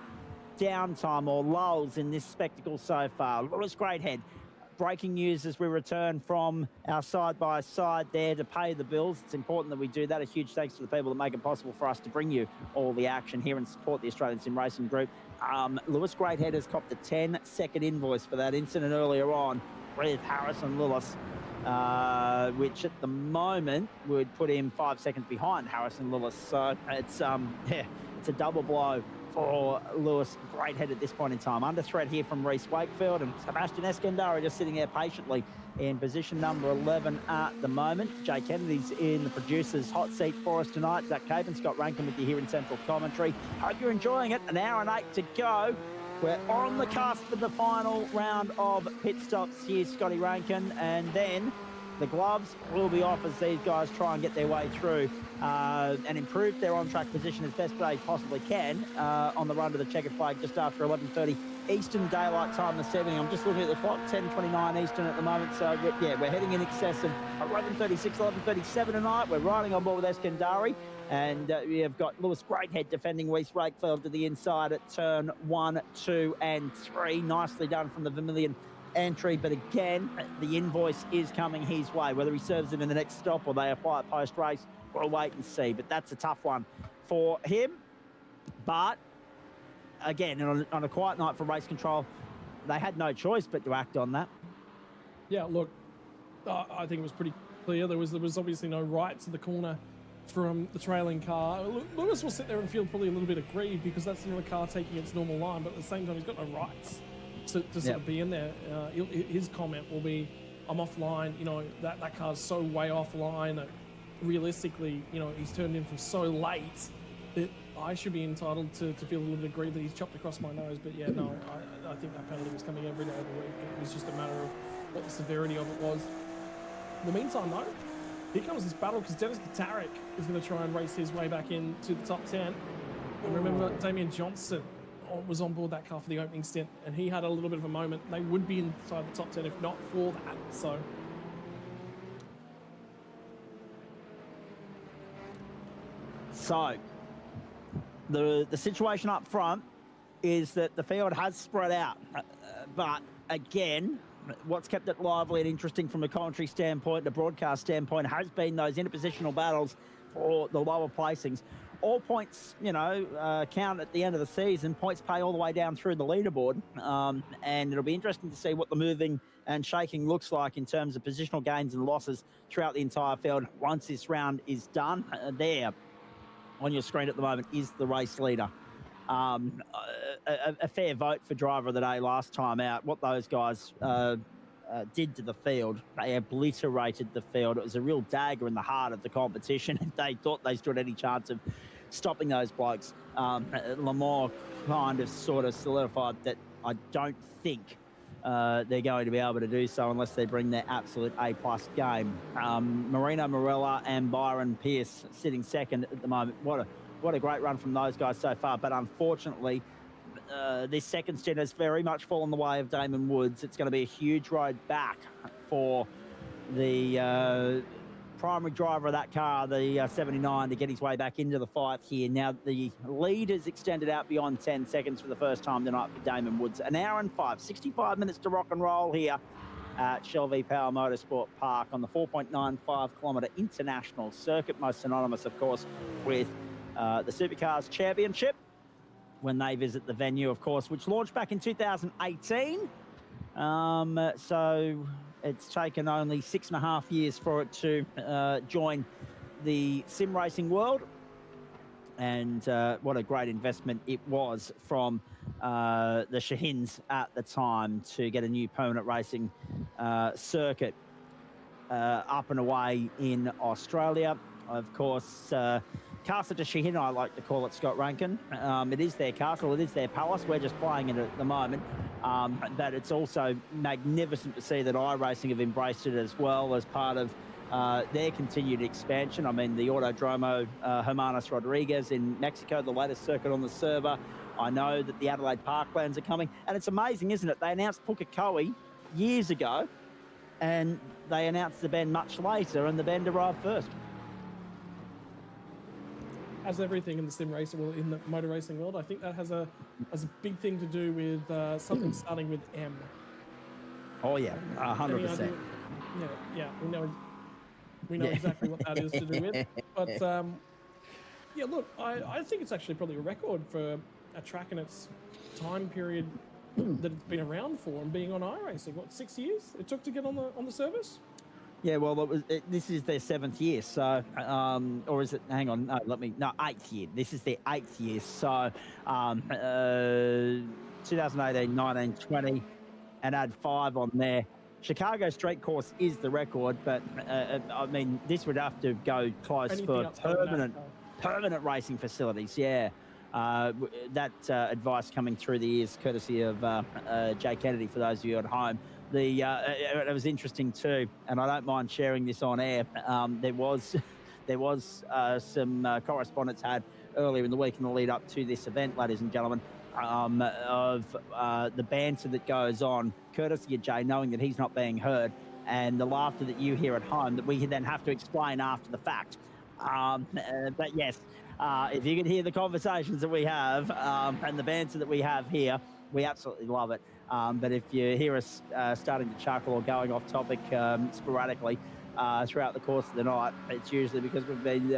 downtime or lulls in this spectacle so far. Lewis Greathead, breaking news as we return from our side-by-side there to pay the bills. It's important that we do that. A huge thanks to the people that make it possible for us to bring you all the action here and support the Australian Sim Racing Group. Lewis Greathead has copped a 10-second invoice for that incident earlier on with Harrison Lewis. Which at the moment would put him 5 seconds behind Harrison Lewis. So it's a double blow for Lewis Greathead at this point in time. Under threat here from Reece Wakefield, and Sebastian Escandara just sitting there patiently in position number 11 at the moment. Jay Kennedy's in the producer's hot seat for us tonight. Zach Cape and Scott Rankin with you here in Central Commentary. Hope you're enjoying it. An hour and 8 to go. We're on the cusp of the final round of pit stops here, Scotty Rankin, and then The gloves will be off as these guys try and get their way through and improve their on-track position as best they possibly can on the run to the checkered flag just after 11:30 Eastern Daylight Time this evening. I'm just looking at the clock, 10:29 Eastern at the moment. So, we're heading in excess of 11:36, 11:37 tonight. We're riding on board with Eskandari. And we have got Lewis Greathead defending Weiss Rakefield to the inside at turn 1, 2, and 3. Nicely done from the Vermilion entry. But again, the invoice is coming his way. Whether he serves it in the next stop or they apply it post-race, we'll wait and see. But that's a tough one for him. But again, on a quiet night for race control, they had no choice but to act on that. Yeah, look, I think it was pretty clear. There was obviously no right to the corner from the trailing car. Lewis will sit there and feel probably a little bit aggrieved because that's not a car taking its normal line, but at the same time, he's got no rights to sort of be in there. His comment will be, I'm offline, that car's so way offline that realistically, he's turned in from so late that I should be entitled to feel a little bit aggrieved that he's chopped across my nose. But yeah, no, I think that penalty was coming every day of the week. It was just a matter of what the severity of it was. In the meantime, though, here comes this battle because Dennis Katarik is going to try and race his way back into the top 10. And remember, Damian Johnson was on board that car for the opening stint, and he had a little bit of a moment. They would be inside the top 10 if not for that. So the situation up front is that the field has spread out. But again, what's kept it lively and interesting from a commentary standpoint, a broadcast standpoint, has been those interpositional battles for the lower placings. All points, count at the end of the season. Points pay all the way down through the leaderboard. And it'll be interesting to see what the moving and shaking looks like in terms of positional gains and losses throughout the entire field once this round is done. There on your screen at the moment is the race leader. A fair vote for driver of the day last time out. What those guys did to the field, they obliterated the field. It was a real dagger in the heart of the competition. If they thought they stood any chance of stopping those blokes, Lamar kind of sort of solidified that I don't think they're going to be able to do so unless they bring their absolute A-plus game. Marino Morella and Byron Pierce sitting second at the moment. What a great run from those guys so far. But unfortunately, this second stint has very much fallen the way of Damon Woods. It's going to be a huge road back for the primary driver of that car, the 79, to get his way back into the fight here. Now, the lead has extended out beyond 10 seconds for the first time tonight for Damon Woods. An hour and 65 minutes to rock and roll here at Shell V-Power Motorsport Park on the 4.95 kilometre international circuit, most synonymous, of course, with the Supercars Championship when they visit the venue, of course, which launched back in 2018. So it's taken only 6.5 years for it to join the sim racing world. And what a great investment it was from the Shahins at the time to get a new permanent racing circuit up and away in Australia. Of course, Castle to Shahin, I like to call it, Scott Rankin. It is their castle, it is their palace. We're just playing it at the moment. But it's also magnificent to see that iRacing have embraced it as well as part of their continued expansion. I mean, the Autodromo Hermanos Rodriguez in Mexico, the latest circuit on the server. I know that the Adelaide Parklands are coming. And it's amazing, isn't it? They announced Pukekohe years ago, and they announced the Bend much later, and the Bend arrived first. As everything in the sim racing, well, in the motor racing world, I think that has a big thing to do with something starting with M. Oh yeah, 100%. Yeah, we know exactly what that is to do with. But yeah, look, I think it's actually probably a record for a track in its time period that it's been around for, and being on iRacing. What, 6 years it took to get on the service? Yeah, well, this is their 7th year, so, or is it, hang on, no, 8th year. This is their 8th year, so 2018, 19, 20, and add 5 on there. Chicago Street Course is the record, but, I mean, this would have to go close for permanent racing facilities, yeah. That advice coming through the ears, courtesy of Jay Kennedy, for those of you at home. It was interesting too, and I don't mind sharing this on air. There was some correspondence had earlier in the week in the lead up to this event, ladies and gentlemen, of the banter that goes on, courtesy of Jay, knowing that he's not being heard, and the laughter that you hear at home that we then have to explain after the fact. But yes, if you can hear the conversations that we have and the banter that we have here, we absolutely love it. But if you hear us starting to chuckle or going off topic sporadically throughout the course of the night, it's usually because we've been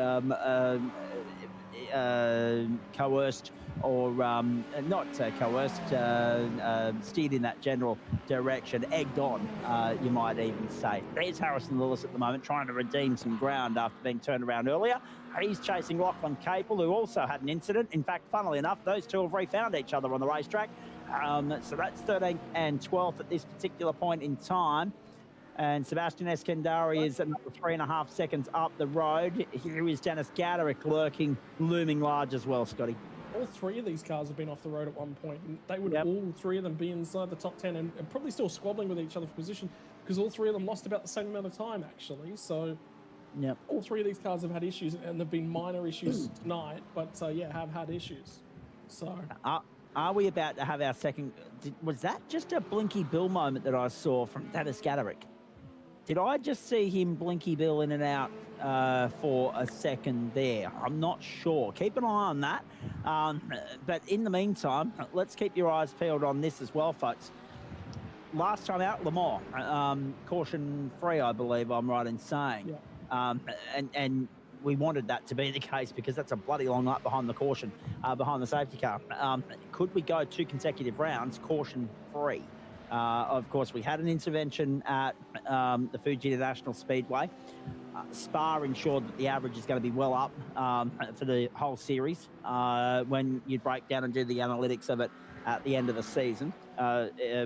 coerced or not coerced, steered in that general direction, egged on, you might even say. There's Harrison Lewis at the moment trying to redeem some ground after being turned around earlier. He's chasing Lachlan Capel, who also had an incident. In fact, funnily enough, those two have refound each other on the racetrack. So that's 13th and 12th at this particular point in time. And Sebastian Eskandari is another 3.5 seconds up the road. Here is Dennis Gaderick looming large as well, Scotty. All three of these cars have been off the road at one point, and they would all three of them be inside the top 10 and probably still squabbling with each other for position, because all three of them lost about the same amount of time, actually. So all three of these cars have had issues, and they've been minor issues tonight, but have had issues. So are we about to have our second? Was that just a Blinky Bill moment that I saw from Dennis Gaderick? Did I just see him Blinky Bill in and out for a second there? I'm not sure. Keep an eye on that. But in the meantime, let's keep your eyes peeled on this as well, folks. Last time out, Le Mans, caution free, I believe I'm right in saying. And we wanted that to be the case because that's a bloody long lap behind the caution, behind the safety car. Could we go 2 consecutive rounds caution free? Of course, we had an intervention at the Fuji International Speedway. Spa ensured that the average is going to be well up for the whole series when you break down and do the analytics of it at the end of the season.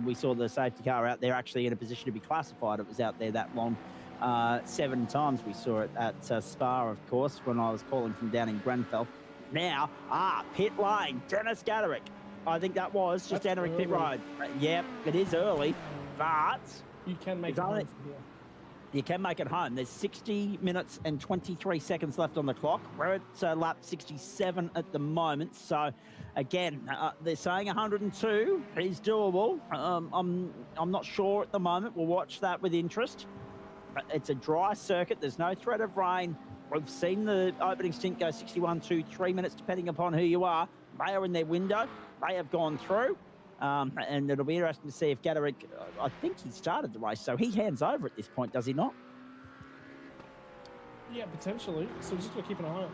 We saw the safety car out there actually in a position to be classified. It was out there that long. 7 times we saw it at Spa, of course, when I was calling from down in Grenfell. Now, pit lane, Dennis Gaderick. I think that was just entering pit road. Yep, it is early, but you can make it home from here. You can make it home. There's 60 minutes and 23 seconds left on the clock. We're at lap 67 at the moment. So, again, they're saying 102 is doable. I'm not sure at the moment. We'll watch that with interest. It's a dry circuit. There's no threat of rain. We've seen the opening stint go 61 to 3 minutes, depending upon who you are. They are in their window. They have gone through. And it'll be interesting to see if Gaderick, I think he started the race, so he hands over at this point, does he not? Yeah, potentially. So we're just going to keep an eye on it.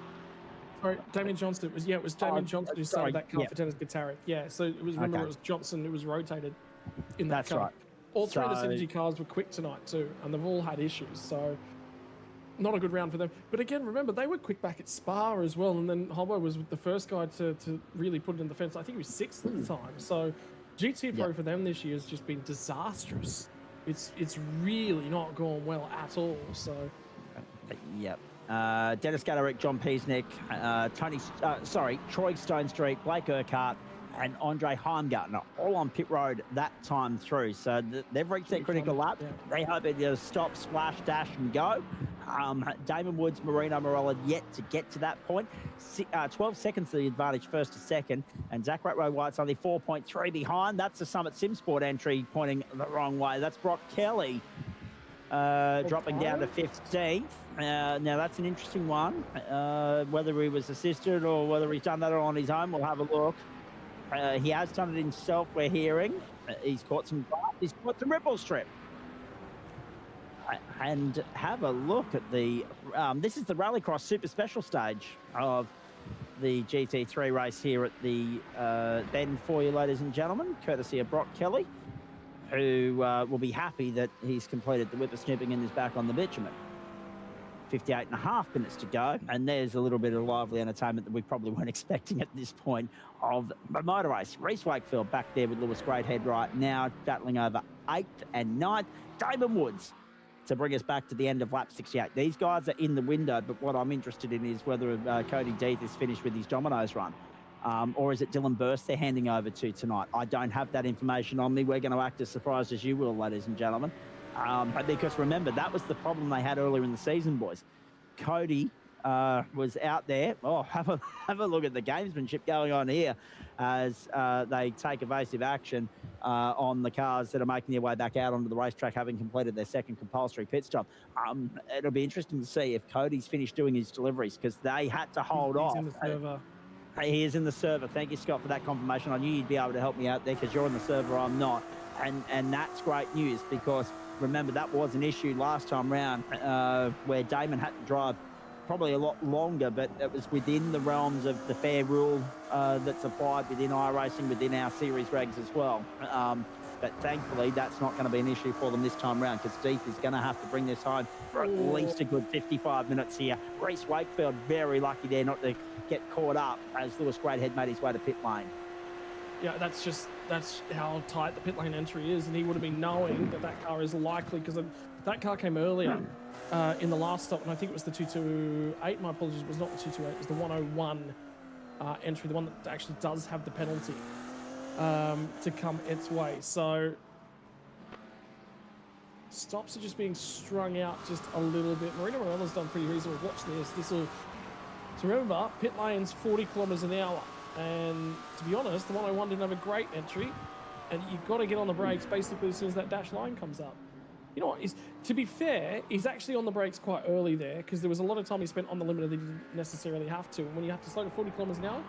Sorry, Damien Johnston. It was Damien Johnston who started that car for Dennis Gaderick. Yeah, so it was, remember, it was Johnson who was rotated in that car. Right. All three of the Synergy cars were quick tonight too, and they've all had issues, so not a good round for them. But again, remember, they were quick back at Spa as well, and then Hobbo was the first guy to really put it in the fence. I think he was 6th at the time. So GTPRO for them this year has just been disastrous. It's really not gone well at all. So Dennis Gaderick, John Peasnick, Troy Stonestreet, Blake Urquhart, and Andre Heimgartner all on pit road that time through. So they've reached their critical lap. They hope it is stop, splash, dash, and go. Damon Woods, Marino Morella yet to get to that point. 12 seconds to the advantage first to second. And Zach Ratrow-White's only 4.3 behind. That's the Summit Simsport entry pointing the wrong way. That's Brock Kelly dropping down to 15th. Now, that's an interesting one. Whether he was assisted or whether he's done that on his own, we'll have a look. He has done it himself, we're hearing. He's caught some ripple strip. And have a look at the... this is the Rallycross Super Special stage of the GT3 race here at the Bend for you, ladies and gentlemen, courtesy of Brock Kelly, who will be happy that he's completed the whippersnipping and is back on the bitumen. 58.5 minutes to go, and there's a little bit of lively entertainment that we probably weren't expecting at this point of the motor race. Reece Wakefield back there with Lewis Greathead right now, battling over 8th and 9th. Damon Woods to bring us back to the end of lap 68. These guys are in the window, but what I'm interested in is whether Cody Deeth is finished with his Domino's run. Or is it Dylan Burst they're handing over to tonight? I don't have that information on me. We're going to act as surprised as you will, ladies and gentlemen. But because remember, that was the problem they had earlier in the season, boys. Cody was out there. Oh, have a look at the gamesmanship going on here as they take evasive action on the cars that are making their way back out onto the racetrack, having completed their second compulsory pit stop. It'll be interesting to see if Cody's finished doing his deliveries because they had to hold off. In the server. He is in the server. Thank you, Scott, for that confirmation. I knew you'd be able to help me out there because you're in the server, I'm not. And that's great news because, remember, that was an issue last time round where Damon had to drive probably a lot longer, but it was within the realms of the fair rule that's applied within iRacing, within our series regs as well. But thankfully, that's not going to be an issue for them this time round because Deeth is going to have to bring this home for at least a good 55 minutes here. Reese Wakefield, very lucky there not to get caught up as Lewis Greathead made his way to pit lane. Yeah, that's how tight the pit lane entry is, and he would have been knowing that that car is likely because that car came earlier in the last stop, and I think it was the 228. My apologies, it was not the 228. It was the 101 entry, the one that actually does have the penalty to come its way. So stops are just being strung out just a little bit. Marina Morella's done pretty reasonable. Watch this. So remember, pit lane's 40 kilometers an hour. And to be honest, the 101 didn't have a great entry. And you've got to get on the brakes basically as soon as that dash line comes up. You know what? To be fair, he's actually on the brakes quite early there because there was a lot of time he spent on the limiter that he didn't necessarily have to. And when you have to slow to 40 kilometers an hour,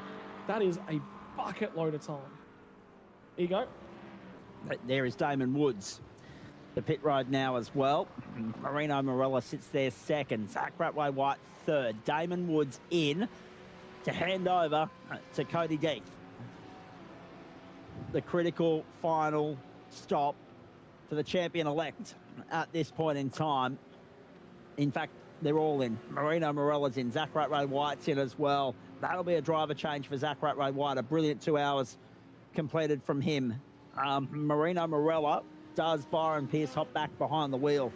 that is a bucket load of time. There you go. There is Damon Woods. The pit road now as well. Marino Morella sits there second. Zach Ratway-White third. Damon Woods in to hand over to Cody Deeth. The critical final stop for the champion-elect at this point in time. In fact, they're all in. Marino Morella's in. Zach Ratway-White's in as well. That'll be a driver change for Zach Ratway-White. A brilliant 2 hours completed from him. Marino Morella does Byron Pierce hop back behind the wheel.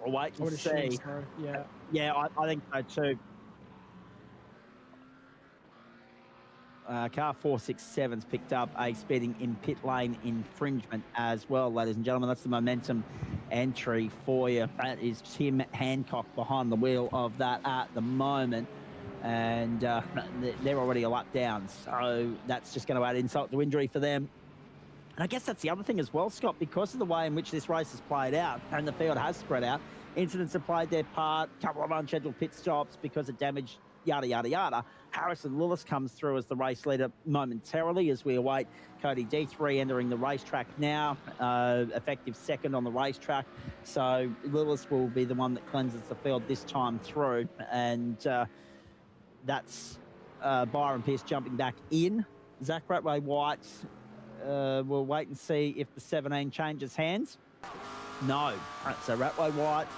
We'll wait and see. Yeah, I think so too. Car 467's picked up a speeding in pit lane infringement as well, ladies and gentlemen. That's the momentum entry for you. That is Tim Hancock behind the wheel of that at the moment. And they're already a lap down. So that's just going to add insult to injury for them. And I guess that's the other thing as well, Scott, because of the way in which this race has played out and the field has spread out, incidents have played their part, a couple of unscheduled pit stops because of damage, yada, yada, yada. Harrison Lillis comes through as the race leader momentarily as we await Cody Deeth re-entering the racetrack now, effective second on the racetrack. So Lillis will be the one that cleanses the field this time through. And that's Byron Pierce jumping back in. Zach Ratway-White, we'll wait and see if the 17 changes hands. No. So Ratway-White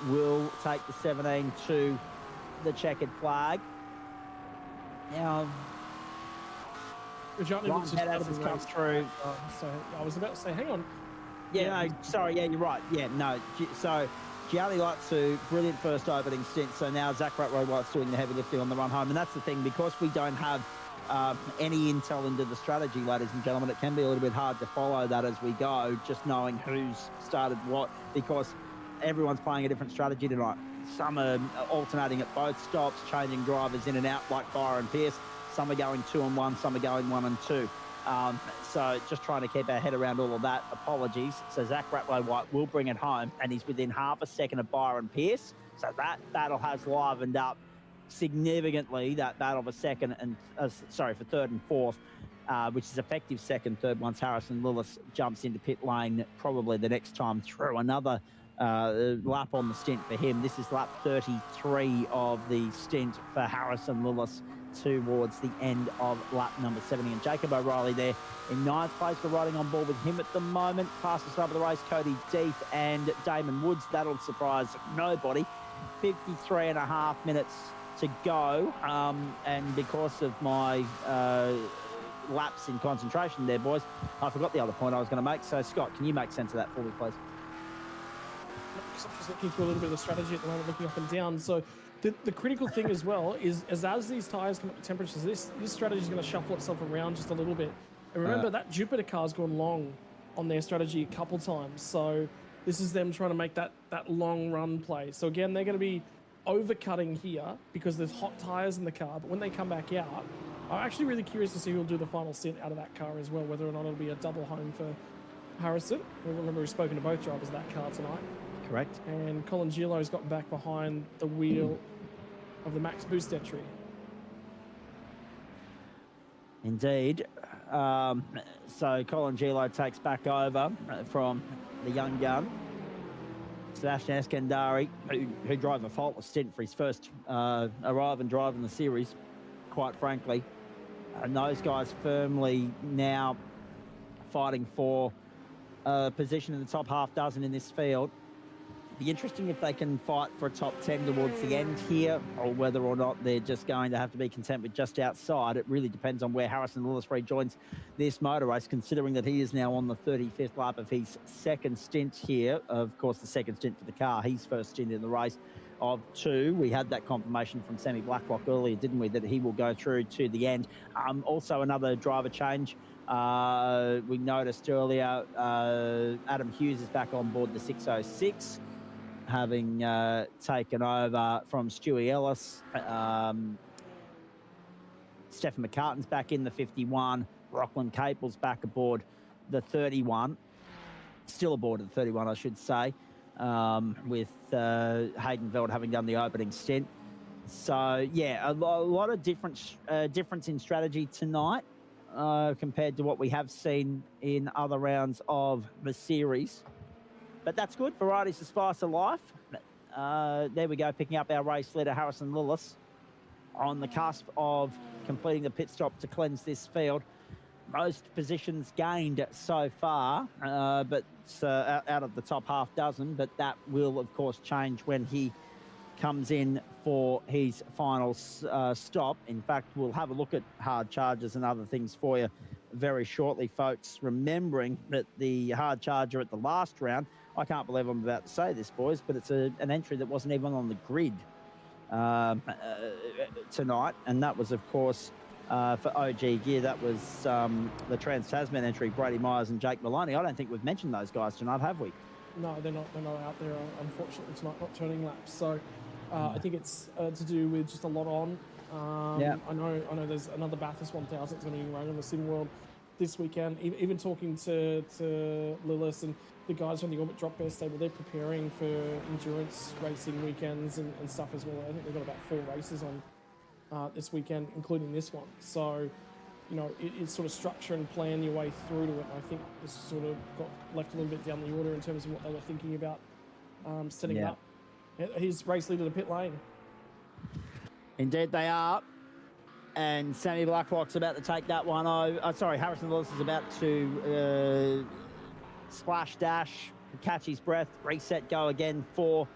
will take the 17 to the checkered flag. Now, Ryan Pettis has come through. So I was about to say, hang on. Yeah, no, sorry, yeah, you're right. Yeah, no. So Gianni Latsu, brilliant first opening stint. So now Zach Ratway-White's doing the heavy lifting on the run home. And that's the thing, because we don't have any intel into the strategy, ladies and gentlemen, it can be a little bit hard to follow that as we go, just knowing who's started what, because everyone's playing a different strategy tonight. Some are alternating at both stops, changing drivers in and out like Byron Pierce. Some are going 2 and 1, some are going 1 and 2. So just trying to keep our head around all of that. Apologies. So Zach Ratway-White will bring it home, and he's within half a second of Byron Pierce. So that battle has livened up significantly, that battle for second and for third and fourth, which is effective second, third once Harrison Lillis jumps into pit lane probably the next time through. Another lap on the stint for him. This is lap 33 of the stint for Harrison Lillis towards the end of lap number 70. And Jacob O'Reilly there in ninth place. We're riding on board with him at the moment. Fastest lap of the race, Cody Deeth and Damon Woods. That'll surprise nobody. 53.5 minutes to go. And because of my lapse in concentration there, boys, I forgot the other point I was going to make. So, Scott, can you make sense of that for me, please? I'm just looking through a little bit of the strategy at the moment, looking up and down. So The critical thing as well is as these tyres come up to temperatures, this strategy is going to shuffle itself around just a little bit. And remember, that Jupiter car's gone long on their strategy a couple times. So this is them trying to make that long run play. So again, they're going to be overcutting here because there's hot tyres in the car. But when they come back out, I'm actually really curious to see who'll do the final stint out of that car as well, whether or not it'll be a double home for Harrison. Remember, we've spoken to both drivers of that car tonight. Correct. And Colin Gilo's gotten back behind the wheel of the max boost entry. Indeed. So Colin Gilo takes back over from the young gun, Sebastian Eskandari, who drove a faultless stint for his first arrive and drive in the series, quite frankly. And those guys firmly now fighting for a position in the top half dozen in this field. Be interesting if they can fight for a top 10 towards the end here, or whether or not they're just going to have to be content with just outside. It really depends on where Harrison Lillis rejoins this motor race, considering that he is now on the 35th lap of his second stint here. Of course, the second stint for the car, his first stint in the race of 2. We had that confirmation from Sammy Blacklock earlier, didn't we, that he will go through to the end. Also another driver change. We noticed earlier, Adam Hughes is back on board the 606. Having taken over from Stewie Ellis. Stephen McCartan's back in the 51. Rockland Capel's back aboard the 31. Still aboard the 31, I should say, with Hayden Veld having done the opening stint. So, yeah, a lot of difference in strategy tonight compared to what we have seen in other rounds of the series. But that's good. Variety's the spice of life. There we go, picking up our race leader, Harrison Lillis, on the cusp of completing the pit stop to cleanse this field. Most positions gained so far, but out of the top half dozen. But that will, of course, change when he comes in for his final stop. In fact, we'll have a look at hard charges and other things for you very shortly, folks. Remembering that the hard charger at the last round, I can't believe I'm about to say this, boys, but it's an entry that wasn't even on the grid tonight. And that was, of course, for OG Gear. That was the Trans-Tasman entry, Brady Myers and Jake Maloney. I don't think we've mentioned those guys tonight, have we? No, they're not out there, unfortunately, tonight, not turning laps. So I think it's to do with just a lot on. Yeah. I know there's another Bathurst 1000 that's going to be running on the Sim World this weekend. Even talking to Lillis and the guys from the Orbit Drop Bear stable, they're preparing for endurance racing weekends and stuff as well. I think they've got about 4 races on this weekend, including this one. So, you know, it's sort of structure and plan your way through to it. And I think this sort of got left a little bit down the order in terms of what they were thinking about setting it up. He's race leader to pit lane. Indeed they are. And Sammy Blacklock's about to take that one over. Harrison Lillis is about to splash dash, catch his breath, reset, go again for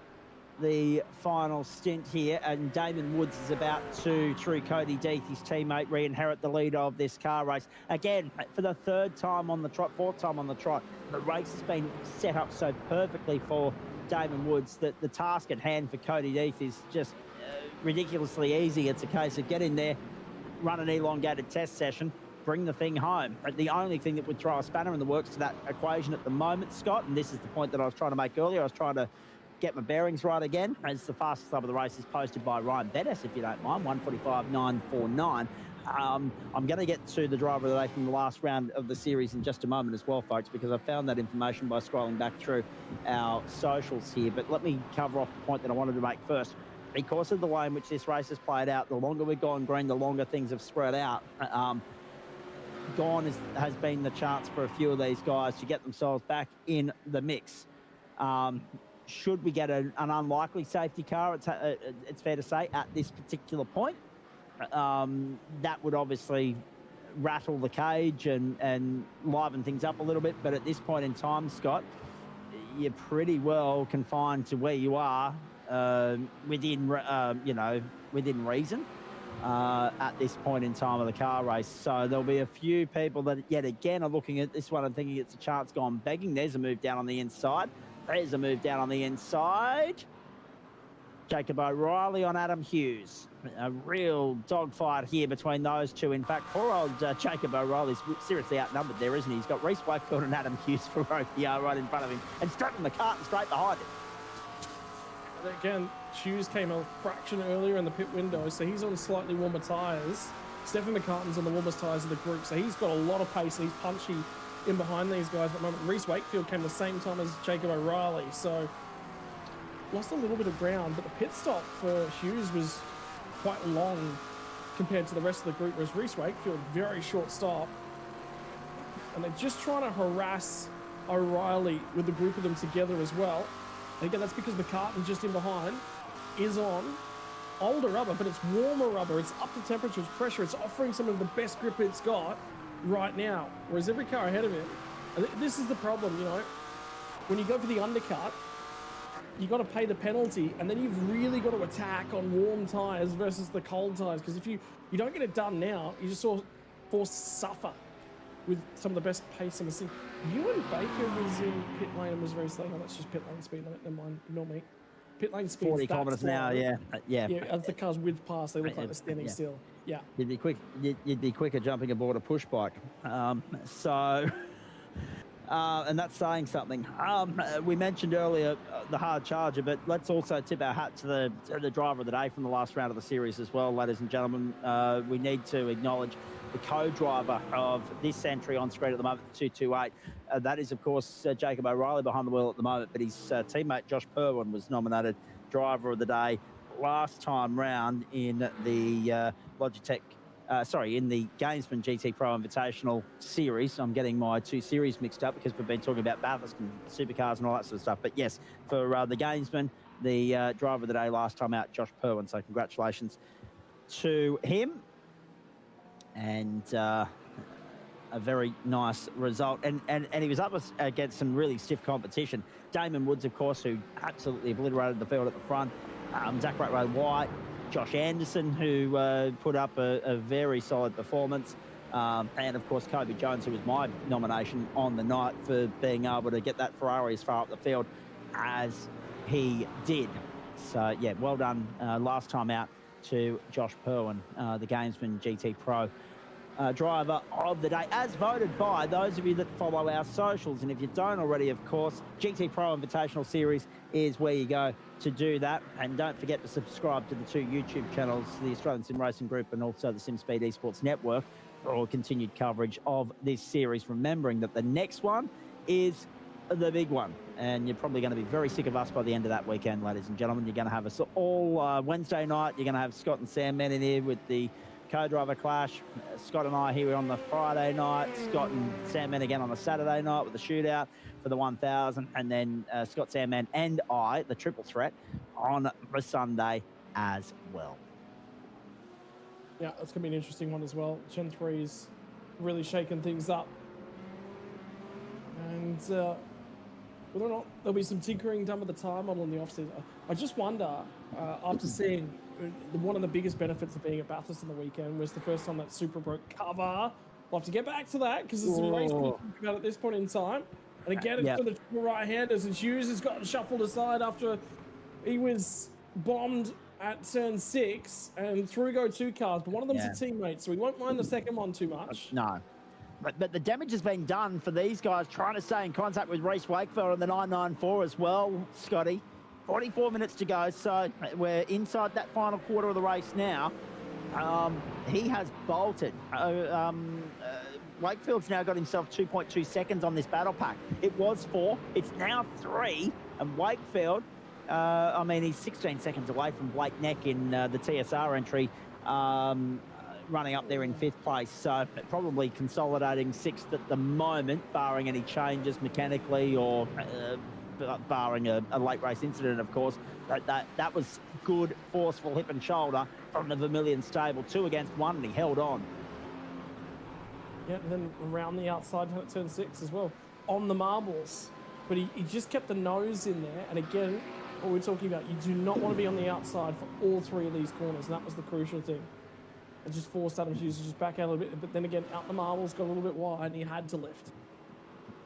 the final stint here. And Damon Woods is about to, through Cody Death, his teammate, re-inherit the lead of this car race. Again, for the 3rd time on the trot, 4th time on the trot, the race has been set up so perfectly for Damon Woods that the task at hand for Cody Death is just ridiculously easy. It's a case of get in there, run an elongated test session, bring the thing home. But the only thing that would throw a spanner in the works to that equation at the moment, Scott, and this is the point that I was trying to make earlier, I was trying to get my bearings right again, as the fastest lap of the race is posted by Ryan Bettis, if you don't mind, 1:45.949. I'm going to get to the driver of the day from the last round of the series in just a moment as well, folks, because I found that information by scrolling back through our socials here. But let me cover off the point that I wanted to make first. Because of the way in which this race has played out, the longer we've gone green, the longer things have spread out. Gone has been the chance for a few of these guys to get themselves back in the mix. Should we get an unlikely safety car, it's fair to say, at this particular point, that would obviously rattle the cage and liven things up a little bit. But at this point in time, Scott, you're pretty well confined to where you are within reason at this point in time of the car race. So there'll be a few people that yet again are looking at this one and thinking it's a chance gone begging. There's a move down on the inside. There's a move down on the inside. Jacob O'Reilly on Adam Hughes. A real dogfight here between those two. In fact, poor old Jacob O'Reilly's seriously outnumbered there, isn't he? He's got Reece Wakefield and Adam Hughes for OPR right in front of him, and Stephen McCartan straight behind him. And again, Hughes came a fraction earlier in the pit window, so he's on slightly warmer tyres. Stephen McCartan's on the warmest tyres of the group, so he's got a lot of pace and he's punchy in behind these guys at the moment. Reece Wakefield came the same time as Jacob O'Reilly, so lost a little bit of ground, but the pit stop for Hughes was quite long compared to the rest of the group, whereas Reece Wakefield, very short stop. And they're just trying to harass O'Reilly with the group of them together as well. And again, that's because McCartan, just in behind, is on older rubber, but it's warmer rubber. It's up to temperature, it's pressure. It's offering some of the best grip it's got right now, whereas every car ahead of it, this is the problem, you know, when you go for the undercut, you got to pay the penalty, and then you've really got to attack on warm tyres versus the cold tyres, because if you don't get it done now, you're just sort of forced to suffer with some of the best pace in the scene. Ewan Baker was in pit lane and was very slow. No, that's just pit lane speed limit. Never mind, ignore me. Pit lane speed 40 kilometres an hour, yeah. Yeah, as the cars whiz past, they look like they're standing still. Yeah. You'd be quick. You'd be quicker jumping aboard a push bike. And that's saying something. We mentioned earlier the hard charger, but let's also tip our hat to the driver of the day from the last round of the series as well, ladies and gentlemen. We need to acknowledge the co-driver of this entry on screen at the moment, the 228. That is, of course, Jacob O'Reilly behind the wheel at the moment, but his teammate Josh Purwin was nominated driver of the day last time round in the Logitech. In the Gamesman GTPRO Invitational Series. I'm getting my two series mixed up because we've been talking about Bathurst and supercars and all that sort of stuff. But yes, for the Gamesman, the driver of the day last time out, Josh Purwin. So congratulations to him. And a very nice result. And he was up against some really stiff competition. Damon Woods, of course, who absolutely obliterated the field at the front. Zach White, Josh Anderson, who put up a very solid performance. And, of course, Kobe Jones, who was my nomination on the night for being able to get that Ferrari as far up the field as he did. So, yeah, well done last time out to Josh Purwin, the Gamesman GT Pro driver of the day, as voted by those of you that follow our socials. And if you don't already, of course, GT Pro Invitational Series is where you go to do that. And don't forget to subscribe to the two YouTube channels, the Australian Sim Racing Group and also the SimSpeed Esports Network, for all continued coverage of this series. Remembering that the next one is the big one, and you're probably going to be very sick of us by the end of that weekend, ladies and gentlemen. You're going to have us all Wednesday night. You're going to have Scott and Sam Men in here with the co-driver clash. Scott and I here on the Friday night. Scott and Sam Men again on the Saturday night with the shootout for the 1000, and then Scott, Sam Men and I, the triple threat, on the Sunday as well. Yeah, that's going to be an interesting one as well. Gen 3's really shaking things up. And whether or not there'll be some tinkering done with the tire model in the offseason, I just wonder, after seeing one of the biggest benefits of being at Bathurst on the weekend was the first time that Super broke cover. We'll have to get back to that because there's some racing to talk about at this point in time. And again, it's for the right-handers, and Hughes has gotten shuffled aside after he was bombed at turn 6 and through go 2 cars, but one of them's a teammate, so we won't mind the second one too much. No. But the damage has been done for these guys trying to stay in contact with Reece Wakefield on the 994 as well, Scotty. 44 minutes to go, so we're inside that final quarter of the race now. He has bolted. Wakefield's now got himself 2.2 seconds on this battle pack. It was 4, it's now 3, and Wakefield, he's 16 seconds away from Blake Neck in the TSR entry, running up there in 5th place, so probably consolidating 6th at the moment, barring any changes mechanically or barring a late race incident, of course. That was good, forceful hip and shoulder from the Vermilion stable. 2 against 1, and he held on. Yeah, and then around the outside at turn 6 as well, on the marbles. But he just kept the nose in there, and again, what we're talking about, you do not want to be on the outside for all 3 of these corners, and that was the crucial thing. It just forced Adam Hughes to just back out a little bit, but then again, out the marbles, got a little bit wide, and he had to lift.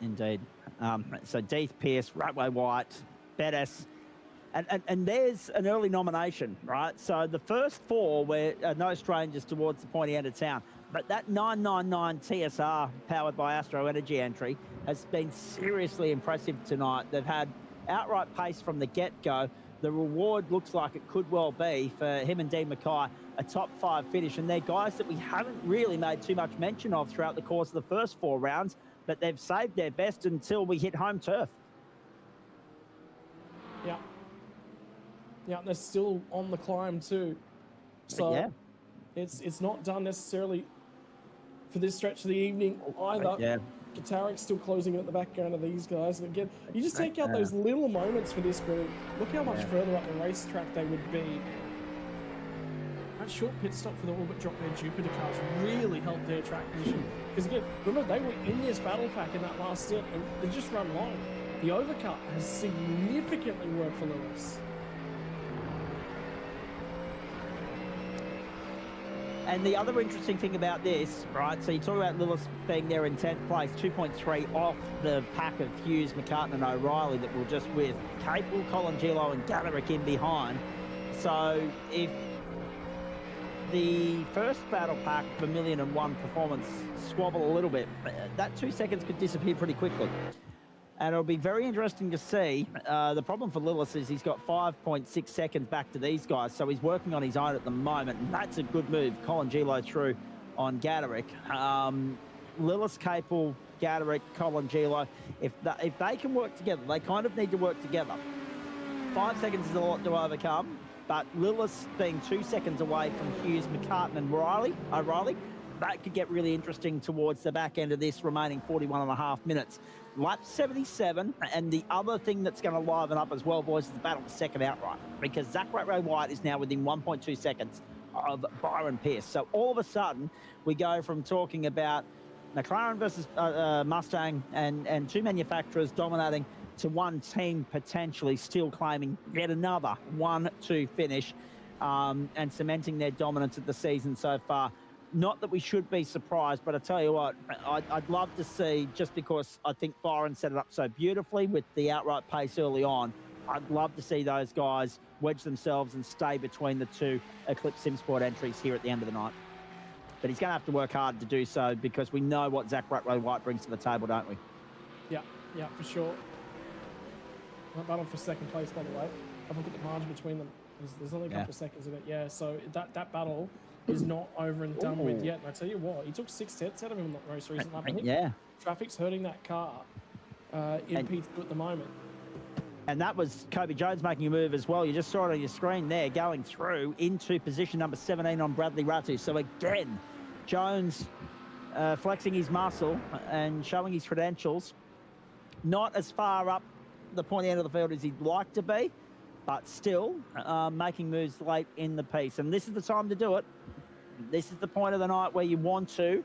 Indeed. So Deeth Pearce, Ratway White, Bettis, And there's an early nomination, right? So the first four were no strangers towards the pointy end of town. But that 999 TSR powered by Astro Energy entry has been seriously impressive tonight. They've had outright pace from the get-go. The reward looks like it could well be for him and Dean Mackay, a top 5 finish. And they're guys that we haven't really made too much mention of throughout the course of the first 4 rounds, but they've saved their best until we hit home turf. Yeah. Yeah, they're still on the climb too. So yeah. it's not done necessarily for this stretch of the evening either. Yeah. Tarek's still closing in at the background of these guys. And again, you just take out those little moments for this group. Look how much further up the racetrack they would be. That short pit stop for the orbit drop their Jupiter cars really helped their track position. Because again, remember, they were in this battle pack in that last stint and they just run long. The overcut has significantly worked for Lewis. And the other interesting thing about this, right, so you talk about Lillis being there in 10th place, 2.3 off the pack of Hughes, McCartan and O'Reilly that we're just with. Capel, Colangelo and Gallerick in behind. So if the first battle pack, Vermilion and 1 performance, squabble a little bit, that 2 seconds could disappear pretty quickly. And it'll be very interesting to see. The problem for Lillis is he's got 5.6 seconds back to these guys, so he's working on his own at the moment, and that's a good move. Colangelo through on Gaderick. Lillis, Capel, Gaderick, Colangelo, if they can work together, they kind of need to work together. 5 seconds is a lot to overcome, but Lillis being 2 seconds away from Hughes, McCartan and O'Reilly, that could get really interesting towards the back end of this remaining 41.5 minutes. Lap 77, and the other thing that's going to liven up as well, boys, is the battle for second outright, because Zach Ratray White is now within 1.2 seconds of Byron Pierce. So all of a sudden, we go from talking about McLaren versus Mustang and 2 manufacturers dominating to 1 team potentially still claiming yet another 1-2 finish and cementing their dominance of the season so far. Not that we should be surprised, but I tell you what, I'd love to see, just because I think Byron set it up so beautifully with the outright pace early on, I'd love to see those guys wedge themselves and stay between the 2 Eclipse SimSport entries here at the end of the night. But he's going to have to work hard to do so, because we know what Zach Ratray White brings to the table, don't we? Yeah, for sure. That battle for second place, by the way. Have a look at the margin between them. There's only a couple of seconds in it. Yeah, so that battle is not over and done with yet. And I tell you what, he took 6 tenths out of him in the most recent lap. I think traffic's hurting that car in P2 at the moment. And that was Kobe Jones making a move as well. You just saw it on your screen there, going through into position number 17 on Bradley Ratu. So again, Jones flexing his muscle and showing his credentials. Not as far up the pointy end of the field as he'd like to be, but still making moves late in the piece. And this is the time to do it. This is the point of the night where you want to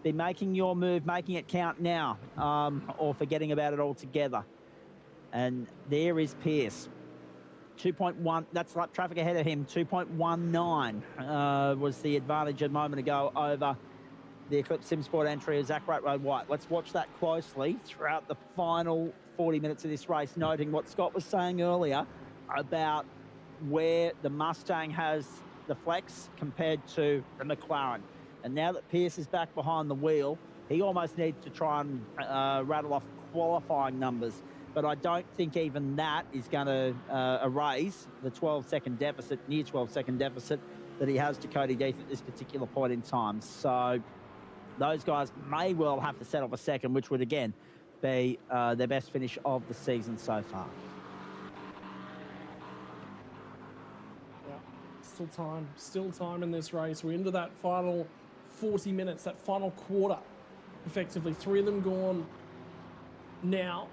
be making your move, making it count now, or forgetting about it altogether. And there is Pierce. 2.1, that's lap traffic ahead of him. 2.19 was the advantage a moment ago over the Eclipse SimSport entry of Zach Ratray White. Let's watch that closely throughout the final 40 minutes of this race, noting what Scott was saying earlier about where the Mustang has the flex compared to the McLaren. And now that Pierce is back behind the wheel, he almost needs to try and rattle off qualifying numbers. But I don't think even that is going to erase the 12-second deficit, near 12-second deficit that he has to Cody Death at this particular point in time. So those guys may well have to settle for second, which would, again, be their best finish of the season so far. Still time in this race. We're into that final 40 minutes, that final quarter, effectively. 3 of them gone now.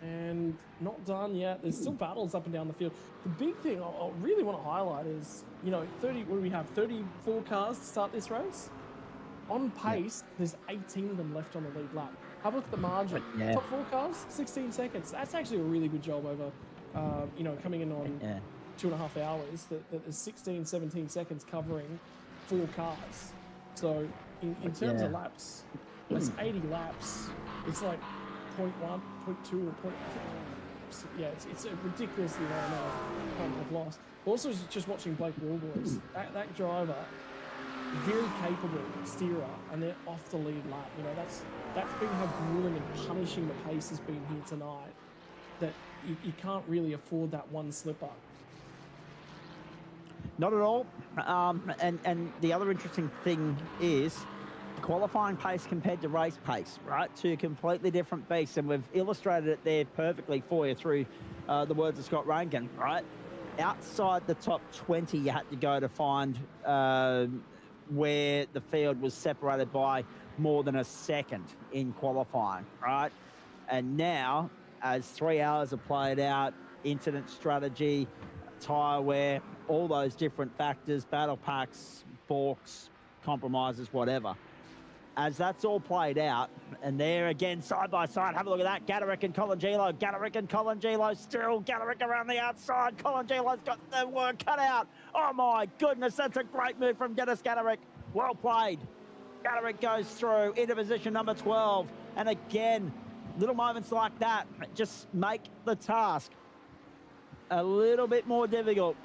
And not done yet. There's still battles up and down the field. The big thing I really want to highlight is, 30, what do we have? 34 cars to start this race? On pace, there's 18 of them left on the lead lap. Have a look at the margin. Top 4 cars, 16 seconds. That's actually a really good job over coming in on 2.5 hours, that there's 16, 17 seconds covering 4 cars. So in terms of laps, that's 80 laps. It's like 0.1, 0.2, or laps. Yeah, it's a ridiculously low amount of loss. Also, just watching Blake Wallboys, that driver, very capable steerer, and they're off the lead lap. You know, that's been how grueling and punishing the pace has been here tonight, that you can't really afford that one slip up. Not at all. And the other interesting thing is qualifying pace compared to race pace, right? Two completely different beasts, and we've illustrated it there perfectly for you through the words of Scott Rankin, right? Outside the top 20, you had to go to find where the field was separated by more than a second in qualifying, right? And now, as 3 hours have played out, incident strategy, tyre wear, all those different factors, battle packs, balks, compromises, whatever. As that's all played out, and there again, side by side, have a look at that. Gadarick and Colangelo. Gadarick and Colangelo still. Gadarick around the outside. Colangelo's got the work cut out. Oh my goodness, that's a great move from Dennis Gadarick. Well played. Gadarick goes through into position number 12. And again, little moments like that just make the task a little bit more difficult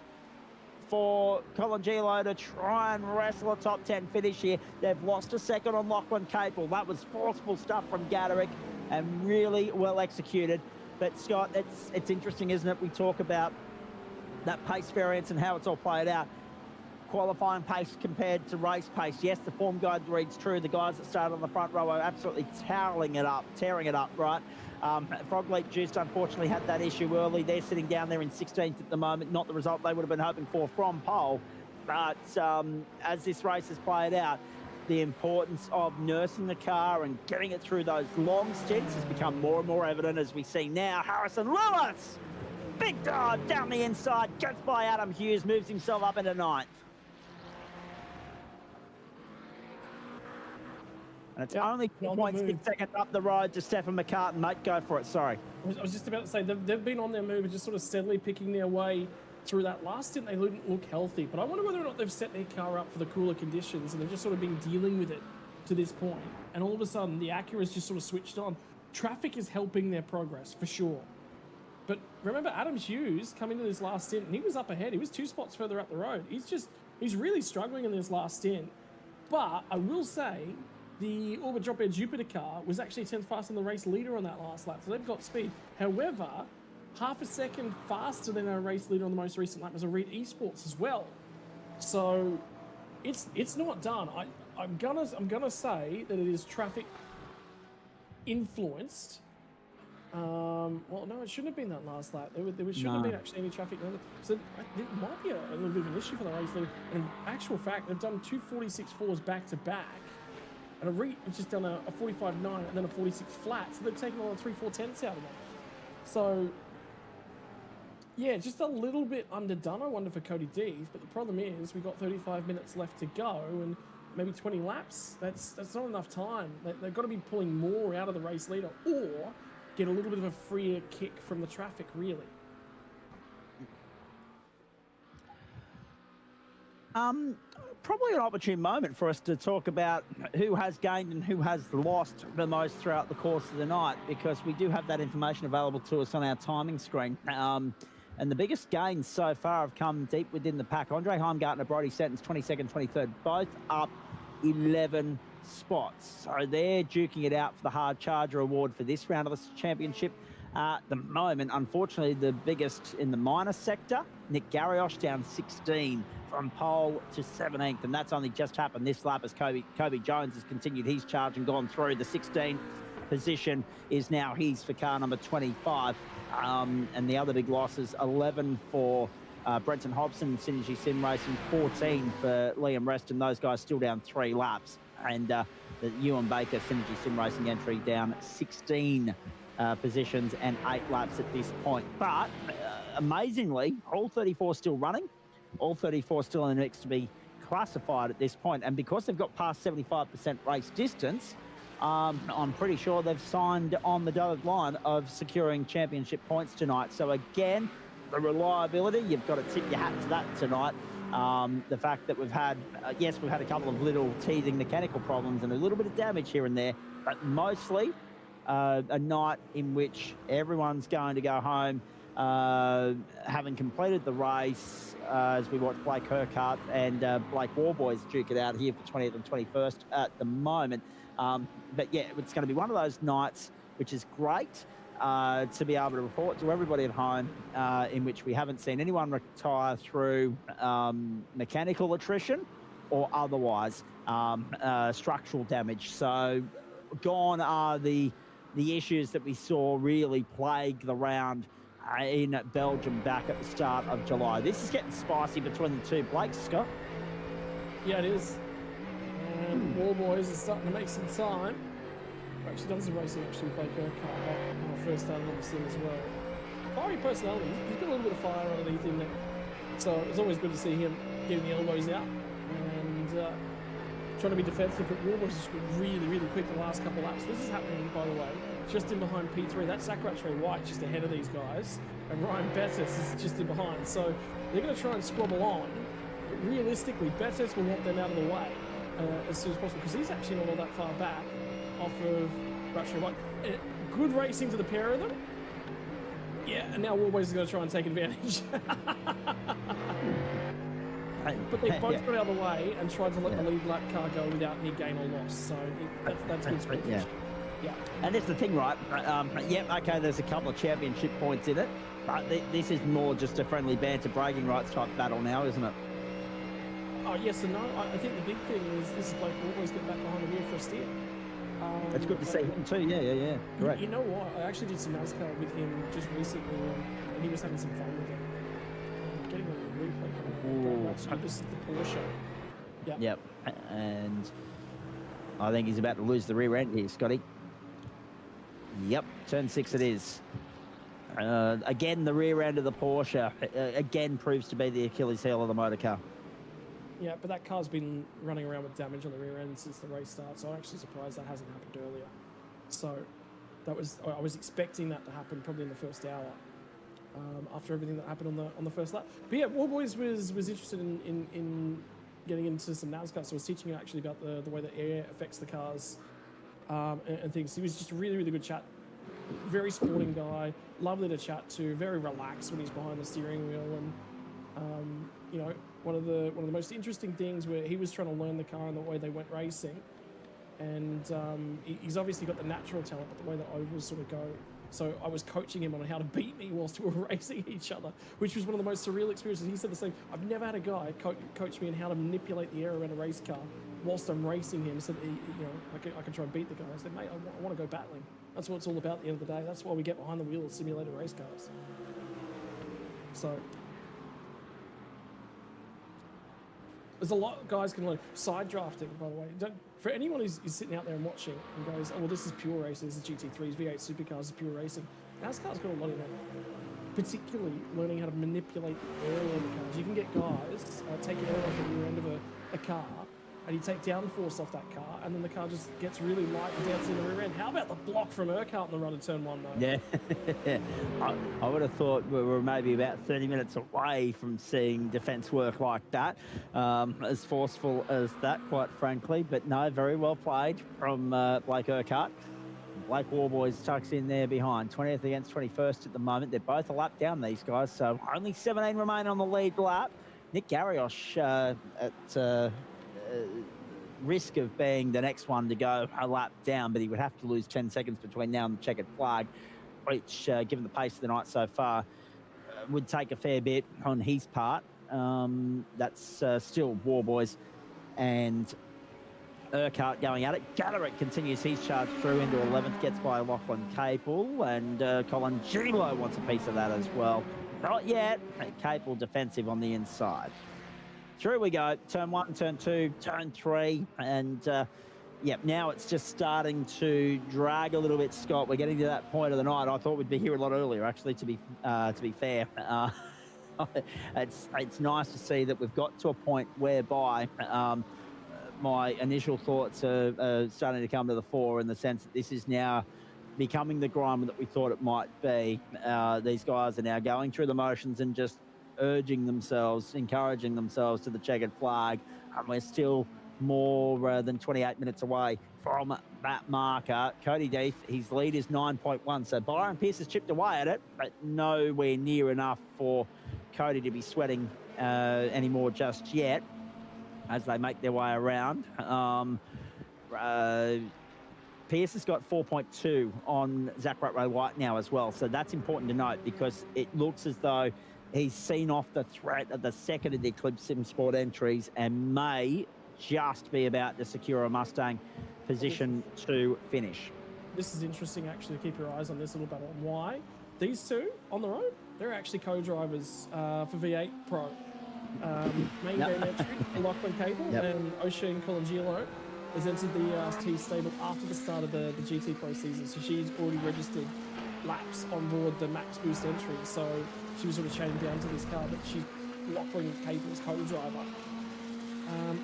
for Colangelo to try and wrestle a top 10 finish here. They've lost a second on Lachlan Capel. That was forceful stuff from Gadarick and really well executed. But Scott, it's interesting, isn't it? We talk about that pace variance and how it's all played out. Qualifying pace compared to race pace. Yes, the form guide reads true. The guys that started on the front row are absolutely tearing it up, right? Frog Leap Juiced unfortunately had that issue early. They're sitting down there in 16th at the moment. Not the result they would have been hoping for from pole. But as this race has played out, the importance of nursing the car and getting it through those long stints has become more and more evident, as we see now. Harrison Lewis, big dive down the inside, gets by Adam Hughes, moves himself up into 9th. And it's only 0.6 seconds up the road to Stefan McCartan. Mate, go for it. Sorry. I was just about to say, they've been on their move and just sort of steadily picking their way through that last stint. They didn't look healthy, but I wonder whether or not they've set their car up for the cooler conditions and they've just sort of been dealing with it to this point. And all of a sudden, the Acura's just sort of switched on. Traffic is helping their progress, for sure. But remember, Adam Hughes coming to this last stint, and he was up ahead. He was 2 spots further up the road. He's really struggling in this last stint. But I will say, the Orbit Drop Air Jupiter car was actually 10th faster than the race leader on that last lap, so they've got speed. However, half a second faster than our race leader on the most recent lap was a Reed Esports as well. So it's not done. I'm gonna say that it is traffic influenced. Well, no, it shouldn't have been that last lap. There shouldn't have been actually any traffic. So it might be a little bit of an issue for the race leader. And in actual fact, they've done 2 46.4s back to back. And a Reed has just done a 45.9 and then a 46 flat. So they've taken all the 3 4/10ths out of that. So, yeah, just a little bit underdone, I wonder, for Cody Dees. But the problem is we've got 35 minutes left to go and maybe 20 laps. That's not enough time. They've got to be pulling more out of the race leader or get a little bit of a freer kick from the traffic, really. Probably an opportune moment for us to talk about who has gained and who has lost the most throughout the course of the night, because we do have that information available to us on our timing screen. And the biggest gains so far have come deep within the pack. Andre Heimgartner, Brody Sentence, 22nd, 23rd, both up 11 spots. So they're duking it out for the Hard Charger Award for this round of the championship. At the moment, unfortunately, the biggest in the minor sector, Nick Garriosh down 16 from pole to 17th, and that's only just happened this lap as Kobe Jones has continued his charge and gone through. The 16th position is now his for car number 25. And the other big losses, 11 for Brenton Hobson, Synergy Sim Racing, 14 for Liam Reston. Those guys still down 3 laps. And the Ewan Baker Synergy Sim Racing entry down 16 positions and 8 laps at this point. But amazingly, all 34 still running, all 34 still in the mix to be classified at this point. And because they've got past 75% race distance, I'm pretty sure they've signed on the dotted line of securing championship points tonight. So again, the reliability, you've got to tip your hat to that tonight. The fact that we've had, yes, we've had a couple of little teething mechanical problems and a little bit of damage here and there, but mostly a night in which everyone's going to go home having completed the race as we watch Blake Urquhart and Blake Warboys duke it out here for 20th and 21st at the moment. But yeah, it's going to be one of those nights which is great to be able to report to everybody at home, in which we haven't seen anyone retire through mechanical attrition or otherwise structural damage. So gone are the issues that we saw really plague the round in Belgium back at the start of July. This is getting spicy between the two Blakes, Scott. Yeah, it is. And Warboys is starting to make some time. We've actually done some racing actually with Blake Urquhart back when I first started on the scene as well. Fiery personality. He's got a little bit of fire underneath him there. So it's always good to see him getting the elbows out and trying to be defensive. But Warboys has been really, really quick the last couple of laps. This is happening, by the way, just in behind P3. That's Zachary White just ahead of these guys. And Ryan Bettis is just in behind. So they're going to try and squabble on. But realistically, Bettis will want them out of the way as soon as possible because he's actually not all that far back off of Zachary White. Good racing to the pair of them. Yeah, and now Warboys is going to try and take advantage. But they both got out of the way and tried to let the lead lap car go without any gain or loss. So that's good sportsmanship. Yeah. And that's the thing, right? Okay, there's a couple of championship points in it, but this is more just a friendly banter bragging rights type battle now, isn't it? Oh, yes and no. I think the big thing is this is Blake Warboys getting back behind the wheel for a steer. That's good to see him too. Yeah. Correct. You know what? I actually did some NASCAR with him just recently, and he was having some fun with it. Getting a replay coming up. So this is the Porsche. Yep. And I think he's about to lose the rear end here, Scotty. Yep, turn 6 it is. Again, the rear end of the Porsche again proves to be the Achilles heel of the motor car. Yeah, but that car's been running around with damage on the rear end since the race started, so I'm actually surprised that hasn't happened earlier. So I was expecting that to happen probably in the first hour after everything that happened on the first lap. But yeah, Warboys was interested in getting into some NASCAR, so I was teaching him actually about the way that air affects the cars and things. He was just a really, really good chat. Very sporting guy, lovely to chat to, very relaxed when he's behind the steering wheel, and you know, one of the most interesting things where he was trying to learn the car and the way they went racing, and he's obviously got the natural talent, but the way the ovals sort of go. So I was coaching him on how to beat me whilst we were racing each other, which was one of the most surreal experiences. He said the same. I've never had a guy coach me on how to manipulate the air around a race car whilst I'm racing him, so that I can try and beat the guy. I said, mate, I want to go battling. That's what it's all about at the end of the day. That's why we get behind the wheel of simulated race cars. So there's a lot guys can learn. Side drafting, by the way. For anyone who's sitting out there and watching and goes, oh, well, this is pure racing, this is GT3s, V8 supercars, is pure racing. NASCAR's got a lot in it. Particularly learning how to manipulate the air of the cars. You can get guys take air off the rear end of a car, and you take downforce off that car, and then the car just gets really light and dancing in the rear end. How about the block from Urquhart in the run of turn 1, though? Yeah. I would have thought we were maybe about 30 minutes away from seeing defence work like that, as forceful as that, quite frankly. But no, very well played from Blake Urquhart. Blake Warboys tucks in there behind, 20th against 21st at the moment. They're both a lap down, these guys, so only 17 remain on the lead lap. Nick Garrioch at risk of being the next one to go a lap down, but he would have to lose 10 seconds between now and the checkered flag, which, given the pace of the night so far, would take a fair bit on his part. That's still Warboys and Urquhart going at it. Garrett continues his charge through into 11th, gets by Lachlan Capel, and Colin Gilo wants a piece of that as well. Not yet. Capel defensive on the inside. Through we go. Turn 1, turn 2, turn 3, and now it's just starting to drag a little bit, Scott. We're getting to that point of the night. I thought we'd be here a lot earlier, actually, to be fair. It's nice to see that we've got to a point whereby my initial thoughts are starting to come to the fore, in the sense that this is now becoming the grind that we thought it might be. These guys are now going through the motions and just urging themselves, encouraging themselves to the checkered flag, and we're still more than 28 minutes away from that marker. Cody Deeth, his lead is 9.1. So Byron Pierce has chipped away at it, but nowhere near enough for Cody to be sweating anymore just yet as they make their way around. Pierce has got 4.2 on Zach Ratray-White now as well. So that's important to note because it looks as though he's seen off the threat of the second of the Eclipse Sim Sport entries and may just be about to secure a Mustang position to finish. This is interesting, actually, to keep your eyes on this a little bit on why. These two on their own, they're actually co-drivers for V8 Pro. Main game entry, Lachlan Cable and Oisin Colangelo has entered the T stable after the start of the GT Pro season. So she's already registered laps on board the Max Boost entry. So she was sort of chained down to this car, but she's Lachlan Cable's co-driver.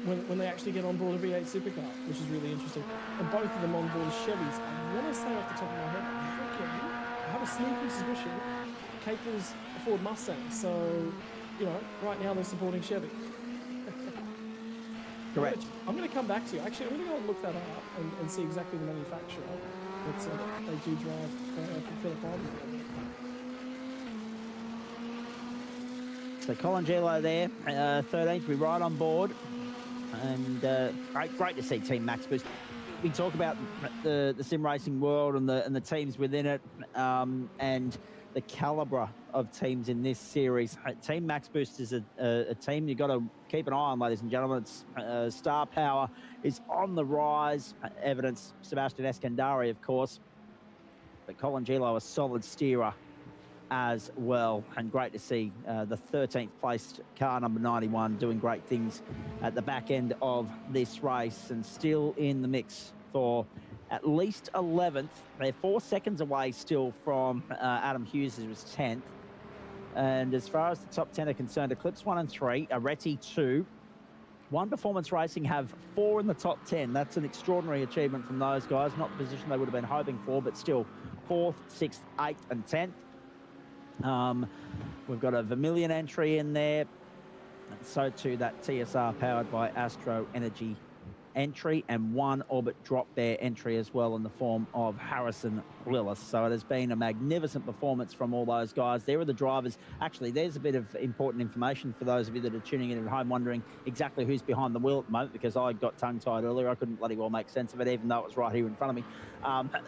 When they actually get on board a V8 supercar, which is really interesting. And both of them on board Chevys. I want to say off the top of my head, I have a sneaky suspicion Cable's a Ford Mustang. So, you know, right now they're supporting Chevy. Correct. I'm going to come back to you. Actually, I'm going to go and look that up and see exactly the manufacturer that they do drive for Phillip Island. So Colangelo there, 13th, we right on board. And great to see Team Max Boost. We talk about the sim racing world and the teams within it, and the calibre of teams in this series. Team Max Boost is a team you've got to keep an eye on, ladies and gentlemen. It's, star power is on the rise. Evidence, Sebastian Escandari, of course. But Colangelo, a solid steerer as well, and great to see the 13th placed car number 91 doing great things at the back end of this race and still in the mix for at least 11th. They're 4 seconds away still from Adam Hughes, who was 10th. And as far as the top 10 are concerned, Eclipse 1 and 3, Areti 2, One Performance Racing have 4 in the top 10. That's an extraordinary achievement from those guys. Not the position they would have been hoping for, but still 4th, 6th, 8th and 10th. We've got a Vermilion entry in there, and so too that TSR powered by Astro Energy entry, and one Orbit Drop Bear entry as well in the form of Harrison Willis. So it has been a magnificent performance from all those guys. There are the drivers. Actually, there's a bit of important information for those of you that are tuning in at home wondering exactly who's behind the wheel at the moment, because I got tongue-tied earlier. I couldn't bloody well make sense of it, even though it was right here in front of me.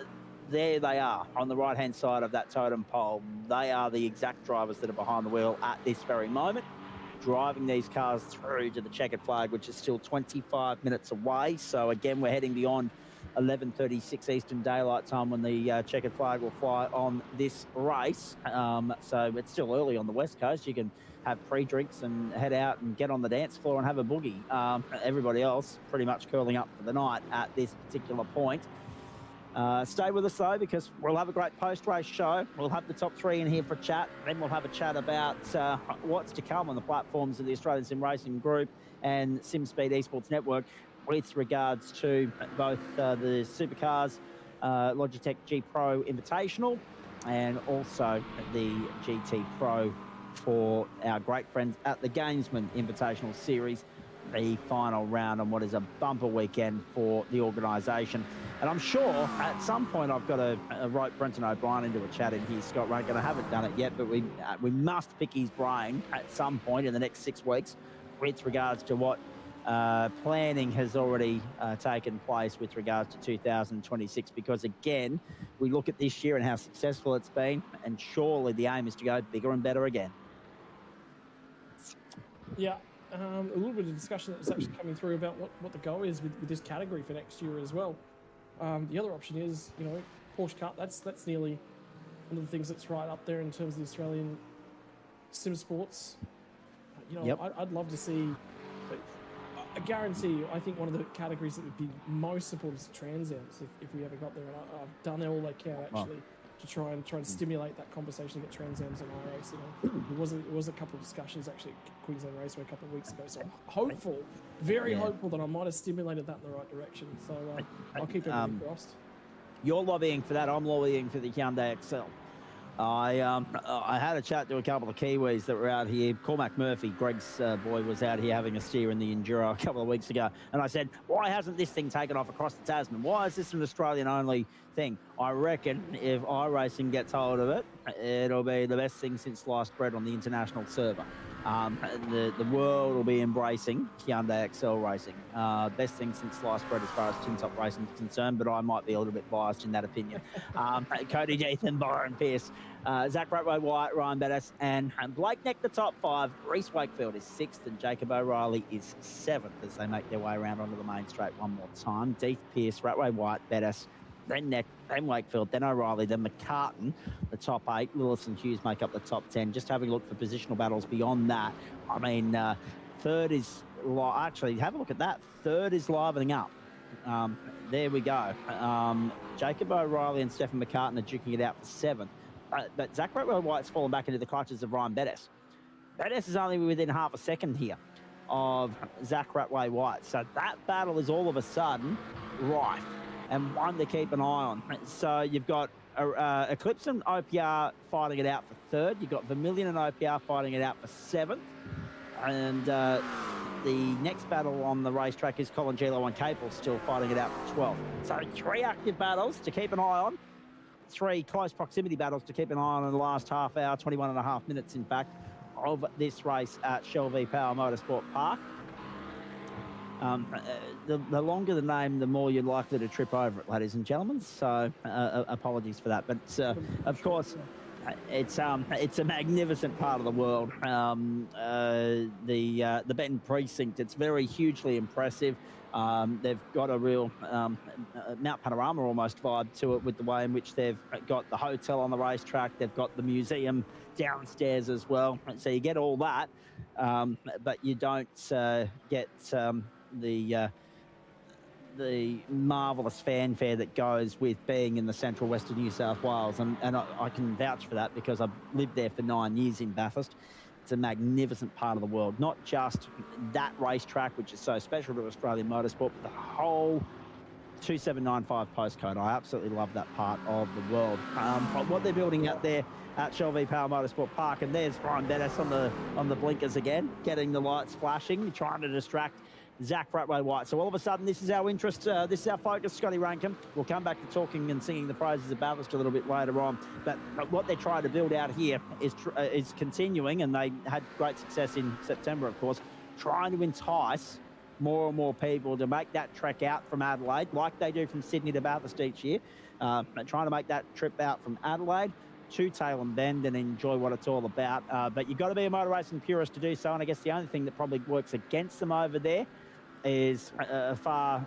There they are on the right-hand side of that totem pole. They are the exact drivers that are behind the wheel at this very moment, driving these cars through to the checkered flag, which is still 25 minutes away. So again, we're heading beyond 11:36 Eastern Daylight Time when the checkered flag will fly on this race. So it's still early on the West Coast. You can have pre-drinks and head out and get on the dance floor and have a boogie. Everybody else pretty much curling up for the night at this particular point. Stay with us though, because we'll have a great post-race show. We'll have the top 3 in here for chat. Then we'll have a chat about what's to come on the platforms of the Australian Sim Racing Group and SimSpeed Esports Network with regards to both the supercars, Logitech GTPRO Invitational, and also the GTPRO for our great friends at the Gamesman Invitational Series, the final round on what is a bumper weekend for the organisation. And I'm sure at some point I've got to rope Brenton O'Brien into a chat in here, Scott. We're going to haven't done it yet, but we must pick his brain at some point in the next 6 weeks with regards to what planning has already taken place with regards to 2026. Because again, we look at this year and how successful it's been, and surely the aim is to go bigger and better again. Yeah. A little bit of discussion that was actually coming through about what the goal is with this category for next year as well. The other option is, you know, Porsche Cup. That's nearly one of the things that's right up there in terms of the Australian sim sports. You know, yep. I'd love to see. I guarantee you, I think one of the categories that would be most supported is Trans Ams if we ever got there. And I've done all I can actually to try and stimulate that conversation to get Trans Ams and iRacing. There was a couple of discussions actually at Queensland Raceway a couple of weeks ago. So I'm hopeful, very hopeful that I might have stimulated that in the right direction. So I'll keep everything crossed. You're lobbying for that. I'm lobbying for the Hyundai Excel. I had a chat to a couple of Kiwis that were out here. Cormac Murphy, Greg's boy, was out here having a steer in the Enduro a couple of weeks ago. And I said, why hasn't this thing taken off across the Tasman? Why is this an Australian-only thing? I reckon if iRacing gets hold of it, it'll be the best thing since sliced bread on the international server. The world will be embracing Hyundai Excel racing. Best thing since sliced bread as far as tin top racing is concerned, but I might be a little bit biased in that opinion. Cody Deathan, Byron Pearce, Zach Ratway-White, Ryan Bettis, and Blake Neck the top 5. Reese Wakefield is 6th, and Jacob O'Reilly is 7th as they make their way around onto the main straight one more time. Death, Pearce, Ratway-White, Bettis, then Neck, then Wakefield, then O'Reilly, then McCartan, the top 8. Lewis and Hughes make up the top 10. Just having a look for positional battles beyond that. I mean, third is... Actually, have a look at that. Third is livening up. There we go. Jacob O'Reilly and Stephen McCartan are duking it out for 7th. But Zach Ratway-White's fallen back into the clutches of Ryan Bettis. Bettis is only within half a second here of Zach Ratway-White. So that battle is all of a sudden rife and one to keep an eye on. So you've got Eclipse and OPR fighting it out for 3rd. You've got Vermilion and OPR fighting it out for 7th. And the next battle on the racetrack is Colin Gilo and Capel still fighting it out for 12th. So 3 active battles to keep an eye on. 3 close proximity battles to keep an eye on in the last half hour, 21 and a half minutes, in fact, of this race at Shell V Power Motorsport Park. The longer the name, the more you're likely to trip over it, ladies and gentlemen. So apologies for that. But of course, it's a magnificent part of the world. The Benton precinct, it's very hugely impressive. They've got a real Mount Panorama almost vibe to it with the way in which they've got the hotel on the racetrack. They've got the museum downstairs as well. So you get all that, but you don't get the marvellous fanfare that goes with being in the central western New South Wales. And I can vouch for that because I've lived there for 9 years in Bathurst. It's a magnificent part of the world, not just that racetrack, which is so special to Australian motorsport, but the whole 2795 postcode. I absolutely love that part of the world. But what they're building out there at Shell V Power Motorsport Park, and there's Ryan Bettis on the blinkers again, getting the lights flashing, trying to distract Zach Ratway-White. So all of a sudden, this is our interest, this is our focus, Scotty Rankin. We'll come back to talking and singing the praises of Bathurst a little bit later on. But what they're trying to build out here is continuing, and they had great success in September, of course, trying to entice more and more people to make that trek out from Adelaide, like they do from Sydney to Bathurst each year, trying to make that trip out from Adelaide to Tailem Bend and enjoy what it's all about. But you've got to be a motor racing purist to do so, and I guess the only thing that probably works against them over there is a far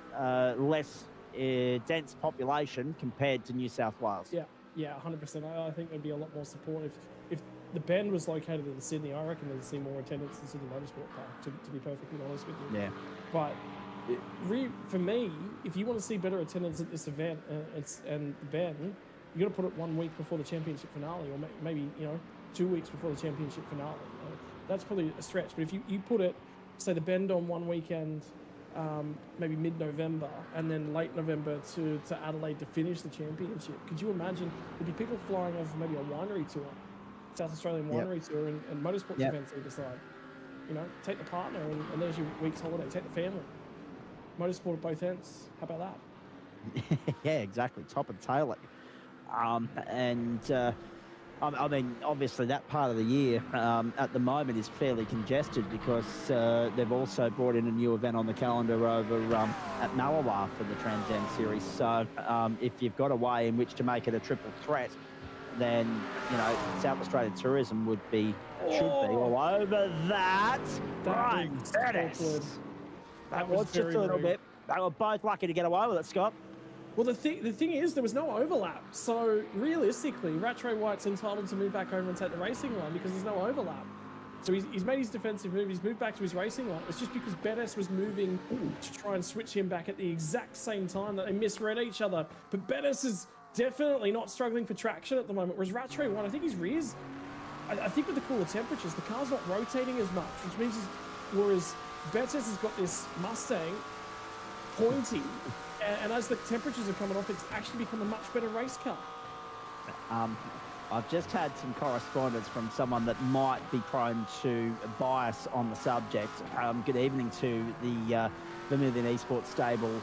less dense population compared to New South Wales. Yeah, 100%. I think there'd be a lot more support if the Bend was located in Sydney. I reckon there'd see more attendance in Sydney Motorsport Park, to be perfectly honest with you. Yeah. But for me, if you want to see better attendance at this event and the Bend, you got to put it 1 week before the championship finale, or maybe 2 weeks before the championship finale. That's probably a stretch. But if you put it, say, the Bend on one weekend, maybe mid-November, and then late November to Adelaide to finish the championship. Could you imagine there'd be people flying over maybe a winery tour, South Australian winery tour, and motorsports events they decide. Take the partner and there's your week's holiday. Take the family. Motorsport at both ends. How about that? Yeah, exactly. Top and tail it. I mean, obviously that part of the year at the moment is fairly congested because they've also brought in a new event on the calendar over at Malawa for the Trans Am Series. So if you've got a way in which to make it a triple threat, then, South Australian tourism should be all over that. Right, that was just a little bit. They were both lucky to get away with it, Scott. Well, the thing is, there was no overlap. So realistically, Ratway-White's entitled to move back over and take the racing line because there's no overlap. So he's made his defensive move. He's moved back to his racing line. It's just because Bettis was moving to try and switch him back at the exact same time that they misread each other. But Bettis is definitely not struggling for traction at the moment, whereas Ratway-White, I think his rears, I think with the cooler temperatures, the car's not rotating as much, which means whereas Bettis has got this Mustang pointy, and as the temperatures are coming off, it's actually become a much better race car. I've just had some correspondence from someone that might be prone to bias on the subject. Good evening to the Vermilion Esports Stable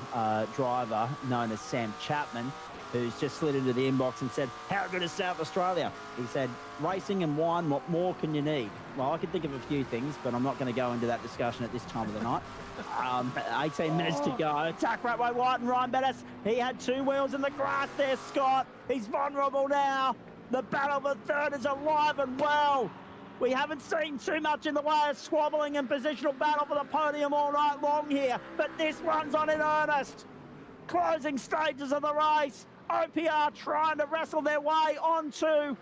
driver known as Sam Chapman, who's just slid into the inbox and said, how good is South Australia? He said, racing and wine, what more can you need? Well, I could think of a few things, but I'm not going to go into that discussion at this time of the night. 18 minutes to go. Attack right by White and Ryan Bettis. He had 2 wheels in the grass there, Scott. He's vulnerable now. The battle for third is alive and well. We haven't seen too much in the way of squabbling and positional battle for the podium all night long here, but this one's on in earnest. Closing stages of the race. OPR trying to wrestle their way onto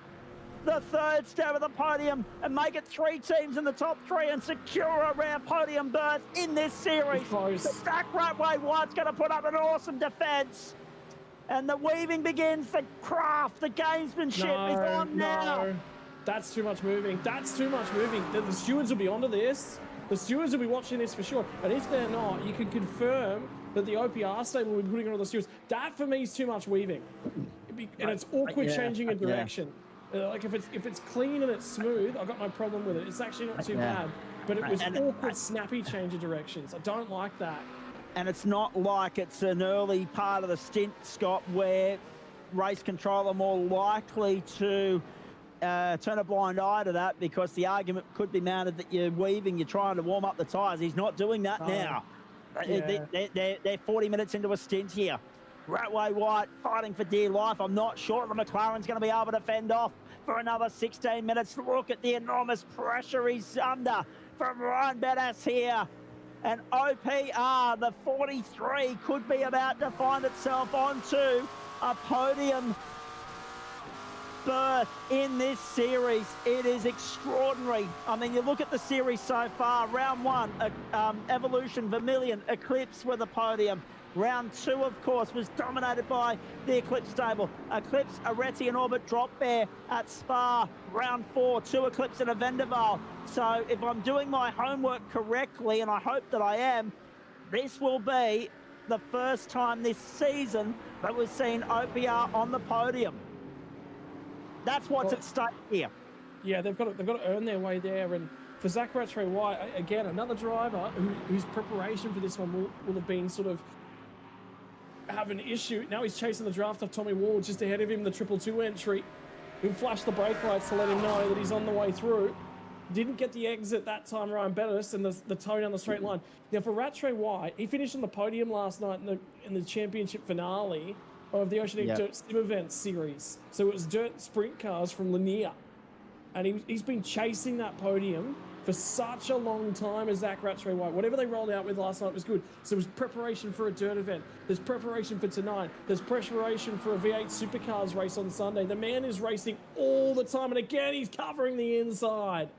the third step of the podium and make it 3 teams in the top 3 and secure a rare podium berth in this series. The Stack Ratway White's going to put up an awesome defence. And the weaving begins, the craft, the gamesmanship is on now. No, that's too much moving. That's too much moving. The stewards will be onto this. The stewards will be watching this for sure. And if they're not, you can confirm that the OPR stable will be putting on the stewards. That for me is too much weaving. And it's awkward changing a direction. Like if it's clean and it's smooth, I've got no problem with it. It's actually not too bad. But it was awkward, snappy change of directions. I don't like that. And it's not like it's an early part of the stint, Scott, where race control are more likely to turn a blind eye to that, because the argument could be mounted that you're weaving, you're trying to warm up the tyres. He's not doing that now. Yeah. They're 40 minutes into a stint here. Ratway White fighting for dear life. I'm not sure the McLaren's going to be able to fend off for another 16 minutes. Look at the enormous pressure he's under from Ryan Bettis here. And OPR, the 43, could be about to find itself onto a podium berth in this series. It is extraordinary. I mean, you look at the series so far. Round 1, Evolution, Vermilion, Eclipse with a podium. Round 2, of course, was dominated by the Eclipse stable. Eclipse, Areti and Orbit drop there at Spa. Round 4, 2 Eclipse and a Vendaval. So if I'm doing my homework correctly, and I hope that I am, this will be the first time this season that we've seen OPR on the podium. That's what's at stake here. Yeah, they've got to earn their way there. And for Zach Rattray White, again, another driver whose preparation for this one will have been sort of have an issue. Now he's chasing the draft of Tommy Wall just ahead of him, the 222 entry. Who flashed the brake lights to let him know that he's on the way through. Didn't get the exit that time, Ryan Bettis, and the toe down the straight line. Now for Rattray White, he finished on the podium last night in the championship finale of the Oceanic Dirt Sim Events series. So it was dirt sprint cars from Lanier. And he's been chasing that podium for such a long time as Zach Rattray White. Whatever they rolled out with last night was good. So it was preparation for a dirt event. There's preparation for tonight. There's preparation for a V8 Supercars race on Sunday. The man is racing all the time. And again, he's covering the inside.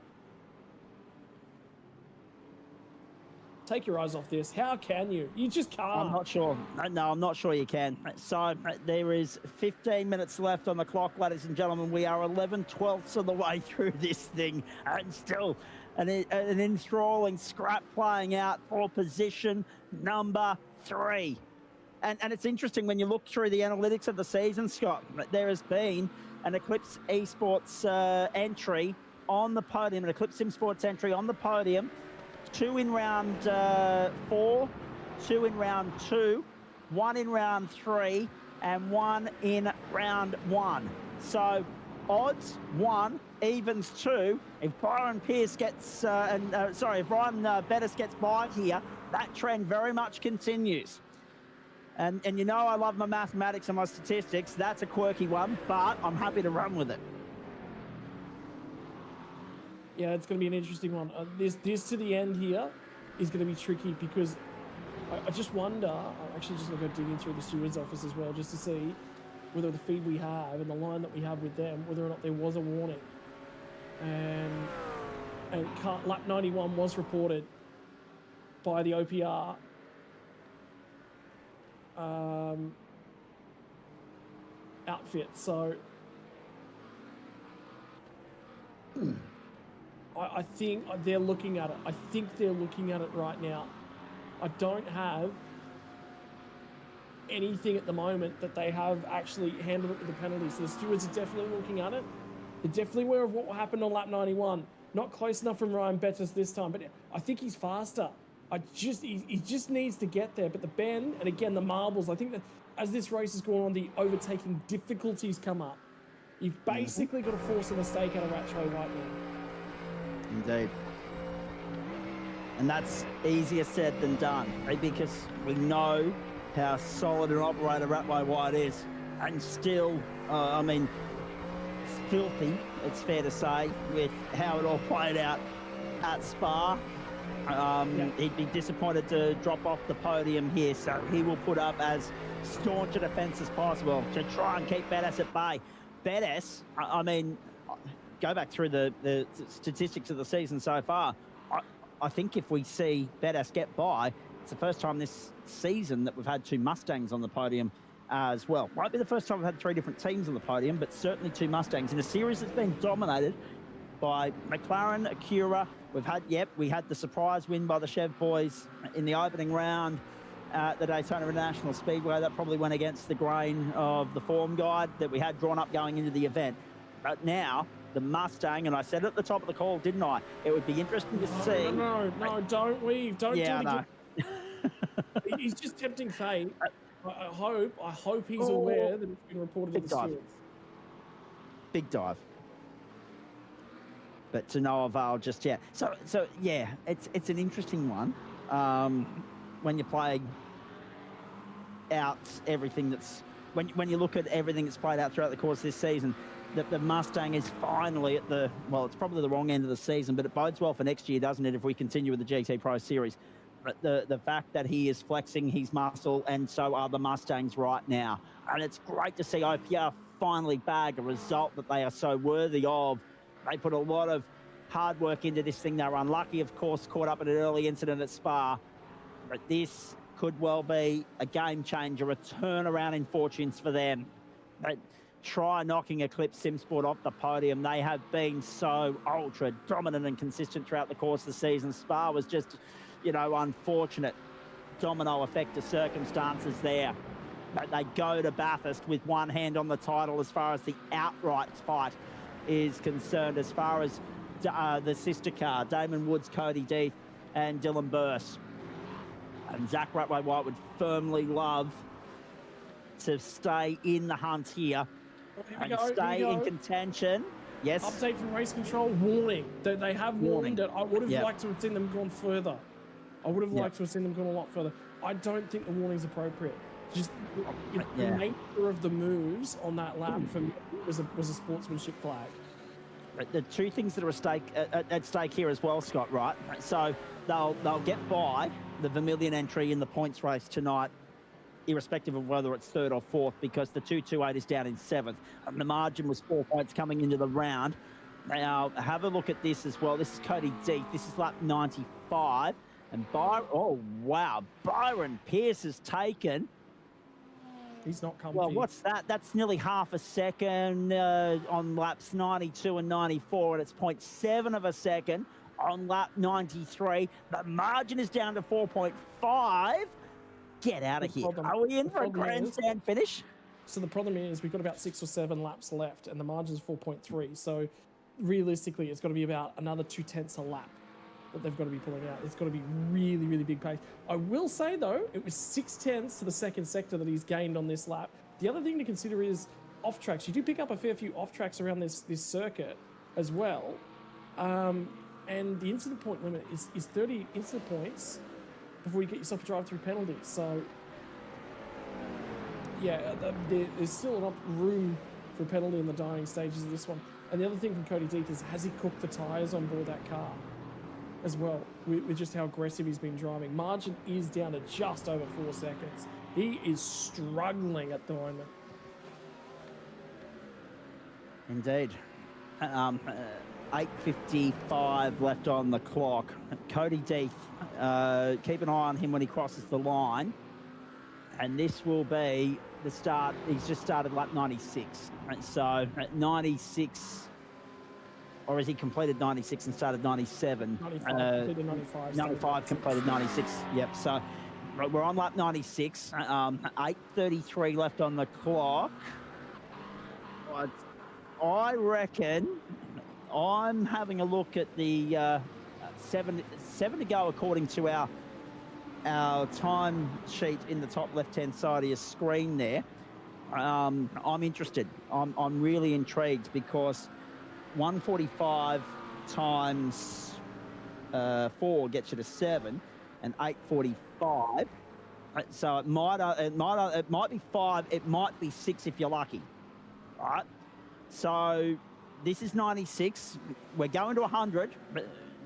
Take your eyes off this. How can you? You just can't. I'm not sure. No, I'm not sure you can. So there is 15 minutes left on the clock, ladies and gentlemen. We are 11/12ths of the way through this thing, and still an enthralling scrap playing out for position number 3. And it's interesting when you look through the analytics of the season, Scott. There has been an Eclipse Esports entry on the podium, an Eclipse Sim Sports entry on the podium. 2 in round 4, 2 in round 2, 1 in round 3, and 1 in round 1. So odds 1, evens 2. If Byron Pierce gets, if Ryan Bettis gets by here, that trend very much continues. And you know I love my mathematics and my statistics. That's a quirky one, but I'm happy to run with it. Yeah, it's going to be an interesting one. This to the end here is going to be tricky, because I just wonder, I'm actually just going to go digging through the steward's office as well, just to see whether the feed we have and the line that we have with them, whether or not there was a warning. And lap 91 was reported by the OPR. Outfit, so I think they're looking at it. I think they're looking at it right now. I don't have anything at the moment that they have actually handled it with the penalty. So the stewards are definitely looking at it. They're definitely aware of what happened on lap 91. Not close enough from Ryan Bettis this time, but I think he's faster. He just needs to get there. But the bend, and again, the marbles, I think that as this race is going on, the overtaking difficulties come up. You've basically got to force a mistake out of Ratchway right now. Indeed. And that's easier said than done, right? Because we know how solid an operator Ratway White is. And still, I mean, filthy, it's fair to say, with how it all played out at Spa. He'd be disappointed to drop off the podium here, so he will put up as staunch a defence as possible to try and keep Bettis at bay. Bettis, I mean, go back through the statistics of the season so far. I think if we see Bettis get by, it's the first time this season that we've had 2 Mustangs on the podium as well. Might be the first time we've had 3 different teams on the podium, but certainly 2 Mustangs in a series that's been dominated by McLaren, Acura. We had the surprise win by the Chev boys in the opening round at the Daytona International Speedway. That probably went against the grain of the form guide that we had drawn up going into the event. But now, the Mustang, and I said at the top of the call, didn't I? It would be interesting to see. No, don't leave. Don't do it again. No. He's just tempting fate. I hope he's aware that it's been reported to the stewards. Big dive. But to no avail just yet. So yeah, it's an interesting one. When you play out everything that's when you look at everything that's played out throughout the course of this season, that the Mustang is finally at it's probably the wrong end of the season, but it bodes well for next year, doesn't it, if we continue with the GT Pro Series. But the fact that he is flexing his muscle, and so are the Mustangs right now. And it's great to see OPR finally bag a result that they are so worthy of. They put a lot of hard work into this thing. They were unlucky, of course, caught up in an early incident at Spa. But this could well be a game changer, a turnaround in fortunes for them. They try knocking Eclipse SimSport off the podium. They have been so ultra dominant and consistent throughout the course of the season. Spa was just, unfortunate domino effect of circumstances there. But they go to Bathurst with one hand on the title as far as the outright fight is concerned. As far as the sister car, Damon Woods, Cody Deeth, and Dylan Burse. And Zach Ratway White would firmly love to stay in the hunt here and stay in contention. Yes. Update from race control. Warning. They have warned it. I would have liked to have seen them gone further. I would have liked to have seen them gone a lot further. I don't think the warning's appropriate. Just the nature of the moves on that lap for me was a sportsmanship flag. The 2 things that are at stake here as well, Scott, right? So they'll get by the Vermilion entry in the points race tonight, irrespective of whether it's 3rd or 4th, because the 228 is down in 7th. And the margin was 4 points coming into the round. Now, have a look at this as well. This is Cody Deeth. This is lap 95. And Byron Pierce has taken... He's not comfy. Well, what's that? That's nearly half a second on laps 92 and 94, and it's 0.7 of a second on lap 93. The margin is down to 4.5. Get out of here. Are we in for a grandstand finish? So the problem is we've got about 6 or 7 laps left, and the margin's 4.3. So realistically, it's got to be about another 0.2 a lap that they've got to be pulling out. It's got to be really, really big pace. I will say, though, it was 0.6 to the second sector that he's gained on this lap. The other thing to consider is off-tracks. You do pick up a fair few off-tracks around this circuit as well. And the incident point limit is 30 incident points before you get yourself a drive-through penalty. So, yeah, there's still enough room for a penalty in the dying stages of this one. And the other thing from Cody Deeth is, has he cooked the tyres on board that car as well, with just how aggressive he's been driving? Margin is down to just over 4 seconds. He is struggling at the moment. Indeed. 8:55 left on the clock. Cody Deeth, keep an eye on him when he crosses the line. And this will be the start. He's just started lap 96. So at 96, or has he completed 96 and started 97? 95, completed 95. 95, completed 96. Yep, so we're on lap 96. 8:33 left on the clock. I reckon I'm having a look at the seven to go according to our time sheet in the top left-hand side of your screen there. I'm interested. I'm really intrigued because 145 times 4 gets you to 7, and 845. So it might be 5. It might be 6 if you're lucky. All right. So this is 96. We're going to 100,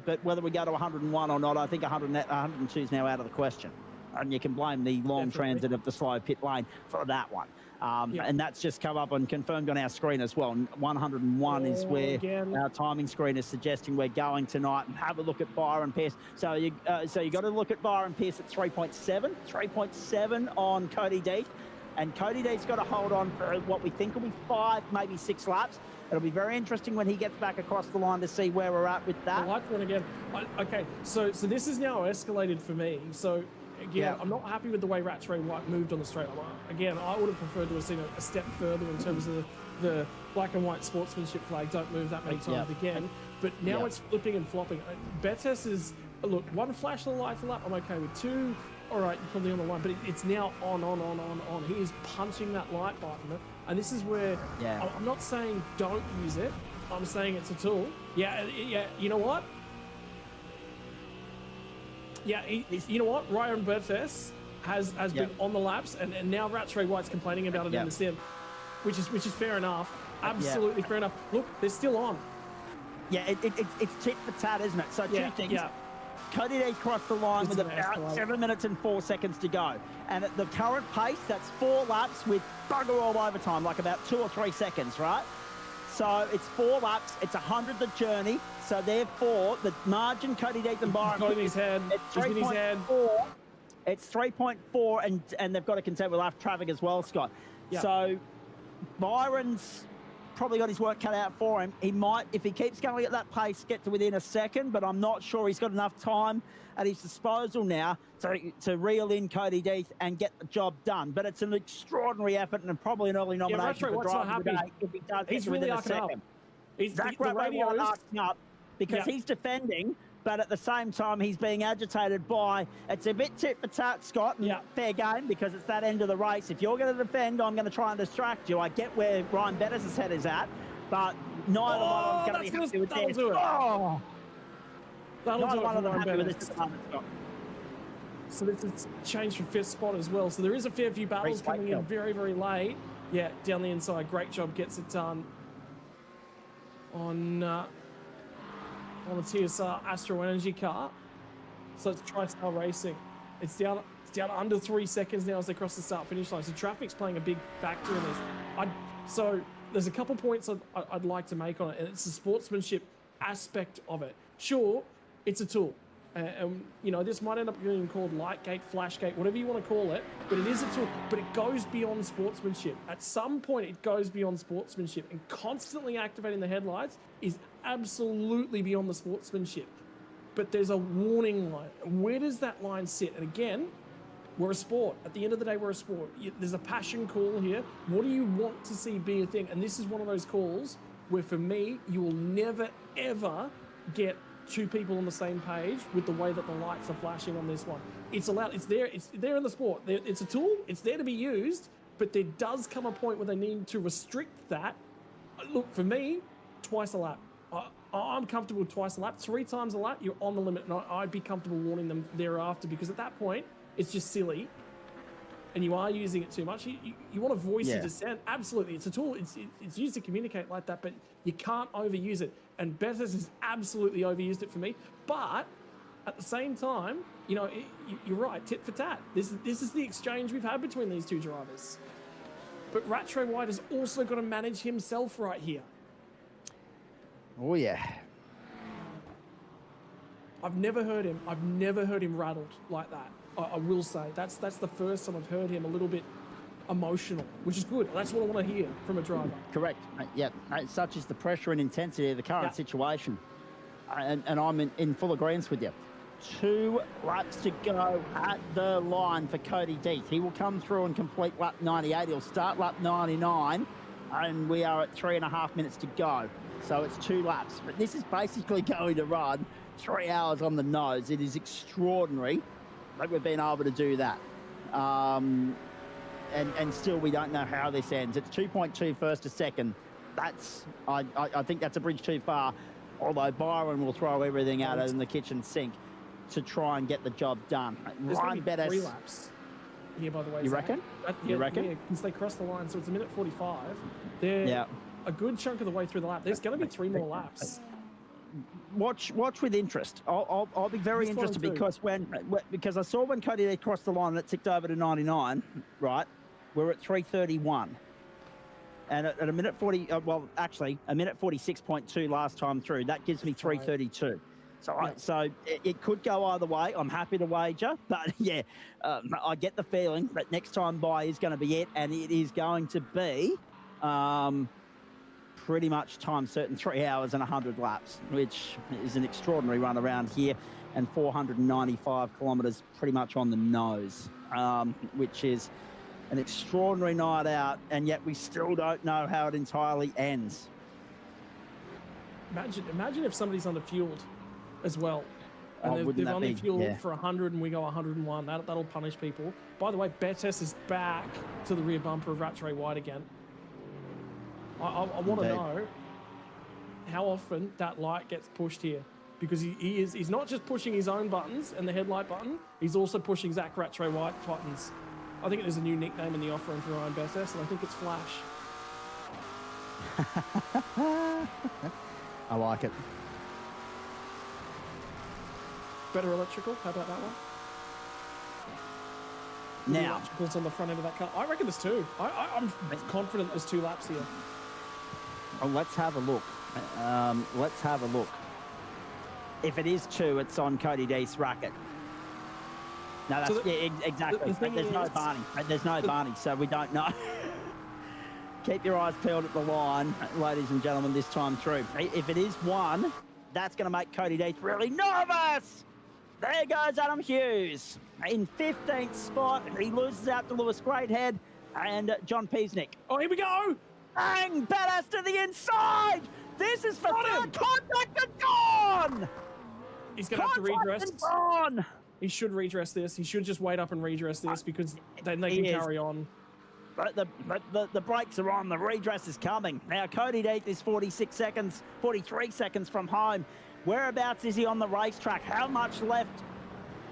but whether we go to 101 or not, I think 102 is now out of the question. And you can blame the long transit of the slow pit lane for that one. And that's just come up and confirmed on our screen as well. 101 is where our timing screen is suggesting we're going tonight. And have a look at Byron Pierce. So you got to look at Byron Pierce at 3.7 on Cody Deeth. And Cody Deeth's got to hold on for what we think will be 5, maybe 6 laps. It'll be very interesting when he gets back across the line to see where we're at with that. I like one again. Okay, so this is now escalated for me. So again, I'm not happy with the way Rattray White moved on the straight line. Again, I would have preferred to have seen a step further in terms of the black and white sportsmanship flag. Don't move that many times again. But now it's flipping and flopping. Bettes is, look, 1 flash of the light lap, I'm okay with. 2, all right, you're probably on the line, but it's now on. He is punching that light button. And this is where I'm not saying don't use it. I'm saying it's a tool. Yeah, you know what? Yeah, you know what? Ryan Bettes has been on the laps, and now Rattray White's complaining about it in the sim, which is fair enough. Absolutely fair enough. Look, they're still on. Yeah, it's tit for tat, isn't it? So two things. Yeah. Cody Deeth crossed the line with about 7 minutes and 4 seconds to go. And at the current pace, that's 4 laps with bugger all overtime, like about 2 or 3 seconds, right? So it's 4 laps. It's 100 the journey. So therefore, the margin Cody Deeth and Byron... He's in his head. It's 3.4. It's 3.4, and they've got to contend with lap traffic as well, Scott. Yep. So Byron's probably got his work cut out for him. He might, if he keeps going at that pace, get to within a second, but I'm not sure he's got enough time at his disposal now to reel in Cody Deeth and get the job done. But it's an extraordinary effort and probably an early nomination for driver of the day if he does get to within a second. Zach Rattray arcing up because he's defending, but at the same time, he's being agitated by, it's a bit tit for tat, Scott, and fair game because it's that end of the race. If you're going to defend, I'm going to try and distract you. I get where Ryan Bettes' head is at, but neither one of them's going to be happy with this. Neither one of them happy with this at the moment, Scott. So this is changed for 5th spot as well. So there is a fair few battles coming in very, very late. Yeah, down the inside. Great job. Gets it done on the TSR Astro Energy car. So it's TriStar Racing. It's down under 3 seconds now as they cross the start-finish line. So traffic's playing a big factor in this. So there's a couple points I'd like to make on it, and it's the sportsmanship aspect of it. Sure, it's a tool. And you know, this might end up being called Lightgate, Flashgate, whatever you want to call it, but it is a tool. But it goes beyond sportsmanship. At some point, it goes beyond sportsmanship, and constantly activating the headlights is absolutely beyond the sportsmanship. But there's a warning line. Where does that line sit? And again, we're a sport. At the end of the day, we're a sport. There's a passion call here. What do you want to see be a thing? And this is one of those calls where, for me, you will never, ever get 2 people on the same page with the way that the lights are flashing on this one. It's allowed. It's there in the sport. It's a tool. It's there to be used, but there does come a point where they need to restrict that. Look, for me, twice a lap. I'm comfortable with twice a lap. 3 times a lap, you're on the limit, and I'd be comfortable warning them thereafter, because at that point, it's just silly, and you are using it too much. You want to voice your dissent. Absolutely, it's a tool. It's used to communicate like that, but you can't overuse it. And Bettes has absolutely overused it for me. But at the same time, you know, you're right, tit for tat. This is the exchange we've had between these 2 drivers. But Rattray White has also got to manage himself right here. Oh yeah. I've never heard him rattled like that. I will say that's the first time I've heard him a little bit emotional, which is good. That's what I want to hear from a driver. Correct. Yeah, such is the pressure and intensity of the current situation. And I'm in full agreement with you. 2 laps to go at the line for Cody Deeth. He will come through and complete lap 98. He'll start lap 99 and we are at 3.5 minutes to go. So it's 2 laps. But this is basically going to run 3 hours on the nose. It is extraordinary that we've been able to do that. And still we don't know how this ends. It's 2.2 first to second. That's I think that's a bridge too far. Although Byron will throw everything out in the kitchen sink to try and get the job done. Ryan Bettis. 3 laps here, by the way. You reckon? You reckon? Yeah, because they cross the line, so it's a minute 45. They're a good chunk of the way through the lap. There's going to be 3 more laps. Watch with interest. I'll be very interested because I saw when Cody they crossed the line and it ticked over to 99. Right, we're at 3:31. And at a minute 40, well, actually, a minute 46.2 last time through. That gives me 3:32. So it could go either way. I'm happy to wager. But, yeah, I get the feeling that next time by is going to be it. And it is going to be pretty much time certain 3 hours and 100 laps, which is an extraordinary run around here. And 495 kilometres pretty much on the nose, which is an extraordinary night out, and yet we still don't know how it entirely ends. Imagine if somebody's underfueled as well. And they've only fueled for 100 and we go 101. That'll punish people. By the way, Bettis is back to the rear bumper of Rattray White again. I want to know how often that light gets pushed here. Because he's not just pushing his own buttons and the headlight button, he's also pushing Zach Rattray White buttons. I think there's a new nickname in the offering for Ryan Bettis, and I think it's Flash. I like it. Better electrical? How about that one? Now, electricals on the front end of that car. I reckon there's 2. I'm confident there's 2 laps here. Oh, let's have a look. Let's have a look. If it is 2, it's on Cody Death's racket. No, that's exactly. There's no Barney. There's no Barney, so we don't know. Keep your eyes peeled at the line, ladies and gentlemen, this time through. If it is 1, that's going to make Cody Death really nervous. There goes Adam Hughes in 15th spot. He loses out to Lewis Greathead and John Peasnick. Oh, here we go. Bang! Badass to the inside. This is for third. Contact and gone. He's going to have to redress. He should redress this. He should just wait up and redress this because then they can carry on. But the brakes are on. The redress is coming. Now, Cody Death is 43 seconds from home. Whereabouts is he on the racetrack? How much left?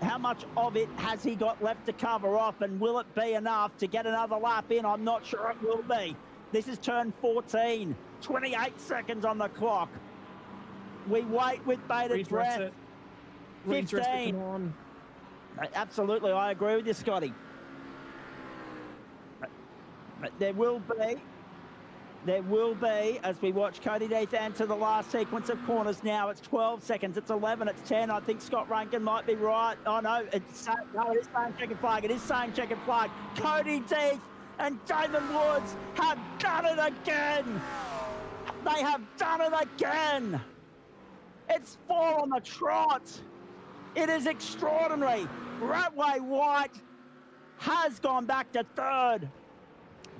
How much of it has he got left to cover off? And will it be enough to get another lap in? I'm not sure it will be. This is turn 14. 28 seconds on the clock. We wait with bated breath. 15. Absolutely, I agree with you, Scotty. There will be, as we watch Cody Death enter the last sequence of corners now. It's 12 seconds, it's 11, it's 10. I think Scott Rankin might be right. Oh, no, it is saying checkered flag. It is saying checkered flag. Cody Death and David Woods have done it again. They have done it again. It's 4 on the trot. It is extraordinary. Rattray White has gone back to 3rd.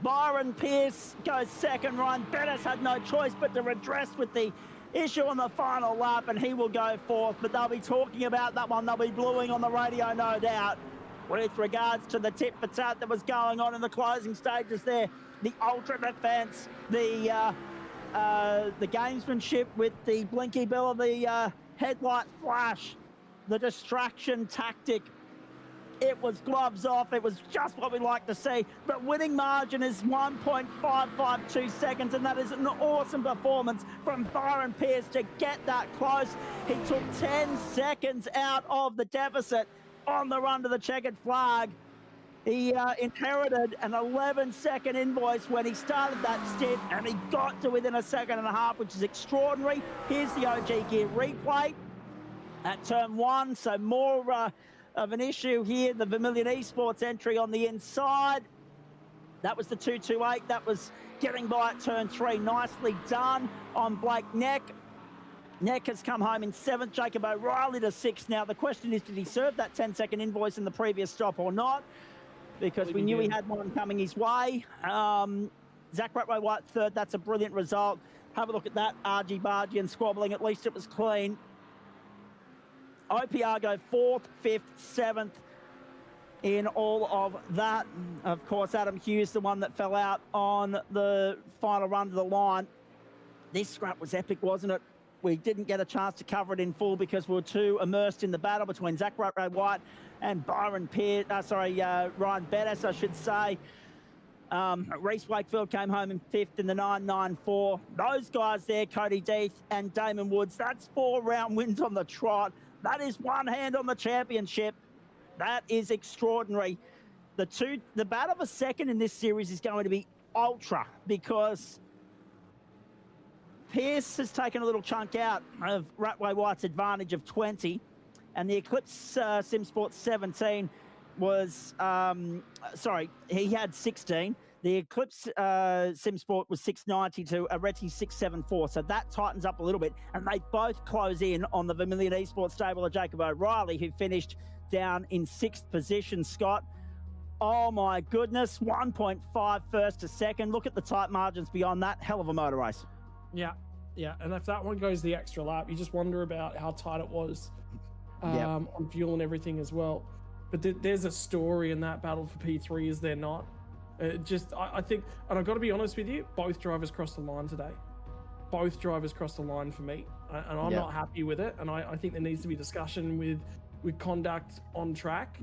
Byron Pierce goes 2nd. Ryan Bettis had no choice but to redress with the issue on the final lap, and he will go 4th. But they'll be talking about that one. They'll be bluing on the radio, no doubt, with regards to the tit for tat that was going on in the closing stages there. The ultra defense, the gamesmanship with the blinky bill of the headlight flash, the distraction tactic. It was gloves off. It was just what we like to see. But winning margin is 1.552 seconds, and that is an awesome performance from Byron Pierce to get that close. He took 10 seconds out of the deficit on the run to the checkered flag. He inherited an 11-second invoice when he started that stint, and he got to within a 1.5 seconds, which is extraordinary. Here's the OG Gear replay at turn 1, so more of an issue here. The Vermilion Esports entry on the inside. That was the 228. That was getting by at turn 3. Nicely done on Blake Neck. Neck has come home in 7th. Jacob O'Reilly to 6th. Now, the question is, did he serve that 10-second invoice in the previous stop or not? Because we knew he had one coming his way. Zach Ratway-White third. That's a brilliant result. Have a look at that. Argy-bargy and squabbling. At least it was clean. OPR go 4th, 5th, 7th in all of that. Of course, Adam Hughes, the one that fell out on the final run to the line. This scrap was epic, wasn't it? We didn't get a chance to cover it in full because we were too immersed in the battle between Zach Ratway-White and Ryan Bettis, I should say. Reese Wakefield came home in 5th in the 9.94. Those guys there, Cody Deeth and Damon Woods, that's 4 round wins on the trot. That is one hand on the championship. That is extraordinary. The battle of a second in this series is going to be ultra because Pierce has taken a little chunk out of Ratway-White's advantage of 20, and the Eclipse SimSport 17 was, he had 16. The Eclipse SimSport was 690 to Areti 674, so that tightens up a little bit, and they both close in on the Vermilion Esports stable of Jacob O'Reilly, who finished down in 6th position, Scott. Oh my goodness, 1.5 first to second. Look at the tight margins beyond that. Hell of a motor race. Yeah, and if that one goes the extra lap, you just wonder about how tight it was on fuel and everything as well. But there's a story in that battle for P3, is there not? I think, and I've got to be honest with you, both drivers crossed the line today. Both drivers crossed the line for me, and I'm not happy with it. And I think there needs to be discussion with conduct on track.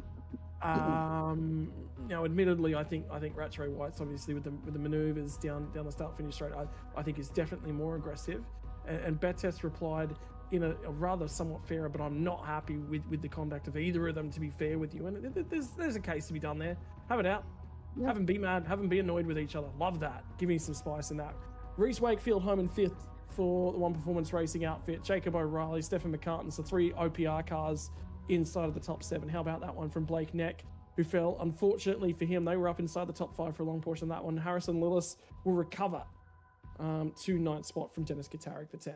Admittedly, I think Ratway-White's obviously with the maneuvers down the start finish straight, I think is definitely more aggressive. And Bettis replied in a rather somewhat fairer, but I'm not happy with the conduct of either of them, to be fair with you. And there's a case to be done there. Have it out. Yeah. Have them be mad. Have them be annoyed with each other. Love that. Give me some spice in that. Reese Wakefield home in 5th for the One Performance Racing outfit. Jacob O'Reilly, Stefan McCartan, so 3 OPR cars inside of the top 7. How about that one from Blake Neck, who fell? Unfortunately for him, they were up inside the top 5 for a long portion of that one. Harrison Lillis will recover to 9th spot from Dennis Gitarik for 10.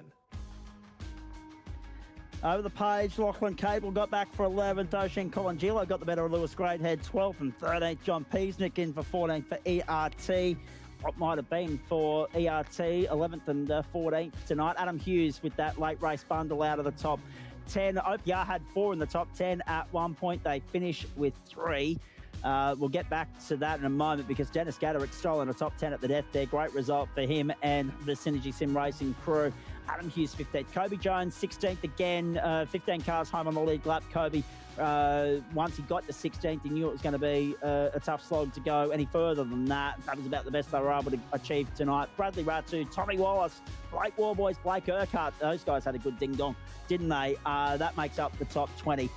Over the page, Lachlan Cable got back for 11th. Ocean Colangelo got the better of Lewis Greathead, 12th and 13th. John Peasnick in for 14th for ERT. What might have been for ERT, 11th and 14th tonight. Adam Hughes with that late race bundle out of the top 10. OPR had 4 in the top 10 at one point. They finish with 3. We'll get back to that in a moment because Dennis Gaderick stolen a top 10 at the death there. Great result for him and the Synergy Sim Racing crew. Adam Hughes 15th. Kobe Jones 16th again. 15 cars home on the lead lap. Kobe, once he got to 16th, he knew it was going to be a tough slog to go any further than that. That was about the best they were able to achieve tonight. Bradley Ratu, Tommy Wallace, Blake Warboys, Blake Urquhart. Those guys had a good ding-dong, didn't they? That makes up the top 20.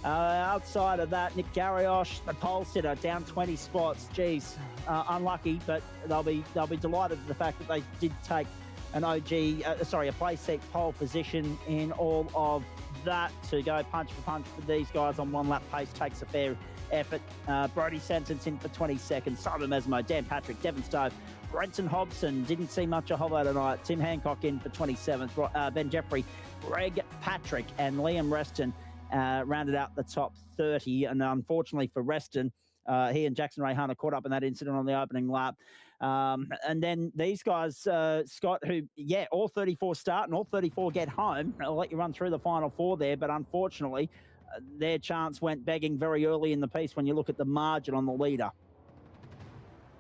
Outside of that, Nick Garriosh, the pole sitter, down 20 spots. Geez, unlucky, but they'll be delighted with the fact that they did take a place seat pole position in all of that. To go punch for punch for these guys on one lap pace takes a fair effort. Brody Sentence in for 22nd. Simon Mesmo, Dan Patrick, Devon Stove, Brenton Hobson didn't see much of Hobbo tonight. Tim Hancock in for 27th. Ben Jeffrey, Greg Patrick, and Liam Reston rounded out the top 30. And unfortunately for Reston, he and Jackson Ray Hunter caught up in that incident on the opening lap. And then these guys, Scott, who, all 34 start and all 34 get home. I'll let you run through the final 4 there, but unfortunately, their chance went begging very early in the piece when you look at the margin on the leader.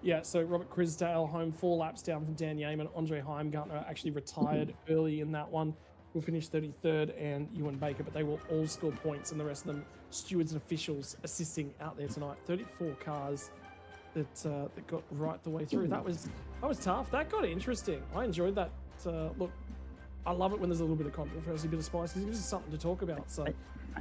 Yeah, so Robert Crisdale home 4 laps down from Dan Yeaman. Andre Heimgartner actually retired early in that one. Will finish 33rd, and Ewan Baker, but they will all score points, and the rest of them stewards and officials assisting out there tonight. 34 cars that got right the way through. That was tough. That got interesting. I enjoyed that. Look, I love it when there's a little bit of controversy, a bit of spice, because it gives us something to talk about. So,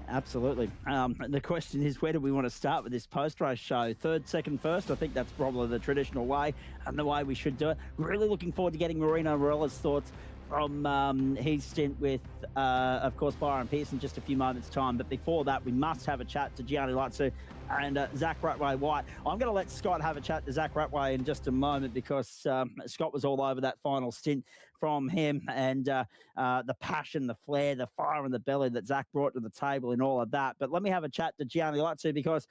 absolutely. The question is, where do we want to start with this post-race show? Third, second, first? I think that's probably the traditional way and the way we should do it. Really looking forward to getting Marino Morella's thoughts from his stint with, of course, Byron Pearson in just a few moments' time. But before that, we must have a chat to Gianni Lazzu and Zach Ratway-White. I'm going to let Scott have a chat to Zach Ratway in just a moment because Scott was all over that final stint from him, and the passion, the flair, the fire in the belly that Zach brought to the table in all of that. But let me have a chat to Gianni Latu because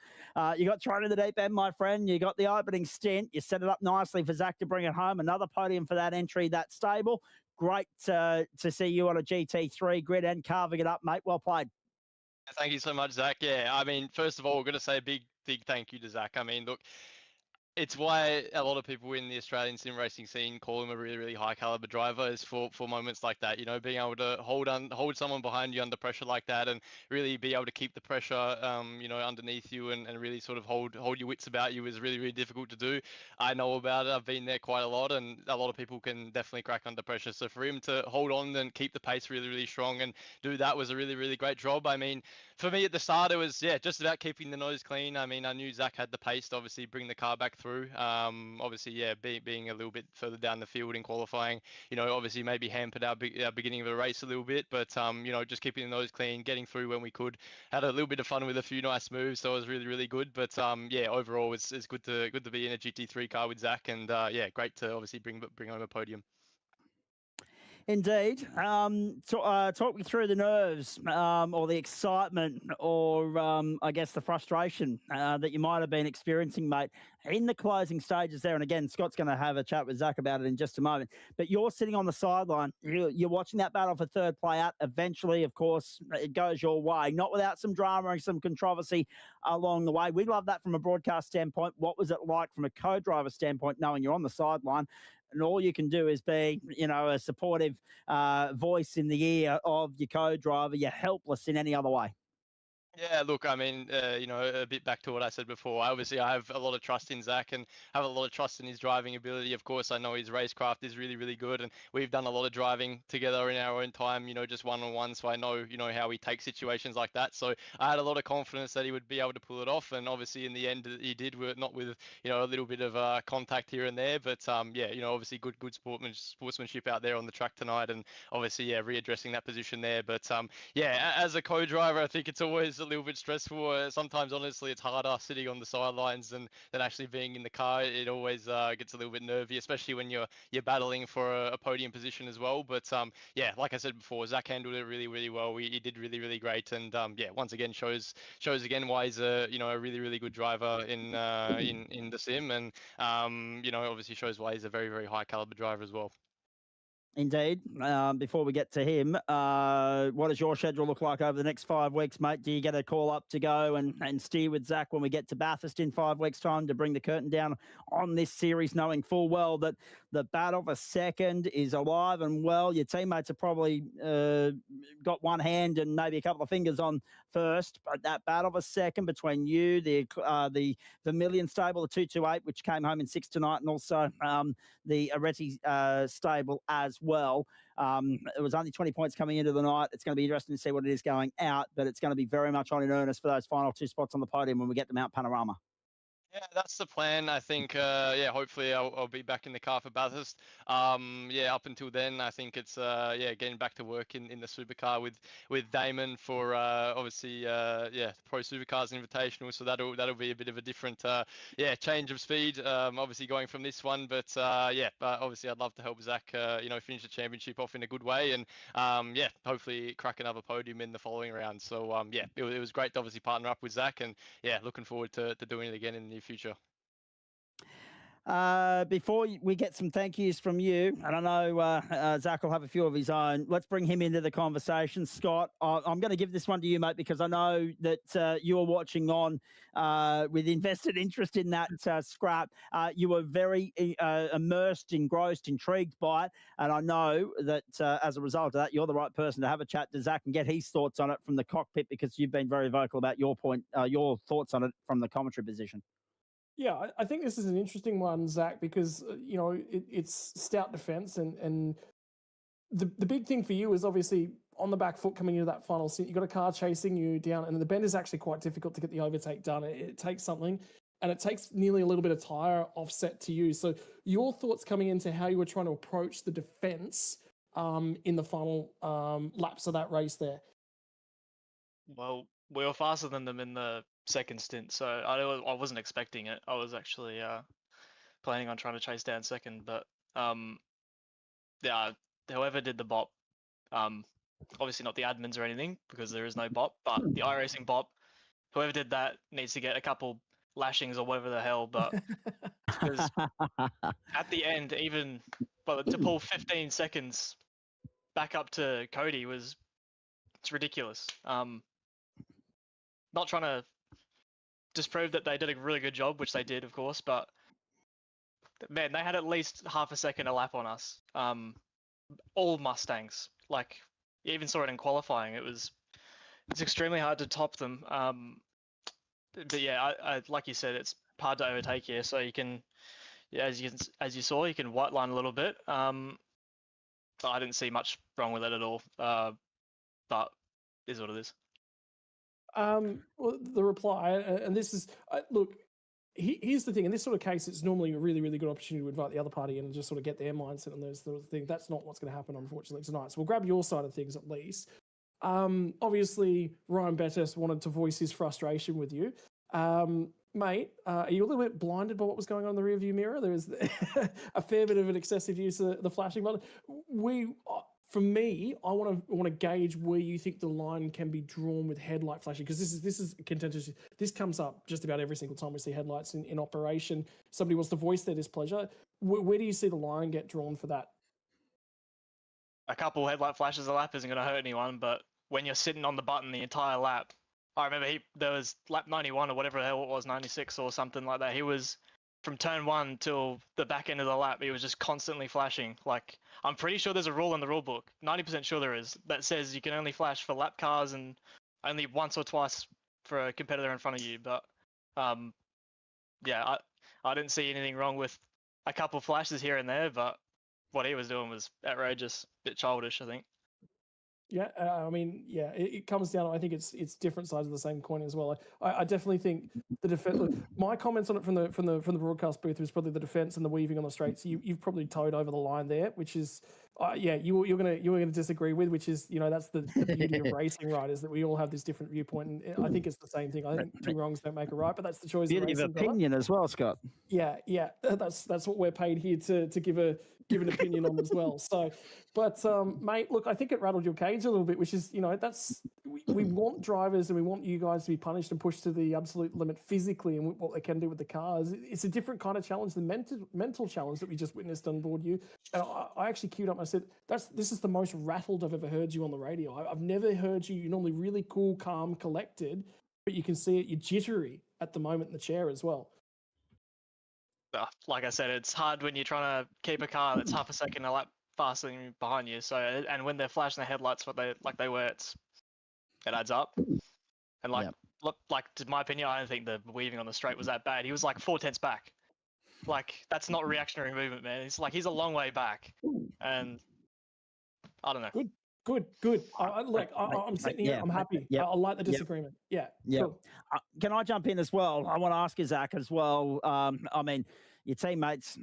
you got thrown in the deep end, my friend. You got the opening stint. You set it up nicely for Zach to bring it home. Another podium for that entry, that stable. Great to see you on a GT3 grid and carving it up, mate. Well played. Thank you so much, Zach. Yeah, I mean, first of all, we're going to say a big thank you to Zach. I mean, look, it's why a lot of people in the Australian sim racing scene call him a really, really high caliber driver is for moments like that. You know, being able to hold someone behind you under pressure like that, and really be able to keep the pressure, you know, underneath you, and really sort of hold your wits about you is really, really difficult to do. I know about it. I've been there quite a lot, and a lot of people can definitely crack under pressure. So for him to hold on and keep the pace really, really strong and do that was a really, really great job. I mean, for me at the start, it was just about keeping the nose clean. I mean, I knew Zach had the pace to obviously bring the car back through. Obviously, being a little bit further down the field in qualifying, you know, obviously maybe hampered our beginning of the race a little bit. But you know, just keeping the nose clean, getting through when we could, had a little bit of fun with a few nice moves, so it was really, really good. But overall, it's good to be in a GT3 car with Zach, and great to obviously bring home a podium. Indeed. Talk me through the nerves or the excitement or I guess the frustration that you might have been experiencing, mate, in the closing stages there. And again, Scott's going to have a chat with Zach about it in just a moment. But you're sitting on the sideline. You're watching that battle for third play out. Eventually, of course, it goes your way, not without some drama and some controversy along the way. We love that from a broadcast standpoint. What was it like from a co-driver standpoint, knowing you're on the sideline? And all you can do is be, you know, a supportive voice in the ear of your co-driver. You're helpless in any other way. Yeah, look, I mean, you know, a bit back to what I said before. I have a lot of trust in Zach and have a lot of trust in his driving ability. Of course, I know his racecraft is really, really good, and we've done a lot of driving together in our own time, you know, just one-on-one. So I know, you know, how he takes situations like that. So I had a lot of confidence that he would be able to pull it off, and obviously in the end he did, not with, you know, a little bit of contact here and there, but you know, obviously good sportsmanship out there on the track tonight, and obviously readdressing that position there. But as a co-driver, I think it's always a little bit stressful. Sometimes, honestly, it's harder sitting on the sidelines than actually being in the car. It always gets a little bit nervy, especially when you're battling for a podium position as well. But like I said before, Zach handled it really, really well. He did really, really great, and once again shows again why he's a really, really good driver in the sim, and you know, obviously shows why he's a very, very high caliber driver as well. Indeed. Before we get to him, what does your schedule look like over the next 5 weeks, mate? Do you get a call up to go and steer with Zach when we get to Bathurst in 5 weeks' time to bring the curtain down on this series, knowing full well that the battle for second is alive and well? Your teammates have probably got one hand and maybe a couple of fingers on first, but that battle for second between you, the Vermilion stable, the 228, which came home in 6 tonight, and also the Areti stable as well. It was only 20 points coming into the night. It's going to be interesting to see what it is going out, but it's going to be very much on in earnest for those final 2 spots on the podium when we get to Mount Panorama. Yeah, that's the plan. I think, hopefully I'll be back in the car for Bathurst. Up until then, I think it's, getting back to work in the supercar with Damon for, obviously, Pro Supercars Invitational. So that'll be a bit of a different, change of speed, obviously going from this one. But, obviously I'd love to help Zach, finish the championship off in a good way, and, hopefully crack another podium in the following round. So, it was great to obviously partner up with Zach, and, looking forward to doing it again in the future. Before we get some thank yous from you, and I know Zach will have a few of his own, let's bring him into the conversation. Scott, I'm going to give this one to you, mate, because I know that you were watching on with invested interest in that scrap. You were very immersed, engrossed, intrigued by it, and I know that as a result of that, you're the right person to have a chat to Zach and get his thoughts on it from the cockpit, because you've been very vocal about your thoughts on it from the commentary position. Yeah, I think this is an interesting one, Zach, because it's stout defense, and the big thing for you is obviously on the back foot coming into that final stint. You've got a car chasing you down, and the bend is actually quite difficult to get the overtake done. It takes something, and it takes nearly a little bit of tyre offset to you. So your thoughts coming into how you were trying to approach the defense in the final laps of that race there? Well, we were faster than them in the second stint, so I wasn't expecting it. I was actually planning on trying to chase down second, but yeah, whoever did the bop, obviously not the admins or anything because there is no bop, but the iRacing bop, whoever did that needs to get a couple lashings or whatever the hell, but because at the end, even to pull 15 seconds back up to Cody it's ridiculous. Not trying to disprove that they did a really good job, which they did, of course, but man, they had at least half a second a lap on us. All Mustangs, like you even saw it in qualifying. It's extremely hard to top them. But yeah, I like you said, it's hard to overtake here. So you can, yeah, as you saw, you can white line a little bit. I didn't see much wrong with it at all. But is what it is. Well, the reply, and this is look. Here's the thing. In this sort of case, it's normally a really, really good opportunity to invite the other party in and just sort of get their mindset on those sort of things. That's not what's going to happen, unfortunately, tonight. So we'll grab your side of things at least. Obviously, Ryan Bettis wanted to voice his frustration with you. Mate, are you a little bit blinded by what was going on in the rearview mirror? There is a fair bit of an excessive use of the flashing button. For me, I want to gauge where you think the line can be drawn with headlight flashing, because this is contentious. This comes up just about every single time we see headlights in operation. Somebody wants to voice their displeasure. Where do you see the line get drawn for that? A couple headlight flashes a lap isn't going to hurt anyone, but when you're sitting on the button the entire lap, I remember there was lap 91 or whatever the hell it was, 96 or something like that. He was from turn 1 till the back end of the lap, he was just constantly flashing. Like, I'm pretty sure there's a rule in the rule book, 90% sure there is, that says you can only flash for lap cars and only once or twice for a competitor in front of you. But yeah, I didn't see anything wrong with a couple flashes here and there, but what he was doing was outrageous, a bit childish, I think. Yeah, I mean, yeah, it comes down. I think it's different sides of the same coin as well. I definitely think the defense. My comments on it from the broadcast booth was probably the defense and the weaving on the straights. You've probably towed over the line there, which is, yeah, you're gonna disagree with, which is, that's the beauty of racing, right? Is that we all have this different viewpoint, and I think it's the same thing. I think two wrongs don't make a right, but that's the choice. Beauty of opinion as well, Scott. Yeah, that's what we're paid here to give an opinion on as well. So, but mate, look, I think it rattled your cage a little bit, which is, we want drivers and we want you guys to be punished and pushed to the absolute limit physically and what they can do with the cars. It's a different kind of challenge, the mental challenge that we just witnessed on board you. And I actually queued up and I said, this is the most rattled I've ever heard you on the radio. I've never heard you. You're normally really cool, calm, collected, but you can see it. You're jittery at the moment in the chair as well. Like I said, it's hard when you're trying to keep a car that's half a second a lap faster than behind you. So, and when they're flashing the headlights, they were, it adds up. And to my opinion, I don't think the weaving on the straight was that bad. He was like 4/10 back. Like, that's not reactionary movement, man. He's a long way back, and I don't know. Good. I'm sitting here. I'm happy. Yep. I like the disagreement. Yeah. Cool. Can I jump in as well? I want to ask you, Zach, as well. I mean, your teammates,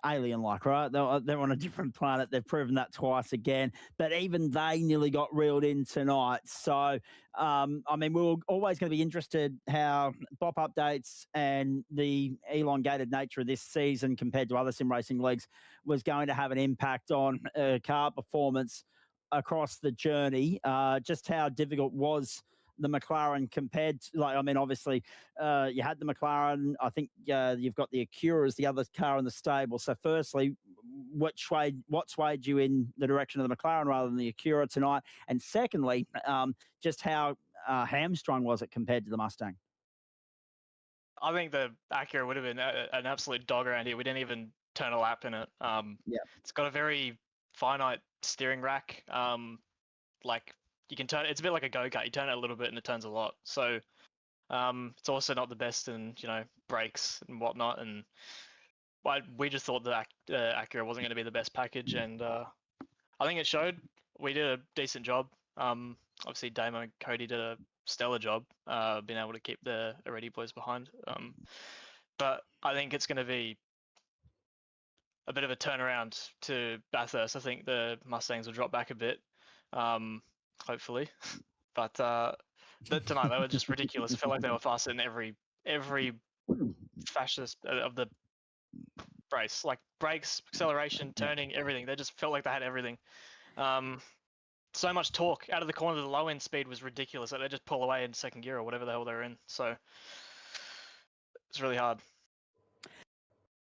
alien-like, right? They're on a different planet. They've proven that twice again. But even they nearly got reeled in tonight. So, I mean, we were always going to be interested how BOP updates and the elongated nature of this season compared to other sim racing leagues was going to have an impact on car performance across the journey. Just how difficult was the McLaren compared to, obviously you had the McLaren. I think you've got the Acura as the other car in the stable. So firstly, what swayed you in the direction of the McLaren rather than the Acura tonight? And secondly, just how hamstrung was it compared to the Mustang? I think the Acura would have been an absolute dog around here. We didn't even turn a lap in it. It's got a very finite steering rack. Like, you can turn, it's a bit like a go-kart. You turn it a little bit and it turns a lot. So it's also not the best in, brakes and whatnot. And we just thought the Acura wasn't going to be the best package. And I think it showed. We did a decent job. Obviously, Damo and Cody did a stellar job being able to keep the Already boys behind. But I think it's going to be a bit of a turnaround to Bathurst. I think the Mustangs will drop back a bit, hopefully. But Tonight they were just ridiculous. It felt like they were faster in every fascist of the race, like brakes, acceleration, turning, everything. They just felt like they had everything. So much torque out of the corner. The low end speed was ridiculous. Like they just pull away in second gear or whatever the hell they're in. So it's really hard.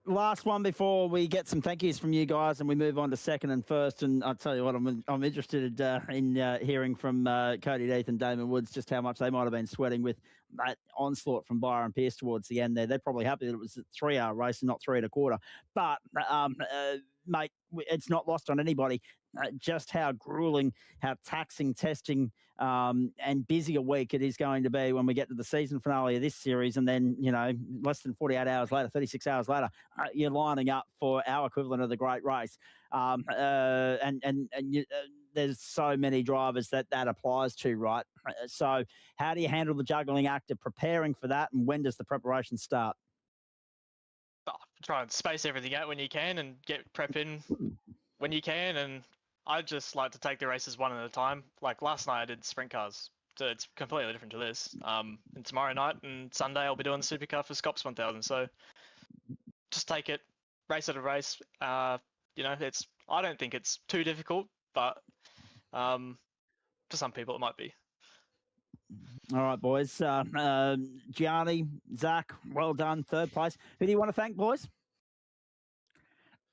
Last one before we get some thank yous from you guys and we move on to second and first. And I'll tell you what, I'm interested in hearing from Cody Death and Damon Woods just how much they might have been sweating with that onslaught from Byron Pierce towards the end there. They're probably happy that it was a 3-hour race and not 3 1/4. But, mate, it's not lost on anybody just how grueling, how taxing, testing, and busy a week it is going to be when we get to the season finale of this series. And then, less than 48 hours later, 36 hours later, you're lining up for our equivalent of the Great Race. There's so many drivers that applies to, right? So how do you handle the juggling act of preparing for that, and when does the preparation start? Try and space everything out when you can and get prep in when you can. And I just like to take the races one at a time. Like last night I did sprint cars, so it's completely different to this. And tomorrow night and Sunday I'll be doing the supercar for Scops 1000. So just take it race at a race. I don't think it's too difficult, but for some people it might be. All right, boys. Gianni, Zach, well done. Third place. Who do you want to thank, boys?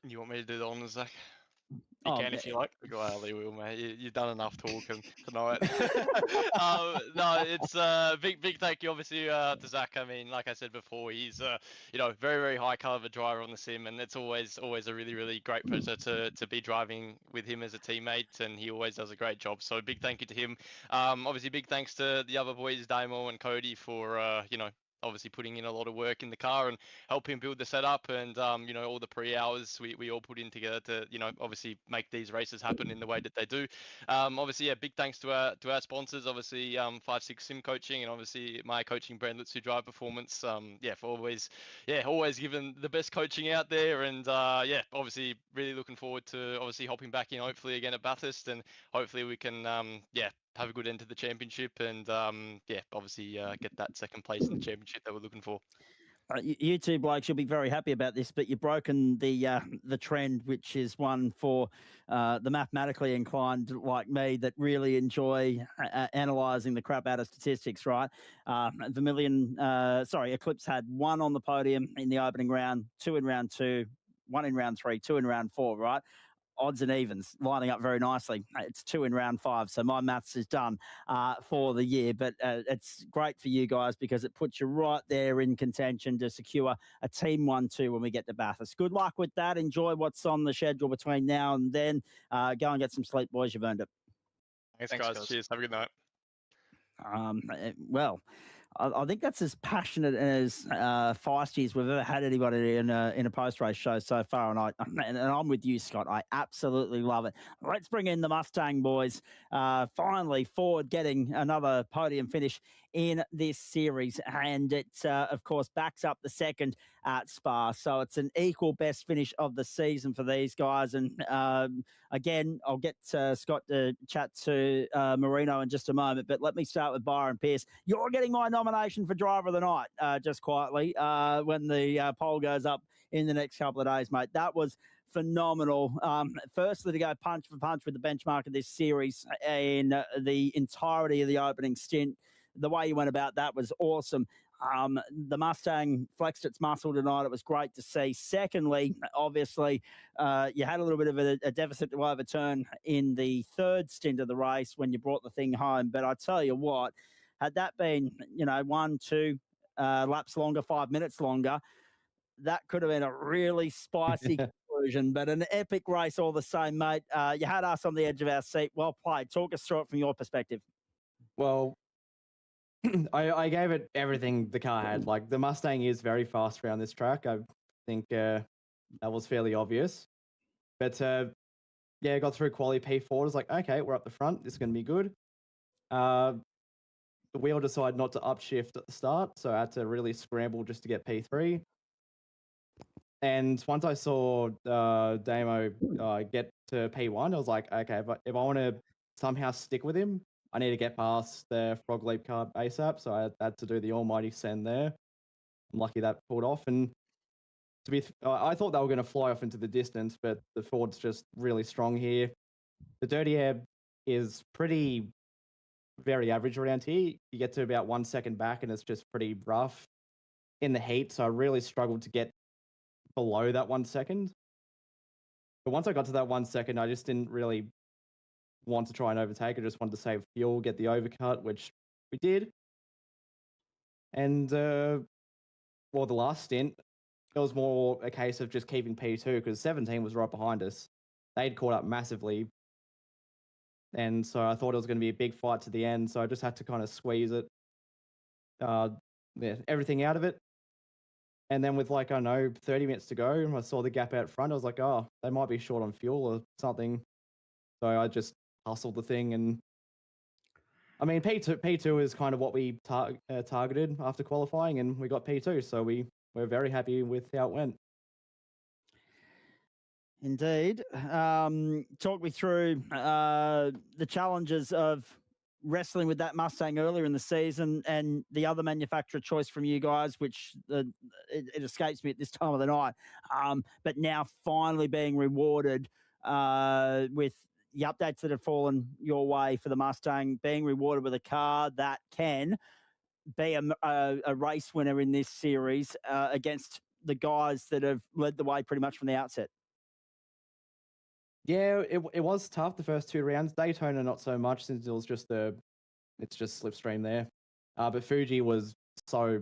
You want me to do the honours, Zach? You can if you like. Gladly will, mate. You've done enough talking tonight. No, it's big thank you, obviously, to Zach. I mean, like I said before, he's very, very high caliber driver on the sim, and it's always a really, really great pleasure to be driving with him as a teammate, and he always does a great job. So big thank you to him. Obviously, big thanks to the other boys, Damo and Cody, for obviously putting in a lot of work in the car and helping build the setup, and all the pre-hours we all put in together to obviously make these races happen in the way that they do. Obviously, big thanks to our sponsors, obviously 5-6 Sim Coaching, and obviously my coaching brand Lutsu Drive Performance, for always giving the best coaching out there, and obviously really looking forward to obviously hopping back in hopefully again at Bathurst, and hopefully we can have a good end to the championship, and obviously get that second place in the championship that we're looking for. You two blokes, you'll be very happy about this, but you've broken the trend, which is one for the mathematically inclined like me that really enjoy analysing the crap out of statistics, right? Eclipse had 1 on the podium in the opening round, 2 in round 2, 1 in round 3, 2 in round 4, right? Odds and evens lining up very nicely. It's 2 in round 5, so my maths is done for the year. But it's great for you guys because it puts you right there in contention to secure a team 1-2 when we get to Bathurst. Good luck with that. Enjoy what's on the schedule between now and then. Go and get some sleep, boys. You've earned it. Thanks guys. Cheers. Have a good night. I think that's as passionate and as feisty as we've ever had anybody in a post-race show so far. And I'm with you, Scott. I absolutely love it. Let's bring in the Mustang boys. Finally, Ford getting another podium finish in this series. And it, of course, backs up the second at Spa. So it's an equal best finish of the season for these guys. And again, I'll get Scott to chat to Marino in just a moment. But let me start with Byron Pierce. You're getting my nomination for Driver of the Night, just quietly, when the poll goes up in the next couple of days, mate. That was phenomenal. Firstly, to go punch for punch with the benchmark of this series in the entirety of the opening stint. The way you went about that was awesome. The Mustang flexed its muscle tonight. It was great to see. Secondly, obviously, you had a little bit of a deficit to overturn in the third stint of the race when you brought the thing home. But I tell you what, had that been, 1, 2 laps longer, 5 minutes longer, that could have been a really spicy conclusion. But an epic race all the same, mate. You had us on the edge of our seat. Well played. Talk us through it from your perspective. Well, I gave it everything the car had. Like, the Mustang is very fast around this track. I think that was fairly obvious. But got through quali P4. I was like, okay, we're up the front. This is going to be good. The wheel decided not to upshift at the start, so I had to really scramble just to get P3. And once I saw Damo get to P1, I was like, okay, if I want to somehow stick with him, I need to get past the frog leap car ASAP, so I had to do the almighty send there. I'm lucky that pulled off, and I thought they were going to fly off into the distance, but the Ford's just really strong here. The dirty air is very average around here. You get to about 1 second back, and it's just pretty rough in the heat, so I really struggled to get below that 1 second. But once I got to that 1 second, I just didn't really want to try and overtake. I just wanted to save fuel, get the overcut, which we did. And, the last stint, it was more a case of just keeping P2 because 17 was right behind us. They'd caught up massively. And so I thought it was going to be a big fight to the end. So I just had to kind of squeeze it, everything out of it. And then with 30 minutes to go, I saw the gap out front. I was like, oh, they might be short on fuel or something. So I just hustled the thing. And I mean, P2 is kind of what we targeted after qualifying, and we got P2. So we're very happy with how it went. Indeed. Talk me through the challenges of wrestling with that Mustang earlier in the season and the other manufacturer choice from you guys, which it escapes me at this time of the night. But now finally being rewarded with the updates that have fallen your way for the Mustang, being rewarded with a car that can be a race winner in this series against the guys that have led the way pretty much from the outset. Yeah, it was tough the first 2 rounds. Daytona not so much since it was just slipstream there. But Fuji was so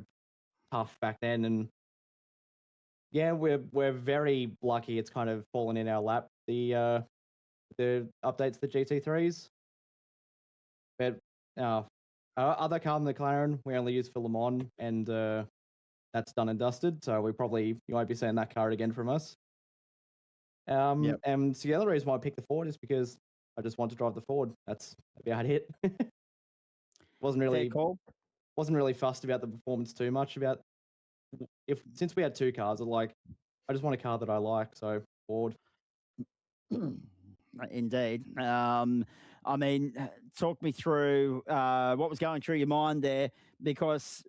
tough back then, and yeah, we're very lucky. It's kind of fallen in our lap. The updates, the GT3s, but other car than the McLaren, we only use for Le Mans, and that's done and dusted. So you won't be seeing that car again from us. And the other reason why I picked the Ford is because I just want to drive the Ford. That's about it. wasn't really fussed about the performance too much. Since we had 2 cars, I just want a car that I like. So Ford. Indeed. I mean, talk me through what was going through your mind there, because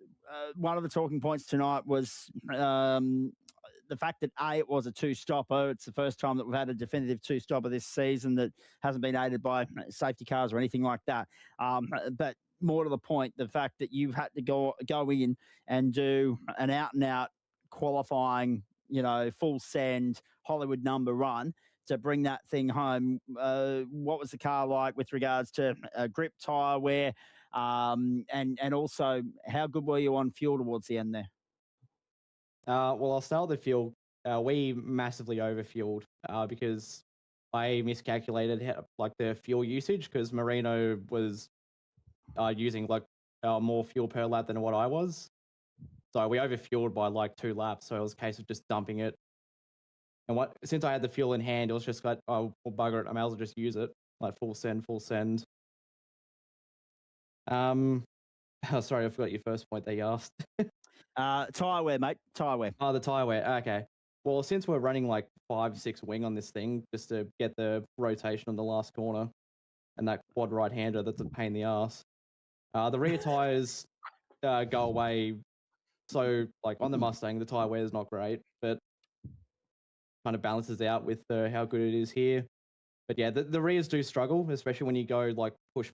one of the talking points tonight was the fact that it was a 2-stopper. It's the first time that we've had a definitive 2-stopper this season that hasn't been aided by safety cars or anything like that. But more to the point, the fact that you've had to go in and do an out-and-out qualifying, full send Hollywood number run to bring that thing home. What was the car like with regards to grip, tyre wear, and also how good were you on fuel towards the end there? Well, I'll start with the fuel. We massively overfueled because I miscalculated the fuel usage, because Marino was using more fuel per lap than what I was. So we overfueled by 2 laps. So it was a case of just dumping it. And since I had the fuel in hand, it was just oh, well, bugger it, I may as well just use it. Full send. Sorry, I forgot your first point that you asked. Tyre wear, mate. Tyre wear. Oh, the tyre wear. Okay. Well, since we're running 5-6 wing on this thing, just to get the rotation on the last corner, and that quad right-hander, that's a pain in the ass. The rear tires go away. So, on the Mustang, the tyre wear is not great, but kind of balances out with how good it is here. But yeah, the rears do struggle, especially when you go push.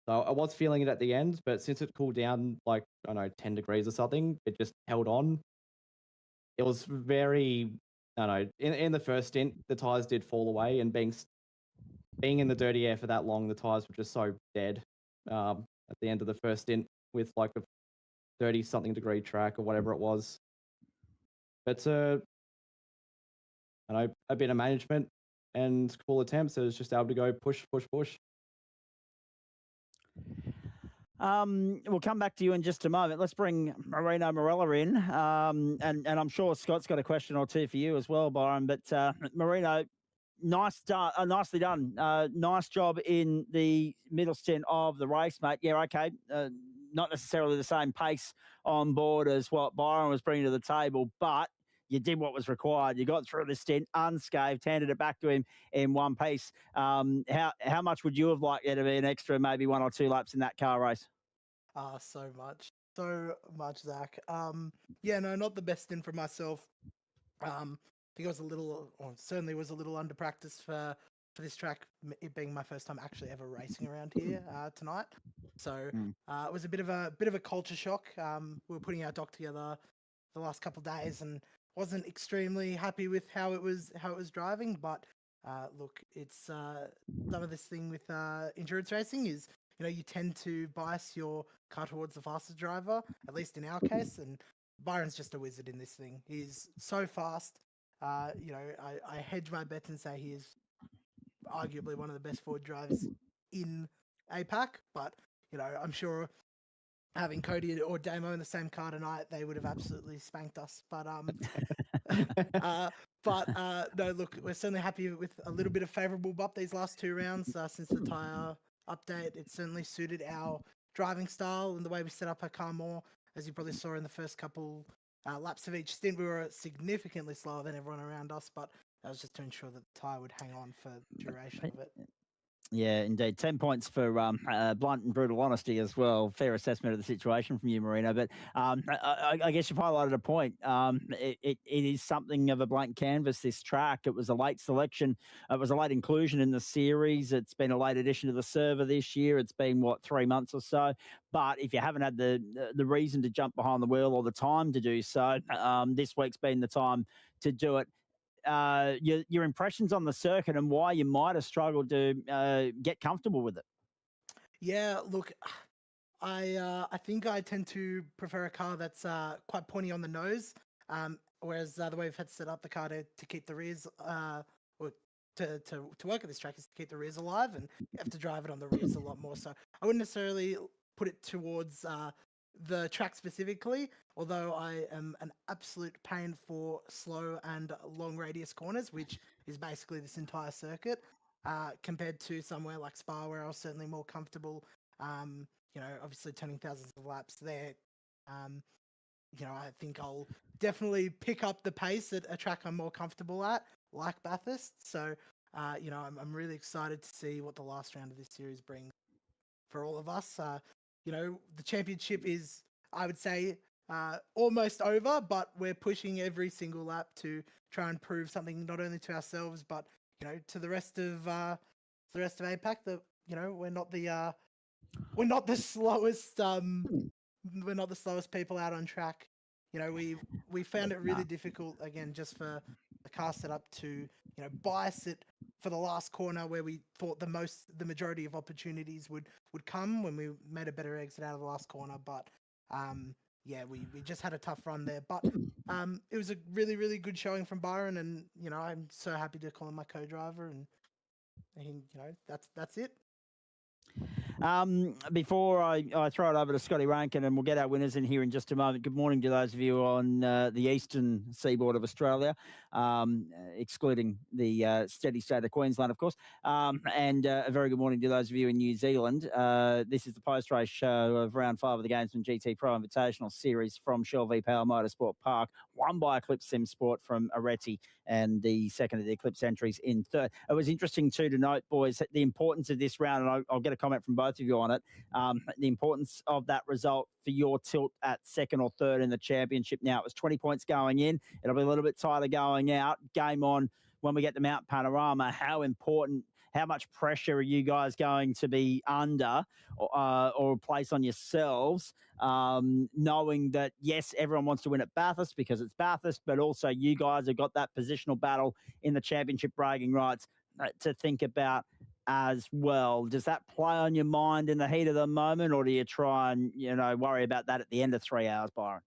So I was feeling it at the end, but since it cooled down 10 degrees or something, it just held on. It was very, I don't know, in the first stint, the tires did fall away, and being in the dirty air for that long, the tires were just so dead at the end of the first stint with a 30-something degree track or whatever it was. But I know, a bit of management and cool attempts, I was just able to go push. We'll come back to you in just a moment. Let's bring Marino Morella in, and I'm sure Scott's got a question or two for you as well, Byron. But Marino, nicely done. Nice job in the middle stint of the race, mate. Yeah, okay. Not necessarily the same pace on board as what Byron was bringing to the table, but you did what was required. You got through the stint unscathed, handed it back to him in one piece. How much would you have liked there to be an extra, maybe 1 or 2 laps in that car race? So much, Zach. Yeah, no, not the best in for myself. I think I was a little, or certainly was a little under practice for this track, it being my first time actually ever racing around here tonight. So it was a bit of a culture shock. We were putting our doc together the last couple of days and wasn't extremely happy with how it was driving. But look, it's some of this thing with endurance racing is, you tend to bias your car towards the fastest driver, at least in our case. And Byron's just a wizard in this thing. He's so fast. I hedge my bets and say he is arguably one of the best forward drivers in APAC. But, I'm sure having Cody or Damo in the same car tonight, they would have absolutely spanked us. But no, look, we're certainly happy with a little bit of favourable bump these last 2 rounds since the tyre update. It certainly suited our driving style and the way we set up our car more. As you probably saw in the first couple laps of each stint, we were significantly slower than everyone around us, but that was just to ensure that the tyre would hang on for the duration of it. Yeah, indeed. 10 points for blunt and brutal honesty as well. Fair assessment of the situation from you, Marino. But I guess you've highlighted a point. It is something of a blank canvas, this track. It was a late selection. It was a late inclusion in the series. It's been a late addition to the server this year. It's been, 3 months or so. But if you haven't had the reason to jump behind the wheel or the time to do so, this week's been the time to do it. Your impressions on the circuit and why you might have struggled to get comfortable with it. Yeah, look, I think I tend to prefer a car that's quite pointy on the nose, whereas the way we've had to set up the car to keep the rears, or to work at this track is to keep the rears alive, and you have to drive it on the rears a lot more. So I wouldn't necessarily put it towards the track specifically, although I am an absolute pain for slow and long radius corners, which is basically this entire circuit, compared to somewhere like Spa, where I was certainly more comfortable. Obviously turning thousands of laps there. I think I'll definitely pick up the pace at a track I'm more comfortable at, like Bathurst. So, I'm really excited to see what the last round of this series brings for all of us. The championship is, I would say, almost over, but we're pushing every single lap to try and prove something not only to ourselves, but to the rest of APAC that we're not the slowest people out on track. We found it really difficult, again, just for the car setup to bias it for the last corner where we thought the majority of opportunities would come when we made a better exit out of the last corner. But we just had a tough run there. But it was a really, really good showing from Byron, and I'm so happy to call him my co-driver, and that's it. Before I throw it over to Scotty Rankin, and we'll get our winners in here in just a moment. Good morning to those of you on the eastern seaboard of Australia, excluding the steady state of Queensland, of course. And a very good morning to those of you in New Zealand. This is the post-race show of round 5 of the Gamesman GTPRO Invitational Series from Shell v Power Motorsport Park, won by Eclipse Sim Sport from Areti, and the second of the Eclipse entries in third. It was interesting too to note, boys, the importance of this round, and I'll get a comment from both of you on it, the importance of that result for your tilt at second or third in the championship. Now, it was 20 points going in. It'll be a little bit tighter going out. Game on when we get to Mount Panorama. How much pressure are you guys going to be under or place on yourselves, knowing that, yes, everyone wants to win at Bathurst because it's Bathurst, but also you guys have got that positional battle in the championship bragging rights to think about as well. Does that play on your mind in the heat of the moment, or do you try and, worry about that at the end of 3 hours, Byron?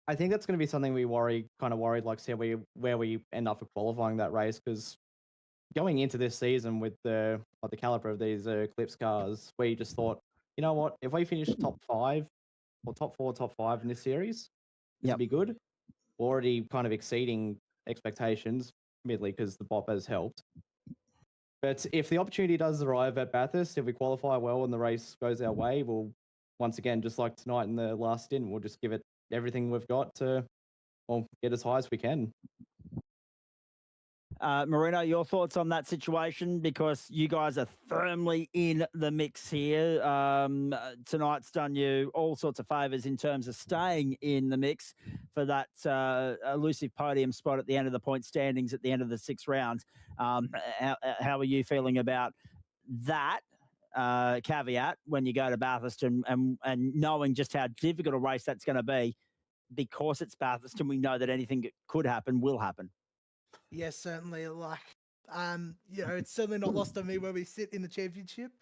I think that's going to be something we worried, like, see where we end up for qualifying that race, because going into this season with the caliber of these Eclipse cars, we just thought, you know what, if we finish top 5 or top 4, top 5 in this series, this would be good. We're already kind of exceeding expectations, admittedly, because the BOP has helped. But if the opportunity does arrive at Bathurst, if we qualify well and the race goes our way, we'll, once again, just like tonight in the last stint, we'll just give it everything we've got to get as high as we can. Marino, your thoughts on that situation, because you guys are firmly in the mix here. Tonight's done you all sorts of favours in terms of staying in the mix for that elusive podium spot at the end of the point standings at the end of the 6 rounds. How are you feeling about that caveat when you go to Bathurst and knowing just how difficult a race that's going to be, because it's Bathurst and we know that anything that could happen will happen? Yes, certainly. Like, it's certainly not lost on me where we sit in the championship.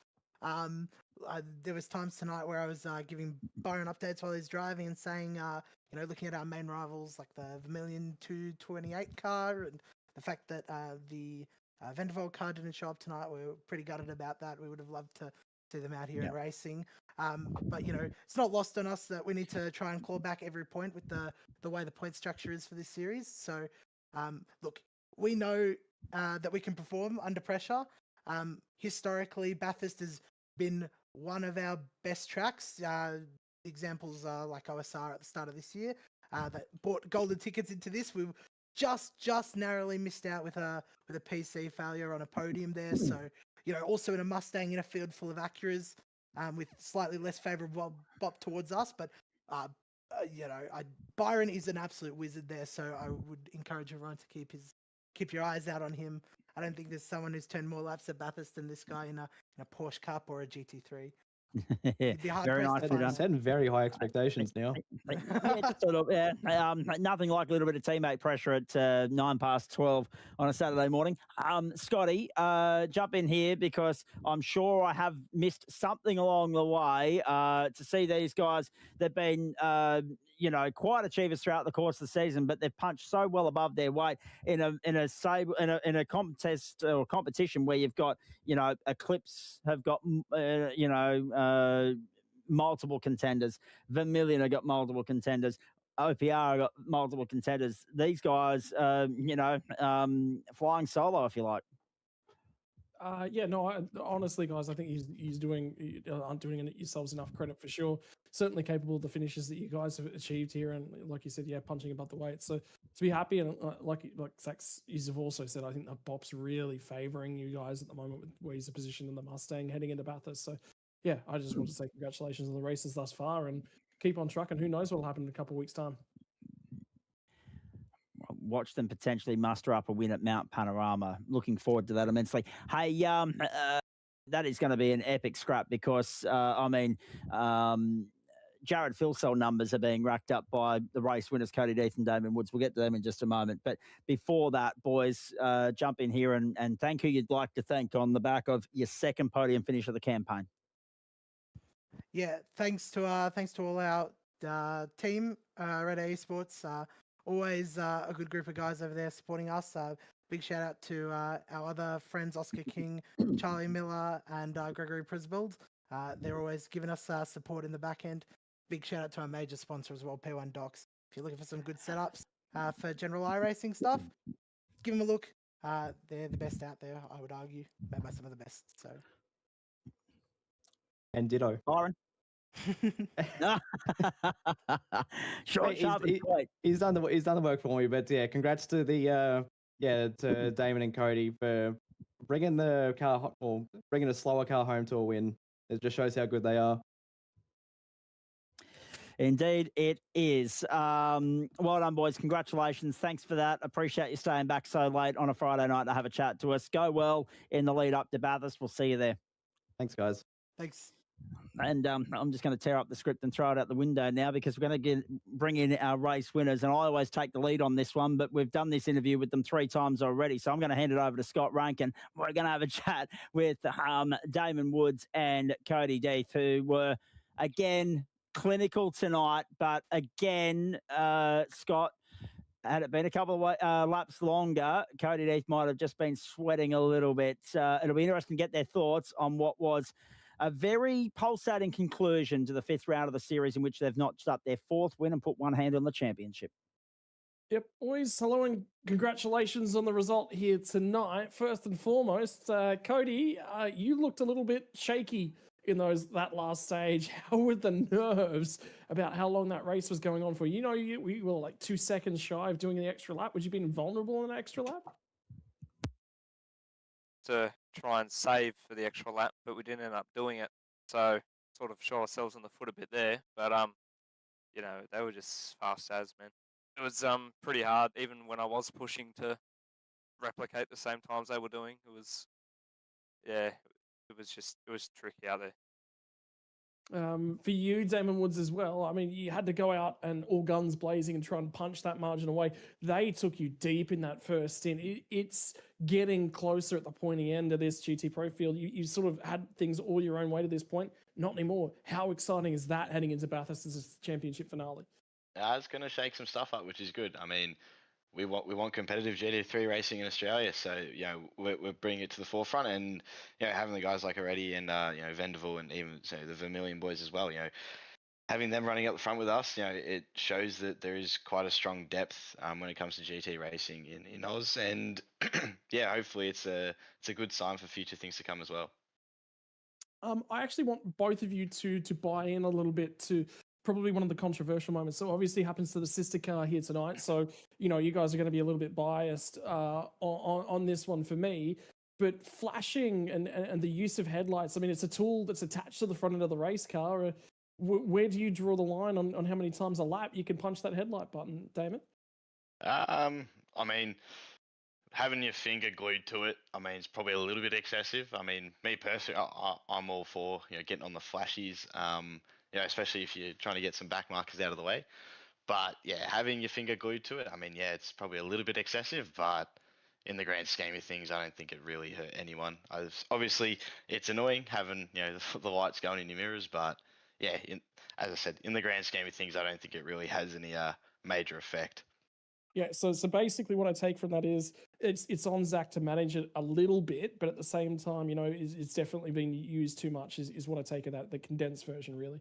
There was times tonight where I was giving Byron updates while he's driving and saying, looking at our main rivals like the Vermilion 228 car and the fact that the Vandervold car didn't show up tonight. We were pretty gutted about that. We would have loved to see them out here in racing. But it's not lost on us that we need to try and claw back every point with the way the point structure is for this series. So, look, we know that we can perform under pressure. Historically, Bathurst has been one of our best tracks. Examples are like OSR at the start of this year that bought golden tickets into this. We just narrowly missed out with a PC failure on a podium there. So, also in a Mustang in a field full of Acuras with slightly less favourable bop towards us. But, Byron is an absolute wizard there. So I would encourage everyone to keep your eyes out on him. I don't think there's someone who's turned more laps at Bathurst than this guy in a Porsche Cup or a GT3. Very nice. Setting very high expectations now. Just a little, nothing like a little bit of teammate pressure at 12:09 on a Saturday morning. Scotty, jump in here because I'm sure I have missed something along the way. To see these guys, they've been quite achievers throughout the course of the season, but they've punched so well above their weight in a contest or competition where you've got Eclipse have got multiple contenders. Vermilion have got multiple contenders. OPR have got multiple contenders. These guys, flying solo, if you like. Honestly, guys, I think he's aren't doing yourselves enough credit for sure. Certainly capable of the finishes that you guys have achieved here, and like you said, punching above the weight. So to be happy, and like Zach, you've also said, I think that Bop's really favouring you guys at the moment with where he's positioned in the Mustang heading into Bathurst. So yeah, I just want to say congratulations on the races thus far, and keep on trucking. Who knows what'll happen in a couple of weeks' time. Watch them potentially muster up a win at Mount Panorama. Looking forward to that immensely. Hey, that is going to be an epic scrap because, Jared Philsell numbers are being racked up by the race winners, Cody Death and Damon Woods. We'll get to them in just a moment. But before that, boys, jump in here and thank who you'd like to thank on the back of your second podium finish of the campaign. Yeah, thanks to all our team, Red Esports. Always a good group of guys over there supporting us. Big shout out to our other friends, Oscar King, Charlie Miller, and Gregory Prisbild. They're always giving us support in the back end. Big shout out to our major sponsor as well, P1 Docs. If you're looking for some good setups for general iRacing stuff, give them a look. They're the best out there, I would argue, made by some of the best. So, and ditto, Byron. Short, sharp, and sweet. He's done the work for me. But yeah, congrats to to Damon and Cody for bringing the car or bringing a slower car home to a win. It just shows how good they are. Indeed, it is. Well done, boys. Congratulations. Thanks for that. Appreciate you staying back so late on a Friday night to have a chat to us. Go well in the lead up to Bathurst. We'll see you there. Thanks, guys. Thanks. And I'm just going to tear up the script and throw it out the window now because we're going to bring in our race winners. And I always take the lead on this one, but we've done this interview with them 3 times already. So I'm going to hand it over to Scott Rankin. We're going to have a chat with Damon Woods and Cody Death, who were, again, clinical tonight. But again, Scott, had it been a couple of laps longer, Cody Death might have just been sweating a little bit. It'll be interesting to get their thoughts on what was a very pulsating conclusion to the 5th round of the series in which they've notched up their 4th win and put one hand on the championship. Yep, boys, hello and congratulations on the result here tonight. First and foremost, Cody, you looked a little bit shaky in that last stage. How were the nerves about how long that race was going on for? You know, we were like 2 seconds shy of doing the extra lap. Would you been vulnerable in an extra lap? To try and save for the extra lap, but we didn't end up doing it. So sort of shot ourselves in the foot a bit there. But you know, they were just fast as, man. It was pretty hard, even when I was pushing to replicate the same times they were doing. It was, yeah, it was tricky out there. For you, Damon Woods, as well. I mean, you had to go out and all guns blazing and try and punch that margin away. They took you deep in that first stint. It's getting closer at the pointy end of this GT Pro field. You sort of had things all your own way to this point. Not anymore. How exciting is that heading into Bathurst as a championship finale? It's going to shake some stuff up, which is good. I mean, we want competitive GT3 racing in Australia, so you know we're bringing it to the forefront, and you know having the guys like Already and you know Venderville and even the Vermilion boys as well. You know, having them running up the front with us, you know, it shows that there is quite a strong depth when it comes to GT racing in Oz, and yeah, hopefully it's a good sign for future things to come as well. I actually want both of you to buy in a little bit to probably one of the controversial moments. So obviously happens to the sister car here tonight. So, you know, you guys are going to be a little bit biased on this one for me. But flashing and the use of headlights, I mean, it's a tool that's attached to the front end of the race car. Where do you draw the line on how many times a lap you can punch that headlight button, Damon? I mean, having your finger glued to it, I mean, it's probably a little bit excessive. I mean, me personally, I'm all for, you know, getting on the flashies, you know, especially if you're trying to get some back markers out of the way. But yeah, having your finger glued to it, I mean, yeah, it's probably a little bit excessive, but in the grand scheme of things, I don't think it really hurt anyone. Obviously, it's annoying having, you know, the lights going in your mirrors, but yeah, as I said, in the grand scheme of things, I don't think it really has any major effect. Yeah, so basically what I take from that is it's on Zach to manage it a little bit, but at the same time, you know, it's definitely been used too much is what I take of that, the condensed version, really.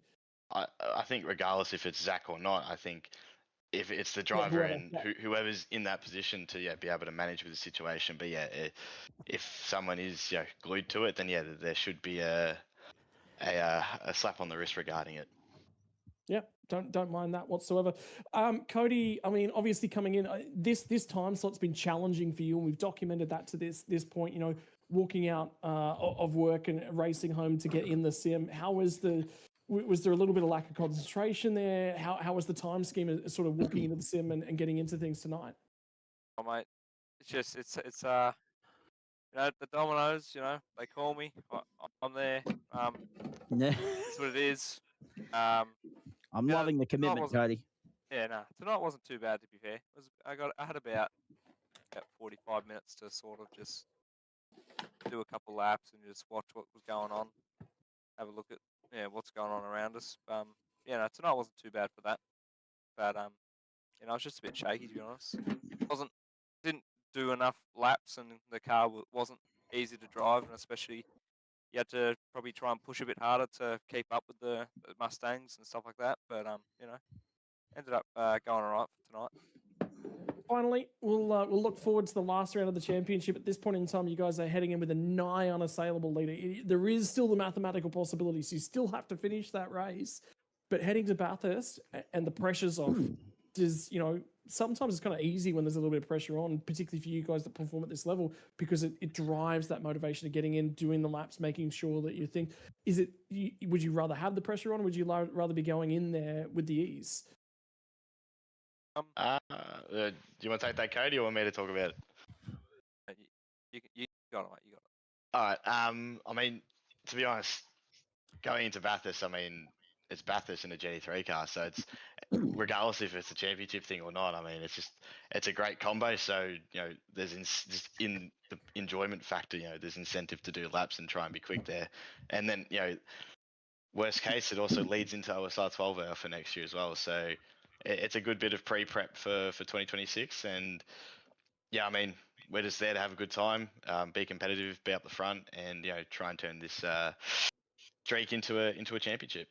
I think regardless if it's Zach or not, I think if it's the driver and whoever's in that position to be able to manage with the situation. But yeah, if someone is glued to it, then yeah, there should be a slap on the wrist regarding it. Yeah, don't mind that whatsoever. Cody, I mean, obviously coming in, this time slot's been challenging for you, and we've documented that to this point. You know, walking out of work and racing home to get in the sim. How was there a little bit of lack of concentration there? How was the time scheme of sort of walking into the sim and getting into things tonight? Oh mate, it's you know, the dominoes. You know, they call me. I'm there. That's what it is. I'm loving the commitment, Cody. Yeah, no, tonight wasn't too bad to be fair. I had about 45 minutes to sort of just do a couple laps and just watch what was going on, have a look at what's going on around us. Yeah, no, tonight wasn't too bad for that, but you know, I was just a bit shaky to be honest. Didn't do enough laps, and the car wasn't easy to drive, and especially you had to probably try and push a bit harder to keep up with the Mustangs and stuff like that. But you know, ended up going all right for tonight. Finally, we'll look forward to the last round of the championship. At this point in time, you guys are heading in with a nigh unassailable leader. There is still the mathematical possibility, so you still have to finish that race. But heading to Bathurst and the pressure's off, sometimes it's kind of easy when there's a little bit of pressure on, particularly for you guys that perform at this level, because it drives that motivation of getting in, doing the laps, making sure that you think, would you rather have the pressure on, or would you rather be going in there with the ease? Do you want to take that, Cody, or want me to talk about it? You got it, mate. You got it. All right. I mean, to be honest, going into Bathurst, I mean, it's Bathurst in a GT3 car, so it's regardless if it's a championship thing or not. I mean, it's a great combo. So there's just in the enjoyment factor, there's incentive to do laps and try and be quick there, and then worst case, it also leads into OSR 12 hour for next year as well. So it's a good bit of pre-prep for 2026, and yeah, I mean, we're just there to have a good time, be competitive, be up the front, and try and turn this streak into a championship.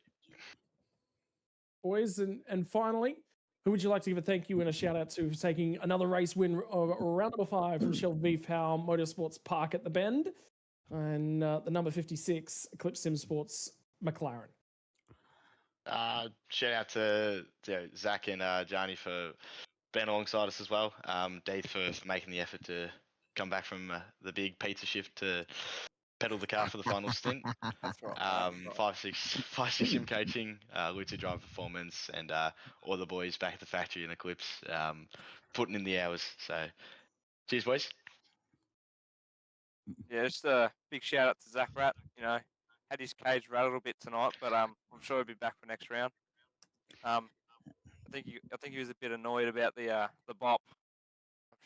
Boys, and finally, who would you like to give a thank you and a shout out to for taking another race win, round number 5 from Shell V Power Motorsports Park at the Bend, and the number 56 Eclipse Sim Sports McLaren? Shout out to Zach and Johnny for being alongside us as well. Dave for making the effort to come back from the big pizza shift to pedal the car for the final stint. That's right. 5-6 sim coaching, Lucha drive performance, and all the boys back at the factory in Eclipse, putting in the hours. So, cheers, boys. Yeah, just a big shout out to Zach Rat. You know, had his cage rattled a bit tonight, but I'm sure he'll be back for next round. I think he was a bit annoyed about the bop.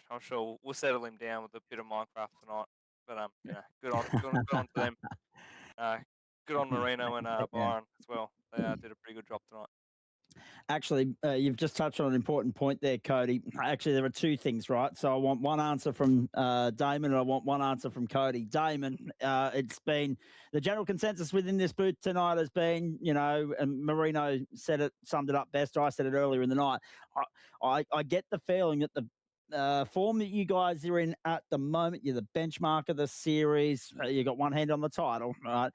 I'm sure we'll settle him down with a bit of Minecraft tonight. But you know, good on to them. Good on Marino and Byron as well. They did a pretty good job tonight. Actually, you've just touched on an important point there, Cody. Actually, there are two things, right? So I want one answer from Damon, and I want one answer from Cody. Damon, it's been the general consensus within this booth tonight has been, you know, and Marino summed it up best. I said it earlier in the night. I get the feeling that the form that you guys are in at the moment, you're the benchmark of the series. You got one hand on the title, right?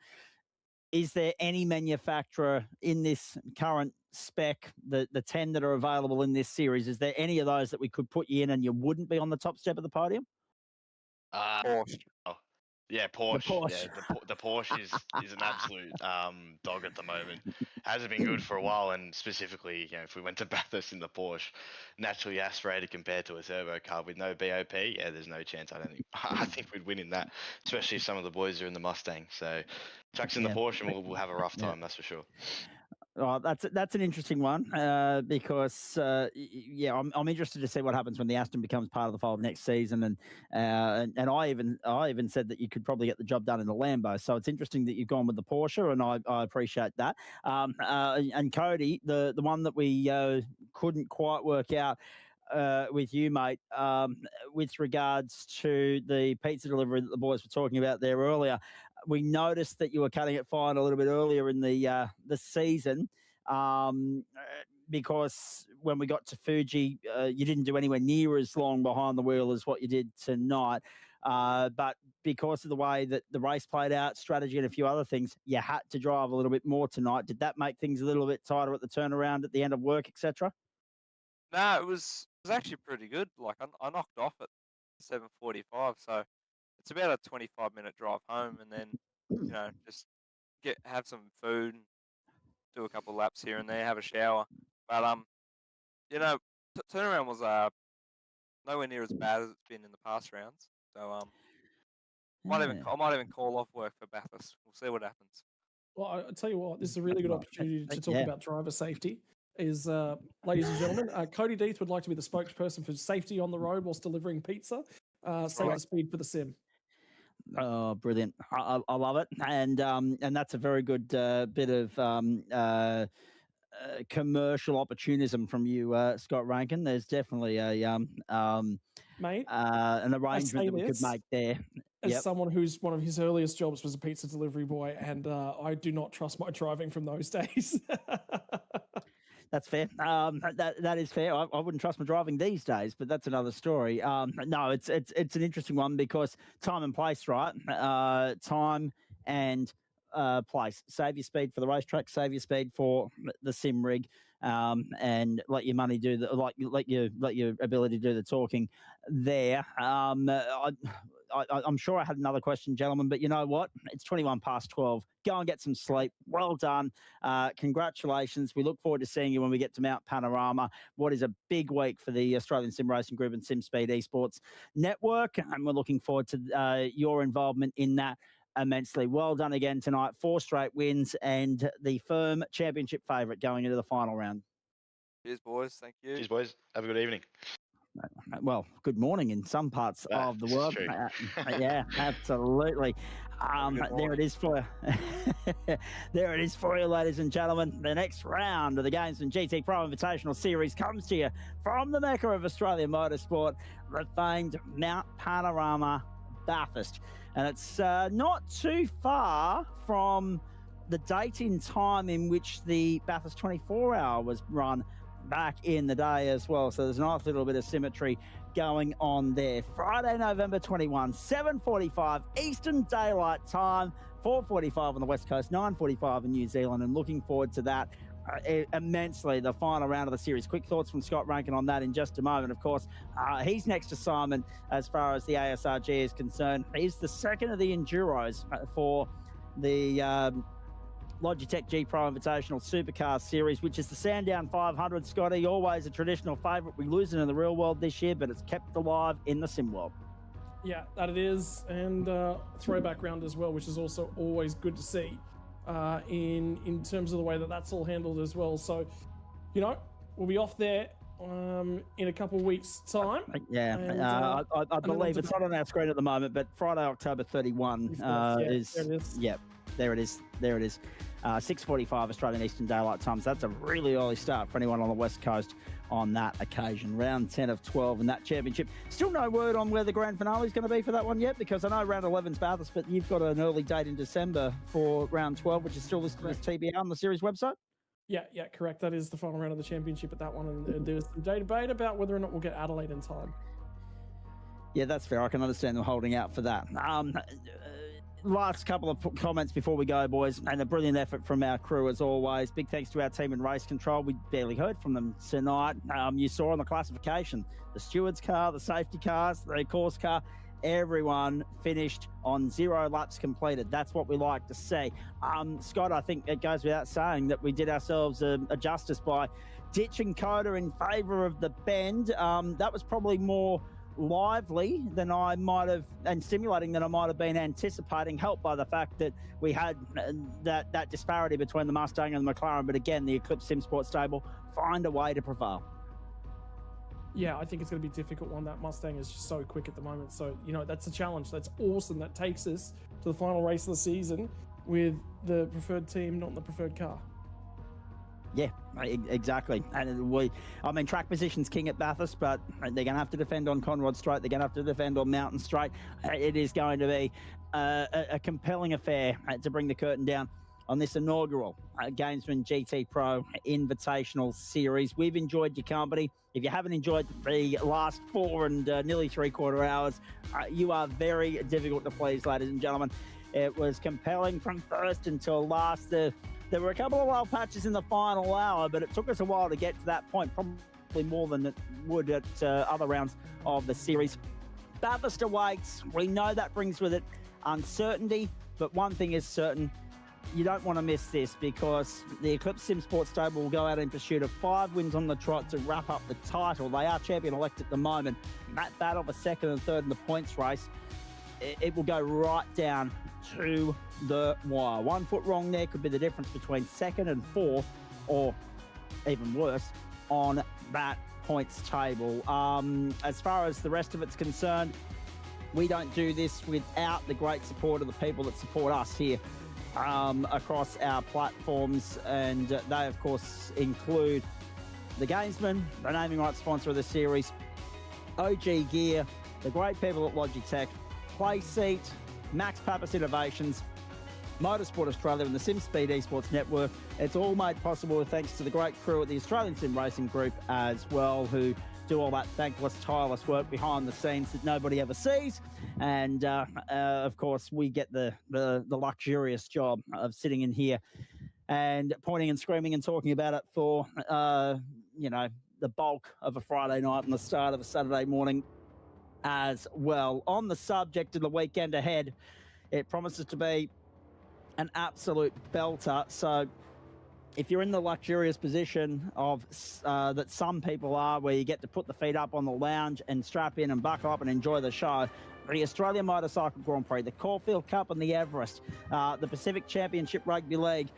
Is there any manufacturer in this current spec, the 10 that are available in this series, is there any of those that we could put you in and you wouldn't be on the top step of the podium? Porsche. Yeah, Porsche. The Porsche. Yeah, the Porsche is an absolute dog at the moment. Hasn't been good for a while, and specifically, you know, if we went to Bathurst in the Porsche, naturally aspirated compared to a turbo car with no BOP, yeah, there's no chance. I think we'd win in that, especially if some of the boys are in the Mustang. So, chucks in the Porsche, and we'll have a rough time, that's for sure. Oh, that's an interesting one because I'm interested to see what happens when the Aston becomes part of the fold next season, and I even said that you could probably get the job done in the Lambo. So it's interesting that you've gone with the Porsche, and I appreciate that. And Cody, the one that we couldn't quite work out with you, mate, with regards to the pizza delivery that the boys were talking about there earlier. We noticed that you were cutting it fine a little bit earlier in the season because when we got to Fuji, you didn't do anywhere near as long behind the wheel as what you did tonight. But because of the way that the race played out, strategy and a few other things, you had to drive a little bit more tonight. Did that make things a little bit tighter at the turnaround at the end of work, etc.? No, it was actually pretty good. Like I knocked off at 7:45, so it's about a 25-minute drive home, and then you know just have some food, and do a couple of laps here and there, have a shower. But you know, turnaround was nowhere near as bad as it's been in the past rounds. So I might even call off work for Bathurst. We'll see what happens. Well, I'll tell you what, this is a really good opportunity to talk about driver safety. Ladies and gentlemen, Cody Deeth would like to be the spokesperson for safety on the road whilst delivering pizza. Save the speed for the sim. Oh, brilliant! I love it, and that's a very good bit of commercial opportunism from you, Scott Rankin. There's definitely a mate, an arrangement that we could make there. As someone whose one of his earliest jobs was a pizza delivery boy, and I do not trust my driving from those days. That's fair. That is fair. I wouldn't trust my driving these days, but that's another story. No, it's an interesting one because time and place, right? Time and place. Save your speed for the racetrack. Save your speed for the sim rig, and let your money do let your ability to do the talking there. I'm sure I had another question, gentlemen, but you know what? It's 12:21. Go and get some sleep. Well done. Congratulations. We look forward to seeing you when we get to Mount Panorama. What is a big week for the Australian Sim Racing Group and SimSpeed Esports Network, and we're looking forward to your involvement in that immensely. Well done again tonight. 4 straight wins and the firm championship favourite going into the final round. Cheers, boys. Thank you. Cheers, boys. Have a good evening. Well, good morning in some parts of the world. Yeah, absolutely. There it is for there it is for you, ladies and gentlemen. The next round of the Games and GTPRO Invitational Series comes to you from the Mecca of Australian motorsport, the famed Mount Panorama, Bathurst. And it's not too far from the date in time in which the Bathurst 24-hour was run back in the day as well. So there's a nice little bit of symmetry going on there. Friday, November 21, 7:45 Eastern Daylight Time, 4:45 on the West Coast, 9:45 in New Zealand, and looking forward to that immensely, the final round of the series. Quick thoughts from Scott Rankin on that in just a moment. Of course, he's next to Simon as far as the ASRG is concerned. He's the second of the Enduros for the Logitech GTPRO Invitational Supercar Series, which is the Sandown 500. Scotty, always a traditional favourite. We lose it in the real world this year, but it's kept alive in the sim world. Yeah, that it is, and throwback round as well, which is also always good to see in terms of the way that that's all handled as well. So, you know, we'll be off there in a couple of weeks' time. Yeah, and, I believe it's not on our screen at the moment, but Friday, October 31 is. There it is. Yeah, there it is. There it is. 6:45 Australian Eastern Daylight Time. So that's a really early start for anyone on the West Coast on that occasion. Round 10 of 12 in that championship. Still no word on where the grand finale is going to be for that one yet, because I know round 11's Bathurst, but you've got an early date in December for round 12, which is still listed as TBR on the series website. Yeah, correct. That is the final round of the championship at that one, and there's some debate about whether or not we'll get Adelaide in time. Yeah, that's fair. I can understand them holding out for that. Last couple of comments before we go, boys, and a brilliant effort from our crew as always. Big thanks to our team in race control. We barely heard from them tonight. You saw on the classification, the steward's car, the safety cars, the course car, everyone finished on 0 laps completed. That's what we like to see. Scott, I think it goes without saying that we did ourselves a justice by ditching Coda in favour of the bend. That was probably more lively than I might have, and stimulating than I might have been anticipating, helped by the fact that we had that disparity between the Mustang and the McLaren. But again, the Eclipse Sim Sport stable find a way to prevail. Yeah, I think it's going to be a difficult one. That Mustang is just so quick at the moment. So, you know, that's a challenge. That's awesome. That takes us to the final race of the season with the preferred team, not the preferred car. Yeah, exactly. And track position's king at Bathurst, but they're going to have to defend on Conrod Straight. They're going to have to defend on Mountain Straight. It is going to be a compelling affair to bring the curtain down on this inaugural Gamesman GTPRO Invitational Series. We've enjoyed your company. If you haven't enjoyed the last 4 and nearly 3/4 hours, you are very difficult to please, ladies and gentlemen. It was compelling from first until last. There were a couple of wild patches in the final hour, but it took us a while to get to that point, probably more than it would at other rounds of the series. Bathurst awaits. We know that brings with it uncertainty, but one thing is certain. You don't want to miss this, because the Eclipse Sim Sports stable will go out in pursuit of 5 wins on the trot to wrap up the title. They are champion-elect at the moment. That battle for second and third in the points race, it will go right down to the wire. 1 foot wrong there could be the difference between second and fourth, or even worse, on that points table. As far as the rest of it's concerned, we don't do this without the great support of the people that support us here across our platforms, and they of course include the Gamesman, the naming rights sponsor of the series, OG Gear, the great people at Logitech, Playseat, Max Pappas Innovations, Motorsport Australia, and the SimSpeed Esports Network. It's all made possible thanks to the great crew at the Australian Sim Racing Group as well, who do all that thankless, tireless work behind the scenes that nobody ever sees. And of course, we get the luxurious job of sitting in here and pointing and screaming and talking about it for the bulk of a Friday night and the start of a Saturday morning as well. On the subject of the weekend ahead, it promises to be an absolute belter. So if you're in the luxurious position of that some people are, where you get to put the feet up on the lounge and strap in and buckle up and enjoy the show, the Australian Motorcycle Grand Prix, the Caulfield Cup and the Everest, the Pacific Championship Rugby League,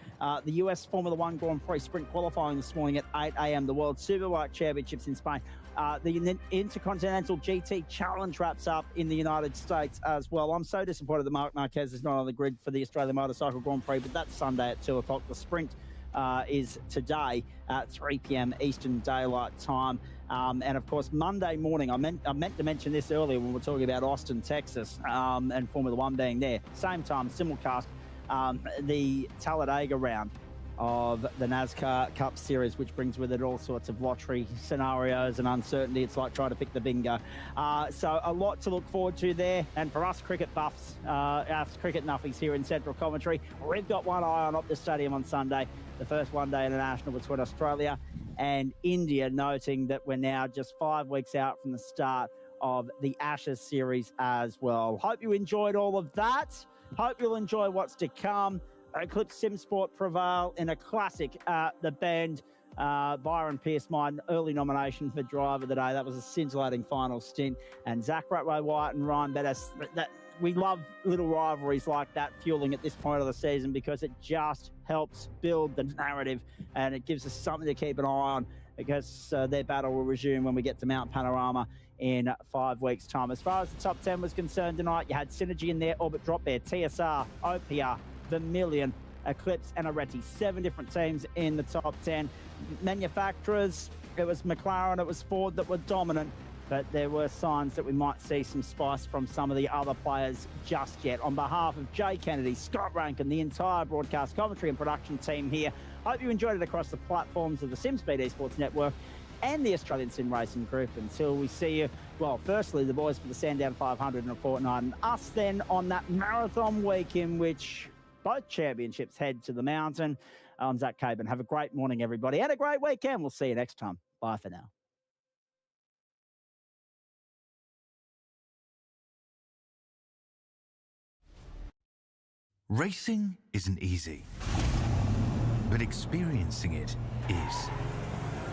the US Formula One Grand Prix sprint qualifying this morning at 8 a.m, the World Superbike Championships in Spain, the Intercontinental GT Challenge wraps up in the United States as well. I'm so disappointed that Mark Marquez is not on the grid for the Australian Motorcycle Grand Prix, but that's Sunday at 2 o'clock. The sprint is today at 3 p.m. Eastern Daylight Time. And of course, Monday morning, I meant to mention this earlier when we were talking about Austin, Texas, and Formula One being there. Same time, simulcast, the Talladega round of the NASCAR Cup Series, which brings with it all sorts of lottery scenarios and uncertainty. It's like trying to pick the bingo. So a lot to look forward to there. And for us cricket buffs, us cricket nuffies here in Central Commentary, we've got one eye on Optus Stadium on Sunday, the first one-day international between Australia and India, noting that we're now just 5 weeks out from the start of the Ashes series as well. Hope you enjoyed all of that. Hope you'll enjoy what's to come. Eclipse Sim Sport prevail in a classic at the Bend. Byron Pearce, my early nomination for driver of the day. That was a scintillating final stint. And Zach Ratway-White and Ryan Bettis, we love little rivalries like that fueling at this point of the season because it just helps build the narrative and it gives us something to keep an eye on because their battle will resume when we get to Mount Panorama in 5 weeks' time. As far as the top 10 was concerned tonight, you had Synergy in there, Orbit Drop Bear, TSR, OPR, Vermilion, Eclipse and Areti. 7 different teams in the top 10. Manufacturers, it was McLaren, it was Ford that were dominant, but there were signs that we might see some spice from some of the other players just yet. On behalf of Jay Kennedy, Scott Rankin, the entire broadcast commentary and production team here, hope you enjoyed it across the platforms of the SimSpeed Esports Network and the Australian Sim Racing Group. Until we see you, well, firstly, the boys for the Sandown 500 in a fortnight, and us then on that marathon week in which both championships head to the mountain. I'm Zach Caban. Have a great morning, everybody, and a great weekend. We'll see you next time. Bye for now. Racing isn't easy, but experiencing it is.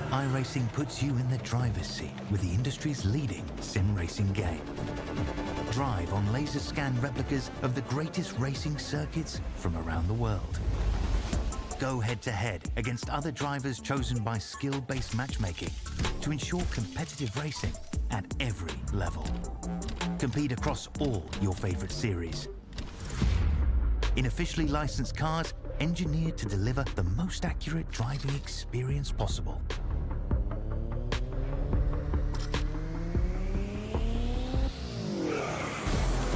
iRacing puts you in the driver's seat with the industry's leading sim racing game. Drive on laser scan replicas of the greatest racing circuits from around the world. Go head-to-head against other drivers chosen by skill-based matchmaking to ensure competitive racing at every level. Compete across all your favorite series. In officially licensed cars, engineered to deliver the most accurate driving experience possible.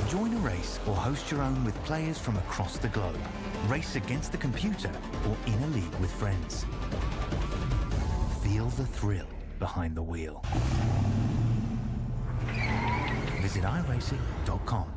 Join a race or host your own with players from across the globe. Race against the computer or in a league with friends. Feel the thrill behind the wheel. Visit iRacing.com.